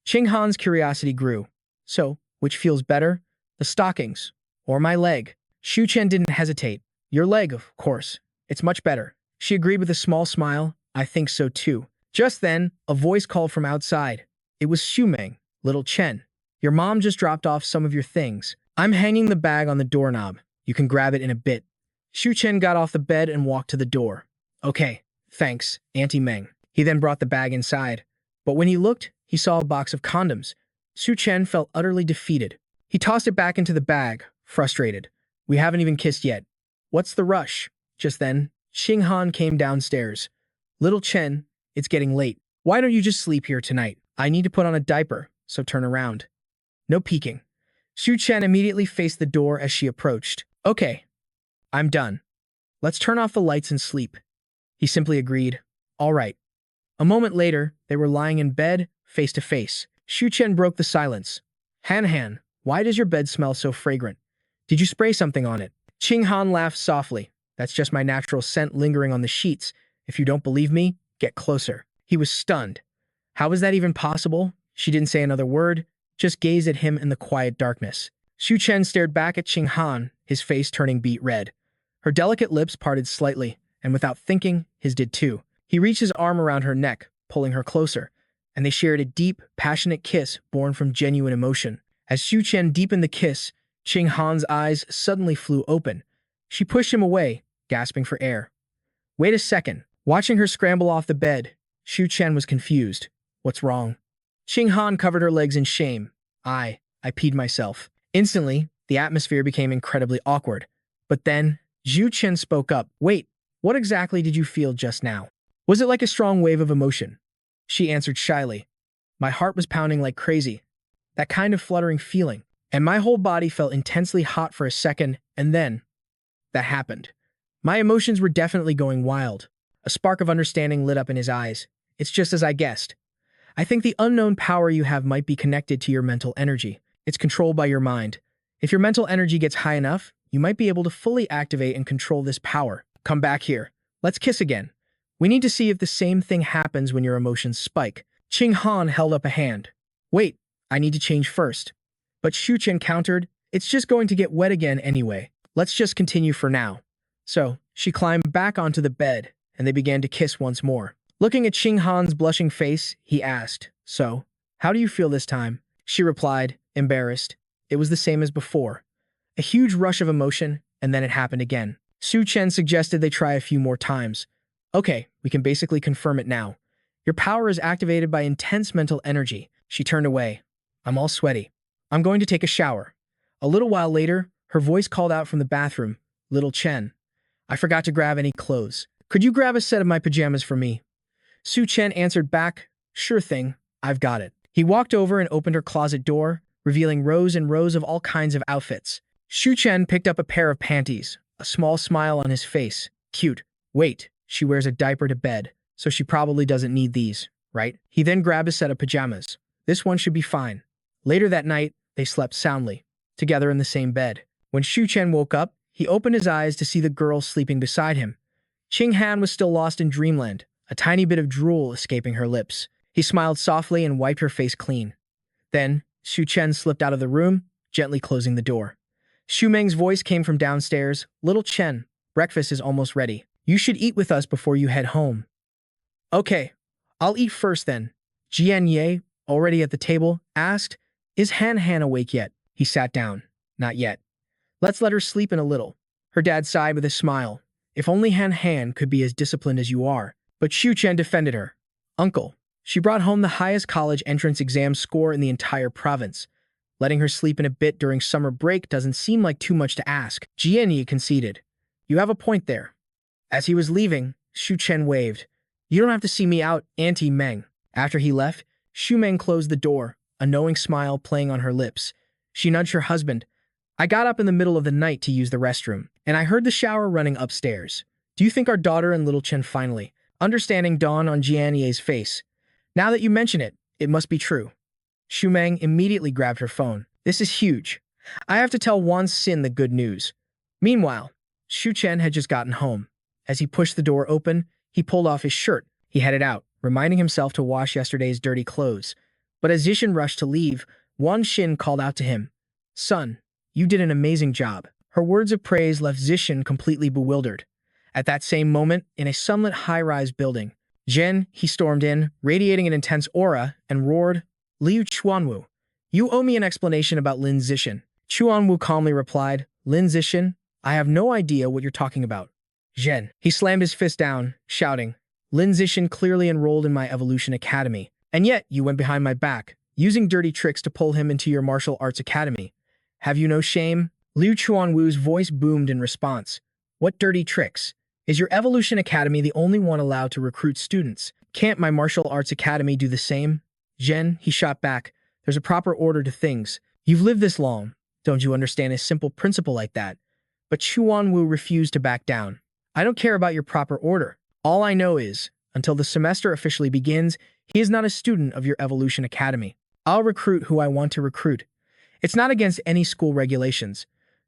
Qing Han's curiosity grew. So, which feels better? The stockings or my leg? Xu Chen didn't hesitate. Your leg, of course. It's much better. She agreed with a small smile. I think so too. Just then, a voice called from outside. It was Xu Meng. Little Chen. Your mom just dropped off some of your things. I'm hanging the bag on the doorknob. You can grab it in a bit. Xu Chen got off the bed and walked to the door. Okay, thanks, Auntie Meng. He then brought the bag inside. But when he looked, he saw a box of condoms. Xu Chen felt utterly defeated. He tossed it back into the bag, frustrated. We haven't even kissed yet. What's the rush? Just then, Qing Han came downstairs. Little Chen, it's getting late. Why don't you just sleep here tonight? I need to put on a diaper, so turn around. No peeking. Xu Chen immediately faced the door as she approached. Okay, I'm done. Let's turn off the lights and sleep. He simply agreed. All right. A moment later, they were lying in bed, face to face. Xu Chen broke the silence. Han, why does your bed smell so fragrant? Did you spray something on it? Qing Han laughed softly. That's just my natural scent lingering on the sheets. If you don't believe me, get closer. He was stunned. How was that even possible? She didn't say another word, just gazed at him in the quiet darkness. Xu Chen stared back at Qing Han, his face turning beet red. Her delicate lips parted slightly, and without thinking, his did too. He reached his arm around her neck, pulling her closer, and they shared a deep, passionate kiss born from genuine emotion. As Xu Chen deepened the kiss, Qing Han's eyes suddenly flew open. She pushed him away, gasping for air. Wait a second. Watching her scramble off the bed, Xu Chen was confused. What's wrong? Qing Han covered her legs in shame. I peed myself. Instantly, the atmosphere became incredibly awkward. But then, Xu Chen spoke up. Wait, what exactly did you feel just now? Was it like a strong wave of emotion? She answered shyly. My heart was pounding like crazy. That kind of fluttering feeling. And my whole body felt intensely hot for a second, and then, that happened. My emotions were definitely going wild. A spark of understanding lit up in his eyes. It's just as I guessed. I think the unknown power you have might be connected to your mental energy. It's controlled by your mind. If your mental energy gets high enough, you might be able to fully activate and control this power. Come back here. Let's kiss again. We need to see if the same thing happens when your emotions spike. Qing Han held up a hand. Wait, I need to change first. But Xu Chen countered, it's just going to get wet again anyway. Let's just continue for now. So, she climbed back onto the bed, and they began to kiss once more. Looking at Qing Han's blushing face, he asked, "So, how do you feel this time?" She replied, embarrassed. It was the same as before. A huge rush of emotion, and then it happened again. Chen suggested they try a few more times. "Okay, we can basically confirm it now. Your power is activated by intense mental energy." She turned away. "I'm all sweaty. I'm going to take a shower." A little while later, her voice called out from the bathroom, "Little Chen, I forgot to grab any clothes. Could you grab a set of my pajamas for me?" Chen answered back, "Sure thing, I've got it." He walked over and opened her closet door, revealing rows and rows of all kinds of outfits. Chen picked up a pair of panties, a small smile on his face. "Cute. Wait, she wears a diaper to bed, so she probably doesn't need these, right?" He then grabbed a set of pajamas. "This one should be fine." Later that night, they slept soundly, together in the same bed. When Chen woke up, he opened his eyes to see the girl sleeping beside him. Qing Han was still lost in dreamland, a tiny bit of drool escaping her lips. He smiled softly and wiped her face clean. Then, Chen slipped out of the room, gently closing the door. Meng's voice came from downstairs. "Little Chen, breakfast is almost ready. You should eat with us before you head home." "Okay, I'll eat first then." Jian Ye, already at the table, asked, "Is Han awake yet?" He sat down. "Not yet. Let's let her sleep in a little." Her dad sighed with a smile. "If only Han could be as disciplined as you are." But Chen defended her. "Uncle, she brought home the highest college entrance exam score in the entire province. Letting her sleep in a bit during summer break doesn't seem like too much to ask." Jian Yi conceded. "You have a point there." As he was leaving, Chen waved. "You don't have to see me out, Auntie Meng." After he left, Meng closed the door, a knowing smile playing on her lips. She nudged her husband. "I got up in the middle of the night to use the restroom, and I heard the shower running upstairs. Do you think our daughter and little Chen finally?" Understanding dawned on Jian Ye's face. "Now that you mention it, it must be true." Meng immediately grabbed her phone. "This is huge. I have to tell Wan Xin the good news." Meanwhile, Chen had just gotten home. As he pushed the door open, he pulled off his shirt. He headed out, reminding himself to wash yesterday's dirty clothes. But as Zishan rushed to leave, Wan Xin called out to him, "Son, you did an amazing job." Her words of praise left Zishan completely bewildered. At that same moment, in a sunlit high-rise building, he stormed in, radiating an intense aura, and roared, "Liu Chuanwu, you owe me an explanation about Lin Zishan." Chuanwu calmly replied, "Lin Zishan, I have no idea what you're talking about." He slammed his fist down, shouting, "Lin Zishan clearly enrolled in my Evolution Academy, and yet you went behind my back, using dirty tricks to pull him into your martial arts academy. Have you no shame?" Liu Chuanwu's voice boomed in response. "What dirty tricks? Is your Evolution Academy the only one allowed to recruit students? Can't my martial arts academy do the same?" He shot back. "There's a proper order to things. You've lived this long. Don't you understand a simple principle like that?" But Chuanwu refused to back down. "I don't care about your proper order. All I know is, until the semester officially begins, he is not a student of your Evolution Academy. I'll recruit who I want to recruit. It's not against any school regulations."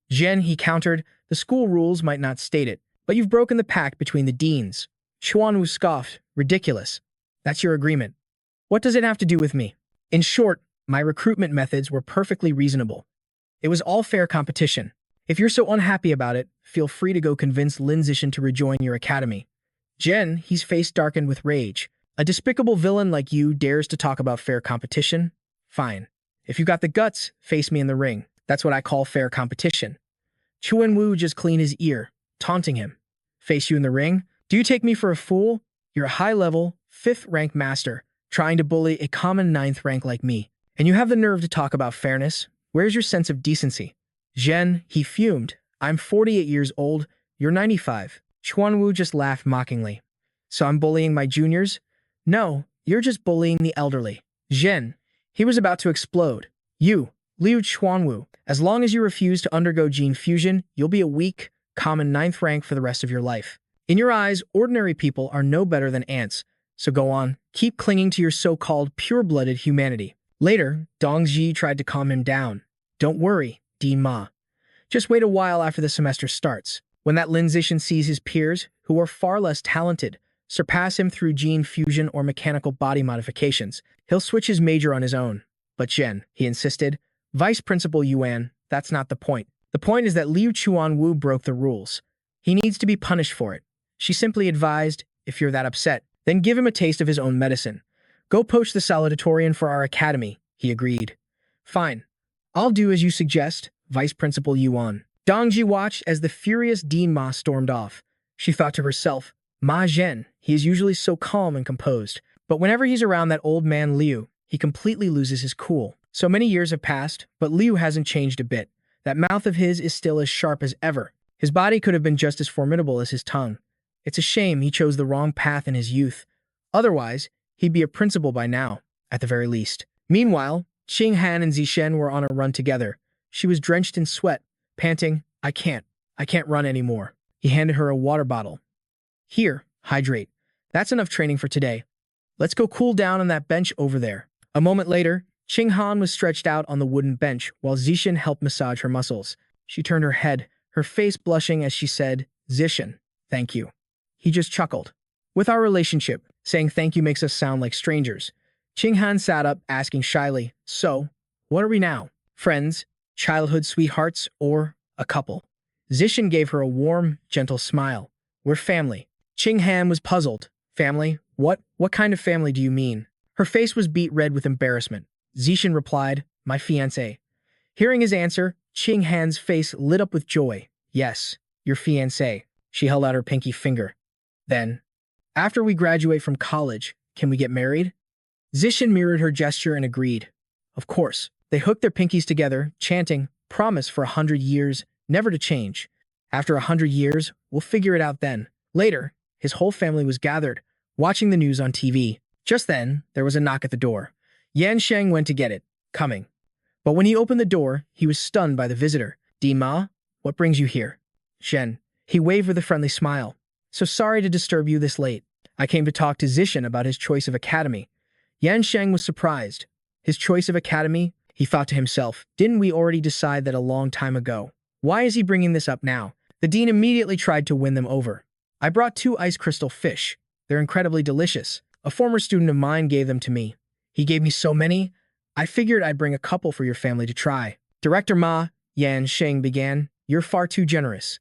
He countered, "The school rules might not state it, but you've broken the pact between the deans." Chuanwu scoffed, "Ridiculous. That's your agreement. What does it have to do with me?" In short, my recruitment methods were perfectly reasonable. It was all fair competition. If you're so unhappy about it, feel free to go convince Lin Zishan to rejoin your academy." His face darkened with rage. "A despicable villain like you dares to talk about fair competition? Fine. If you got the guts, face me in the ring. That's what I call fair competition." Chuanwu just cleaned his ear, taunting him. "Face you in the ring? Do you take me for a fool? You're a high-level, 5th-rank master, trying to bully a common 9th rank like me. And you have the nerve to talk about fairness? Where's your sense of decency?" He fumed. "I'm 48 years old, you're 95. Chuanwu just laughed mockingly. "So I'm bullying my juniors?" "No, you're just bullying the elderly." He was about to explode. "You, Liu Chuanwu, as long as you refuse to undergo gene fusion, you'll be a weak, common 9th rank for the rest of your life. In your eyes, ordinary people are no better than ants. So go on, keep clinging to your so-called pure-blooded humanity." Later, Dongji tried to calm him down. "Don't worry, Dean Ma. Just wait a while after the semester starts. When that Lin Zishan sees his peers, who are far less talented, surpass him through gene fusion or mechanical body modifications, he'll switch his major on his own." "But he insisted, "Vice Principal Yuan, that's not the point. The point is that Liu Chuanwu broke the rules. He needs to be punished for it." She simply advised, "If you're that upset, Then give him a taste of his own medicine. Go poach the salutatorian for our academy, he agreed. Fine. I'll do as you suggest, Vice Principal Yuan. Dongji watched as the furious Dean Ma stormed off. She thought to herself, Ma Zhen, he is usually so calm and composed, but whenever he's around that old man Liu, he completely loses his cool. So many years have passed, but Liu hasn't changed a bit. That mouth of his is still as sharp as ever. His body could have been just as formidable as his tongue. It's a shame he chose the wrong path in his youth. Otherwise, he'd be a principal by now, at the very least. Meanwhile, Qing Han and Zishen were on a run together. She was drenched in sweat, panting, I can't run anymore. He handed her a water bottle. Here, hydrate. That's enough training for today. Let's go cool down on that bench over there. A moment later, Qing Han was stretched out on the wooden bench while Zishen helped massage her muscles. She turned her head, her face blushing as she said, Zishen, thank you. He just chuckled. With our relationship, saying thank you makes us sound like strangers. Qing Han sat up, asking shyly, so, what are we now? Friends, childhood sweethearts, or a couple? Zishen gave her a warm, gentle smile. We're family. Qing Han was puzzled. Family? What kind of family do you mean? Her face was beet red with embarrassment. Zishen replied, my fiancé. Hearing his answer, Qing Han's face lit up with joy. Yes, your fiancé. She held out her pinky finger. Then, after we graduate from college, can we get married? Zishen mirrored her gesture and agreed. Of course. They hooked their pinkies together, chanting, promise for 100 years, never to change. After 100 years, we'll figure it out then. Later, his whole family was gathered, watching the news on TV. Just then, there was a knock at the door. Yan Sheng went to get it, coming. But when he opened the door, he was stunned by the visitor. Di Ma, what brings you here? Shen. He waved with a friendly smile. So sorry to disturb you this late. I came to talk to Zishen about his choice of academy. Yan Sheng was surprised. His choice of academy? He thought to himself, didn't we already decide that a long time ago? Why is he bringing this up now? The dean immediately tried to win them over. I brought 2 ice crystal fish. They're incredibly delicious. A former student of mine gave them to me. He gave me so many, I figured I'd bring a couple for your family to try. Director Ma, Yan Sheng began, you're far too generous.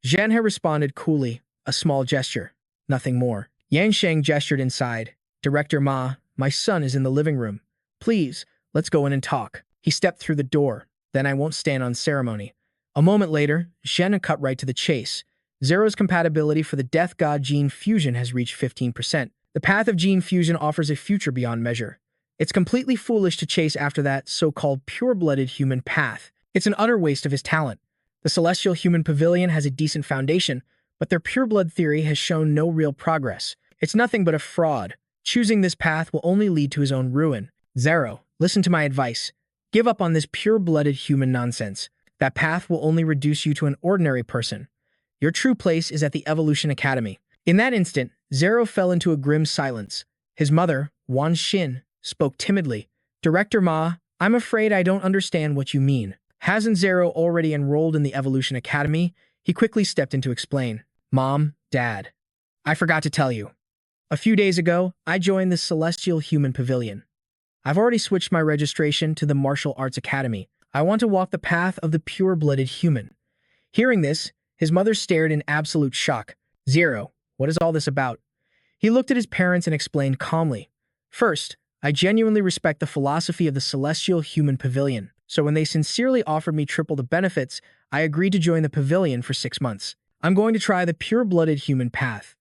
Zhan had responded coolly, a small gesture, nothing more. Yan Sheng gestured inside. Director Ma, my son is in the living room. Please, let's go in and talk. He stepped through the door. Then I won't stand on ceremony. A moment later, Shen had cut right to the chase. Zero's compatibility for the Death God gene fusion has reached 15%. The path of gene fusion offers a future beyond measure. It's completely foolish to chase after that so-called pure-blooded human path. It's an utter waste of his talent. The Celestial Human Pavilion has a decent foundation, but their pure-blood theory has shown no real progress. It's nothing but a fraud. Choosing this path will only lead to his own ruin. Zero, listen to my advice. Give up on this pure-blooded human nonsense. That path will only reduce you to an ordinary person. Your true place is at the Evolution Academy. In that instant, Zero fell into a grim silence. His mother, Wan Xin, spoke timidly. Director Ma, I'm afraid I don't understand what you mean. Hasn't Zero already enrolled in the Evolution Academy? He quickly stepped in to explain. Mom, Dad, I forgot to tell you. A few days ago, I joined the Celestial Human Pavilion. I've already switched my registration to the Martial Arts Academy. I want to walk the path of the pure-blooded human. Hearing this, his mother stared in absolute shock. Zero, what is all this about? He looked at his parents and explained calmly. First, I genuinely respect the philosophy of the Celestial Human Pavilion. So when they sincerely offered me triple the benefits, I agreed to join the pavilion for 6 months. I'm going to try the pure-blooded human path.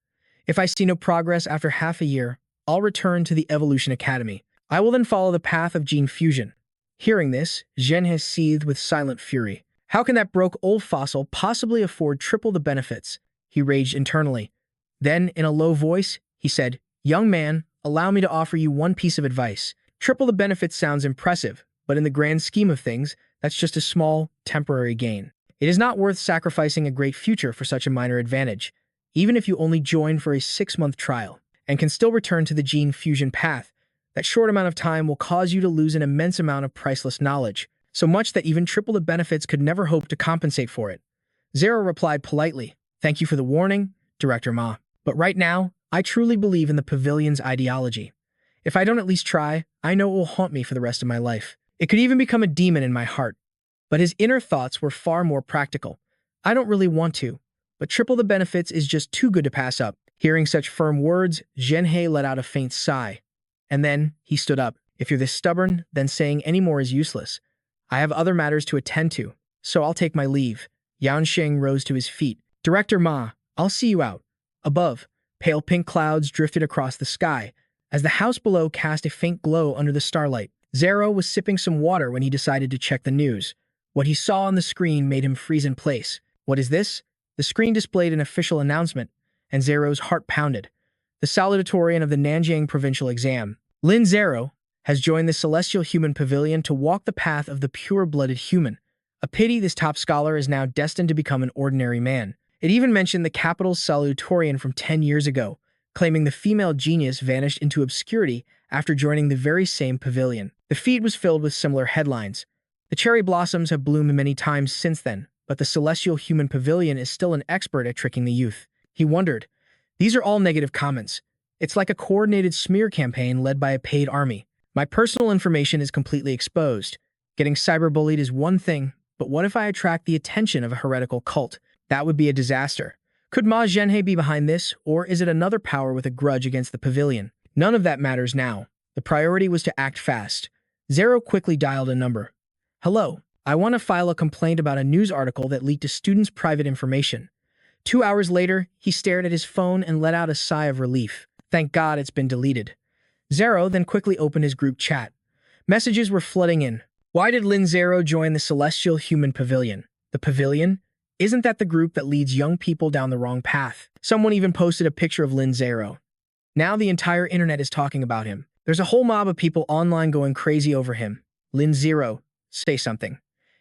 If I see no progress after half a year, I'll return to the Evolution Academy. I will then follow the path of gene fusion. Hearing this, Zhen has seethed with silent fury. How can that broke old fossil possibly afford triple the benefits? He raged internally. Then, in a low voice, he said, Young man, allow me to offer you one piece of advice. Triple the benefits sounds impressive, but in the grand scheme of things, that's just a small, temporary gain. It is not worth sacrificing a great future for such a minor advantage, even if you only join for a 6-month trial, and can still return to the gene fusion path. That short amount of time will cause you to lose an immense amount of priceless knowledge, so much that even triple the benefits could never hope to compensate for it. Zero replied politely, Thank you for the warning, Director Ma. But right now, I truly believe in the pavilion's ideology. If I don't at least try, I know it will haunt me for the rest of my life. It could even become a demon in my heart. But his inner thoughts were far more practical. I don't really want to, but triple the benefits is just too good to pass up. Hearing such firm words, Zhenhe let out a faint sigh. And then he stood up. If you're this stubborn, then saying any more is useless. I have other matters to attend to, so I'll take my leave. Yansheng rose to his feet. Director Ma, I'll see you out. Above, pale pink clouds drifted across the sky, as the house below cast a faint glow under the starlight. Zero was sipping some water when he decided to check the news. What he saw on the screen made him freeze in place. What is this? The screen displayed an official announcement, and Zero's heart pounded. The salutatorian of the Nanjing provincial exam. Lin Zero has joined the Celestial Human Pavilion to walk the path of the pure-blooded human. A pity this top scholar is now destined to become an ordinary man. It even mentioned the capital's salutatorian from 10 years ago, claiming the female genius vanished into obscurity after joining the very same pavilion. The feed was filled with similar headlines. The cherry blossoms have bloomed many times since then, but the Celestial Human Pavilion is still an expert at tricking the youth. He wondered. These are all negative comments. It's like a coordinated smear campaign led by a paid army. My personal information is completely exposed. Getting cyberbullied is one thing, but what if I attract the attention of a heretical cult? That would be a disaster. Could Ma Zhenhe be behind this, or is it another power with a grudge against the pavilion? None of that matters now. The priority was to act fast. Zero quickly dialed a number. Hello, I want to file a complaint about a news article that leaked a student's private information. 2 hours later, he stared at his phone and let out a sigh of relief. Thank God it's been deleted. Zero then quickly opened his group chat. Messages were flooding in. Why did Lin Zero join the Celestial Human Pavilion? The pavilion? Isn't that the group that leads young people down the wrong path? Someone even posted a picture of Lin Zero. Now the entire internet is talking about him. There's a whole mob of people online going crazy over him. Lin Zero, say something.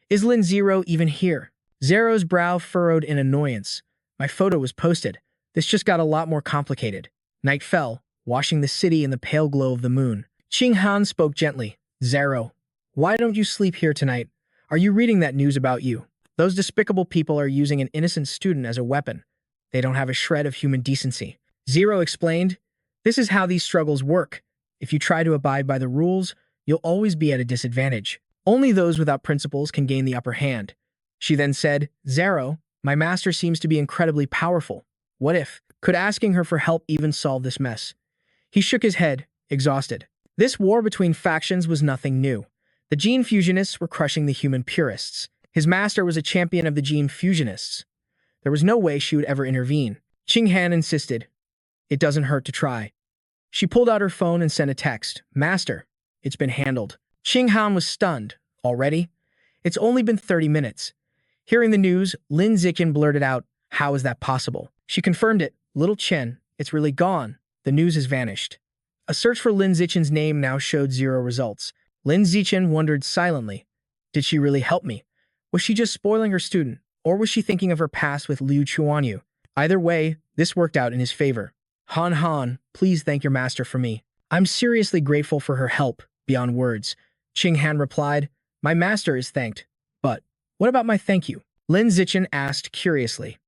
Is Lin Zero even here? Zero's brow furrowed in annoyance. My photo was posted. This just got a lot more complicated. Night fell, washing the city in the pale glow of the moon. Qing Han spoke gently. Zero, why don't you sleep here tonight? Are you reading that news about you? Those despicable people are using an innocent student as a weapon. They don't have a shred of human decency. Zero explained. This is how these struggles work. If you try to abide by the rules, you'll always be at a disadvantage. Only those without principles can gain the upper hand. She then said, Zero, my master seems to be incredibly powerful. What if? Could asking her for help even solve this mess? He shook his head, exhausted. This war between factions was nothing new. The gene fusionists were crushing the human purists. His master was a champion of the gene fusionists. There was no way she would ever intervene. Qing Han insisted. It doesn't hurt to try. She pulled out her phone and sent a text. Master, it's been handled. Qing Han was stunned. Already? It's only been 30 minutes. Hearing the news, Lin Zichen blurted out, how is that possible? She confirmed it. Little Chen, it's really gone. The news has vanished. A search for Lin Zichen's name now showed 0 results. Lin Zichen wondered silently. Did she really help me? Was she just spoiling her student? Or was she thinking of her past with Liu Chuanyu? Either way, this worked out in his favor. Han Han, please thank your master for me. I'm seriously grateful for her help, beyond words. Qing Han replied, my master is thanked. But what about my thank you? Lin Zichen asked curiously.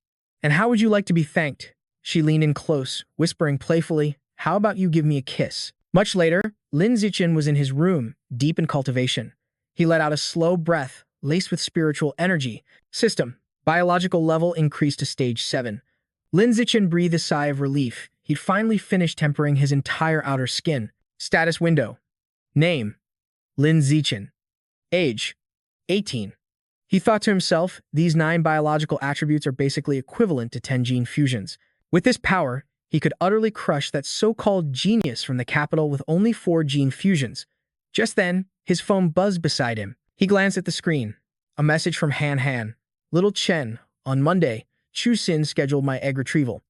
And how would you like to be thanked? She leaned in close, whispering playfully, how about you give me a kiss? Much later, Lin Zichen was in his room, deep in cultivation. He let out a slow breath, laced with spiritual energy. System, biological level increased to stage 7. Lin Zichen breathed a sigh of relief. He'd finally finished tempering his entire outer skin. Status window. Name, Lin Zichen. Age, 18. He thought to himself, these 9 biological attributes are basically equivalent to 10 gene fusions. With this power, he could utterly crush that so-called genius from the capital with only 4 gene fusions. Just then, his phone buzzed beside him. He glanced at the screen. A message from Han Han. Little Chen, on Monday, Chu Xin scheduled my egg retrieval.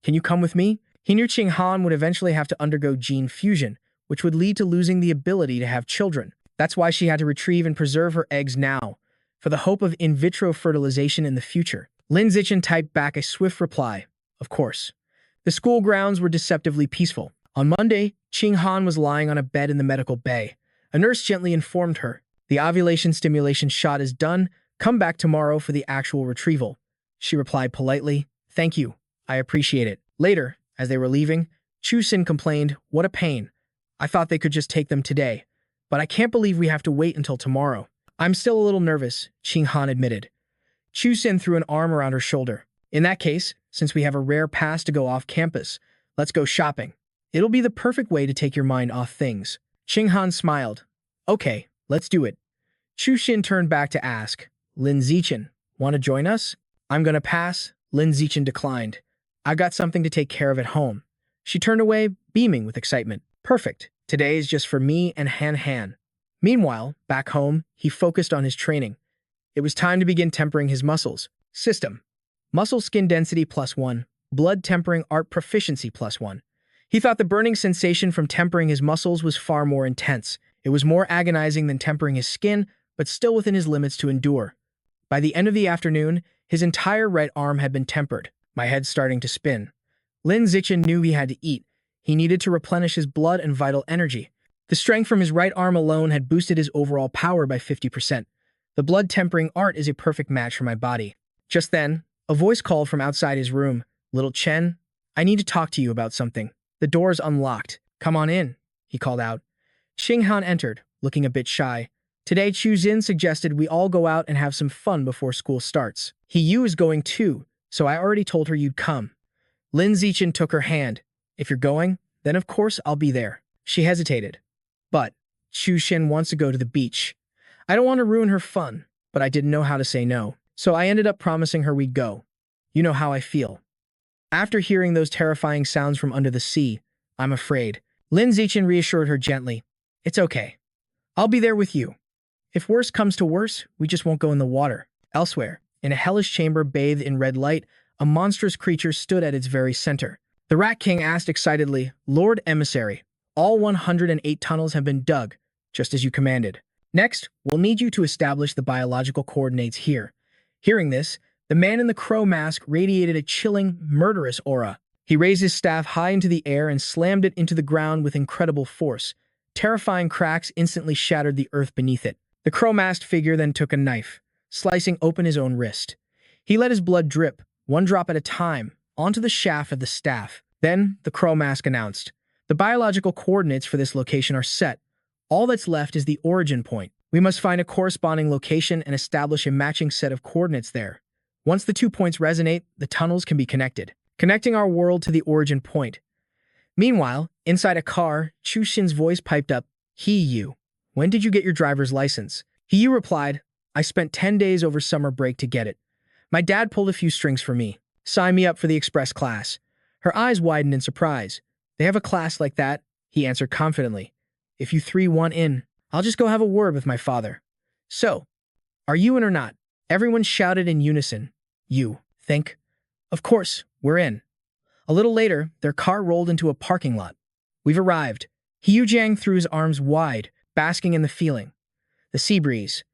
Can you come with me? He knew Qing Han would eventually have to undergo gene fusion, which would lead to losing the ability to have children. That's why she had to retrieve and preserve her eggs now, for the hope of in vitro fertilization in the future. Lin Zichen typed back a swift reply. Of course. The school grounds were deceptively peaceful. On Monday, Qing Han was lying on a bed in the medical bay. A nurse gently informed her, the ovulation stimulation shot is done. Come back tomorrow for the actual retrieval. She replied politely, thank you. I appreciate it. Later, as they were leaving, Chu Xin complained, what a pain. I thought they could just take them today. But I can't believe we have to wait until tomorrow. I'm still a little nervous, Qing Han admitted. Chu Xin threw an arm around her shoulder. In that case, since we have a rare pass to go off campus, Let's go shopping. It'll be the perfect way to take your mind off things. Ching Han smiled. Okay, let's do it. Chu Xin turned back to ask, Lin Zichen, want to join us? I'm gonna pass. Lin Zichen declined. I've got something to take care of at home. She turned away, beaming with excitement. Perfect. Today is just for me and Han Han. Meanwhile, back home, he focused on his training. It was time to begin tempering his muscles. System. Muscle skin density +1. Blood tempering art proficiency +1. He thought the burning sensation from tempering his muscles was far more intense. It was more agonizing than tempering his skin, but still within his limits to endure. By the end of the afternoon, his entire right arm had been tempered. My head's starting to spin. Lin Zichen knew he had to eat. He needed to replenish his blood and vital energy. The strength from his right arm alone had boosted his overall power by 50%. The blood tempering art is a perfect match for my body. Just then, a voice called from outside his room. Little Chen, I need to talk to you about something. The door is unlocked. Come on in, he called out. Xing Han entered, looking a bit shy. Today, Chu Xin suggested we all go out and have some fun before school starts. You is going too, so I already told her you'd come. Lin Zichen took her hand. If you're going, then of course I'll be there. She hesitated. But Chu Xin wants to go to the beach. I don't want to ruin her fun, but I didn't know how to say no. So I ended up promising her we'd go. You know how I feel. After hearing those terrifying sounds from under the sea, I'm afraid. Lin Zichen reassured her gently. It's okay. I'll be there with you. If worse comes to worse, we just won't go in the water. Elsewhere, in a hellish chamber bathed in red light, a monstrous creature stood at its very center. The Rat King asked excitedly, Lord Emissary, all 108 tunnels have been dug, just as you commanded. Next, we'll need you to establish the biological coordinates here. Hearing this, the man in the crow mask radiated a chilling, murderous aura. He raised his staff high into the air and slammed it into the ground with incredible force. Terrifying cracks instantly shattered the earth beneath it. The crow-masked figure then took a knife, slicing open his own wrist. He let his blood drip, one drop at a time, onto the shaft of the staff. Then, the crow mask announced, the biological coordinates for this location are set. All that's left is the origin point. We must find a corresponding location and establish a matching set of coordinates there. Once the 2 points resonate, the tunnels can be connected, connecting our world to the origin point. Meanwhile, inside a car, Chu Xin's voice piped up, you. When did you get your driver's license? He replied, I spent 10 days over summer break to get it. My dad pulled a few strings for me. Sign me up for the express class. Her eyes widened in surprise. They have a class like that, he answered confidently. If you 3 want in, I'll just go have a word with my father. So, are you in or not? Everyone shouted in unison. You think? Of course, we're in. A little later, their car rolled into a parking lot. We've arrived. Yu Jiang threw his arms wide, basking in the feeling. The sea breeze.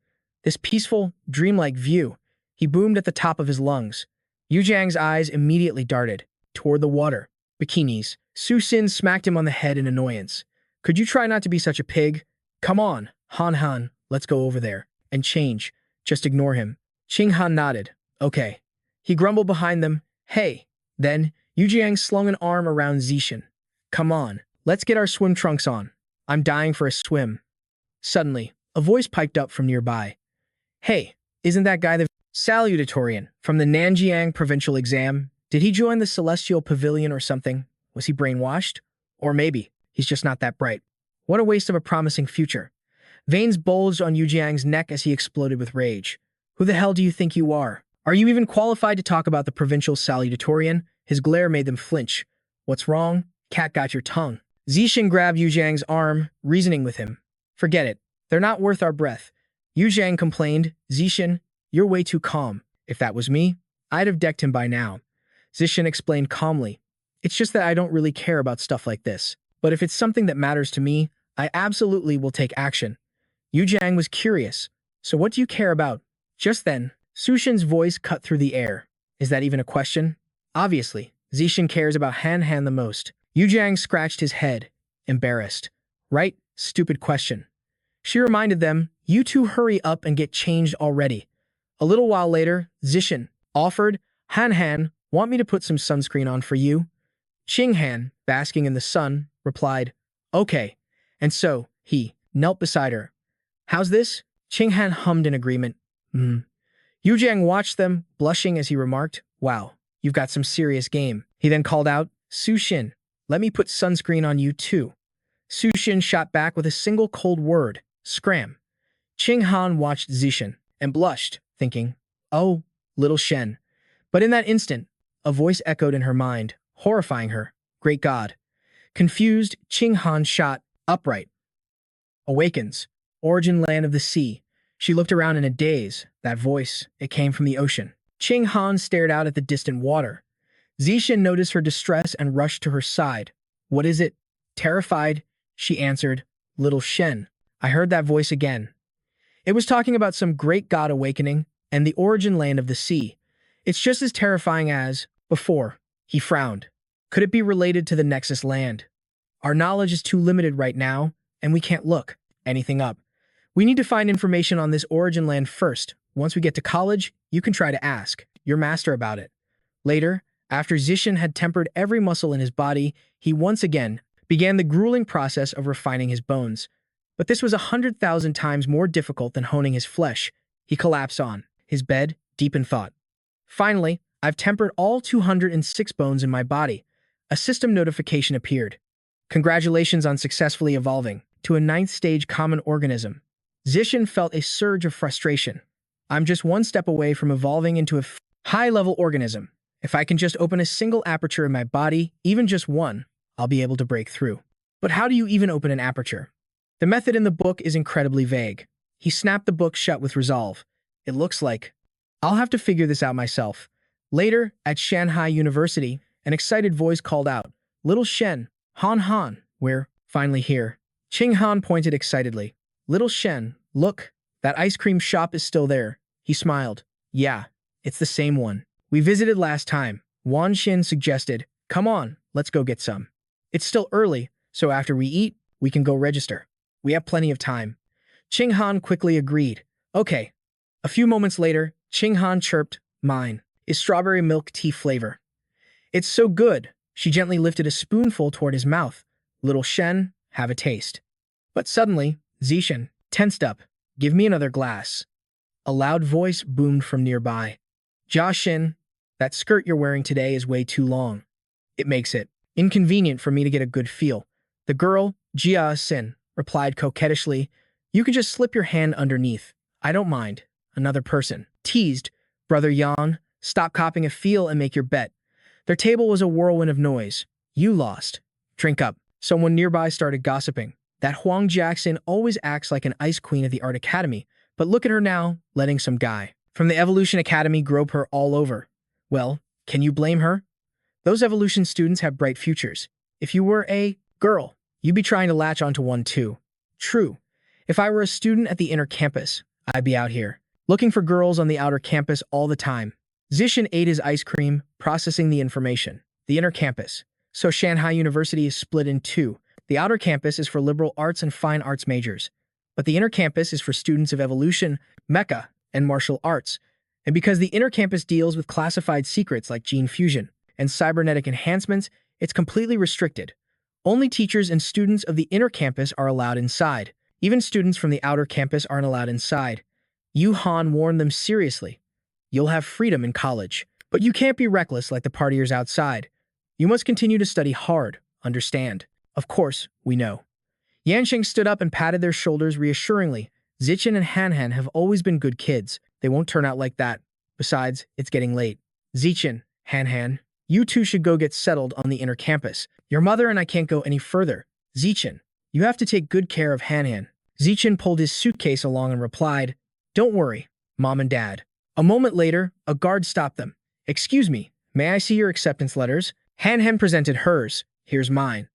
This peaceful, dreamlike view. He boomed at the top of his lungs. Yu Jiang's eyes immediately darted toward the water. Bikinis. Su Xin smacked him on the head in annoyance. Could you try not to be such a pig? Come on, Han Han, let's go over there. And change. Just ignore him. Ching Han nodded. Okay. He grumbled behind them. Hey. Then, Yu Jiang slung an arm around Zishan. Come on, let's get our swim trunks on. I'm dying for a swim. Suddenly, a voice piped up from nearby. Hey, isn't that guy the salutatorian from the Nanjiang provincial exam? Did he join the Celestial Pavilion or something? Was he brainwashed? Or maybe he's just not that bright. What a waste of a promising future. Veins bulged on Yu Jiang's neck as he exploded with rage. Who the hell do you think you are? Are you even qualified to talk about the provincial salutatorian? His glare made them flinch. What's wrong? Cat got your tongue. Zishan grabbed Yu Jiang's arm, reasoning with him. Forget it. They're not worth our breath. Yu Jiang complained. Zishan, you're way too calm. If that was me, I'd have decked him by now. Zishan explained calmly. It's just that I don't really care about stuff like this. But if it's something that matters to me, I absolutely will take action. Yu Jiang was curious. So what do you care about? Just then, Sushin's voice cut through the air. Is that even a question? Obviously, Zishan cares about Han Han the most. Yu Jiang scratched his head, embarrassed. Right? Stupid question. She reminded them, you two hurry up and get changed already. A little while later, Zishan offered, Han Han, want me to put some sunscreen on for you? Ching Han, basking in the sun, replied, okay. And so, he knelt beside her. How's this? Ching Han hummed in agreement. Yu Jiang watched them, blushing as he remarked, wow, you've got some serious game. He then called out, Su Xin, Let me put sunscreen on you too. Sushin shot back with a single cold word, scram. Ching Han watched Zishin and blushed, thinking, oh, little Shen. But in that instant, a voice echoed in her mind, horrifying her. Great God. Confused, Ching Han shot upright. Awakens. Origin land of the sea. She looked around in a daze. That voice, it came from the ocean. Ching Han stared out at the distant water. Zishin noticed her distress and rushed to her side. What is it? Terrified, she answered, little Shen. I heard that voice again. It was talking about some great god awakening and the origin land of the sea. It's just as terrifying as before. He frowned. Could it be related to the Nexus land? Our knowledge is too limited right now, and we can't look anything up. We need to find information on this origin land first. Once we get to college, you can try to ask your master about it. Later, after Zishin had tempered every muscle in his body, he once again began the grueling process of refining his bones. But this was 100,000 times more difficult than honing his flesh. He collapsed on his bed, deep in thought. Finally, I've tempered all 206 bones in my body. A system notification appeared. Congratulations on successfully evolving to a 9th stage common organism. Zishin felt a surge of frustration. I'm just one step away from evolving into a high-level organism. If I can just open a single aperture in my body, even just one, I'll be able to break through. But how do you even open an aperture? The method in the book is incredibly vague. He snapped the book shut with resolve. It looks like I'll have to figure this out myself. Later, at Shanghai University, an excited voice called out, Little Shen, Han Han, we're finally here. Ching Han pointed excitedly. Little Shen, look, that ice cream shop is still there. He smiled. Yeah, it's the same one we visited last time. Wan Xin suggested, come on, let's go get some. It's still early, so after we eat, we can go register. We have plenty of time. Ching Han quickly agreed. Okay. A few moments later, Ching Han chirped, mine is strawberry milk tea flavor. It's so good. She gently lifted a spoonful toward his mouth. Little Shen, have a taste. But suddenly, Zishin tensed up. Give me another glass. A loud voice boomed from nearby. Jia Xin, that skirt you're wearing today is way too long. It makes it inconvenient for me to get a good feel. The girl, Jia Xin, replied coquettishly, you can just slip your hand underneath. I don't mind. Another person teased, Brother Yang, stop copying a feel and make your bet. Their table was a whirlwind of noise. You lost. Drink up. Someone nearby started gossiping. That Huang Jackson always acts like an ice queen at the Art Academy, but look at her now, letting some guy from the Evolution Academy grope her all over. Well, can you blame her? Those Evolution students have bright futures. If you were a girl, you'd be trying to latch onto one too. True. If I were a student at the inner campus, I'd be out here, looking for girls on the outer campus all the time. Zishin ate his ice cream, processing the information. The inner campus. So Shanghai University is split in two. The outer campus is for liberal arts and fine arts majors, but the inner campus is for students of evolution, mecha, and martial arts. And because the inner campus deals with classified secrets like gene fusion and cybernetic enhancements, it's completely restricted. Only teachers and students of the inner campus are allowed inside. Even students from the outer campus aren't allowed inside. Yu Han warned them seriously. You'll have freedom in college, but you can't be reckless like the partiers outside. You must continue to study hard, understand? Of course, we know. Yansheng stood up and patted their shoulders reassuringly. Zichin and Hanhan have always been good kids. They won't turn out like that. Besides, it's getting late. Zichin, Hanhan, you two should go get settled on the inner campus. Your mother and I can't go any further. Zichin, you have to take good care of Hanhan. Zichin pulled his suitcase along and replied, Don't worry, Mom and Dad. A moment later, a guard stopped them. Excuse me, may I see your acceptance letters? Hanhan presented hers. Here's mine.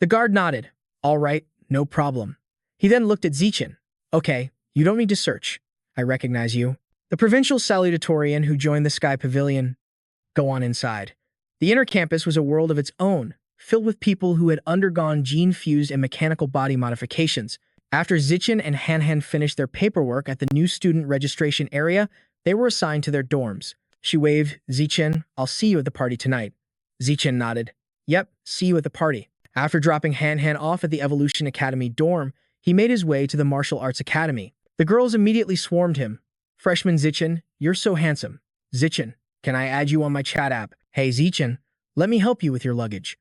The guard nodded. All right, no problem. He then looked at Zichin. Okay, you don't need to search. I recognize you. The provincial salutatorian who joined the Sky Pavilion. Go on inside. The inner campus was a world of its own, filled with people who had undergone gene-fused and mechanical body modifications. After Zichin and Hanhan finished their paperwork at the new student registration area, they were assigned to their dorms. She waved, Zichin, I'll see you at the party tonight. Zichin nodded. Yep, see you at the party. After dropping Hanhan off at the Evolution Academy dorm, he made his way to the Martial Arts Academy. The girls immediately swarmed him. Freshman Zichin, you're so handsome. Zichin, can I add you on my chat app? Hey Zichin, let me help you with your luggage.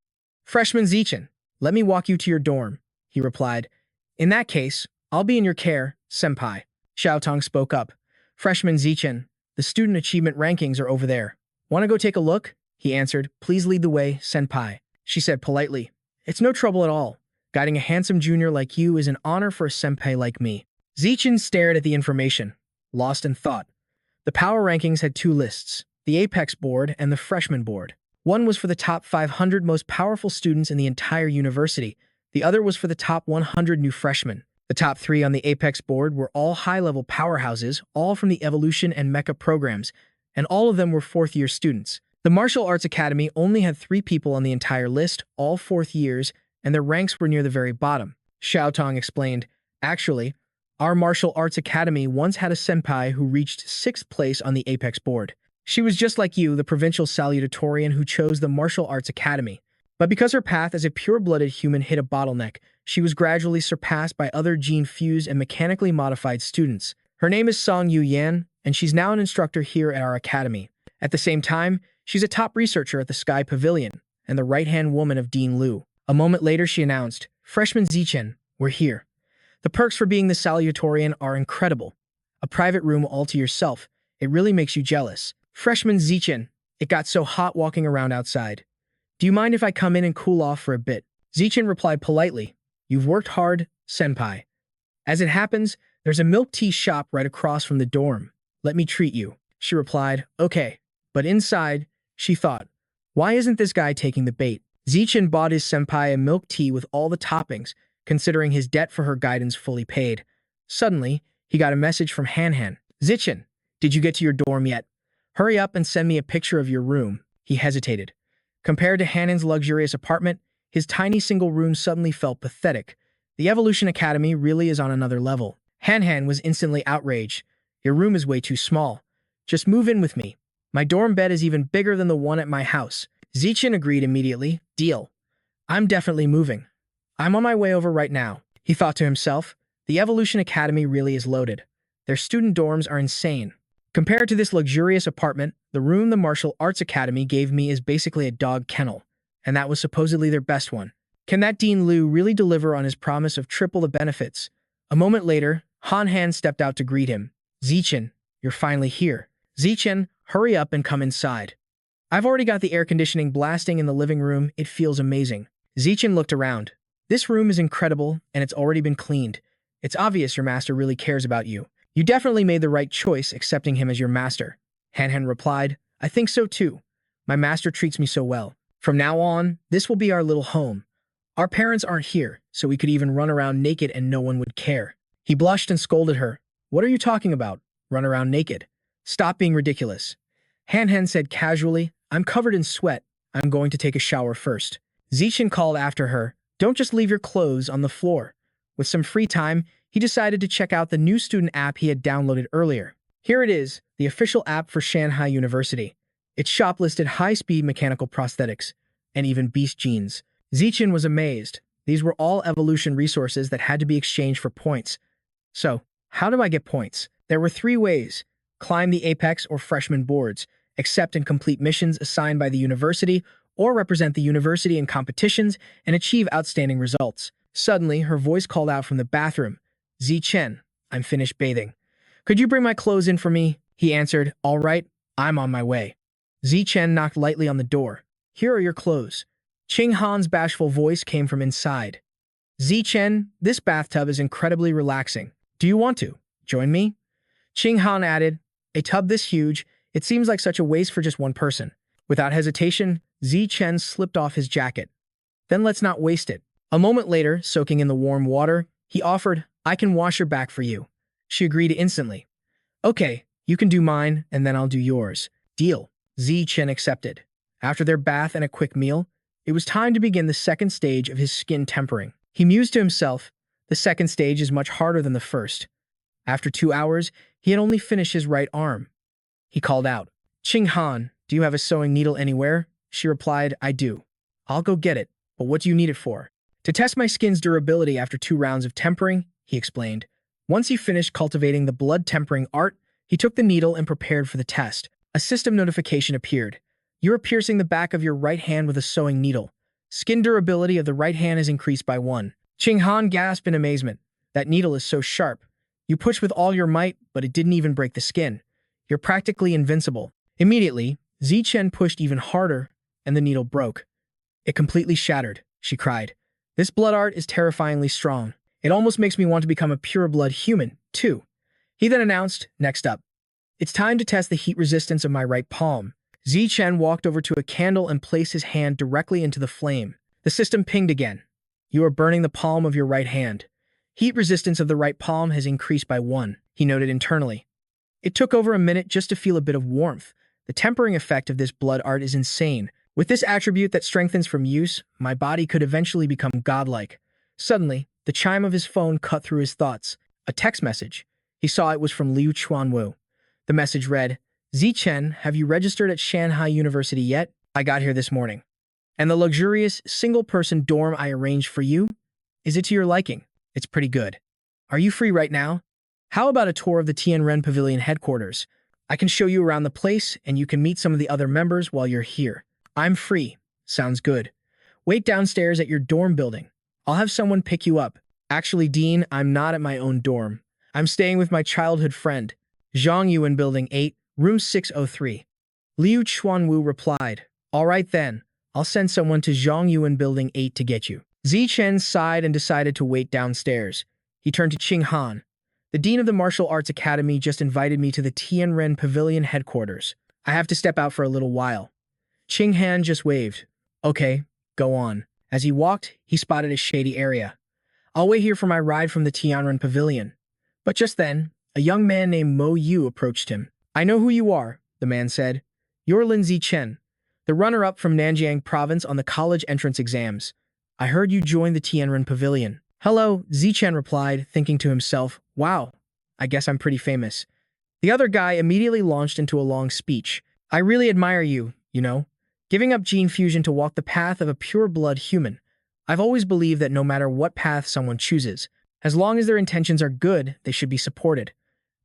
Freshman Zichen, let me walk you to your dorm, he replied. In that case, I'll be in your care, senpai. Xiaotong spoke up. Freshman Zichen, the student achievement rankings are over there. Want to go take a look? He answered. Please lead the way, senpai. She said politely. It's no trouble at all. Guiding a handsome junior like you is an honor for a senpai like me. Zichen stared at the information, lost in thought. The power rankings had two lists, the Apex board and the freshman board. One was for the top 500 most powerful students in the entire university. The other was for the top 100 new freshmen. The top 3 on the Apex board were all high-level powerhouses, all from the Evolution and Mecha programs, and all of them were fourth-year students. The Martial Arts Academy only had 3 people on the entire list, all fourth years, and their ranks were near the very bottom. Xiaotong explained, Actually, our Martial Arts Academy once had a senpai who reached 6th place on the Apex board. She was just like you, the provincial salutatorian who chose the Martial Arts Academy. But because her path as a pure-blooded human hit a bottleneck, she was gradually surpassed by other gene-fused and mechanically modified students. Her name is Song Yu Yan, and she's now an instructor here at our academy. At the same time, she's a top researcher at the Sky Pavilion and the right-hand woman of Dean Liu. A moment later, she announced, Freshman Zichen, we're here. The perks for being the salutatorian are incredible. A private room all to yourself. It really makes you jealous. Freshman Zichen, it got so hot walking around outside. Do you mind if I come in and cool off for a bit? Zichen replied politely, You've worked hard, senpai. As it happens, there's a milk tea shop right across from the dorm. Let me treat you. She replied, Okay. But inside, she thought, Why isn't this guy taking the bait? Zichen bought his senpai a milk tea with all the toppings, considering his debt for her guidance fully paid. Suddenly, he got a message from Han. Zichen, did you get to your dorm yet? Hurry up and send me a picture of your room. He hesitated. Compared to Hanan's luxurious apartment, his tiny single room suddenly felt pathetic. The Evolution Academy really is on another level. Han was instantly outraged. Your room is way too small. Just move in with me. My dorm bed is even bigger than the one at my house. Zichen agreed immediately. Deal. I'm definitely moving. I'm on my way over right now. He thought to himself, the Evolution Academy really is loaded. Their student dorms are insane. Compared to this luxurious apartment, the room the Martial Arts Academy gave me is basically a dog kennel, and that was supposedly their best one. Can that Dean Liu really deliver on his promise of triple the benefits? A moment later, Han stepped out to greet him. Zichen, you're finally here. Zichen, hurry up and come inside. I've already got the air conditioning blasting in the living room. It feels amazing. Zichen looked around. This room is incredible, and it's already been cleaned. It's obvious your master really cares about you. You definitely made the right choice accepting him as your master. Han replied, I think so too. My master treats me so well. From now on, this will be our little home. Our parents aren't here, so we could even run around naked and no one would care. He blushed and scolded her. What are you talking about? Run around naked. Stop being ridiculous. Han said casually, I'm covered in sweat. I'm going to take a shower first. Zichen called after her, Don't just leave your clothes on the floor. With some free time, he decided to check out the new student app he had downloaded earlier. Here it is, the official app for Shanghai University. It shoplisted high-speed mechanical prosthetics, and even beast genes. Zichen was amazed. These were all evolution resources that had to be exchanged for points. So, how do I get points? There were 3 ways. Climb the Apex or freshman boards, accept and complete missions assigned by the university, or represent the university in competitions and achieve outstanding results. Suddenly, her voice called out from the bathroom. Zichen, I'm finished bathing. Could you bring my clothes in for me? He answered, All right, I'm on my way. Zichen knocked lightly on the door. Here are your clothes. Qing Han's bashful voice came from inside. Zichen, this bathtub is incredibly relaxing. Do you want to join me? Qing Han added, A tub this huge, it seems like such a waste for just one person. Without hesitation, Zichen slipped off his jacket. Then let's not waste it. A moment later, soaking in the warm water, he offered, I can wash your back for you. She agreed instantly. Okay, you can do mine, and then I'll do yours. Deal. Zichen accepted. After their bath and a quick meal, it was time to begin the second stage of his skin tempering. He mused to himself, the second stage is much harder than the first. After 2 hours, he had only finished his right arm. He called out, Qing Han, do you have a sewing needle anywhere? She replied, I do. I'll go get it, but what do you need it for? To test my skin's durability after 2 rounds of tempering, he explained. Once he finished cultivating the blood tempering art, he took the needle and prepared for the test. A system notification appeared. You are piercing the back of your right hand with a sewing needle. Skin durability of the right hand is increased by 1. Qing Han gasped in amazement. That needle is so sharp. You push with all your might, but it didn't even break the skin. You're practically invincible. Immediately, Chen pushed even harder, and the needle broke. It completely shattered, she cried. This blood art is terrifyingly strong. It almost makes me want to become a pure-blood human, too. He then announced, next up, it's time to test the heat resistance of my right palm. Chen walked over to a candle and placed his hand directly into the flame. The system pinged again. You are burning the palm of your right hand. Heat resistance of the right palm has increased by 1, he noted internally. It took over a minute just to feel a bit of warmth. The tempering effect of this blood art is insane. With this attribute that strengthens from use, my body could eventually become godlike. Suddenly, the chime of his phone cut through his thoughts. A text message. He saw it was from Liu Chuanwu. The message read, Chen, have you registered at Shanghai University yet? I got here this morning. And the luxurious, single-person dorm I arranged for you? Is it to your liking? It's pretty good. Are you free right now? How about a tour of the Tianren Pavilion headquarters? I can show you around the place, and you can meet some of the other members while you're here. I'm free. Sounds good. Wait downstairs at your dorm building. I'll have someone pick you up. Actually, Dean, I'm not at my own dorm. I'm staying with my childhood friend, Zhang Yuan Building 8, Room 603. Liu Chuanwu replied, All right then, I'll send someone to Zhang Yuan Building 8 to get you. Chen sighed and decided to wait downstairs. He turned to Qing Han. The dean of the Martial Arts Academy just invited me to the Tianren Pavilion headquarters. I have to step out for a little while. Qing Han just waved. Okay, go on. As he walked, he spotted a shady area. I'll wait here for my ride from the Tianren Pavilion. But just then, a young man named Mo Yu approached him. I know who you are, the man said. You're Lin Chen, the runner-up from Nanjiang province on the college entrance exams. I heard you joined the Tianren Pavilion. Hello, Chen replied, thinking to himself, wow, I guess I'm pretty famous. The other guy immediately launched into a long speech. I really admire you, you know. Giving up gene fusion to walk the path of a pure-blood human. I've always believed that no matter what path someone chooses, as long as their intentions are good, they should be supported.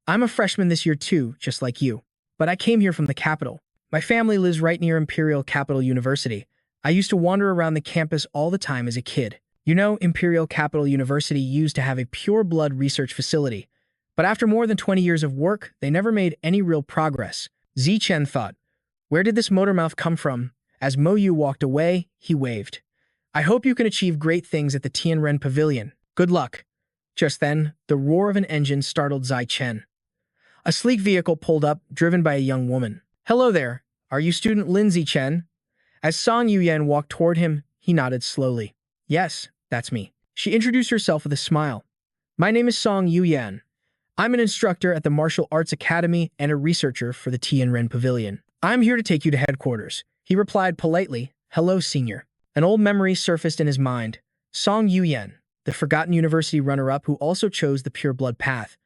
I'm a freshman this year too, just like you. But I came here from the capital. My family lives right near Imperial Capital University. I used to wander around the campus all the time as a kid. You know, Imperial Capital University used to have a pure-blood research facility. But after more than 20 years of work, they never made any real progress. Chen thought, where did this motormouth come from? As Mo Yu walked away, he waved. I hope you can achieve great things at the Tianren Pavilion. Good luck. Just then, the roar of an engine startled Chen. A sleek vehicle pulled up, driven by a young woman. Hello there. Are you student Lin Chen? As Song Yuyan walked toward him, he nodded slowly. Yes, that's me. She introduced herself with a smile. My name is Song Yuyan. I'm an instructor at the Martial Arts Academy and a researcher for the Tianren Pavilion. I'm here to take you to headquarters. He replied politely, Hello, senior. An old memory surfaced in his mind. Song Yuyan, the forgotten university runner-up who also chose the pure-blood path.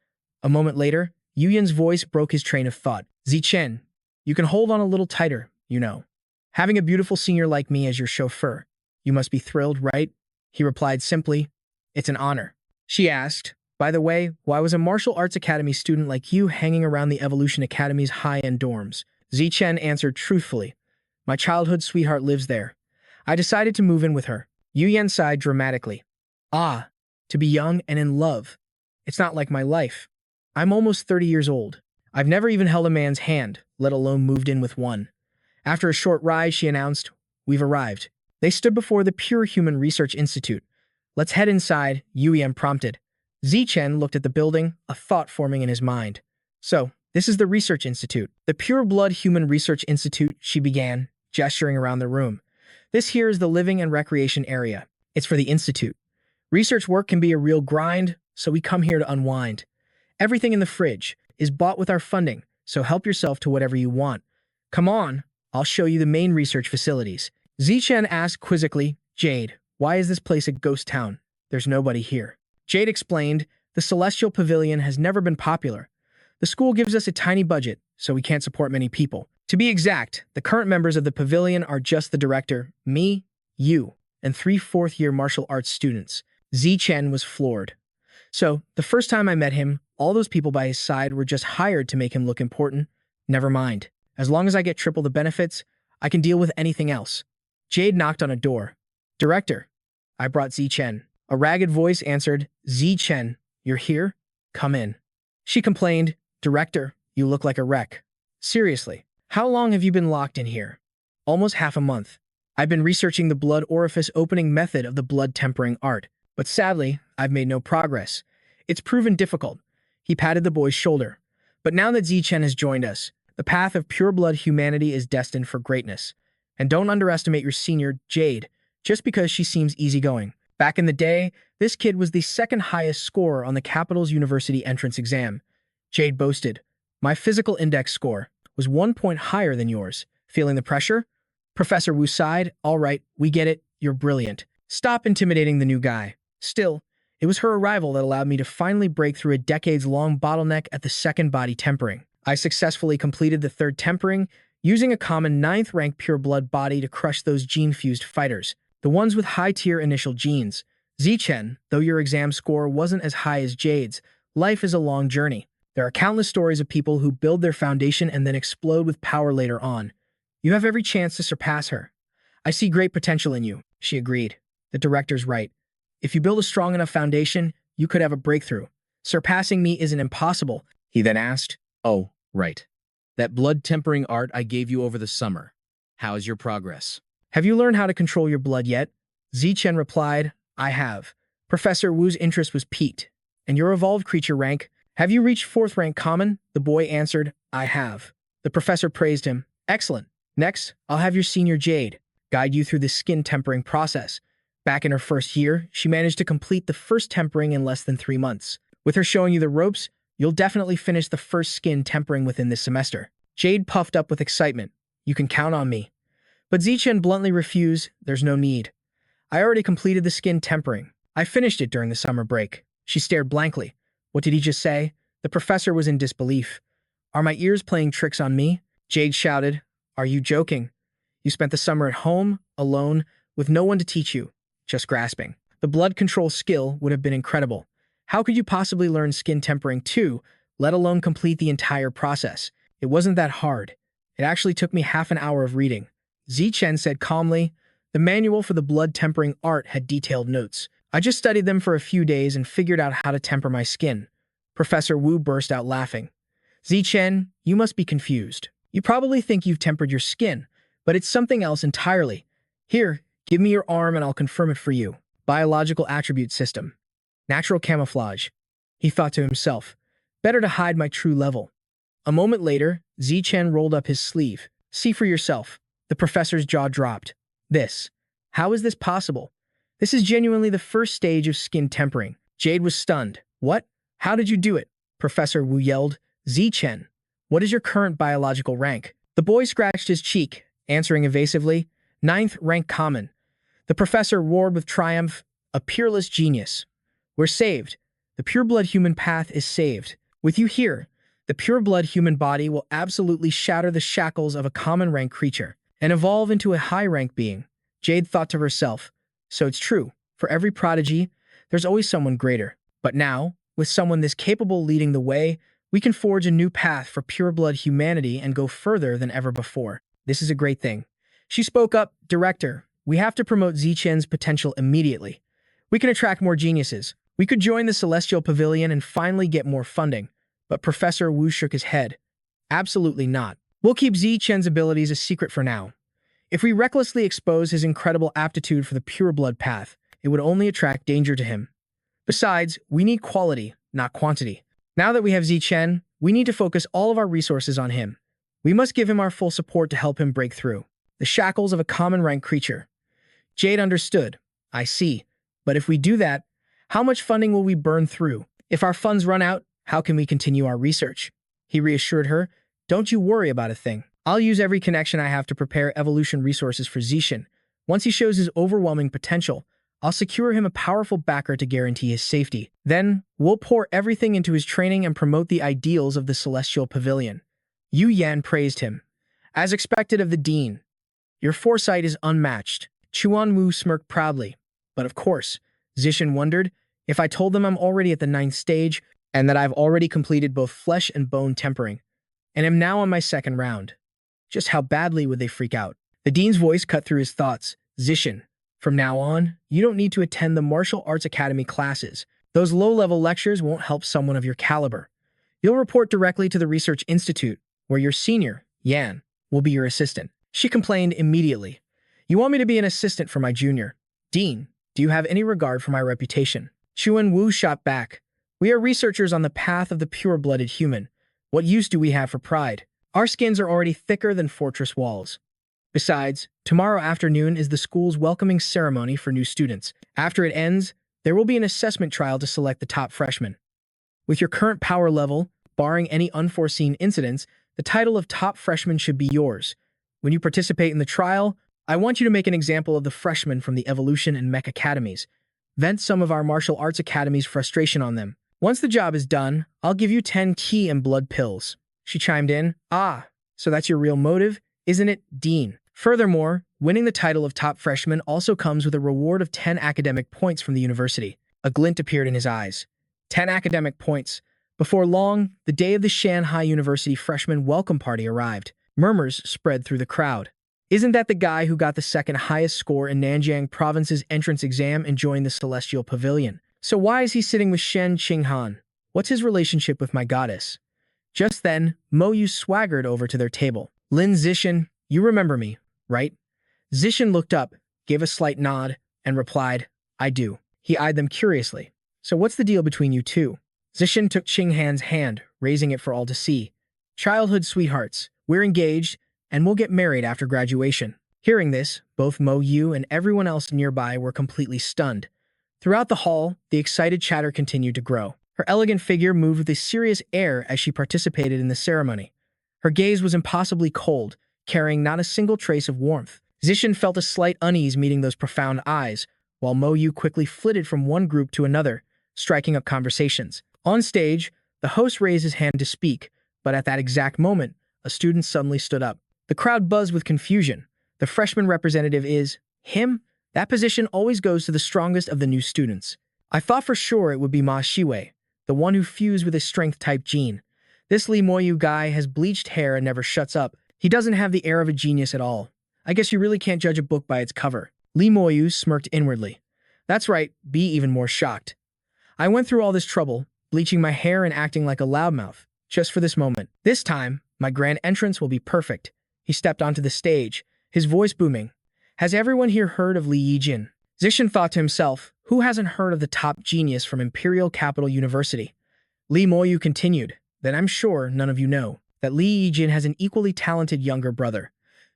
A moment later, Yuyan's voice broke his train of thought. Chen, you can hold on a little tighter, you know. Having a beautiful senior like me as your chauffeur. You must be thrilled, right? He replied simply, It's an honor. She asked, By the way, why was a martial arts academy student like you hanging around the Evolution Academy's high-end dorms? Chen answered truthfully, My childhood sweetheart lives there. I decided to move in with her. Yuyan sighed dramatically. Ah, to be young and in love. It's not like my life. I'm almost 30 years old. I've never even held a man's hand, let alone moved in with one. After a short ride, she announced, We've arrived. They stood before the Pure Human Research Institute. Let's head inside, Yuyan prompted. Chen looked at the building, a thought forming in his mind. So, this is the Research Institute. The Pure Blood Human Research Institute, she began, gesturing around the room. This here is the living and recreation area. It's for the Institute. Research work can be a real grind, so we come here to unwind. Everything in the fridge is bought with our funding, so help yourself to whatever you want. Come on, I'll show you the main research facilities. Chen asked quizzically, Jade, why is this place a ghost town? There's nobody here. Jade explained, the Celestial Pavilion has never been popular. The school gives us a tiny budget, so we can't support many people. To be exact, the current members of the pavilion are just the director, me, you, and 3 fourth-year martial arts students. Chen was floored. So, the first time I met him, all those people by his side were just hired to make him look important. Never mind. As long as I get triple the benefits, I can deal with anything else. Jade knocked on a door. Director, I brought Chen. A ragged voice answered, Chen, you're here? Come in. She complained, Director, you look like a wreck. Seriously, how long have you been locked in here? Almost half a month. I've been researching the blood orifice opening method of the blood tempering art, but sadly, I've made no progress. It's proven difficult. He patted the boy's shoulder. But now that Chen has joined us, the path of pure blood humanity is destined for greatness. And don't underestimate your senior, Jade, just because she seems easygoing. Back in the day, this kid was the second highest scorer on the Capital's University entrance exam. Jade boasted, my physical index score was 1 point higher than yours. Feeling the pressure? Professor Wu sighed, all right, we get it, you're brilliant. Stop intimidating the new guy. Still, it was her arrival that allowed me to finally break through a decades-long bottleneck at the second body tempering. I successfully completed the third tempering, using a common 9th rank pure blood body to crush those gene-fused fighters, the ones with high-tier initial genes. Chen, though your exam score wasn't as high as Jade's, life is a long journey. There are countless stories of people who build their foundation and then explode with power later on. You have every chance to surpass her. I see great potential in you, she agreed. The director's right. If you build a strong enough foundation, you could have a breakthrough. Surpassing me isn't impossible. He then asked, oh, right. That blood tempering art I gave you over the summer. How is your progress? Have you learned how to control your blood yet? Chen replied, I have. Professor Wu's interest was piqued. And your evolved creature rank? Have you reached 4th rank common? The boy answered, I have. The professor praised him. Excellent. Next, I'll have your senior Jade guide you through the skin tempering process. Back in her first year, she managed to complete the first tempering in less than 3 months. With her showing you the ropes, you'll definitely finish the first skin tempering within this semester. Jade puffed up with excitement. You can count on me. But Chen bluntly refused, there's no need. I already completed the skin tempering. I finished it during the summer break. She stared blankly. What did he just say? The professor was in disbelief. Are my ears playing tricks on me? Jade shouted. Are you joking? You spent the summer at home, alone, with no one to teach you, just grasping. The blood control skill would have been incredible. How could you possibly learn skin tempering too, let alone complete the entire process? It wasn't that hard. It actually took me half an hour of reading. Chen said calmly. The manual for the blood tempering art had detailed notes. I just studied them for a few days and figured out how to temper my skin. Professor Wu burst out laughing. Chen, you must be confused. You probably think you've tempered your skin, but it's something else entirely. Here, give me your arm and I'll confirm it for you. Biological attribute system. Natural camouflage. He thought to himself. Better to hide my true level. A moment later, Chen rolled up his sleeve. See for yourself. The professor's jaw dropped. This. How is this possible? This is genuinely the first stage of skin tempering. Jade was stunned. What? How did you do it? Professor Wu yelled. Chen, what is your current biological rank? The boy scratched his cheek, answering evasively, 9th rank common. The professor roared with triumph, a peerless genius. We're saved. The pure-blood human path is saved. With you here, the pure-blood human body will absolutely shatter the shackles of a common rank creature and evolve into a high-rank being. Jade thought to herself, so it's true. For every prodigy, there's always someone greater. But now, with someone this capable leading the way, we can forge a new path for pure-blood humanity and go further than ever before. This is a great thing. She spoke up, Director, we have to promote Chen's potential immediately. We can attract more geniuses. We could join the Celestial Pavilion and finally get more funding. But Professor Wu shook his head. Absolutely not. We'll keep Chen's abilities a secret for now. If we recklessly expose his incredible aptitude for the pure-blood path, it would only attract danger to him. Besides, we need quality, not quantity. Now that we have Chen, we need to focus all of our resources on him. We must give him our full support to help him break through the shackles of a common rank creature. Jade understood. I see. But if we do that, how much funding will we burn through? If our funds run out, how can we continue our research? He reassured her. Don't you worry about a thing. I'll use every connection I have to prepare evolution resources for Chen. Once he shows his overwhelming potential, I'll secure him a powerful backer to guarantee his safety. Then, we'll pour everything into his training and promote the ideals of the Celestial Pavilion. Yu Yan praised him. As expected of the Dean, your foresight is unmatched. Chuan Wu smirked proudly. But of course, Chen wondered, if I told them I'm already at the 9th stage, and that I've already completed both flesh and bone tempering, and am now on my 2nd round, just how badly would they freak out? The Dean's voice cut through his thoughts. Chen, From now on, you don't need to attend the Martial Arts Academy classes. Those low-level lectures won't help someone of your caliber. You'll report directly to the Research Institute, where your senior, Yan, will be your assistant. She complained immediately. You want me to be an assistant for my junior? Dean, do you have any regard for my reputation? Chuan Wu shot back. We are researchers on the path of the pure-blooded human. What use do we have for pride? Our skins are already thicker than fortress walls. Besides, tomorrow afternoon is the school's welcoming ceremony for new students. After it ends, there will be an assessment trial to select the top freshmen. With your current power level, barring any unforeseen incidents, the title of top freshman should be yours. When you participate in the trial, I want you to make an example of the freshmen from the Evolution and Mech Academies. Vent some of our martial arts academies' frustration on them. Once the job is done, I'll give you 10 key and blood pills. She chimed in. Ah, so that's your real motive, isn't it, Dean? Furthermore, winning the title of top freshman also comes with a reward of 10 academic points from the university. A glint appeared in his eyes. 10 academic points. Before long, the day of the Shanghai University freshman welcome party arrived. Murmurs spread through the crowd. Isn't that the guy who got the second highest score in Nanjing Province's entrance exam and joined the Celestial Pavilion? So why is he sitting with Shen Qinghan? What's his relationship with my goddess? Just then, Mo Yu swaggered over to their table. Lin Zishan, you remember me, right? Zishan looked up, gave a slight nod, and replied, I do. He eyed them curiously. So what's the deal between you two? Zishan took Qinghan's hand, raising it for all to see. Childhood sweethearts, we're engaged, and we'll get married after graduation. Hearing this, both Mo Yu and everyone else nearby were completely stunned. Throughout the hall, the excited chatter continued to grow. Her elegant figure moved with a serious air as she participated in the ceremony. Her gaze was impossibly cold, carrying not a single trace of warmth. Zishan felt a slight unease meeting those profound eyes, while Mo Yu quickly flitted from one group to another, striking up conversations. On stage, the host raised his hand to speak, but at that exact moment, a student suddenly stood up. The crowd buzzed with confusion. The freshman representative is him? That position always goes to the strongest of the new students. I thought for sure it would be Ma Shiwei, the one who fused with a strength-type gene. This Li Moyu guy has bleached hair and never shuts up. He doesn't have the air of a genius at all. I guess you really can't judge a book by its cover. Li Moyu smirked inwardly. That's right, be even more shocked. I went through all this trouble, bleaching my hair and acting like a loudmouth, just for this moment. This time, my grand entrance will be perfect. He stepped onto the stage, his voice booming. Has everyone here heard of Li Yijin? Zishan thought to himself, who hasn't heard of the top genius from Imperial Capital University? Li Moyu continued, then I'm sure none of you know that Li Yijin has an equally talented younger brother.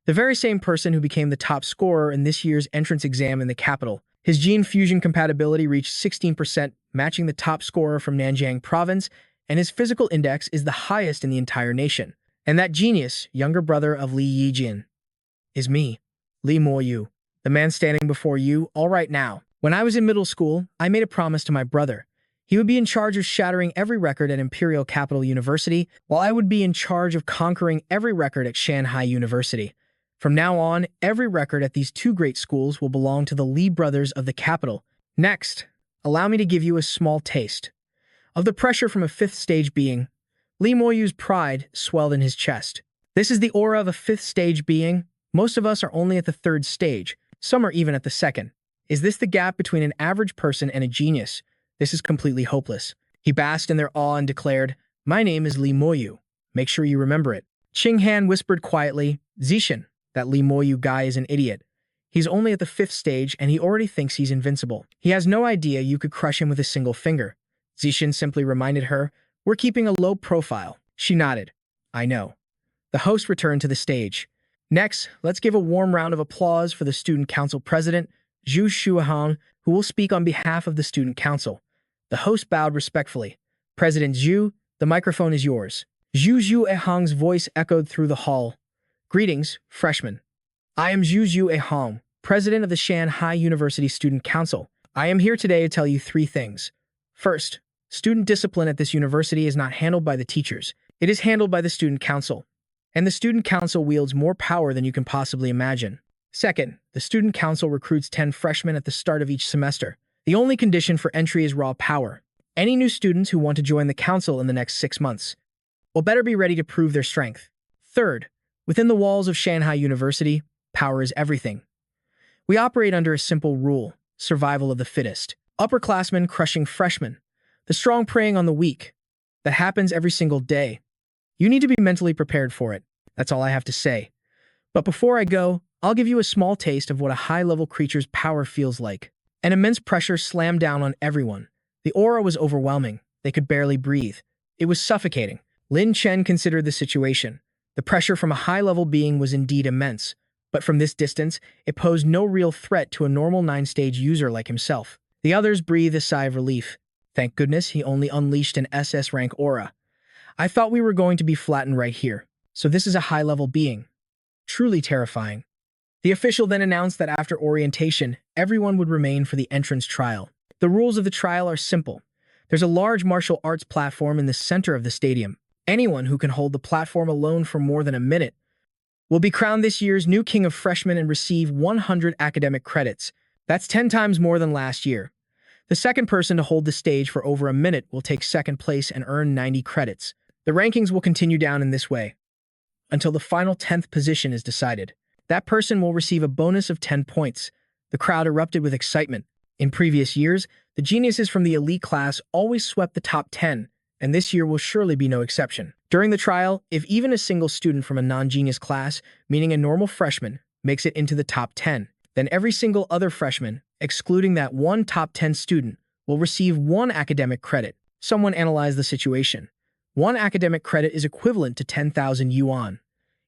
The very same person who became the top scorer in this year's entrance exam in the capital. His gene fusion compatibility reached 16%, matching the top scorer from Nanjing Province, and his physical index is the highest in the entire nation. And that genius, younger brother of Li Yijin, is me, Li Moyu, the man standing before you all right now. When I was in middle school, I made a promise to my brother. He would be in charge of shattering every record at Imperial Capital University, while I would be in charge of conquering every record at Shanghai University. From now on, every record at these two great schools will belong to the Li brothers of the capital. Next, allow me to give you a small taste of the pressure from a fifth-stage being. Li Moyu's pride swelled in his chest. This is the aura of a fifth-stage being. Most of us are only at the third stage. Some are even at the second. Is this the gap between an average person and a genius? This is completely hopeless. He basked in their awe and declared, My name is Li Moyu. Make sure you remember it. Qinghan whispered quietly, Zishan, that Li Moyu guy is an idiot. He's only at the fifth stage and he already thinks he's invincible. He has no idea you could crush him with a single finger. Zishan simply reminded her, We're keeping a low profile. She nodded. I know. The host returned to the stage. Next, let's give a warm round of applause for the Student Council President, Zhu Shuahang, who will speak on behalf of the Student Council. The host bowed respectfully. President Zhu, the microphone is yours. Zhu Shuahang's voice echoed through the hall. Greetings, freshmen. I am Zhu Shuahang, President of the Shanghai University Student Council. I am here today to tell you three things. First, student discipline at this university is not handled by the teachers. It is handled by the Student Council. And the Student Council wields more power than you can possibly imagine. Second, the Student Council recruits 10 freshmen at the start of each semester. The only condition for entry is raw power. Any new students who want to join the council in the next 6 months will better be ready to prove their strength. Third, within the walls of Shanghai University, power is everything. We operate under a simple rule: survival of the fittest. Upperclassmen crushing freshmen. The strong preying on the weak. That happens every single day. You need to be mentally prepared for it. That's all I have to say. But before I go, I'll give you a small taste of what a high-level creature's power feels like. An immense pressure slammed down on everyone. The aura was overwhelming. They could barely breathe. It was suffocating. Chen considered the situation. The pressure from a high-level being was indeed immense, but from this distance, it posed no real threat to a normal 9-stage user like himself. The others breathed a sigh of relief. Thank goodness he only unleashed an SS rank aura. I thought we were going to be flattened right here. So this is a high-level being. Truly terrifying. The official then announced that after orientation, everyone would remain for the entrance trial. The rules of the trial are simple. There's a large martial arts platform in the center of the stadium. Anyone who can hold the platform alone for more than a minute will be crowned this year's new king of freshmen and receive 100 academic credits. That's 10 times more than last year. The second person to hold the stage for over a minute will take second place and earn 90 credits. The rankings will continue down in this way until the final 10th position is decided. That person will receive a bonus of 10 points. The crowd erupted with excitement. In previous years, the geniuses from the elite class always swept the top 10, and this year will surely be no exception. During the trial, if even a single student from a non-genius class, meaning a normal freshman, makes it into the top 10, then every single other freshman, excluding that one top 10 student, will receive 1 academic credit. Someone analyzed the situation. 1 academic credit is equivalent to 10,000 yuan.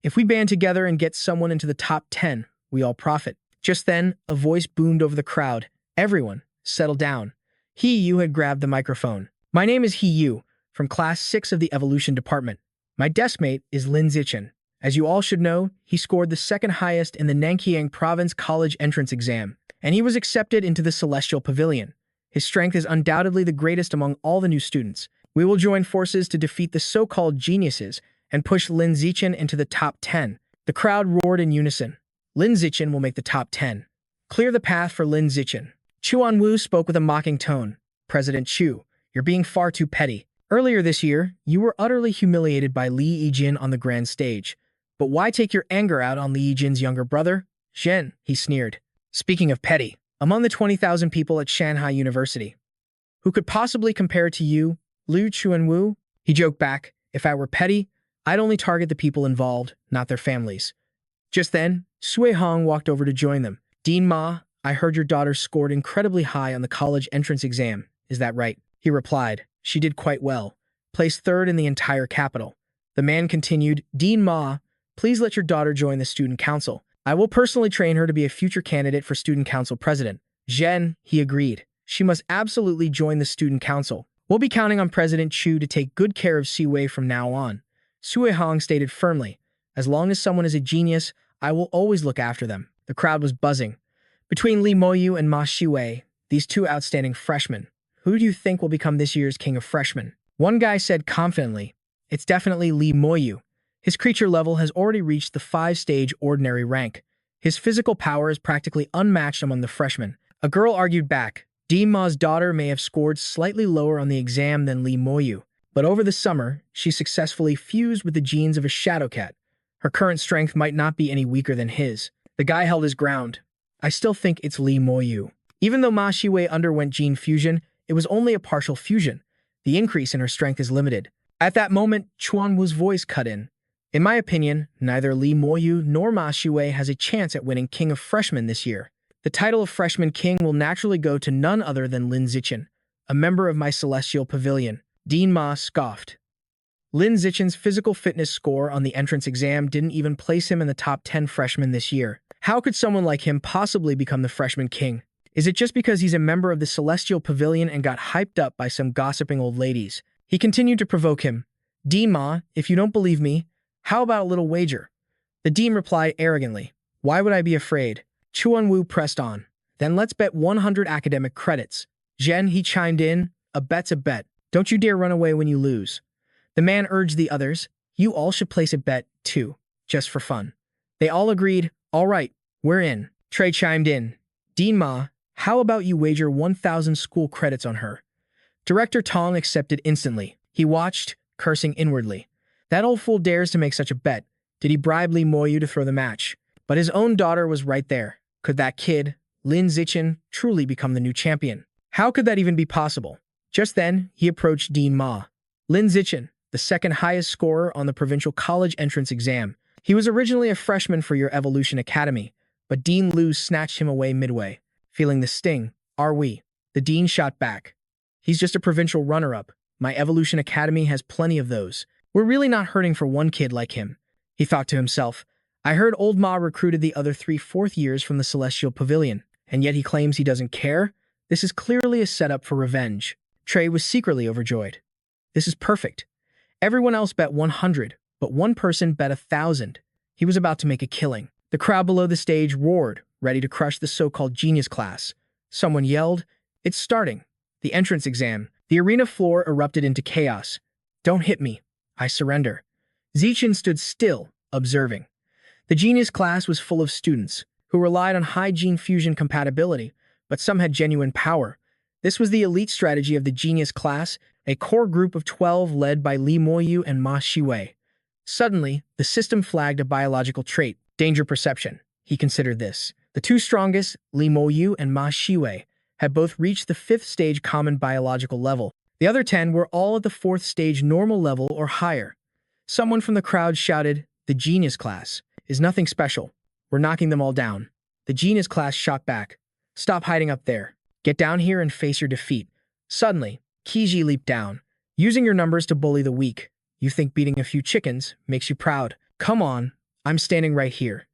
If we band together and get someone into the top 10, we all profit. Just then, a voice boomed over the crowd. Everyone, settle down. He Yu had grabbed the microphone. My name is He Yu, from Class 6 of the Evolution Department. My deskmate is Lin Zichen. As you all should know, he scored the second highest in the Nanqiang Province College entrance exam, and he was accepted into the Celestial Pavilion. His strength is undoubtedly the greatest among all the new students. We will join forces to defeat the so-called geniuses and push Lin Zichen into the top 10. The crowd roared in unison. Lin Zichen will make the top 10. Clear the path for Lin Zichen. Chuan Wu spoke with a mocking tone. President Chu, you're being far too petty. Earlier this year, you were utterly humiliated by Li Yijin on the grand stage. But why take your anger out on Li Yijin's younger brother? Chen, he sneered. Speaking of petty, among the 20,000 people at Shanghai University, who could possibly compare to you, Liu Chuanwu? He joked back, if I were petty, I'd only target the people involved, not their families. Just then, Sui Hong walked over to join them. Dean Ma, I heard your daughter scored incredibly high on the college entrance exam. Is that right? He replied. She did quite well. Placed 3rd in the entire capital. The man continued, Dean Ma, please let your daughter join the student council. I will personally train her to be a future candidate for student council president. Zhen, he agreed. She must absolutely join the student council. We'll be counting on President Chu to take good care of Siwei from now on. Sui Hong stated firmly, as long as someone is a genius, I will always look after them. The crowd was buzzing. Between Li Moyu and Ma Shiwei, these 2 outstanding freshmen, who do you think will become this year's king of freshmen? One guy said confidently, it's definitely Li Moyu. His creature level has already reached the 5-stage ordinary rank. His physical power is practically unmatched among the freshmen. A girl argued back. Dean Ma's daughter may have scored slightly lower on the exam than Li Moyu, but over the summer, she successfully fused with the genes of a shadow cat. Her current strength might not be any weaker than his. The guy held his ground. I still think it's Li Moyu. Even though Ma Shiwei underwent gene fusion, it was only a partial fusion. The increase in her strength is limited. At that moment, Chuan Wu's voice cut in. In my opinion, neither Li Moyu nor Ma Shiwei has a chance at winning King of Freshmen this year. The title of Freshman King will naturally go to none other than Lin Zichen, a member of my Celestial Pavilion. Dean Ma scoffed. Lin Zichen's physical fitness score on the entrance exam didn't even place him in the top 10 freshmen this year. How could someone like him possibly become the Freshman King? Is it just because he's a member of the Celestial Pavilion and got hyped up by some gossiping old ladies? He continued to provoke him. Dean Ma, if you don't believe me, how about a little wager? The Dean replied arrogantly. Why would I be afraid? Chuan Wu pressed on. Then let's bet 100 academic credits. Zhen, he chimed in. A bet's a bet. Don't you dare run away when you lose. The man urged the others. You all should place a bet, too, just for fun. They all agreed. All right, we're in. Trey chimed in. Dean Ma, how about you wager 1,000 school credits on her? Director Tong accepted instantly. He watched, cursing inwardly. That old fool dares to make such a bet. Did he bribe Li Moyu to throw the match? But his own daughter was right there. Could that kid, Lin Zichen, truly become the new champion? How could that even be possible? Just then, he approached Dean Ma. Lin Zichen, the second highest scorer on the provincial college entrance exam. He was originally a freshman for your Evolution Academy, but Dean Liu snatched him away midway. Feeling the sting, are we? The dean shot back. He's just a provincial runner-up. My Evolution Academy has plenty of those. We're really not hurting for one kid like him. He thought to himself, I heard old Ma recruited the other 3 fourth years from the Celestial Pavilion, and yet he claims he doesn't care? This is clearly a setup for revenge. Trey was secretly overjoyed. This is perfect. Everyone else bet 100, but one person bet 1,000. He was about to make a killing. The crowd below the stage roared, ready to crush the so-called genius class. Someone yelled, it's starting. The entrance exam. The arena floor erupted into chaos. Don't hit me. I surrender. Zichen stood still, observing. The genius class was full of students who relied on high gene fusion compatibility, but some had genuine power. This was the elite strategy of the genius class, a core group of 12 led by Li Moyu and Ma Shiwei. Suddenly, the system flagged a biological trait, danger perception. He considered this. The 2 strongest, Li Moyu and Ma Shiwei, had both reached the 5th stage common biological level. The other 10 were all at the 4th stage normal level or higher. Someone from the crowd shouted, the genius class is nothing special. We're knocking them all down. The genius class shot back. Stop hiding up there. Get down here and face your defeat. Suddenly, Kiji leaped down. Using your numbers to bully the weak. You think beating a few chickens makes you proud. Come on, I'm standing right here.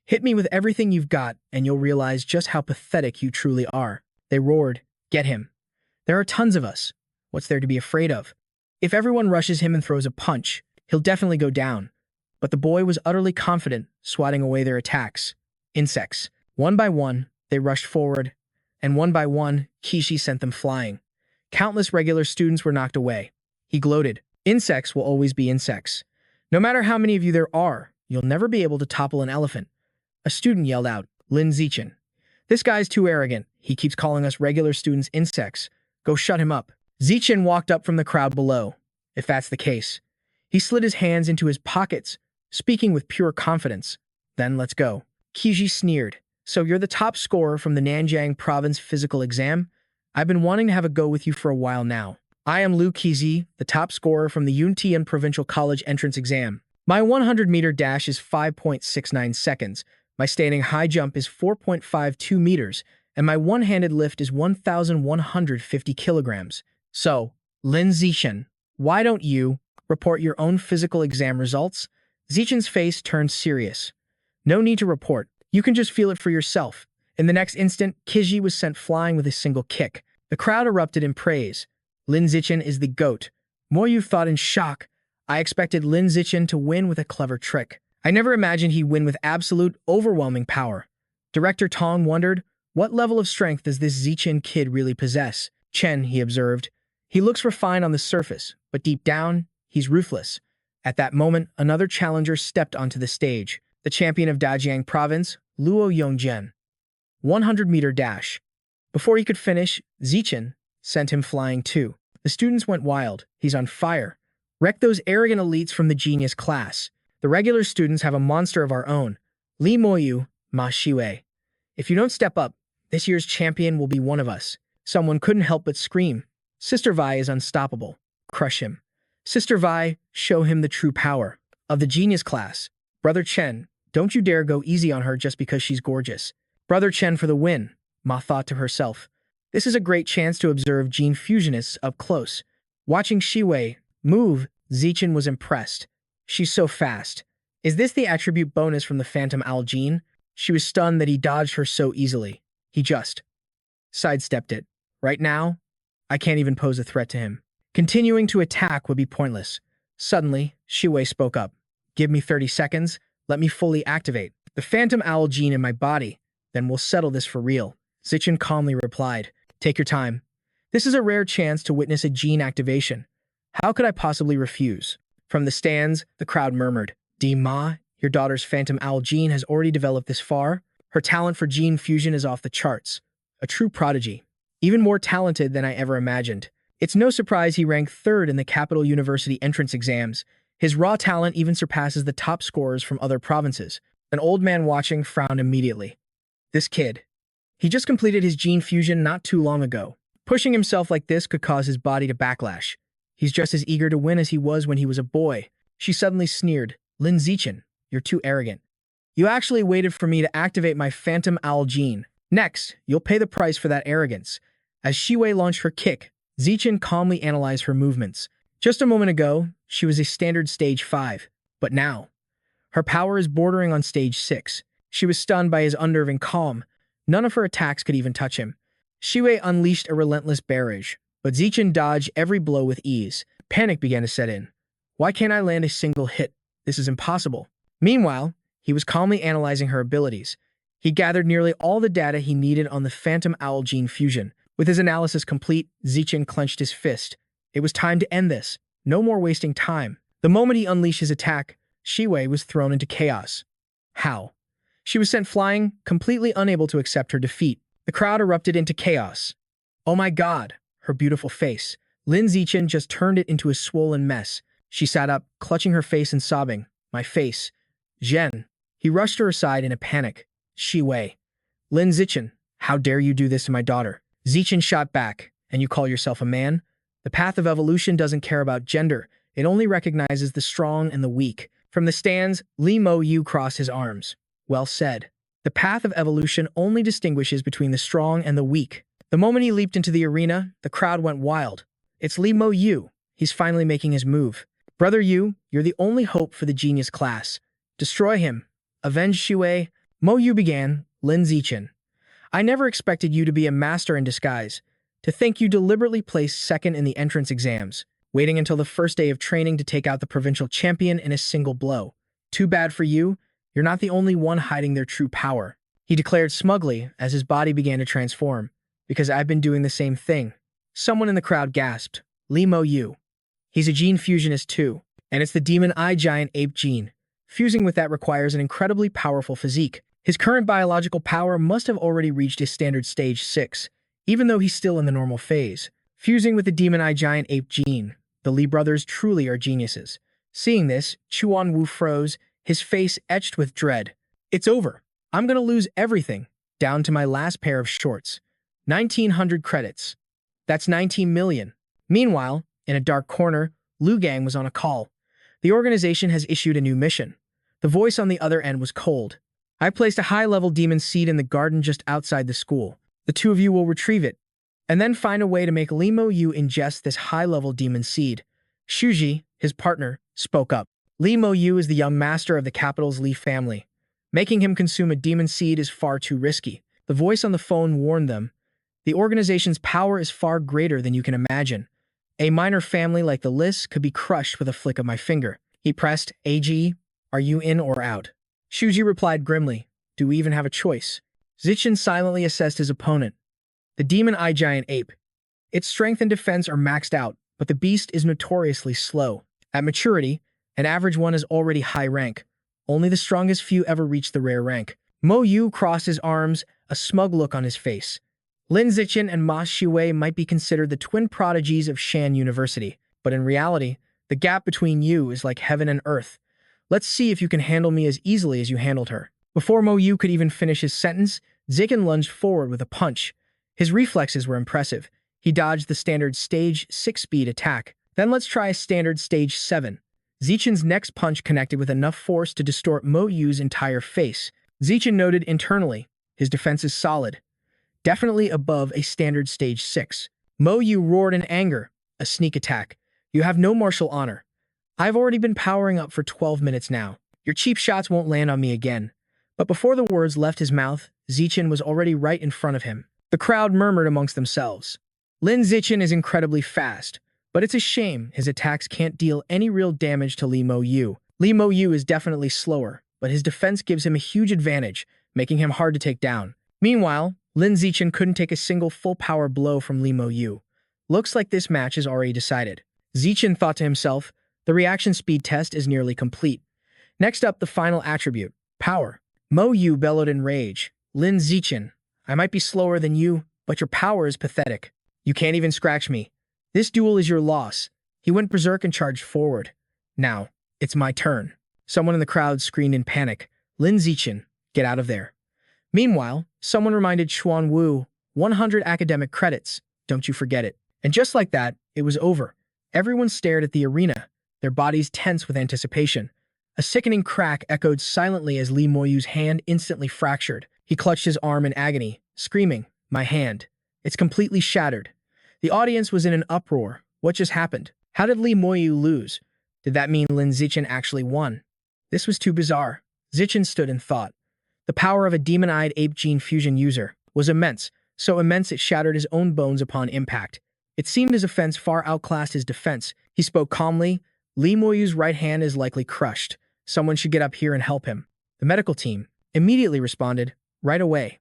Hit me with everything you've got and you'll realize just how pathetic you truly are. They roared, get him. There are tons of us. What's there to be afraid of? If everyone rushes him and throws a punch, he'll definitely go down. But the boy was utterly confident, swatting away their attacks. Insects. One by one, they rushed forward, and one by one, Kishi sent them flying. Countless regular students were knocked away. He gloated. Insects will always be insects. No matter how many of you there are, you'll never be able to topple an elephant. A student yelled out, Lin Zichen. This guy's too arrogant. He keeps calling us regular students insects. Go shut him up. Zichen walked up from the crowd below. If that's the case. He slid his hands into his pockets, speaking with pure confidence. Then let's go. Kiji sneered. So you're the top scorer from the Nanjing province physical exam? I've been wanting to have a go with you for a while now. I am Liu Kizi, the top scorer from the Yuntian Provincial College entrance exam. My 100-meter dash is 5.69 seconds, my standing high jump is 4.52 meters, and my one-handed lift is 1,150 kilograms. So, Lin Zichen, why don't you report your own physical exam results? Zichen's face turned serious. No need to report. You can just feel it for yourself. In the next instant, Kiji was sent flying with a single kick. The crowd erupted in praise. Lin Zichen is the GOAT. Moyu thought in shock. I expected Lin Zichen to win with a clever trick. I never imagined he'd win with absolute, overwhelming power. Director Tong wondered, what level of strength does this Zichen kid really possess? Chen, he observed. He looks refined on the surface, but deep down, he's ruthless. At that moment, another challenger stepped onto the stage. The champion of Dajiang Province, Luo Yongzhen. 100-meter dash. Before he could finish, Zichen sent him flying too. The students went wild. He's on fire. Wreck those arrogant elites from the genius class. The regular students have a monster of our own. Li Moyu, Ma Shiwei. If you don't step up, this year's champion will be one of us. Someone couldn't help but scream. Sister Vi is unstoppable. Crush him. Sister Vi, show him the true power of the genius class. Brother Chen, don't you dare go easy on her just because she's gorgeous. Brother Chen for the win, Ma thought to herself. This is a great chance to observe gene fusionists up close. Watching Shiwei move, Zichen was impressed. She's so fast. Is this the attribute bonus from the Phantom Owl gene? She was stunned that he dodged her so easily. He just sidestepped it. Right now, I can't even pose a threat to him. Continuing to attack would be pointless. Suddenly, Shiwei spoke up. Give me 30 seconds. Let me fully activate the Phantom Owl gene in my body. Then we'll settle this for real. Zichen calmly replied. Take your time. This is a rare chance to witness a gene activation. How could I possibly refuse? From the stands, the crowd murmured. Ma, your daughter's Phantom Owl gene has already developed this far. Her talent for gene fusion is off the charts. A true prodigy. Even more talented than I ever imagined. It's no surprise he ranked 3rd in the Capital University entrance exams. His raw talent even surpasses the top scorers from other provinces. An old man watching frowned immediately. This kid. He just completed his gene fusion not too long ago. Pushing himself like this could cause his body to backlash. He's just as eager to win as he was when he was a boy. She suddenly sneered. Lin Zichen, you're too arrogant. You actually waited for me to activate my phantom owl gene. Next, you'll pay the price for that arrogance. As Shiwei launched her kick, Zichen calmly analyzed her movements. Just a moment ago, she was a standard stage 5, but now, her power is bordering on stage 6. She was stunned by his unnerving calm. None of her attacks could even touch him. Shiwei unleashed a relentless barrage, but Zichen dodged every blow with ease. Panic began to set in. Why can't I land a single hit? This is impossible. Meanwhile, he was calmly analyzing her abilities. He gathered nearly all the data he needed on the Phantom Owl gene fusion. With his analysis complete, Zichen clenched his fist. It was time to end this. No more wasting time. The moment he unleashed his attack, Shiwei was thrown into chaos. How? She was sent flying, completely unable to accept her defeat. The crowd erupted into chaos. Oh my god, her beautiful face. Lin Zichen just turned it into a swollen mess. She sat up, clutching her face and sobbing. My face. Zhen. He rushed her aside in a panic. Shiwei. Lin Zichen, how dare you do this to my daughter? Zichen shot back. And you call yourself a man? The path of evolution doesn't care about gender. It only recognizes the strong and the weak. From the stands, Li Mo Yu crossed his arms. Well said. The path of evolution only distinguishes between the strong and the weak. The moment he leaped into the arena, the crowd went wild. It's Li Mo Yu. He's finally making his move. Brother Yu, you're the only hope for the genius class. Destroy him. Avenge Shiwei. Mo Yu began. Lin Zichen. I never expected you to be a master in disguise. To think you deliberately placed second in the entrance exams, waiting until the first day of training to take out the provincial champion in a single blow. Too bad for you. You're not the only one hiding their true power. He declared smugly as his body began to transform. Because I've been doing the same thing. Someone in the crowd gasped. Li Mo Yu. He's a gene fusionist too. And it's the demon eye giant ape gene. Fusing with that requires an incredibly powerful physique. His current biological power must have already reached his standard stage 6, even though he's still in the normal phase. Fusing with the demon eye giant ape gene, the Li brothers truly are geniuses. Seeing this, Chuan Wu froze, his face etched with dread. It's over. I'm gonna lose everything, down to my last pair of shorts. 1,900 credits. That's 19 million. Meanwhile, in a dark corner, Liu Gang was on a call. The organization has issued a new mission. The voice on the other end was cold. I placed a high-level demon seed in the garden just outside the school. The two of you will retrieve it, and then find a way to make Li Mo Yu ingest this high-level demon seed. Shuji, his partner, spoke up. Li Mo Yu is the young master of the capital's Li family. Making him consume a demon seed is far too risky. The voice on the phone warned them. The organization's power is far greater than you can imagine. A minor family like the Lis could be crushed with a flick of my finger. He pressed, AG, are you in or out? Shuji replied grimly, do we even have a choice? Zichen silently assessed his opponent. The demon eye giant ape. Its strength and defense are maxed out, but the beast is notoriously slow. At maturity, an average one is already high rank. Only the strongest few ever reach the rare rank. Mo Yu crossed his arms, a smug look on his face. Lin Zichen and Ma Shiwei might be considered the twin prodigies of Shan University, but in reality, the gap between you is like heaven and earth. Let's see if you can handle me as easily as you handled her. Before Mo Yu could even finish his sentence, Zichen lunged forward with a punch. His reflexes were impressive. He dodged the standard stage 6 speed attack. Then let's try a standard stage 7. Zichen's next punch connected with enough force to distort Mo Yu's entire face. Zichen noted internally, his defense is solid. Definitely above a standard stage 6. Mo Yu roared in anger. A sneak attack. You have no martial honor. I've already been powering up for 12 minutes now. Your cheap shots won't land on me again. But before the words left his mouth, Zichen was already right in front of him. The crowd murmured amongst themselves. Lin Zichen is incredibly fast, but it's a shame his attacks can't deal any real damage to Li Mo Yu. Li Mo Yu is definitely slower, but his defense gives him a huge advantage, making him hard to take down. Meanwhile, Lin Zichen couldn't take a single full-power blow from Li Mo Yu. Looks like this match is already decided. Zichen thought to himself, the reaction speed test is nearly complete. Next up, the final attribute, power. Mo Yu bellowed in rage. Lin Zichen, I might be slower than you, but your power is pathetic. You can't even scratch me. This duel is your loss. He went berserk and charged forward. Now, it's my turn. Someone in the crowd screamed in panic. Lin Zichen, get out of there. Meanwhile, Someone reminded Xuan Wu, 100 academic credits, don't you forget it. And just like that, it was over. Everyone stared at the arena, their bodies tense with anticipation. A sickening crack echoed silently as Li Moyu's hand instantly fractured. He clutched his arm in agony, screaming, "My hand. It's completely shattered." The audience was in an uproar. What just happened? How did Li Moyu lose? Did that mean Lin Zichen actually won? This was too bizarre. Zichen stood in thought. The power of a demon-eyed ape gene fusion user was immense, so immense it shattered his own bones upon impact. It seemed his offense far outclassed his defense. He spoke calmly. Li Moyu's right hand is likely crushed. Someone should get up here and help him. The medical team immediately responded, right away.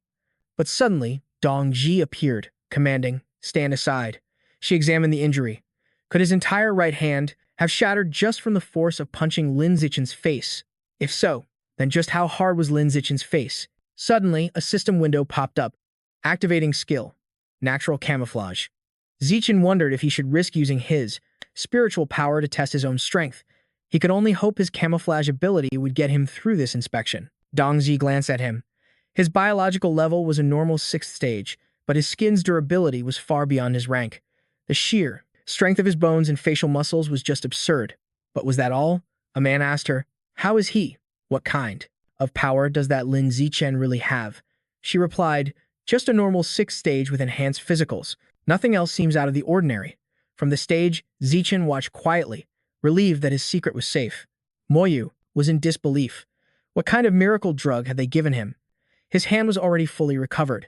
But suddenly, Dong Ji appeared, commanding, "Stand aside." She examined the injury. Could his entire right hand have shattered just from the force of punching Lin Zichen's face? If so, then just how hard was Lin Zichen's face? Suddenly, a system window popped up, activating skill, natural camouflage. Zichen wondered if he should risk using his spiritual power to test his own strength. He could only hope his camouflage ability would get him through this inspection. Dong Ji glanced at him. His biological level was a normal 6th stage, but his skin's durability was far beyond his rank. The sheer strength of his bones and facial muscles was just absurd. But was that all? A man asked her, "How is he? What kind of power does that Lin Zichen really have?" She replied, "Just a normal 6th stage with enhanced physicals. Nothing else seems out of the ordinary." From the stage, Zichen watched quietly, relieved that his secret was safe. Moyu was in disbelief. What kind of miracle drug had they given him? His hand was already fully recovered.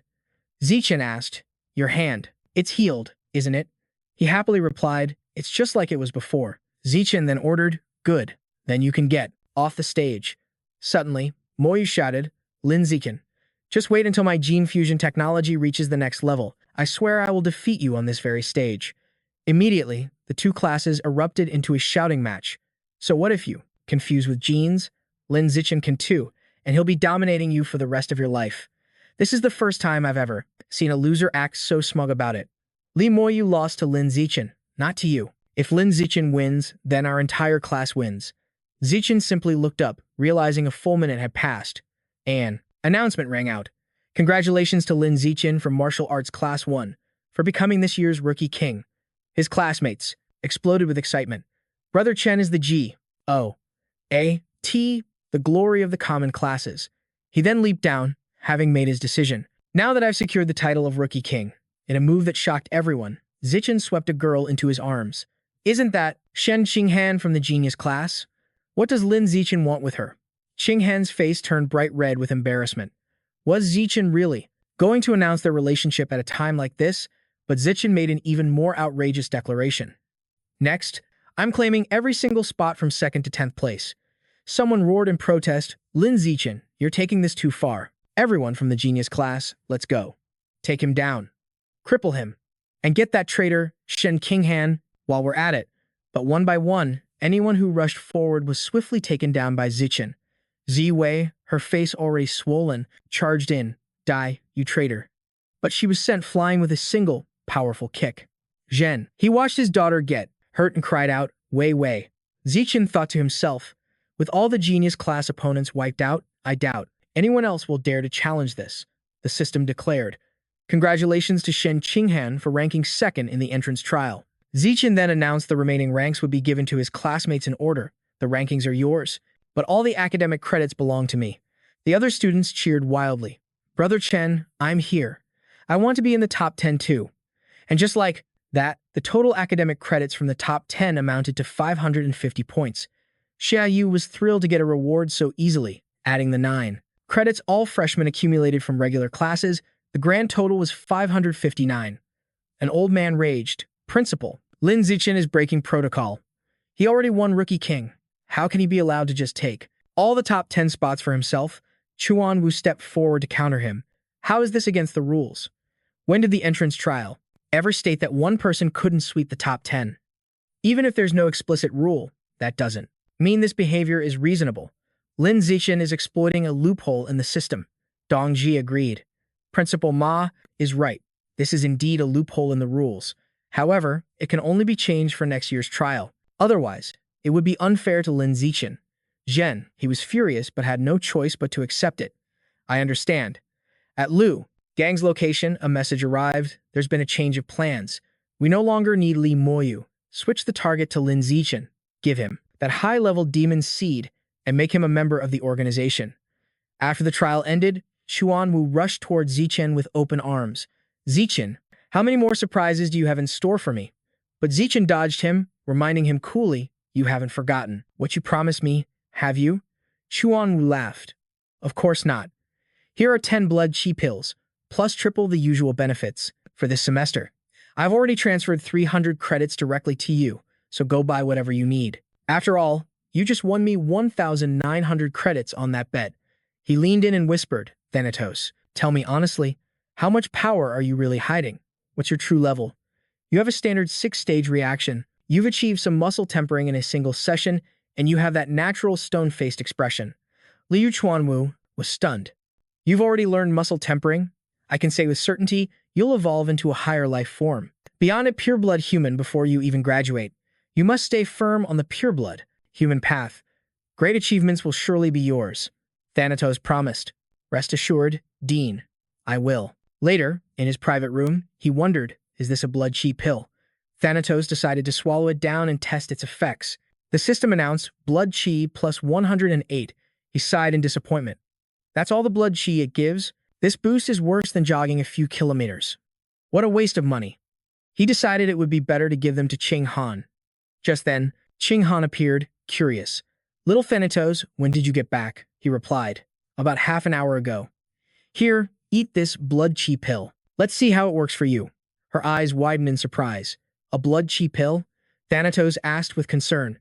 Zichen asked, "Your hand, it's healed, isn't it?" He happily replied, "It's just like it was before." Zichen then ordered, "Good, then you can get off the stage." Suddenly, Moyu shouted, "Lin Zichen, just wait until my gene fusion technology reaches the next level. I swear I will defeat you on this very stage." Immediately, the two classes erupted into a shouting match. "So what if you, confused with genes? Lin Zichen can too, and he'll be dominating you for the rest of your life." This is the first time I've ever seen a loser act so smug about it. Li Moyu lost to Lin Zichen, not to you. If Lin Zichen wins, then our entire class wins. Zichen simply looked up, realizing a full minute had passed. An announcement rang out. "Congratulations to Lin Zichen from Martial Arts Class 1 for becoming this year's Rookie King." His classmates exploded with excitement. Brother Chen is the G.O.A.T., the glory of the common classes. He then leaped down, having made his decision. "Now that I've secured the title of Rookie King," in a move that shocked everyone, Zichen swept a girl into his arms. "Isn't that Shen Qinghan from the genius class? What does Lin Zichen want with her?" Qinghan's face turned bright red with embarrassment. Was Zichen really going to announce their relationship at a time like this? But Zichen made an even more outrageous declaration. "Next, I'm claiming every single spot from 2nd to 10th place." Someone roared in protest, "Lin Zichen, you're taking this too far. Everyone from the genius class, let's go. Take him down. Cripple him. And get that traitor, Shen Qinghan, while we're at it." But one by one, anyone who rushed forward was swiftly taken down by Zichen. Ziwei, her face already swollen, charged in. "Die, you traitor." But she was sent flying with a single, powerful kick. Zhen, he watched his daughter get hurt and cried out, "Wei Wei." Zichen thought to himself, with all the genius class opponents wiped out, I doubt anyone else will dare to challenge this. The system declared, "Congratulations to Shen Qinghan for ranking 2nd in the entrance trial." Zichen then announced the remaining ranks would be given to his classmates in order. "The rankings are yours, but all the academic credits belong to me." The other students cheered wildly. "Brother Chen, I'm here. I want to be in the top 10 too." And just like that, the total academic credits from the top 10 amounted to 550 points. Xia Yu was thrilled to get a reward so easily, adding the 9 credits all freshmen accumulated from regular classes. The grand total was 559. An old man raged, "Principal, Lin Zichen is breaking protocol. He already won Rookie King. How can he be allowed to just take all the top 10 spots for himself?" Chuan Wu stepped forward to counter him. "How is this against the rules? When did the entrance trial ever state that one person couldn't sweep the top 10? Even if there's no explicit rule, that doesn't mean this behavior is reasonable. Lin Zichen is exploiting a loophole in the system." Dong Ji agreed. "Principal Ma is right. This is indeed a loophole in the rules. However, it can only be changed for next year's trial. Otherwise, it would be unfair to Lin Zichen." Zhen, he was furious but had no choice but to accept it. "I understand. At Lu, Gang's location, a message arrived. There's been a change of plans. We no longer need Li Moyu. Switch the target to Lin Zichen. Give him that high-level demon seed and make him a member of the organization. After the trial ended, Chuan Wu rushed toward Zichen with open arms. Zichen, how many more surprises do you have in store for me? But Zichen dodged him, reminding him coolly, you haven't forgotten what you promised me, have you? Chuan Wu laughed. Of course not. Here are 10 blood chi pills, plus triple the usual benefits, for this semester. I've already transferred 300 credits directly to you, so go buy whatever you need. After all, you just won me 1,900 credits on that bet. He leaned in and whispered, Thanatos, tell me honestly, how much power are you really hiding? What's your true level? You have a standard 6-stage reaction. You've achieved some muscle tempering in a single session, and you have that natural stone-faced expression. Liu Chuanwu was stunned. You've already learned muscle tempering? I can say with certainty, you'll evolve into a higher life form. Beyond a pure-blood human before you even graduate. You must stay firm on the pure-blood human path. Great achievements will surely be yours. Thanatos promised. Rest assured, Dean, I will. Later, in his private room, he wondered, is this a blood chi pill? Thanatos decided to swallow it down and test its effects. The system announced blood chi plus 108. He sighed in disappointment. That's all the blood chi it gives? This boost is worse than jogging a few kilometers. What a waste of money. He decided it would be better to give them to Ching Han. Just then, Ching Han appeared, curious. Little Thanatos, when did you get back? He replied. About half an hour ago. Here, eat this blood chi pill. Let's see how it works for you. Her eyes widened in surprise. A blood chi pill? Thanatos asked with concern.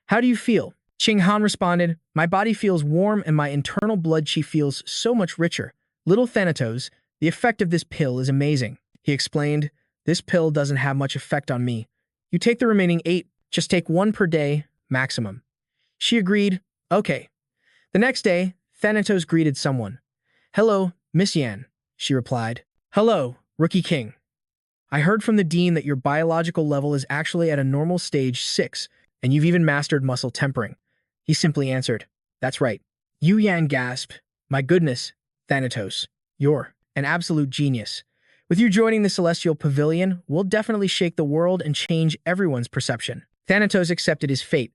How do you feel? Ching Han responded, my body feels warm and my internal blood chi feels so much richer. Little Thanatos, the effect of this pill is amazing. He explained, this pill doesn't have much effect on me. You take the remaining 8, just take 1 per day, maximum. She agreed, okay. The next day, Thanatos greeted someone. Hello, Miss Yan, she replied. Hello, Rookie King. I heard from the dean that your biological level is actually at a normal stage 6, and you've even mastered muscle tempering. He simply answered, that's right. Yu Yan gasped, my goodness, Thanatos, you're an absolute genius. With you joining the Celestial Pavilion, we'll definitely shake the world and change everyone's perception. Thanatos accepted his fate.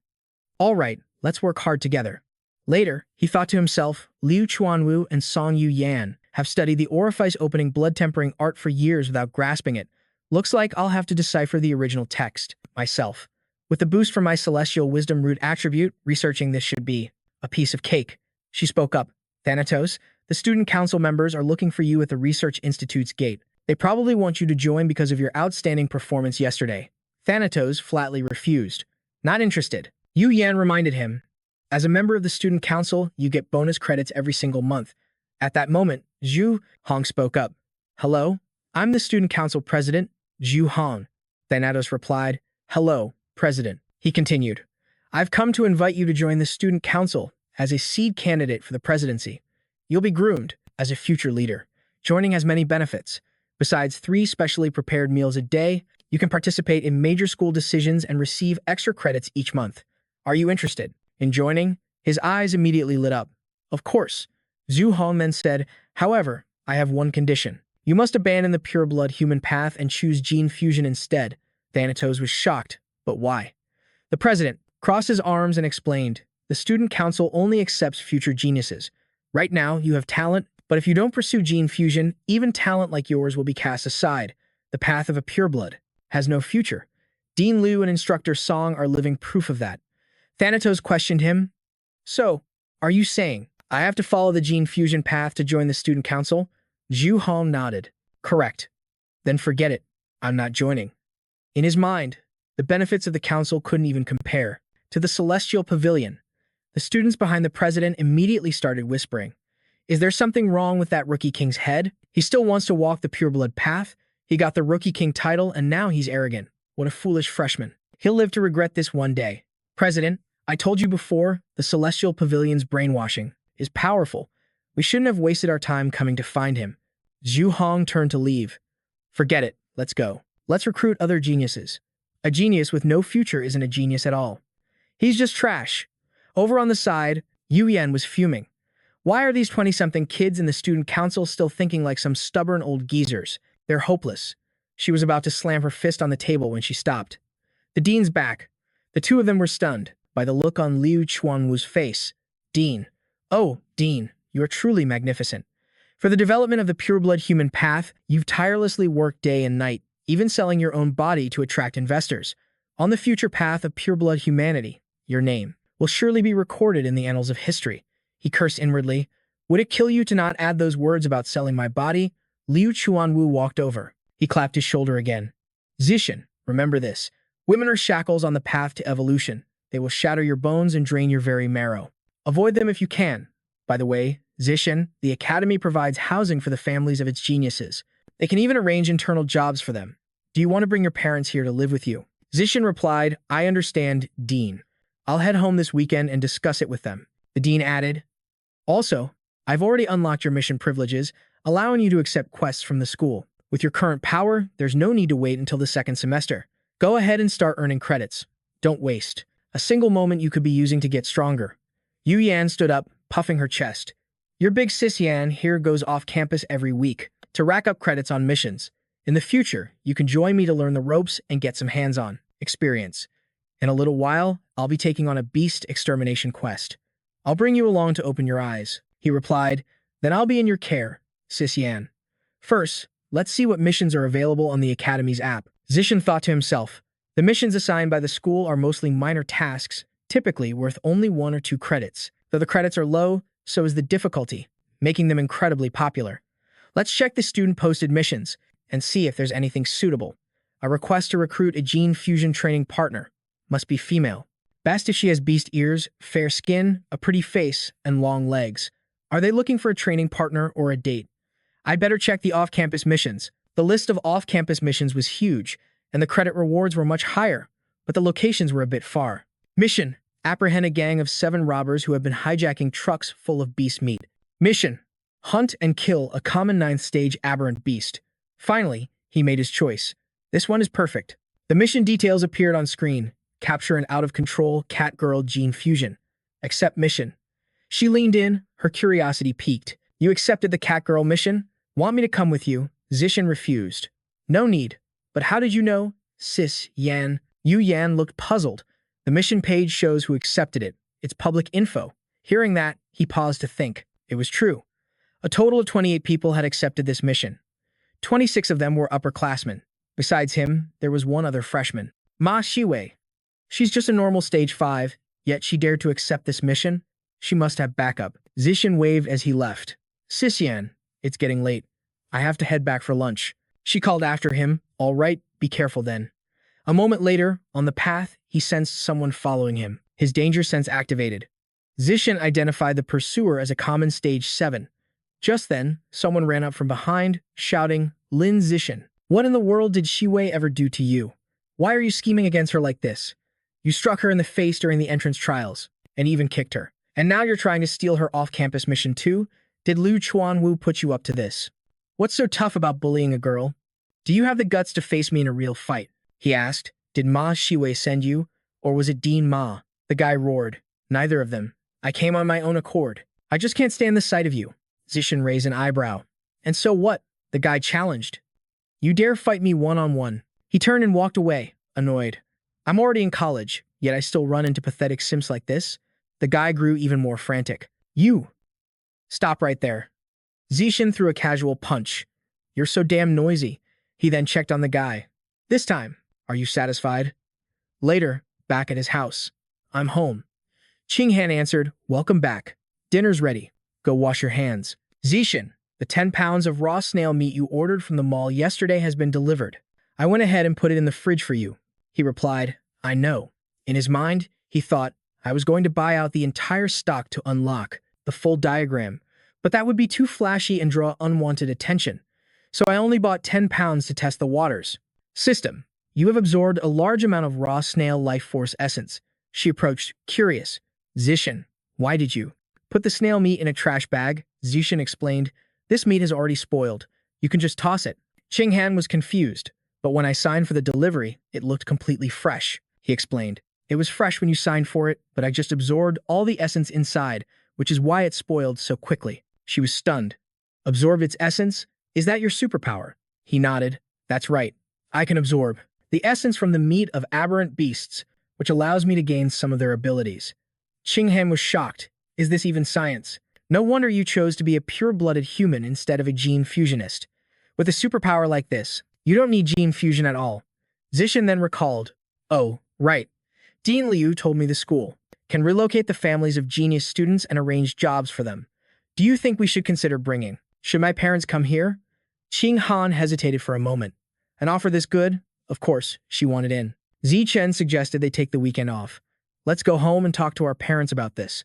All right, let's work hard together. Later, he thought to himself, Liu Chuanwu and Song Yu Yan have studied the orifice opening blood tempering art for years without grasping it. Looks like I'll have to decipher the original text myself. With the boost from my celestial wisdom root attribute, researching this should be a piece of cake. She spoke up. Thanatos, the student council members are looking for you at the Research Institute's gate. They probably want you to join because of your outstanding performance yesterday. Thanatos flatly refused. Not interested. Yu Yan reminded him, as a member of the student council, you get bonus credits every single month. At that moment, Zhu Hong spoke up. Hello, I'm the student council president, Zhu Hong. Thanatos replied, hello, president. He continued, I've come to invite you to join the student council as a seed candidate for the presidency. You'll be groomed as a future leader. Joining has many benefits. Besides 3 specially prepared meals a day, you can participate in major school decisions and receive extra credits each month. Are you interested in joining? His eyes immediately lit up. Of course. Zhu Hong then said, however, I have one condition. You must abandon the pure-blood human path and choose gene fusion instead. Thanatos was shocked. But why? The president crossed his arms and explained, the student council only accepts future geniuses. Right now, you have talent, but if you don't pursue gene fusion, even talent like yours will be cast aside. The path of a pureblood has no future. Dean Liu and instructor Song are living proof of that. Thanatos questioned him. So, are you saying I have to follow the gene fusion path to join the student council? Zhu Hong nodded. Correct. Then forget it. I'm not joining. In his mind, the benefits of the council couldn't even compare to the Celestial Pavilion. The students behind the president immediately started whispering, is there something wrong with that Rookie King's head? He still wants to walk the pureblood path. He got the Rookie King title and now he's arrogant. What a foolish freshman. He'll live to regret this one day. President, I told you before, the Celestial Pavilion's brainwashing is powerful. We shouldn't have wasted our time coming to find him. Zhu Hong turned to leave. Forget it. Let's go. Let's recruit other geniuses. A genius with no future isn't a genius at all. He's just trash. Over on the side, Yu Yan was fuming. Why are these 20-something kids in the student council still thinking like some stubborn old geezers? They're hopeless. She was about to slam her fist on the table when she stopped. The dean's back. The two of them were stunned by the look on Liu Chuanwu's face. Dean. Oh, Dean, you are truly magnificent. For the development of the pureblood human path, you've tirelessly worked day and night, even selling your own body to attract investors. On the future path of pureblood humanity, your name will surely be recorded in the annals of history. He cursed inwardly. Would it kill you to not add those words about selling my body? Liu Chuanwu walked over. He clapped his shoulder again. Zishan, remember this. Women are shackles on the path to evolution. They will shatter your bones and drain your very marrow. Avoid them if you can. By the way, Zishan, the academy provides housing for the families of its geniuses. They can even arrange internal jobs for them. Do you want to bring your parents here to live with you? Zishan replied, I understand, Dean. I'll head home this weekend and discuss it with them. The dean added, also, I've already unlocked your mission privileges, allowing you to accept quests from the school. With your current power, there's no need to wait until the second semester. Go ahead and start earning credits. Don't waste a single moment you could be using to get stronger. Yu Yan stood up, puffing her chest. Your big sis Yan here goes off campus every week to rack up credits on missions. In the future, you can join me to learn the ropes and get some hands-on experience. In a little while, I'll be taking on a beast extermination quest. I'll bring you along to open your eyes. He replied, then I'll be in your care, sis Yan. First, let's see what missions are available on the Academy's app. Zishan thought to himself, the missions assigned by the school are mostly minor tasks, typically worth only 1 or 2 credits. Though the credits are low, so is the difficulty, making them incredibly popular. Let's check the student-posted missions and see if there's anything suitable. A request to recruit a gene fusion training partner. Must be female. Best if she has beast ears, fair skin, a pretty face, and long legs. Are they looking for a training partner or a date? I'd better check the off-campus missions. The list of off-campus missions was huge, and the credit rewards were much higher, but the locations were a bit far. Mission: apprehend a gang of 7 robbers who have been hijacking trucks full of beast meat. Mission: hunt and kill a common 9th-stage aberrant beast. Finally, he made his choice. This one is perfect. The mission details appeared on screen. Capture an out-of-control Catgirl gene fusion. Accept mission. She leaned in, her curiosity piqued. You accepted the Catgirl mission? Want me to come with you? Zishan refused. No need. But how did you know? Sis Yan. Yu Yan looked puzzled. The mission page shows who accepted it. It's public info. Hearing that, he paused to think. It was true. A total of 28 people had accepted this mission. 26 of them were upperclassmen. Besides him, there was one other freshman. Ma Shiwei. She's just a normal stage 5, yet she dared to accept this mission? She must have backup. Zishan waved as he left. Sis Yan, it's getting late. I have to head back for lunch. She called after him. All right, be careful then. A moment later, on the path, he sensed someone following him. His danger sense activated. Zishan identified the pursuer as a common stage 7. Just then, someone ran up from behind, shouting, Lin Zishan. What in the world did Shiwei ever do to you? Why are you scheming against her like this? You struck her in the face during the entrance trials, and even kicked her. And now you're trying to steal her off-campus mission too? Did Liu Chuanwu put you up to this? What's so tough about bullying a girl? Do you have the guts to face me in a real fight? He asked. Did Ma Shiwei send you? Or was it Dean Ma? The guy roared. Neither of them. I came on my own accord. I just can't stand the sight of you. Zishan raised an eyebrow. And so what? The guy challenged. You dare fight me one-on-one. He turned and walked away, annoyed. I'm already in college, yet I still run into pathetic simps like this? The guy grew even more frantic. You! Stop right there. Zishan threw a casual punch. You're so damn noisy. He then checked on the guy. This time, are you satisfied? Later, back at his house. I'm home. Qinghan answered, welcome back. Dinner's ready. Go wash your hands. Zishan, the 10 pounds of raw snail meat you ordered from the mall yesterday has been delivered. I went ahead and put it in the fridge for you. He replied, I know. In his mind, he thought, I was going to buy out the entire stock to unlock the full diagram, but that would be too flashy and draw unwanted attention. So I only bought 10 pounds to test the waters. System, you have absorbed a large amount of raw snail life force essence. She approached, curious. Zishan, why did you? Put the snail meat in a trash bag, Zishan explained. This meat has already spoiled. You can just toss it. Qinghan was confused, but when I signed for the delivery, it looked completely fresh, he explained. It was fresh when you signed for it, but I just absorbed all the essence inside, which is why it spoiled so quickly. She was stunned. Absorb its essence? Is that your superpower? He nodded. That's right. I can absorb the essence from the meat of aberrant beasts, which allows me to gain some of their abilities. Qinghan was shocked. Is this even science? No wonder you chose to be a pure-blooded human instead of a gene fusionist. With a superpower like this, you don't need gene fusion at all. Zishan then recalled, oh, right. Dean Liu told me the school can relocate the families of genius students and arrange jobs for them. Do you think we should consider bringing? Should my parents come here? Qing Han hesitated for a moment. An offer this good? Of course, she wanted in. Chen suggested they take the weekend off. Let's go home and talk to our parents about this.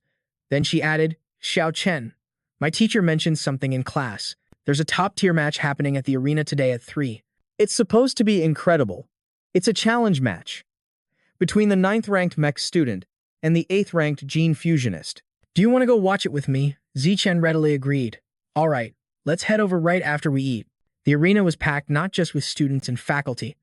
Then she added, Xiao Chen, my teacher mentioned something in class. There's a top-tier match happening at the arena today at 3. It's supposed to be incredible. It's a challenge match between the 9th-ranked mech student and the 8th-ranked gene fusionist. Do you want to go watch it with me? Chen readily agreed. All right, let's head over right after we eat. The arena was packed not just with students and faculty,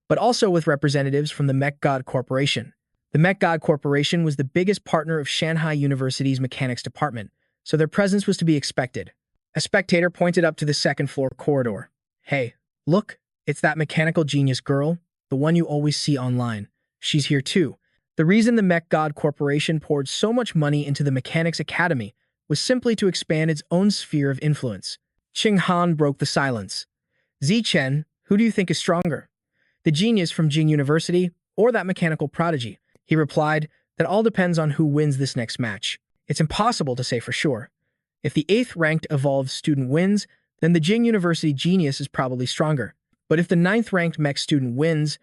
but also with representatives from the Mech God Corporation. The Mech God Corporation was the biggest partner of Shanghai University's mechanics department, so their presence was to be expected. A spectator pointed up to the second-floor corridor. Hey, look, it's that mechanical genius girl, the one you always see online. She's here too. The reason the Mech God Corporation poured so much money into the Mechanics Academy was simply to expand its own sphere of influence. Qing Han broke the silence. Chen, who do you think is stronger? The genius from Jing University or that mechanical prodigy? He replied, that all depends on who wins this next match. It's impossible to say for sure. If the 8th-ranked evolved student wins, then the Jing University genius is probably stronger. But if the 9th-ranked mech student wins,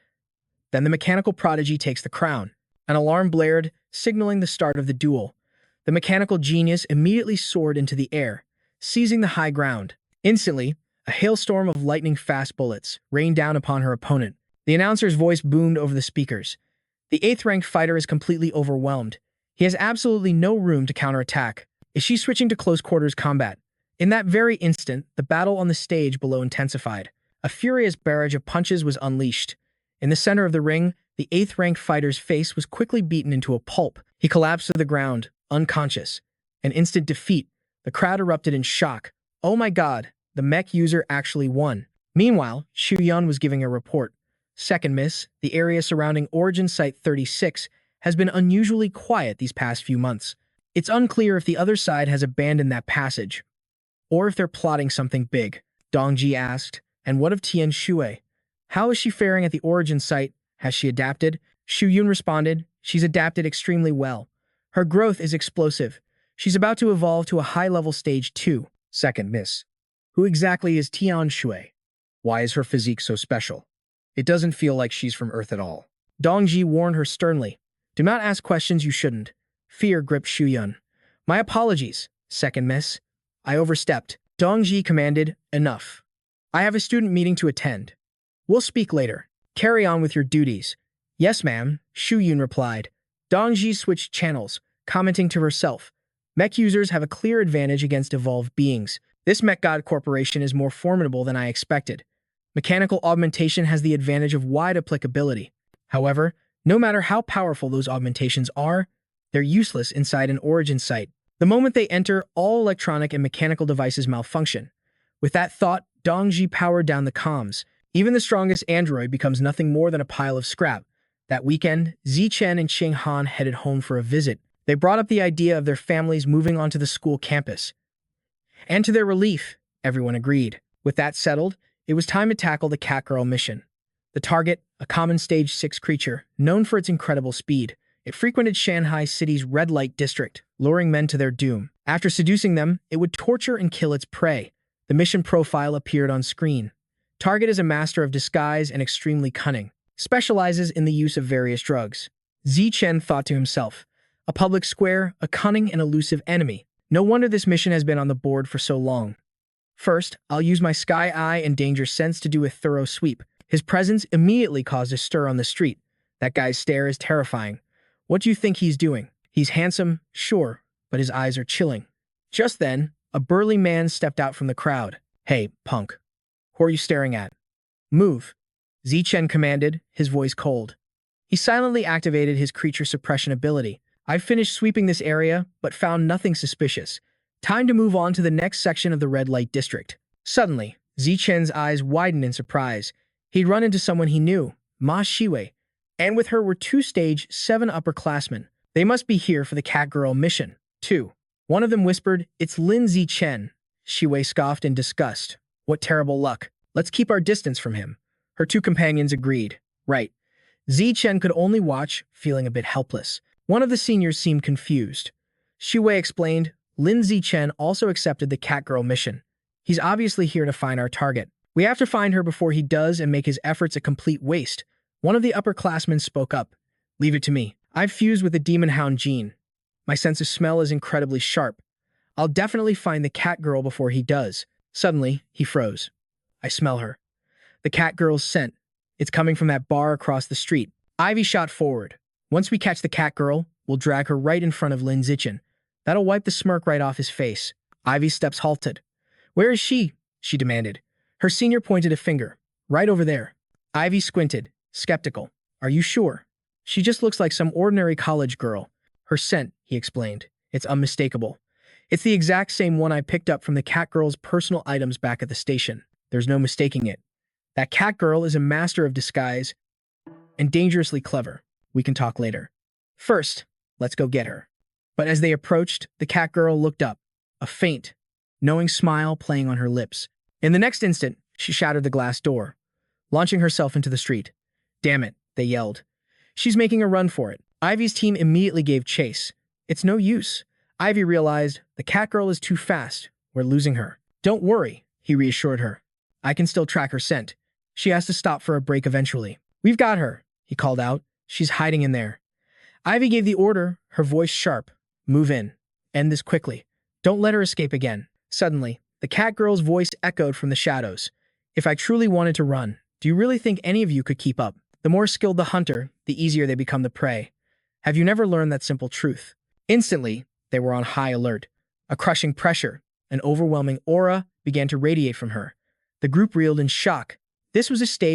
then the mechanical prodigy takes the crown. An alarm blared, signaling the start of the duel. The mechanical genius immediately soared into the air, seizing the high ground. Instantly, a hailstorm of lightning-fast bullets rained down upon her opponent. The announcer's voice boomed over the speakers. The 8th-ranked fighter is completely overwhelmed. He has absolutely no room to counterattack. Is she switching to close-quarters combat? In that very instant, the battle on the stage below intensified. A furious barrage of punches was unleashed. In the center of the ring, the 8th-ranked fighter's face was quickly beaten into a pulp. He collapsed to the ground, unconscious. An instant defeat. The crowd erupted in shock. Oh my god, the mech user actually won. Meanwhile, Xu Yun was giving a report. Second miss, the area surrounding Origin Site 36 has been unusually quiet these past few months. It's unclear if the other side has abandoned that passage, or if they're plotting something big. Dongji asked, and what of Tian Shui? How is she faring at the Origin Site? Has she adapted? Xu Yun responded, she's adapted extremely well. Her growth is explosive. She's about to evolve to a high-level stage 2. Second miss. Who exactly is Tian Shui? Why is her physique so special? It doesn't feel like she's from Earth at all. Dongji warned her sternly. Do not ask questions you shouldn't. Fear gripped Xu Yun. My apologies, second miss. I overstepped. Dongji commanded, enough. I have a student meeting to attend. We'll speak later. Carry on with your duties. Yes, ma'am, Xu Yun replied. Dongji switched channels, commenting to herself. Mech users have a clear advantage against evolved beings. This Mech God Corporation is more formidable than I expected. Mechanical augmentation has the advantage of wide applicability. However, no matter how powerful those augmentations are, they're useless inside an origin site. The moment they enter, all electronic and mechanical devices malfunction. With that thought, Dongji powered down the comms. Even the strongest android becomes nothing more than a pile of scrap. That weekend, Chen and Qing Han headed home for a visit. They brought up the idea of their families moving onto the school campus. And to their relief, everyone agreed. With that settled, it was time to tackle the Catgirl Mission. The target, a common Stage 6 creature, known for its incredible speed. It frequented Shanghai City's red light district, luring men to their doom. After seducing them, it would torture and kill its prey. The mission profile appeared on screen. Target is a master of disguise and extremely cunning. Specializes in the use of various drugs. Chen thought to himself, a public square, a cunning and elusive enemy. No wonder this mission has been on the board for so long. First, I'll use my Sky Eye and Danger Sense to do a thorough sweep. His presence immediately caused a stir on the street. That guy's stare is terrifying. What do you think he's doing? He's handsome, sure, but his eyes are chilling. Just then, a burly man stepped out from the crowd. Hey, punk. Who are you staring at? Move. Chen commanded, his voice cold. He silently activated his creature suppression ability. I've finished sweeping this area, but found nothing suspicious. Time to move on to the next section of the red light district. Suddenly, Chen's eyes widened in surprise. He'd run into someone he knew, Ma Shiwei, and with her were two stage 7 upperclassmen. They must be here for the Catgirl Mission, too. One of them whispered, "It's Lin Chen." Shiwei scoffed in disgust. "What terrible luck. Let's keep our distance from him." Her two companions agreed. Right. Chen could only watch, feeling a bit helpless. One of the seniors seemed confused. Shiwei explained, "Lin Chen also accepted the Catgirl mission. He's obviously here to find our target. We have to find her before he does and make his efforts a complete waste." One of the upperclassmen spoke up. "Leave it to me. I've fused with the demon hound gene. My sense of smell is incredibly sharp. I'll definitely find the Catgirl before he does." Suddenly, he froze. "I smell her. The Catgirl's scent. It's coming from that bar across the street." Ivy shot forward. "Once we catch the Catgirl, we'll drag her right in front of Lin Chen. That'll wipe the smirk right off his face." Ivy's steps halted. "Where is she?" she demanded. Her senior pointed a finger. "Right over there." Ivy squinted, skeptical. "Are you sure? She just looks like some ordinary college girl." "Her scent," he explained. "It's unmistakable. It's the exact same one I picked up from the Catgirl's personal items back at the station. There's no mistaking it. That Catgirl is a master of disguise and dangerously clever. We can talk later. First, let's go get her." But as they approached, the Catgirl looked up, a faint, knowing smile playing on her lips. In the next instant, she shattered the glass door, launching herself into the street. "Damn it," they yelled. "She's making a run for it." Ivy's team immediately gave chase. "It's no use." Ivy realized, the Catgirl is too fast. We're losing her. "Don't worry," he reassured her. "I can still track her scent. She has to stop for a break eventually." "We've got her," he called out. "She's hiding in there." Ivy gave the order, her voice sharp. "Move in. End this quickly. Don't let her escape again." Suddenly, the Catgirl's voice echoed from the shadows. "If I truly wanted to run, do you really think any of you could keep up? The more skilled the hunter, the easier they become the prey. Have you never learned that simple truth?" Instantly, they were on high alert. A crushing pressure, an overwhelming aura began to radiate from her. The group reeled in shock. This was a stage